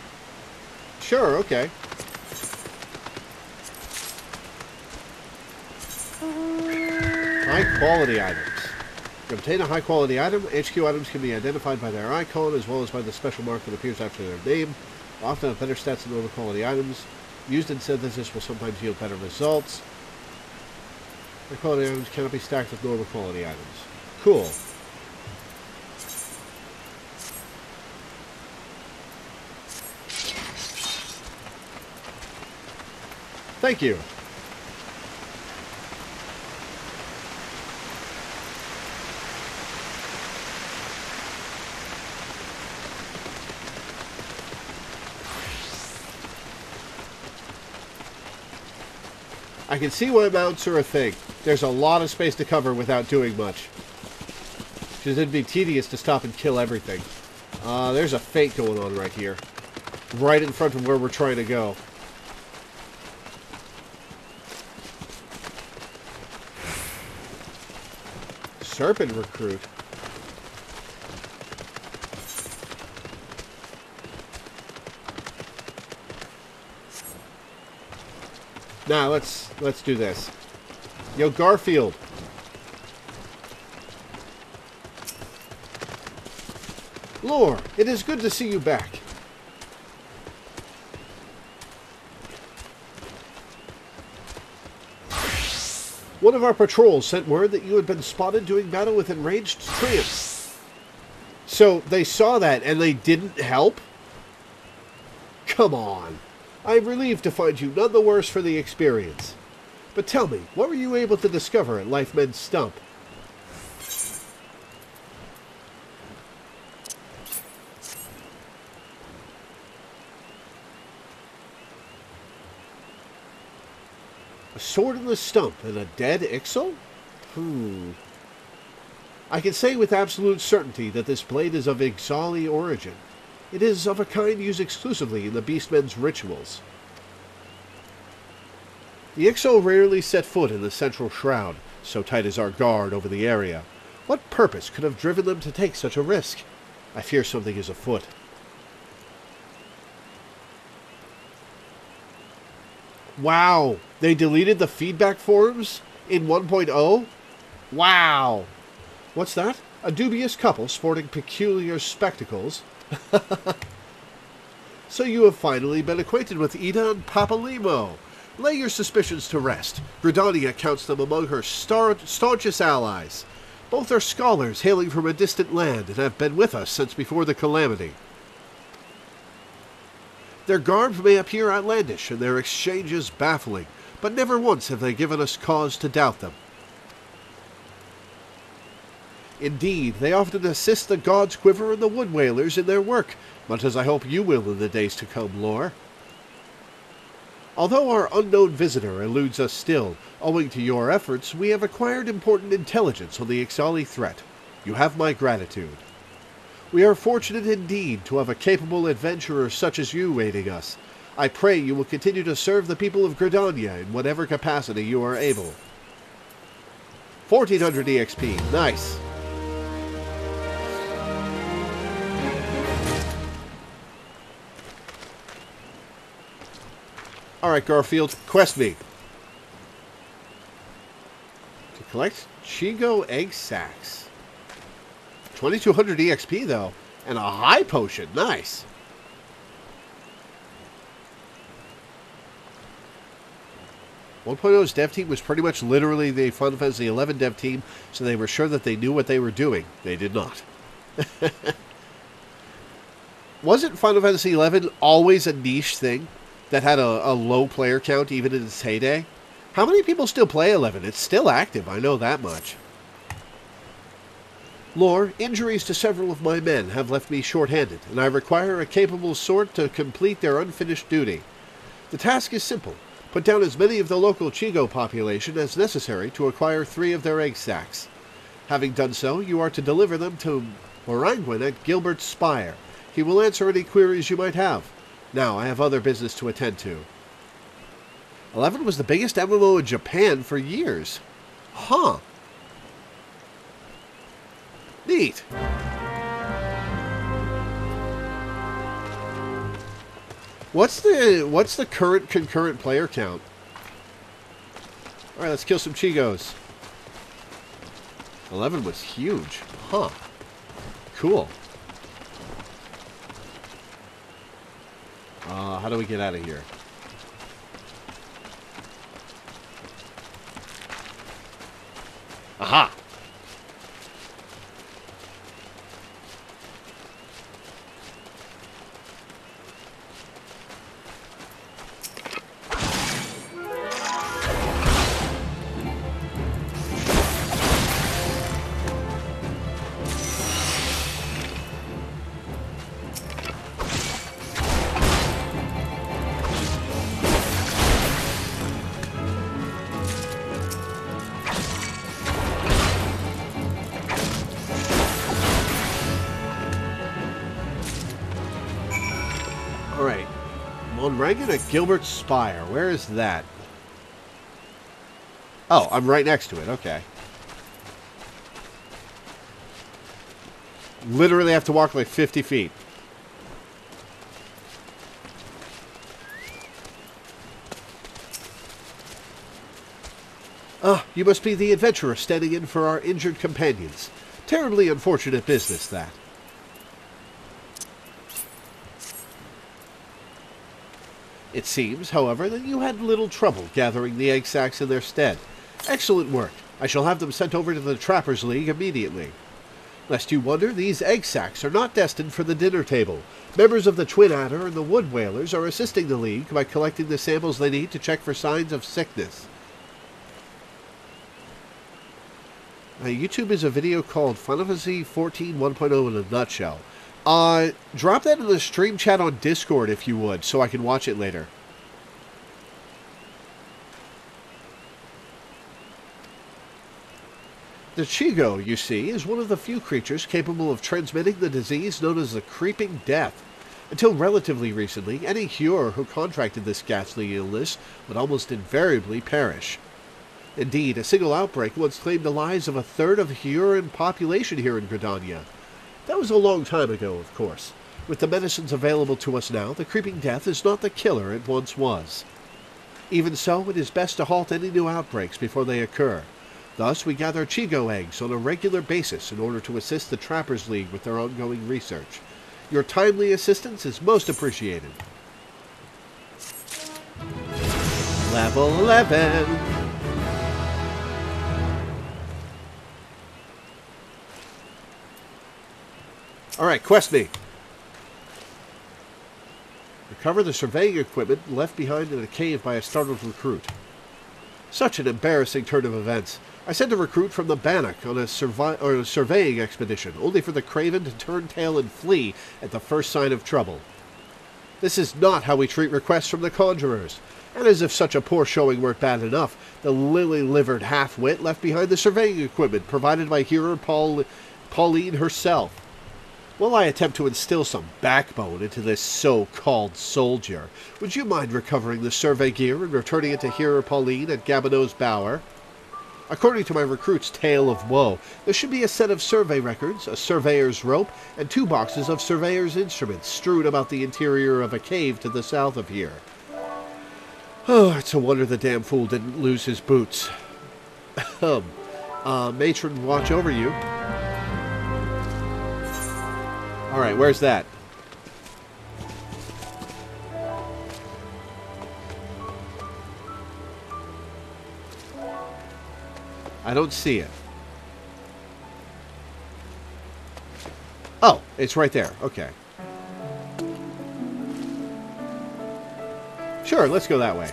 Sure, okay. High quality items. To obtain a high quality item, HQ items can be identified by their icon as well as by the special mark that appears after their name. Often have better stats than lower quality items. Used in synthesis will sometimes yield better results. High quality items cannot be stacked with normal quality items. Cool. Thank you. I can see why mounts are a thing. There's a lot of space to cover without doing much. Because it'd be tedious to stop and kill everything. There's a fate going on right here. Right in front of where we're trying to go. Serpent recruit. Now let's do this. Yo, Garfield. Lore, it is good to see you back. One of our patrols sent word that you had been spotted doing battle with enraged treants. So they saw that and they didn't help? Come on. I'm relieved to find you none the worse for the experience. But tell me, what were you able to discover at Lifemen's Stump? A sword in the stump and a dead Ixal? I can say with absolute certainty that this blade is of Ixali origin. It is of a kind used exclusively in the Beastmen's rituals. The Ixal rarely set foot in the central shroud, so tight is our guard over the area. What purpose could have driven them to take such a risk? I fear something is afoot. Wow, they deleted the feedback forums in 1.0? Wow. What's that? A dubious couple sporting peculiar spectacles? So you have finally been acquainted with Ida and Papalimo. Lay your suspicions to rest. Gridania counts them among her staunchest allies. Both are scholars hailing from a distant land and have been with us since before the calamity. Their garb may appear outlandish and their exchanges baffling, but never once have they given us cause to doubt them. Indeed, they often assist the God's Quiver and the Wood Whalers in their work, much as I hope you will in the days to come, Lore. Although our unknown visitor eludes us still, owing to your efforts, we have acquired important intelligence on the Ixali threat. You have my gratitude. We are fortunate indeed to have a capable adventurer such as you aiding us. I pray you will continue to serve the people of Gridania in whatever capacity you are able. 1400 EXP. Nice. Alright, Garfield. Quest me. To collect Chigo egg sacs. 2200 EXP, though. And a high potion. Nice. .1.0's dev team was pretty much literally the Final Fantasy XI dev team, so they were sure that they knew what they were doing. They did not. Wasn't Final Fantasy XI always a niche thing that had a low player count even in its heyday? How many people still play 11? It's still active, I know that much. Lore, injuries to several of my men have left me short-handed, and I require a capable sort to complete their unfinished duty. The task is simple. Put down as many of the local Chigo population as necessary to acquire 3 of their egg sacs. Having done so, you are to deliver them to Moranguin at Gilbert's Spire. He will answer any queries you might have. Now, I have other business to attend to. 11 was the biggest MMO in Japan for years. Huh. Neat. What's the current concurrent player count? Alright, let's kill some Chigos. 11 was huge. Huh. Cool. How do we get out of here? Aha! Alright. Moranguin at Gilbert's Spire. Where is that? Oh, I'm right next to it. Okay. Literally have to walk like 50 feet. Ah, you must be the adventurer standing in for our injured companions. Terribly unfortunate business, that. It seems, however, that you had little trouble gathering the egg sacs in their stead. Excellent work. I shall have them sent over to the Trappers League immediately. Lest you wonder, these egg sacs are not destined for the dinner table. Members of the Twin Adder and the Wood Whalers are assisting the League by collecting the samples they need to check for signs of sickness. YouTube is a video called Final Fantasy XIV 1.0 in a nutshell. Drop that in the stream chat on Discord if you would, so I can watch it later. The Chigo, you see, is one of the few creatures capable of transmitting the disease known as the Creeping Death. Until relatively recently, any Hyur who contracted this ghastly illness would almost invariably perish. Indeed, a single outbreak once claimed the lives of a third of the Hyuran population here in Gridania. That was a long time ago, of course. With the medicines available to us now, the Creeping Death is not the killer it once was. Even so, it is best to halt any new outbreaks before they occur. Thus, we gather Chigo eggs on a regular basis in order to assist the Trappers League with their ongoing research. Your timely assistance is most appreciated. Level 11! Alright, quest me. Recover the surveying equipment left behind in a cave by a startled recruit. Such an embarrassing turn of events. I sent a recruit from the Bannock on a surveying expedition, only for the Craven to turn tail and flee at the first sign of trouble. This is not how we treat requests from the Conjurers. And as if such a poor showing weren't bad enough, the lily-livered half-wit left behind the surveying equipment provided by Hero Pauline herself. While I attempt to instill some backbone into this so-called soldier, would you mind recovering the survey gear and returning it to Hearer Pauline at Gabinot's Bower? According to my recruit's tale of woe, there should be a set of survey records, a surveyor's rope, and 2 boxes of surveyor's instruments strewn about the interior of a cave to the south of here. Oh, it's a wonder the damn fool didn't lose his boots. Matron, watch over you. Alright, where's that? I don't see it. Oh, it's right there. Okay. Sure, let's go that way.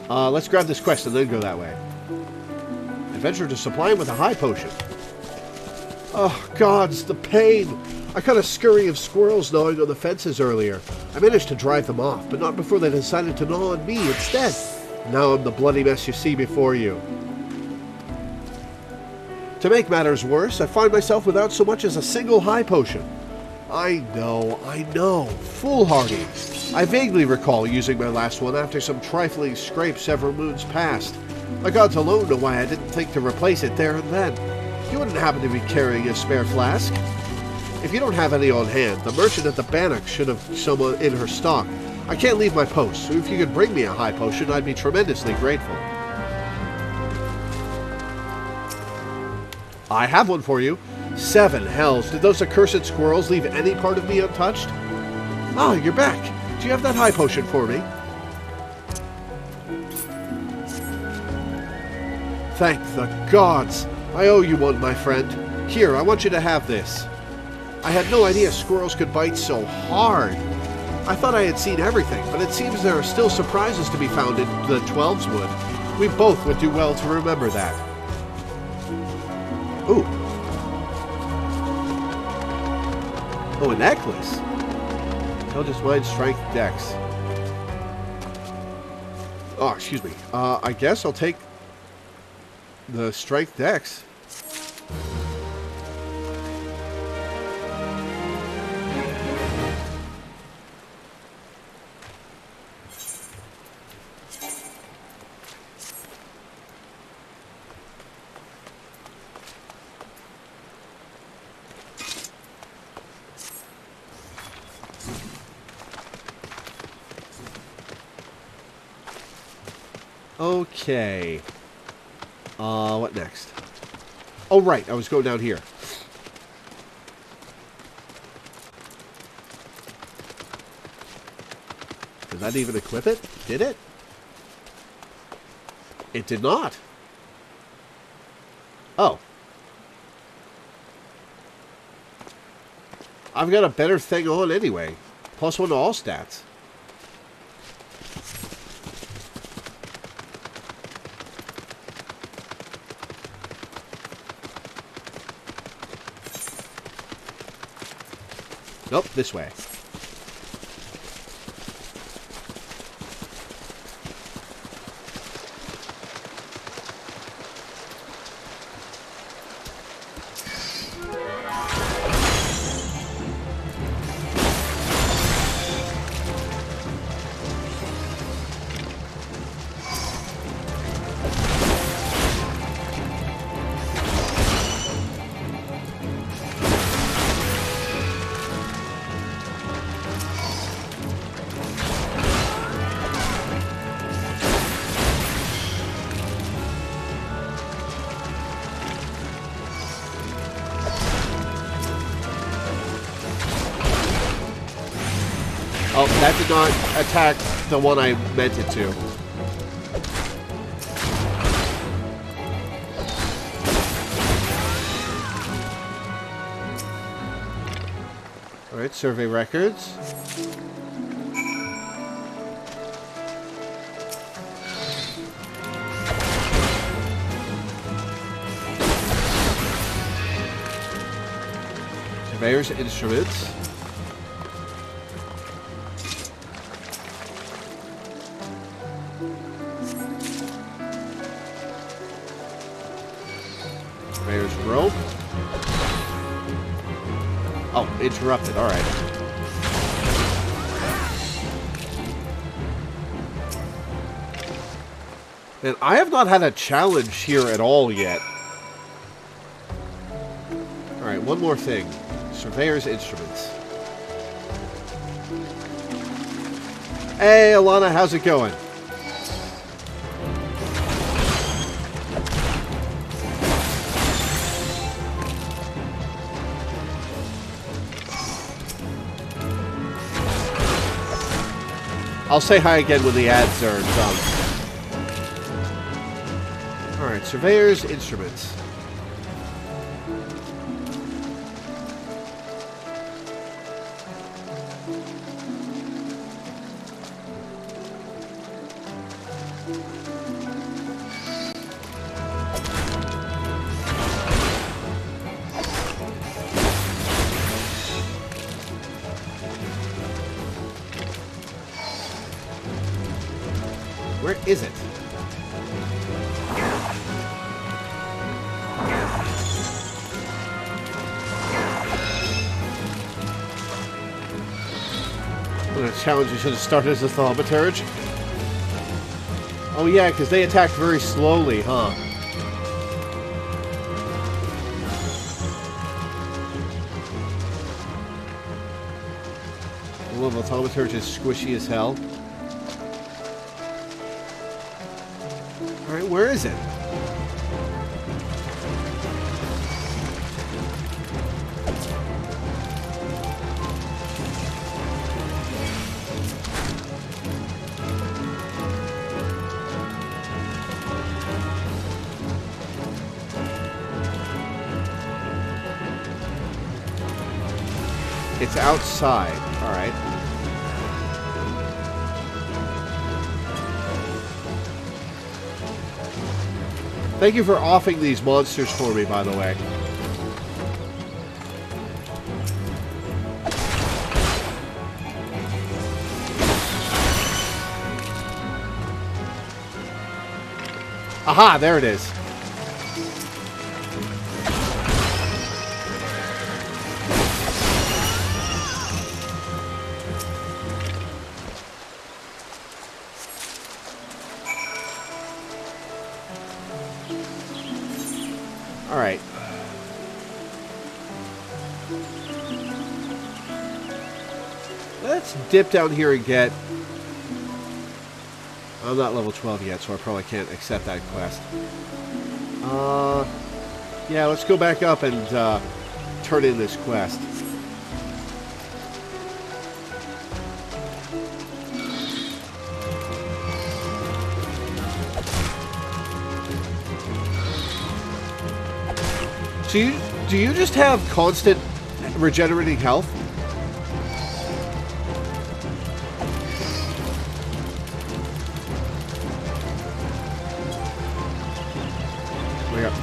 Let's grab this quest and then go that way. Adventure to supply him with a high potion. Oh, gods, the pain! I caught a scurry of squirrels gnawing on the fences earlier. I managed to drive them off, but not before they decided to gnaw on me instead. Now I'm the bloody mess you see before you. To make matters worse, I find myself without so much as a single high potion. I know, foolhardy. I vaguely recall using my last one after some trifling scrape several moons past. The gods alone know why I didn't think to replace it there and then. You wouldn't happen to be carrying a spare flask? If you don't have any on hand, the merchant at the Bannock should have some in her stock. I can't leave my post, so if you could bring me a high potion, I'd be tremendously grateful. I have one for you. 7 hells, did those accursed squirrels leave any part of me untouched? Ah, you're back. Do you have that high potion for me? Thank the gods. I owe you one, my friend. Here, I want you to have this. I had no idea squirrels could bite so hard. I thought I had seen everything, but it seems there are still surprises to be found in the 12's Wood. We both would do well to remember that. Ooh. Oh, a necklace. Intelligence, mind, strength, dex. Oh, excuse me. I guess I'll take the strength dex. Okay. What next? Oh, right. I was going down here. Did that even equip it? Did it? It did not. Oh. I've got a better thing on anyway. +1 to all stats. Nope, this way. Oh, that did not attack the one I meant it to. Alright, survey records. Surveyor's instruments. Surveyor's rope. Oh, interrupted. All right. And I have not had a challenge here at all yet. All right, one more thing. Surveyor's instruments. Hey, Alana, how's it going? I'll say hi again when the ads are done. Alright, Surveyor's Instruments. Where is it? Well, the challenge you should have started as a thaumaturge. Oh yeah, because they attacked very slowly, huh? The level of thaumaturge is squishy as hell. Alright, where is it? It's outside. Alright. Thank you for offing these monsters for me, by the way. Aha, there it is. Alright. Let's dip down here and get... I'm not level 12 yet, so I probably can't accept that quest. Yeah, let's go back up and turn in this quest. So do you just have constant regenerating health?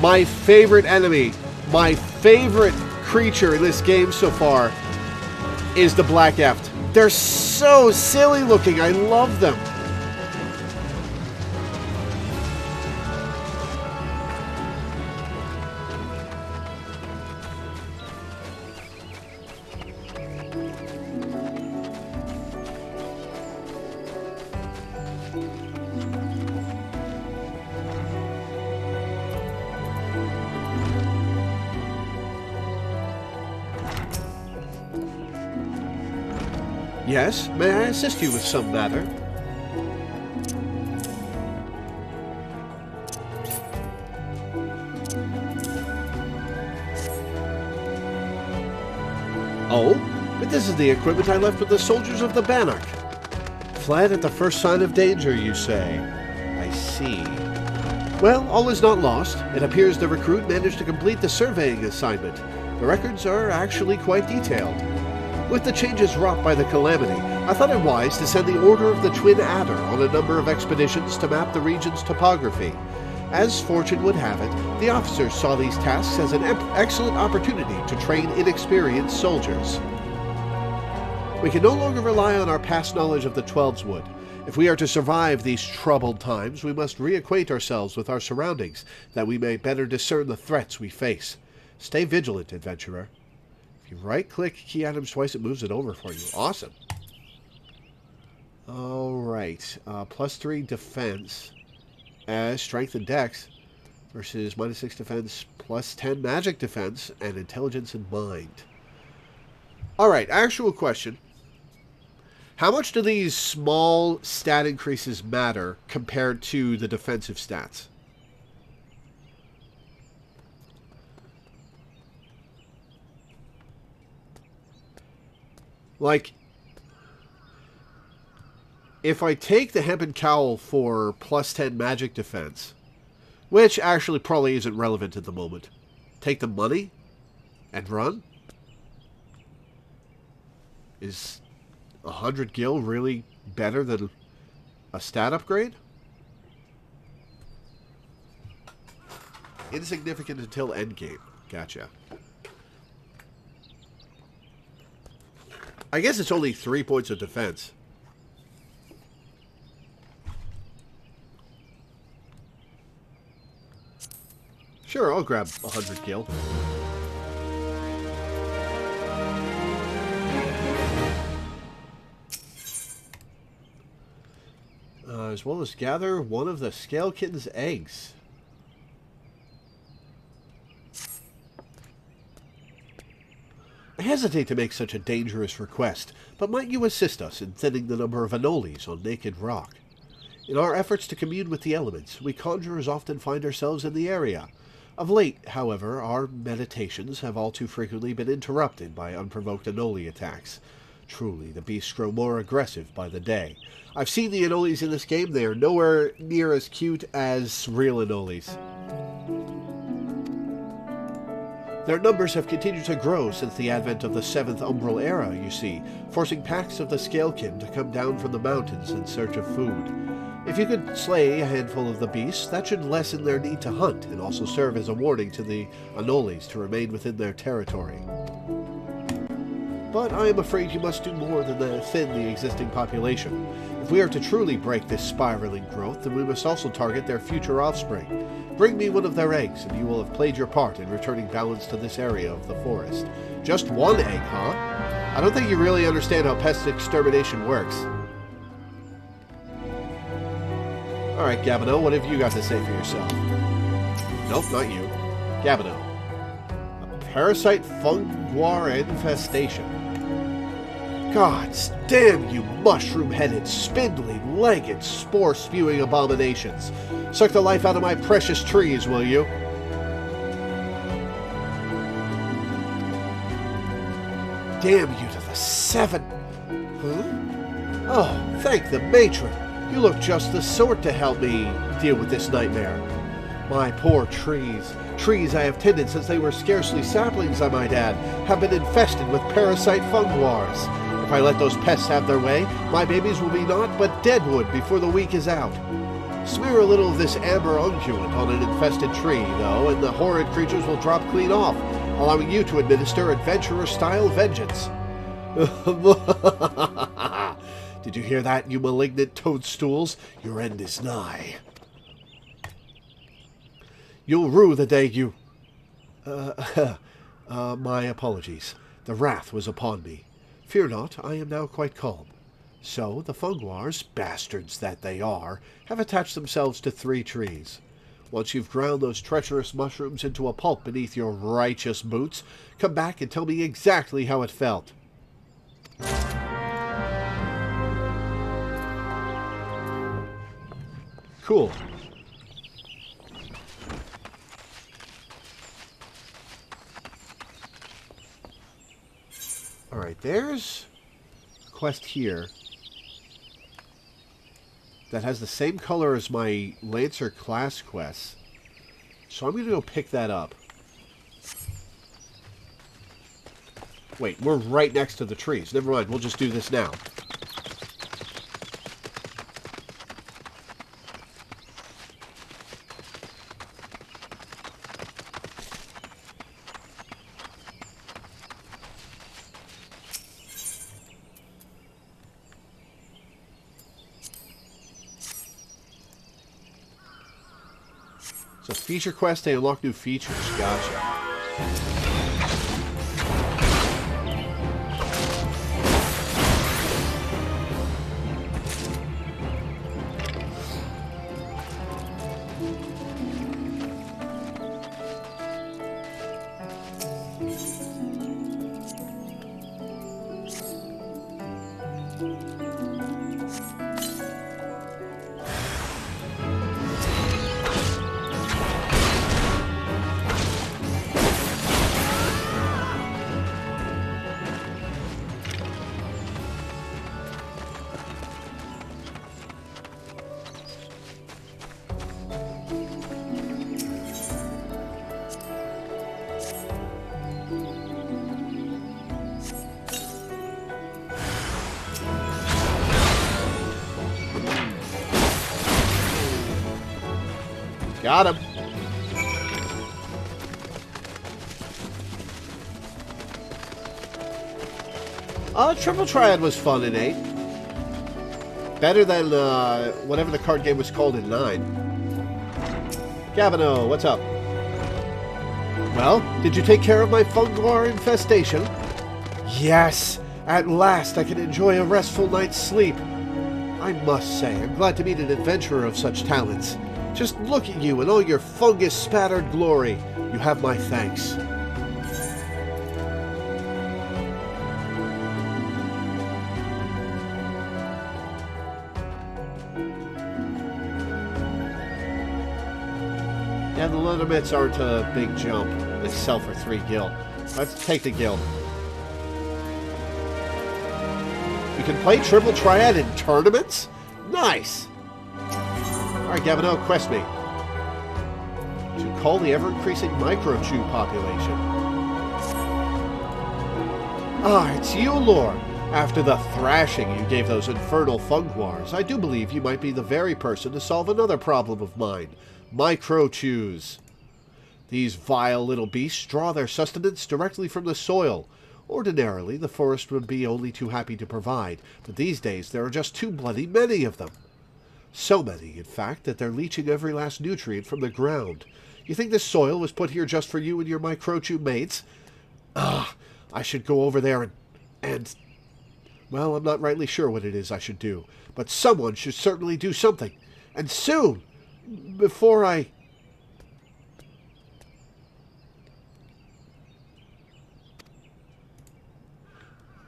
My favorite enemy, my favorite creature in this game so far is the Black Eft. They're so silly looking. I love them. Yes, may I assist you with some matter? Oh, but this is the equipment I left with the soldiers of the Bannock. Fled at the first sign of danger, you say? I see. Well, all is not lost. It appears the recruit managed to complete the surveying assignment. The records are actually quite detailed. With the changes wrought by the calamity, I thought it wise to send the Order of the Twin Adder on a number of expeditions to map the region's topography. As fortune would have it, the officers saw these tasks as an excellent opportunity to train inexperienced soldiers. We can no longer rely on our past knowledge of the Twelveswood. If we are to survive these troubled times, we must reacquaint ourselves with our surroundings, that we may better discern the threats we face. Stay vigilant, adventurer. If If you right-click key items twice, it moves it over for you. Awesome. Alright. +3 defense. Strength and dex. Versus -6 defense, +10 magic defense, and intelligence and mind. Alright, actual question. How much do these small stat increases matter compared to the defensive stats? Like, if I take the hempen cowl for +10 magic defense, which actually probably isn't relevant at the moment, take the money and run? Is 100 gil really better than a stat upgrade? Insignificant until endgame. Gotcha. I guess it's only 3 points of defense. Sure, I'll grab 100 gil. As well as gather one of the Scale Kitten's eggs. I hesitate to make such a dangerous request, but might you assist us in thinning the number of anoles on Naked Rock? In our efforts to commune with the elements, we conjurers often find ourselves in the area. Of late, however, our meditations have all too frequently been interrupted by unprovoked anole attacks. Truly, the beasts grow more aggressive by the day. I've seen the anoles in this game. They are nowhere near as cute as real anoles. Their numbers have continued to grow since the advent of the 7th Umbral Era, you see, forcing packs of the Scalekin to come down from the mountains in search of food. If you could slay a handful of the beasts, that should lessen their need to hunt and also serve as a warning to the anoles to remain within their territory. But I am afraid you must do more than thin the existing population. If we are to truly break this spiraling growth, then we must also target their future offspring. Bring me one of their eggs, and you will have played your part in returning balance to this area of the forest. Just one egg, huh? I don't think you really understand how pest extermination works. Alright, Gabino, what have you got to say for yourself? Nope, not you. Gabino. A parasite funguar infestation. God damn you mushroom-headed, spindly-legged, spore-spewing abominations. Suck the life out of my precious trees, will you? Damn you to the 7... Huh? Oh, thank the matron. You look just the sort to help me deal with this nightmare. My poor trees. Trees I have tended since they were scarcely saplings, I might add, have been infested with parasite funguars. If I let those pests have their way, my babies will be naught but deadwood before the week is out. Smear a little of this amber unguent on an infested tree, though, and the horrid creatures will drop clean off, allowing you to administer adventurer-style vengeance. Did you hear that, you malignant toadstools? Your end is nigh. You'll rue the day you... my apologies. The wrath was upon me. Fear not, I am now quite calm. So, the funguars, bastards that they are, have attached themselves to 3 trees. Once you've ground those treacherous mushrooms into a pulp beneath your righteous boots, come back and tell me exactly how it felt. Cool. Alright, there's a quest here that has the same color as my Lancer class quest. So I'm going to go pick that up. Wait, we're right next to the trees. Never mind, we'll just do this now. So feature quest, they unlock new features. Gotcha. Got him. Triple Triad was fun in 8. Better than whatever the card game was called in 9. Gavino, what's up? Well, did you take care of my Fungwar infestation? Yes! At last I can enjoy a restful night's sleep. I must say, I'm glad to meet an adventurer of such talents. Just look at you in all your fungus-spattered glory. You have my thanks. Yeah, the limits aren't a big jump. They sell for 3 gil. Let's take the gil. You can play Triple Triad in tournaments? Nice! Alright, Gavino, quest me. To call the ever-increasing microchew population. Ah, it's you, Lore. After the thrashing you gave those infernal Fungwars, I do believe you might be the very person to solve another problem of mine. Microchews. These vile little beasts draw their sustenance directly from the soil. Ordinarily, the forest would be only too happy to provide, but these days there are just too bloody many of them. So many, in fact, that they're leaching every last nutrient from the ground. You think this soil was put here just for you and your microchew mates? Ah, I should go over there and... Well, I'm not rightly sure what it is I should do, but someone should certainly do something. And soon! Before I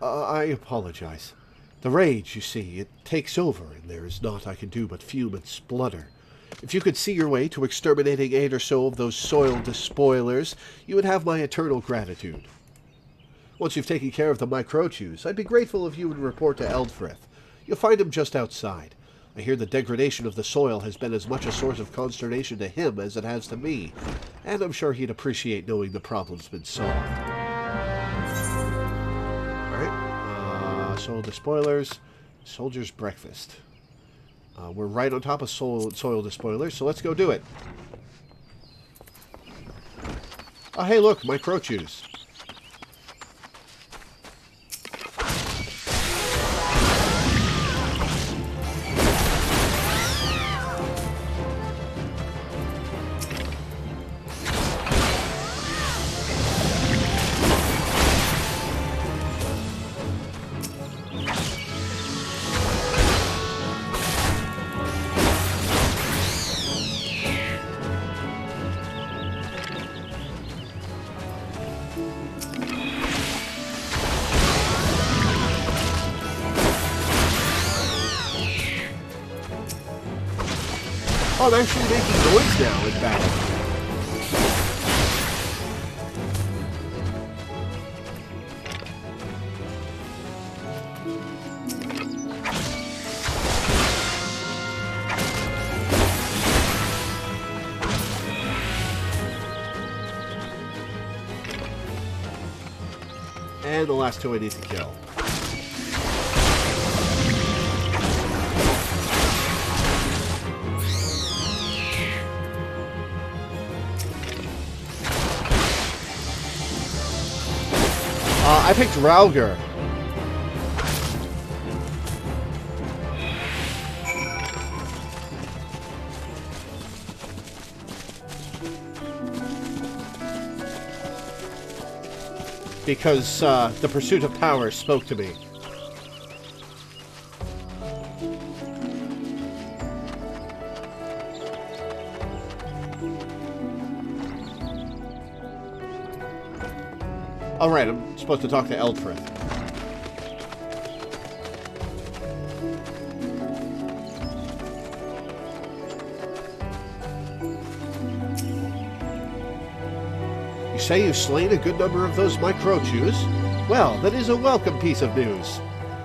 apologize. The rage, you see, it takes over, and there is naught I can do but fume and splutter. If you could see your way to exterminating 8 or so of those soil despoilers, you would have my eternal gratitude. Once you've taken care of the microchews, I'd be grateful if you would report to Eldfrith. You'll find him just outside. I hear the degradation of the soil has been as much a source of consternation to him as it has to me, and I'm sure he'd appreciate knowing the problem's been solved. Alright, soil despoilers, soldier's breakfast. We're right on top of soil despoilers, so let's go do it. Oh, hey, look, microchews. Oh, I'm actually making noise now in battle. And the last 2 I need to kill. I picked Rauger. Because the pursuit of power spoke to me. Alright, I'm supposed to talk to Eldfrith. You say you've slain a good number of those microchews? Well, that is a welcome piece of news.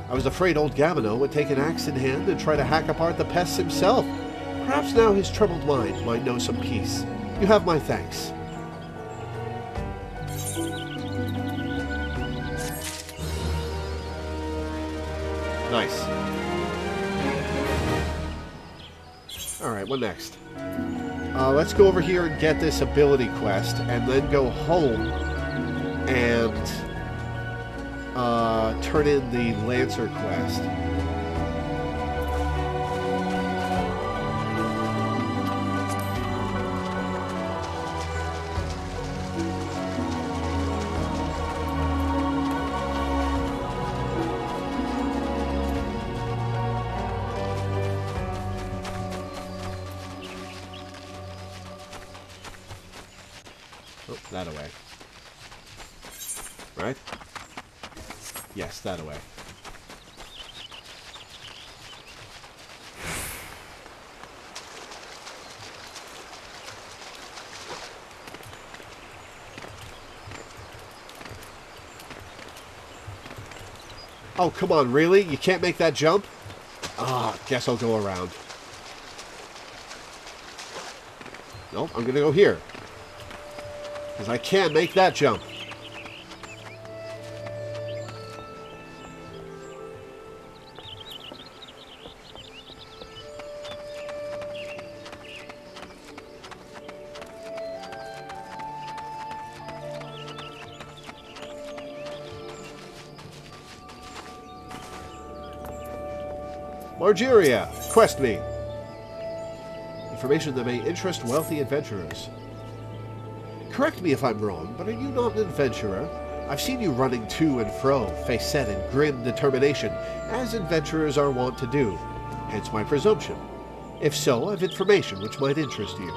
I was afraid old Gavino would take an axe in hand and try to hack apart the pests himself. Perhaps now his troubled mind might know some peace. You have my thanks. Nice. Alright, what next? Let's go over here and get this ability quest, and then go home and turn in the Lancer quest. Oh, that away. Right? Yes, that away. Oh, come on, really? You can't make that jump? Ah, guess I'll go around. Nope, I'm gonna go here. Because I can make that jump. Margeria, quest me. Information that may interest wealthy adventurers. Correct me if I'm wrong, but are you not an adventurer? I've seen you running to and fro, face set in grim determination, as adventurers are wont to do. Hence my presumption. If so, I've information which might interest you.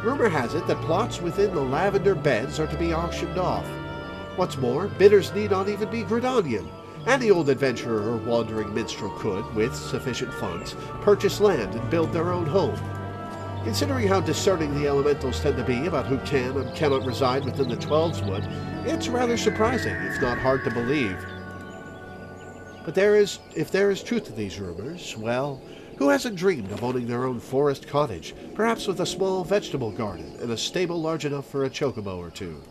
Rumor has it that plots within the lavender beds are to be auctioned off. What's more, bidders need not even be Gridanian. Any old adventurer or wandering minstrel could, with sufficient funds, purchase land and build their own home. Considering how discerning the elementals tend to be about who can and cannot reside within the Twelveswood, it's rather surprising, if not hard to believe. But if there is truth to these rumors, well, who hasn't dreamed of owning their own forest cottage, perhaps with a small vegetable garden and a stable large enough for a chocobo or two?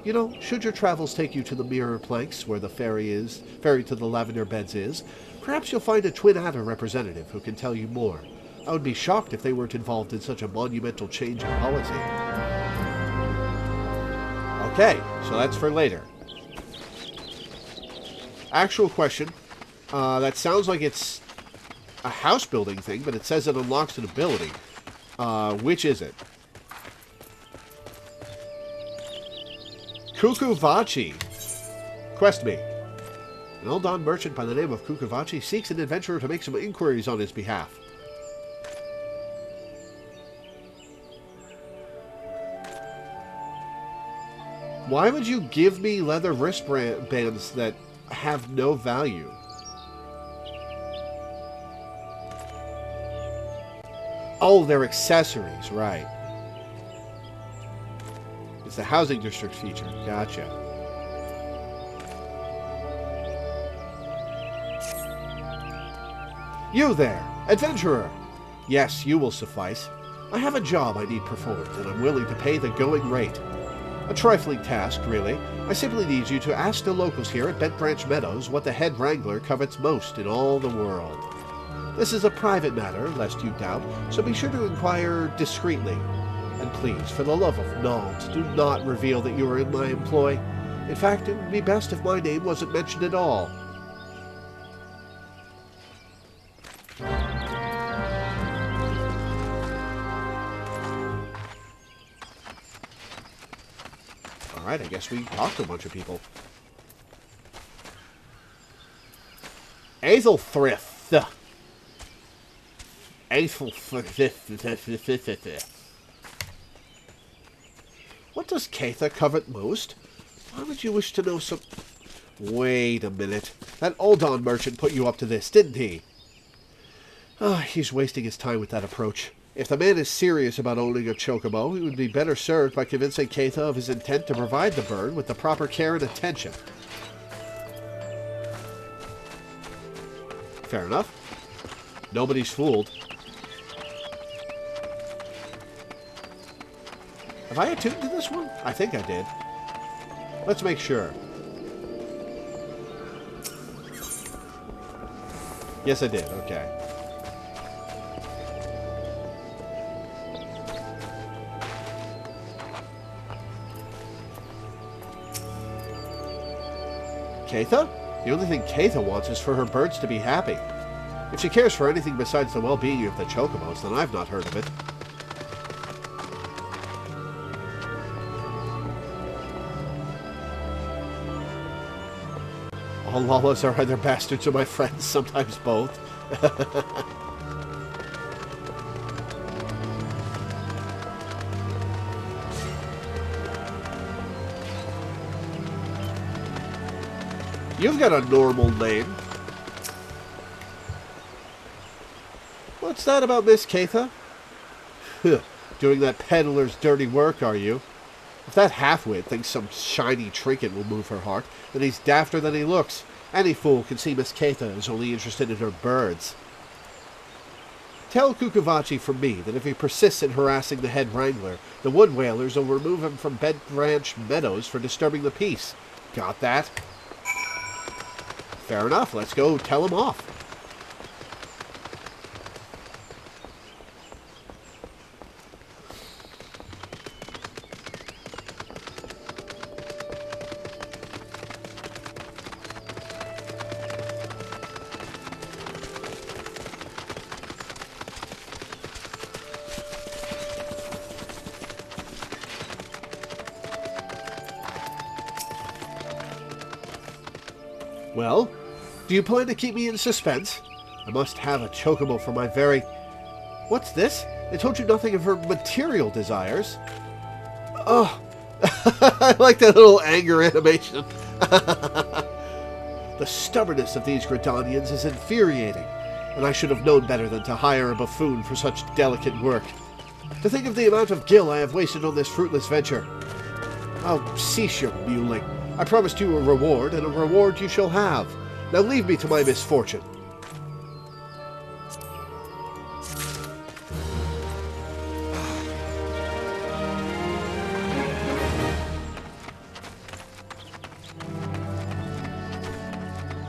You know, should your travels take you to the Mirror Planks, where the ferry to the Lavender Beds is, perhaps you'll find a Twin Adder representative who can tell you more. I would be shocked if they weren't involved in such a monumental change in policy. Okay, so that's for later. Actual question. That sounds like it's a house building thing, but it says it unlocks an ability. Which is it? Kukuvachi. Quest me. An Eldon merchant by the name of Kukuvachi seeks an adventurer to make some inquiries on his behalf. Why would you give me leather wristbands that have no value? Oh, they're accessories, right. It's the housing district feature. Gotcha. You there, adventurer! Yes, you will suffice. I have a job I need performed, and I'm willing to pay the going rate. A trifling task, really. I simply need you to ask the locals here at Bent Branch Meadows what the head wrangler covets most in all the world. This is a private matter, lest you doubt, so be sure to inquire discreetly. And please, for the love of Nald, do not reveal that you are in my employ. In fact, it would be best if my name wasn't mentioned at all. Alright, I guess we talked to a bunch of people. Aethelthrift. Aethelthrift. What does Catha covet most? Why would you wish to know some... Wait a minute. That Eldon merchant put you up to this, didn't he? Ah, he's wasting his time with that approach. If the man is serious about owning a chocobo, he would be better served by convincing Catha of his intent to provide the bird with the proper care and attention. Fair enough. Nobody's fooled. Have I attuned to this one? I think I did. Let's make sure. Yes, I did. Okay. Keitha? The only thing Keitha wants is for her birds to be happy. If she cares for anything besides the well-being of the chocobos, then I've not heard of it. All Lalas are either bastards or my friends, sometimes both. You've got a normal name. What's that about Miss Keitha? Doing that peddler's dirty work, are you? If that half-wit thinks some shiny trinket will move her heart, then he's dafter than he looks. Any fool can see Miss Keitha is only interested in her birds. Tell Kukavachi from me that if he persists in harassing the head wrangler, the wood whalers will remove him from Bed Branch Meadows for disturbing the peace. Got that? Fair enough, let's go tell him off. Well, do you plan to keep me in suspense? I must have a chocobo for my very... What's this? I told you nothing of her material desires. Oh, I like that little anger animation. The stubbornness of these Gridanians is infuriating, and I should have known better than to hire a buffoon for such delicate work. To think of the amount of gil I have wasted on this fruitless venture. Oh, cease your mewling. I promised you a reward, and a reward you shall have. Now leave me to my misfortune.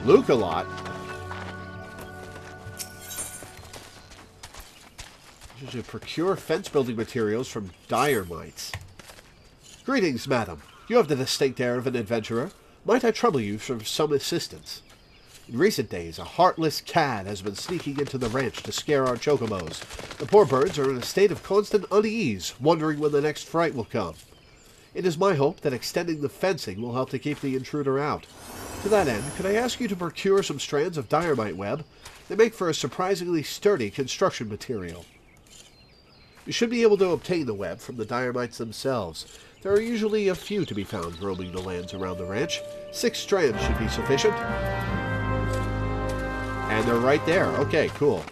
Luke-a-lot? You should procure fence-building materials from dire mites. Greetings, madam. You have the distinct air of an adventurer. Might I trouble you for some assistance? In recent days, a heartless cad has been sneaking into the ranch to scare our chocobos. The poor birds are in a state of constant unease, wondering when the next fright will come. It is my hope that extending the fencing will help to keep the intruder out. To that end, could I ask you to procure some strands of dynamite web? They make for a surprisingly sturdy construction material. You should be able to obtain the web from the dynamites themselves. There are usually a few to be found roaming the lands around the ranch. 6 strands should be sufficient. And they're right there. Okay, cool.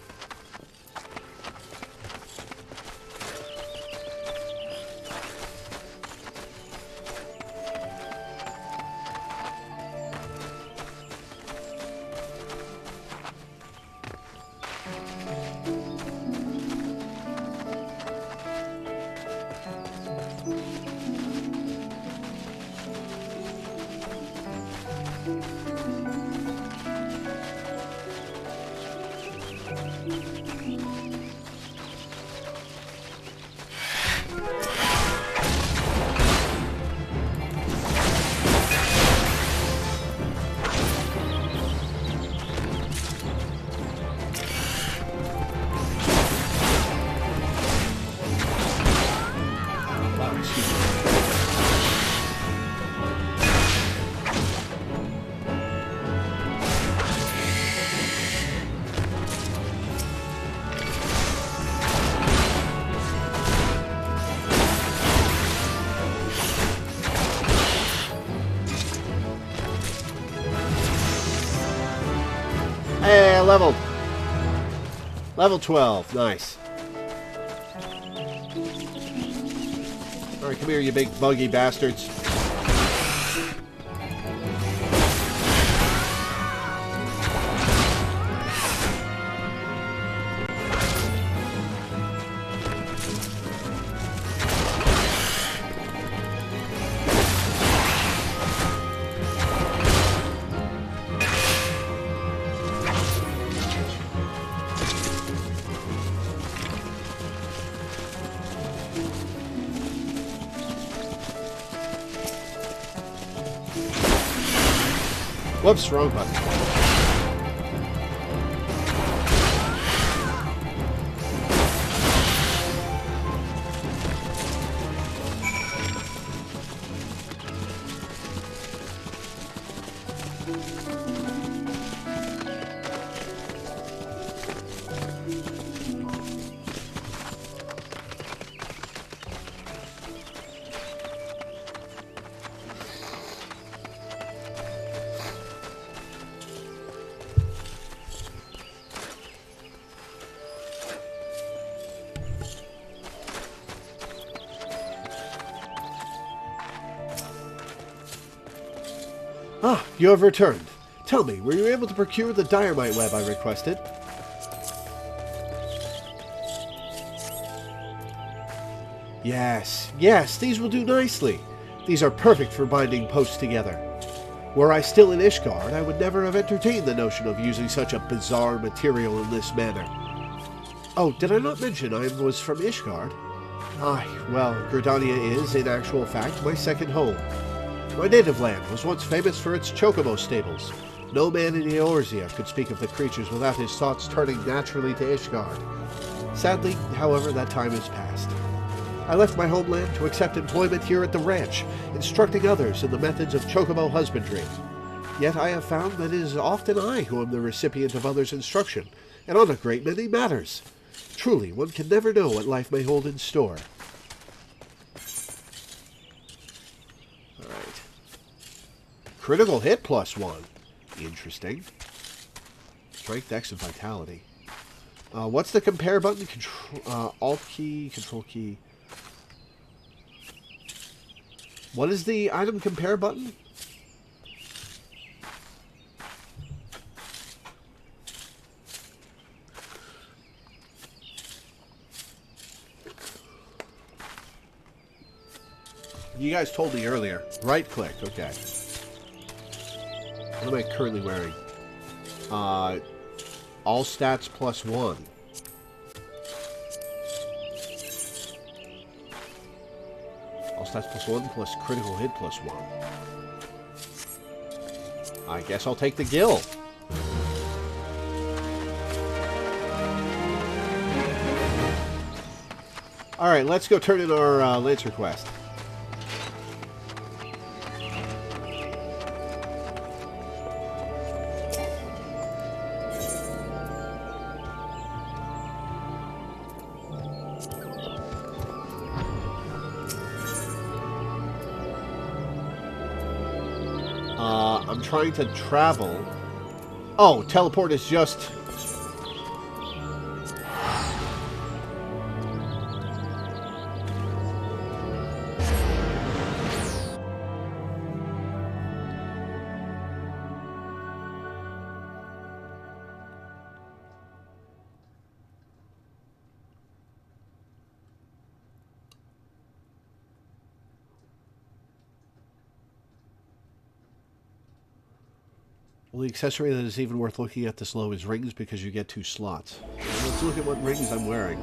Hey, leveled. Level 12. Nice. Alright, come here, you big buggy bastards. Whoops, wrong button. Ah, you have returned. Tell me, were you able to procure the dynamite web I requested? Yes, these will do nicely. These are perfect for binding posts together. Were I still in Ishgard, I would never have entertained the notion of using such a bizarre material in this manner. Oh, did I not mention I was from Ishgard? Aye, well, Gridania is, in actual fact, my second home. My native land was once famous for its chocobo stables. No man in Eorzea could speak of the creatures without his thoughts turning naturally to Ishgard. Sadly, however, that time is past. I left my homeland to accept employment here at the ranch, instructing others in the methods of chocobo husbandry. Yet I have found that it is often I who am the recipient of others' instruction, and on a great many matters. Truly, one can never know what life may hold in store. Alright. Critical hit +1. Interesting. Strength, Dex, and Vitality. What's the compare button? Alt key, Control key. What is the item compare button? You guys told me earlier. Right click, okay. What am I currently wearing? All stats +1. All stats +1 plus critical hit +1. I guess I'll take the gill. Alright, let's go turn in our Lancer quest. I'm trying to travel. Oh, teleport is just... Well, the accessory that is even worth looking at this low is rings because you get 2 slots. Let's look at what rings I'm wearing.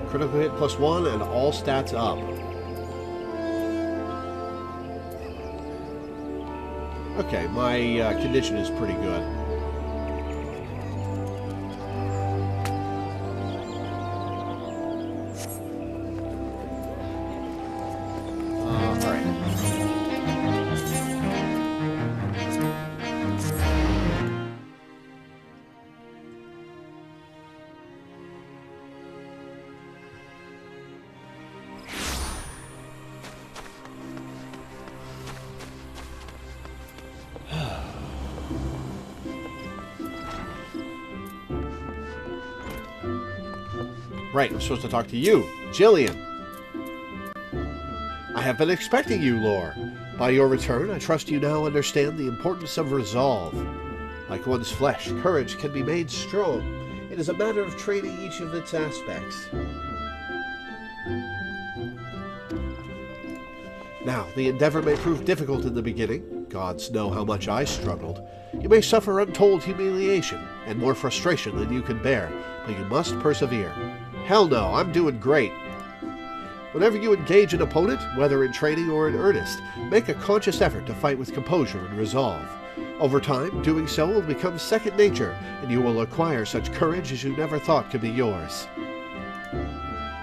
Critical hit +1 and all stats up. Okay, my condition is pretty good. Right, I'm supposed to talk to you, Jillian. I have been expecting you, Lore. By your return, I trust you now understand the importance of resolve. Like one's flesh, courage can be made strong. It is a matter of training each of its aspects. Now, the endeavor may prove difficult in the beginning. Gods know how much I struggled. You may suffer untold humiliation and more frustration than you can bear, but you must persevere. Hell no, I'm doing great. Whenever you engage an opponent, whether in training or in earnest, make a conscious effort to fight with composure and resolve. Over time, doing so will become second nature, and you will acquire such courage as you never thought could be yours.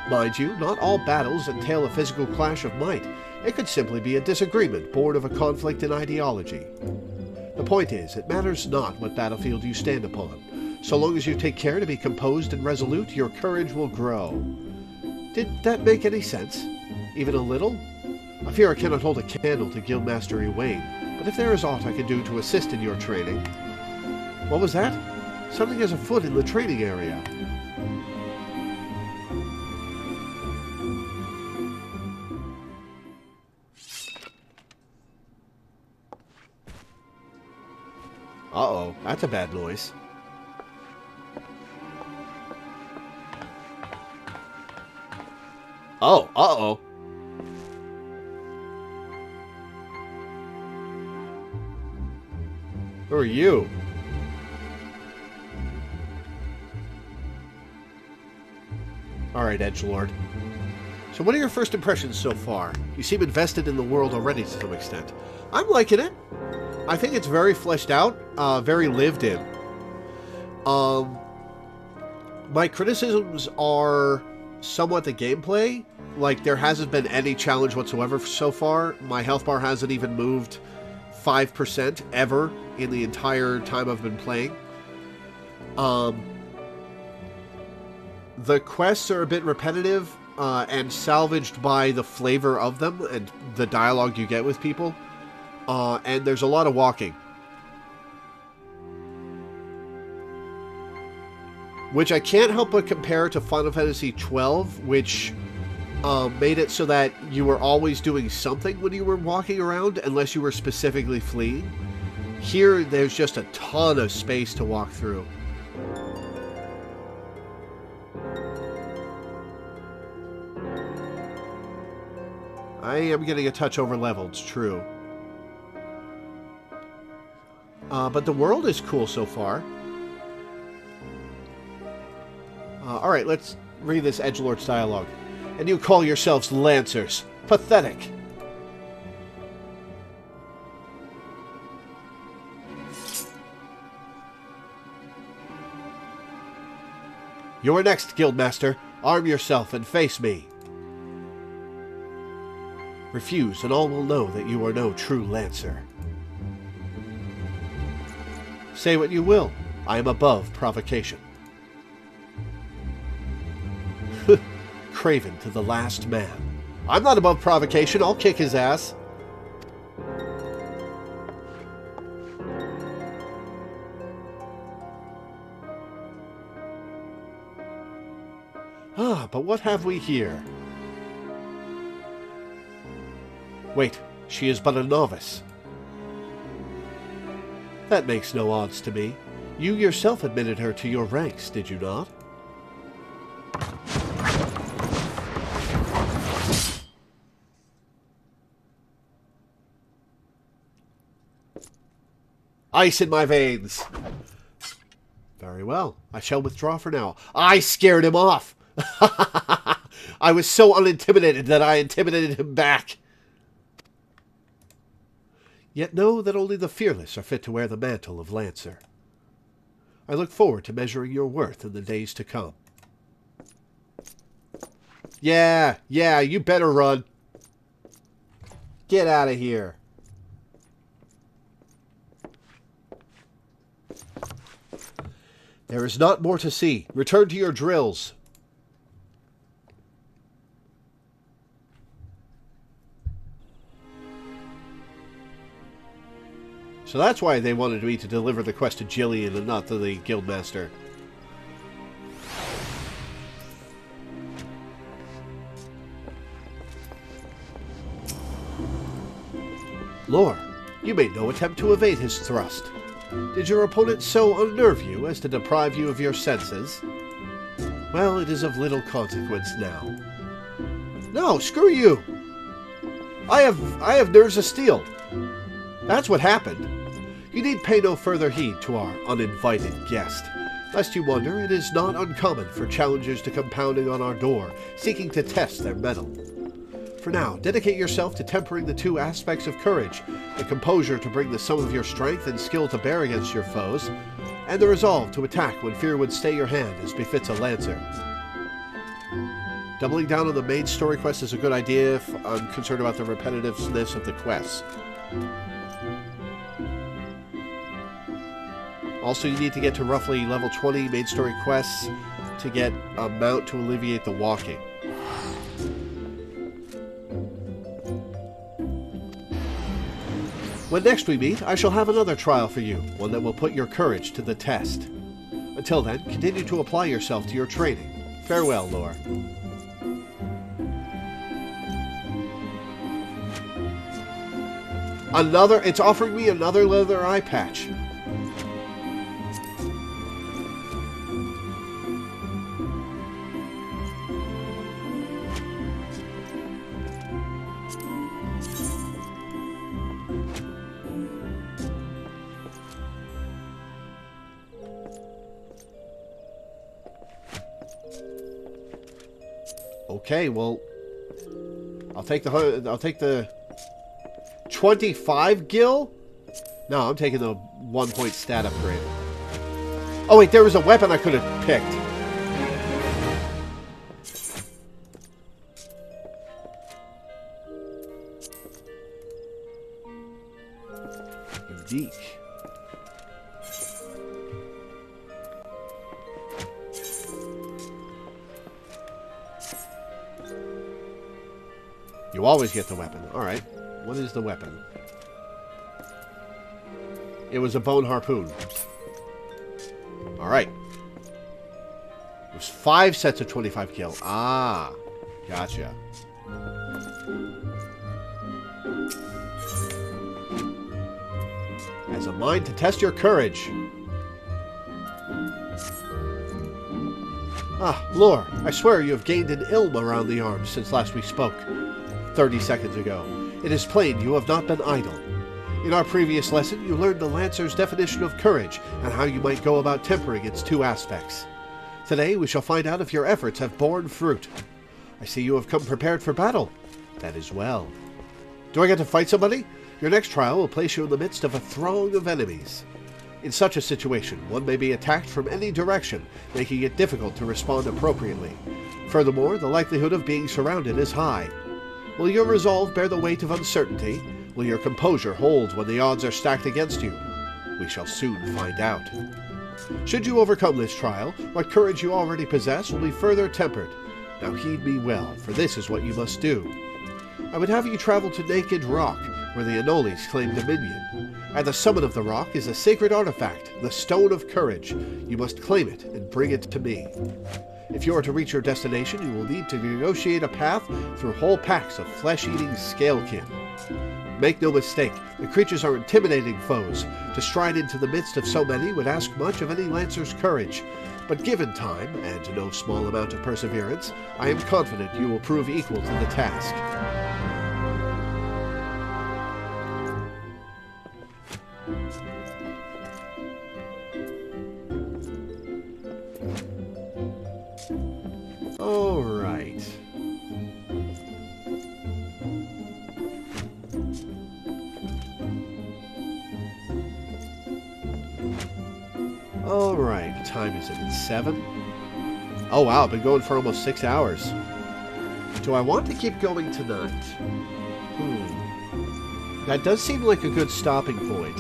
Mind you, not all battles entail a physical clash of might. It could simply be a disagreement born of a conflict in ideology. The point is, it matters not what battlefield you stand upon. So long as you take care to be composed and resolute, your courage will grow. Did that make any sense? Even a little? I fear I cannot hold a candle to Guildmaster Ewain, but if there is aught I can do to assist in your training... What was that? Something is afoot in the training area. Uh-oh, that's a bad noise. Oh, uh-oh. Who are you? Alright, Edgelord. So what are your first impressions so far? You seem invested in the world already to some extent. I'm liking it. I think it's very fleshed out, very lived in. My criticisms are somewhat the gameplay. Like, there hasn't been any challenge whatsoever so far. My health bar hasn't even moved 5% ever in the entire time I've been playing. The quests are a bit repetitive and salvaged by the flavor of them and the dialogue you get with people. And there's a lot of walking. Which I can't help but compare to Final Fantasy XII, which made it so that you were always doing something when you were walking around, unless you were specifically fleeing. Here, there's just a ton of space to walk through. I am getting a touch over leveled, it's true. But the world is cool so far. Alright, let's read this edgelord's dialogue. And you call yourselves Lancers. Pathetic. You are next, Guildmaster. Arm yourself and face me. Refuse, and all will know that you are no true Lancer. Say what you will. I am above provocation. Craven to the last man. I'm not above provocation. I'll kick his ass. But what have we here? Wait, she is but a novice. That makes no odds to me. You yourself admitted her to your ranks, did you not? Ice in my veins. Very well. I shall withdraw for now. I scared him off. I was so unintimidated that I intimidated him back. Yet know that only the fearless are fit to wear the mantle of Lancer. I look forward to measuring your worth in the days to come. Yeah, you better run. Get out of here. There is not more to see. Return to your drills. So that's why they wanted me to deliver the quest to Jillian and not to the Guildmaster. Lore, you made no attempt to evade his thrust. Did your opponent so unnerve you as to deprive you of your senses? Well, it is of little consequence now. No, screw you! I have nerves of steel. That's what happened. You need pay no further heed to our uninvited guest. Lest you wonder, it is not uncommon for challengers to come pounding on our door, seeking to test their mettle. For now, dedicate yourself to tempering the two aspects of courage, the composure to bring the sum of your strength and skill to bear against your foes, and the resolve to attack when fear would stay your hand, as befits a Lancer. Doubling down on the main story quest is a good idea if I'm concerned about the repetitiveness of the quests. Also, you need to get to roughly level 20 main story quests to get a mount to alleviate the walking. When next we meet, I shall have another trial for you, one that will put your courage to the test. Until then, continue to apply yourself to your training. Farewell, Lore. It's offering me another leather eye patch. Okay, well, I'll take the 25 gil? No, I'm taking the 1 point stat upgrade. Oh wait, there was a weapon I could have picked. Unique. You always get the weapon. Alright. What is the weapon? It was a bone harpoon. Alright. There's 5 sets of 25 gil. Ah. Gotcha. As a mind to test your courage. Ah, Lore, I swear you have gained an ilm around the arm since last we spoke. 30 seconds ago. It is plain you have not been idle. In our previous lesson, you learned the Lancer's definition of courage and how you might go about tempering its two aspects. Today, we shall find out if your efforts have borne fruit. I see you have come prepared for battle. That is well. Do I get to fight somebody? Your next trial will place you in the midst of a throng of enemies. In such a situation, one may be attacked from any direction, making it difficult to respond appropriately. Furthermore, the likelihood of being surrounded is high. Will your resolve bear the weight of uncertainty? Will your composure hold when the odds are stacked against you? We shall soon find out. Should you overcome this trial, what courage you already possess will be further tempered. Now heed me well, for this is what you must do. I would have you travel to Naked Rock, where the Anoles claim dominion. At the summit of the rock is a sacred artifact, the Stone of Courage. You must claim it and bring it to me. If you are to reach your destination, you will need to negotiate a path through whole packs of flesh-eating scalekin. Make no mistake, the creatures are intimidating foes. To stride into the midst of so many would ask much of any Lancer's courage. But given time, and no small amount of perseverance, I am confident you will prove equal to the task. Alright. Alright, what time is it? It's 7? Oh wow, I've been going for almost 6 hours. Do I want to keep going tonight? That does seem like a good stopping point.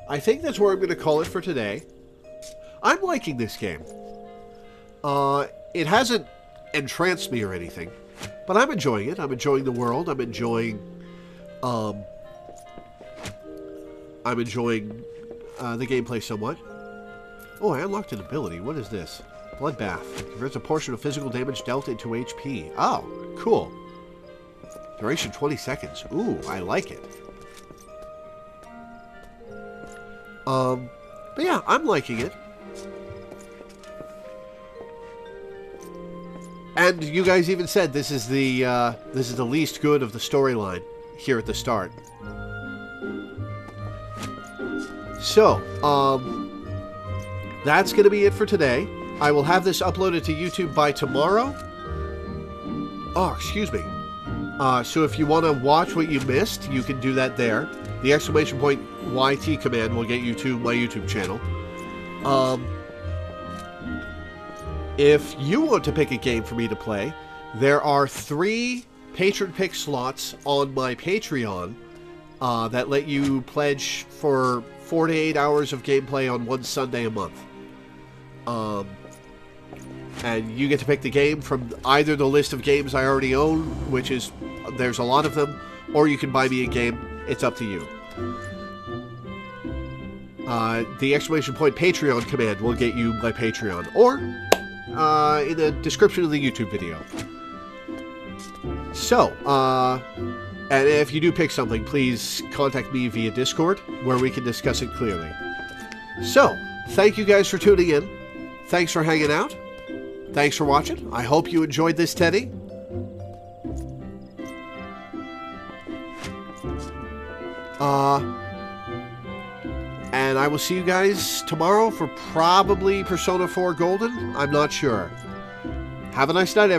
I think that's where I'm going to call it for today. I'm liking this game. It hasn't entranced me or anything, but I'm enjoying it. I'm enjoying the world. I'm enjoying the gameplay somewhat. Oh, I unlocked an ability. What is this? Bloodbath. Converts a portion of physical damage dealt into HP. Oh, cool. Duration 20 seconds. Ooh, I like it. But yeah, I'm liking it. And you guys even said this is the least good of the storyline here at the start. So, that's going to be it for today. I will have this uploaded to YouTube by tomorrow. Oh, excuse me. So if you want to watch what you missed, you can do that there. The exclamation point YT command will get you to my YouTube channel. If you want to pick a game for me to play, there are 3 patron pick slots on my Patreon that let you pledge for 4 to 8 hours of gameplay on one Sunday a month. And you get to pick the game from either the list of games I already own, which is, there's a lot of them, or you can buy me a game. It's up to you. The exclamation point Patreon command will get you my Patreon, or in the description of the YouTube video. So, and if you do pick something, please contact me via Discord, where we can discuss it clearly. So, thank you guys for tuning in. Thanks for hanging out. Thanks for watching. I hope you enjoyed this, Teddy. And I will see you guys tomorrow for probably Persona 4 Golden. I'm not sure. Have a nice night, everyone.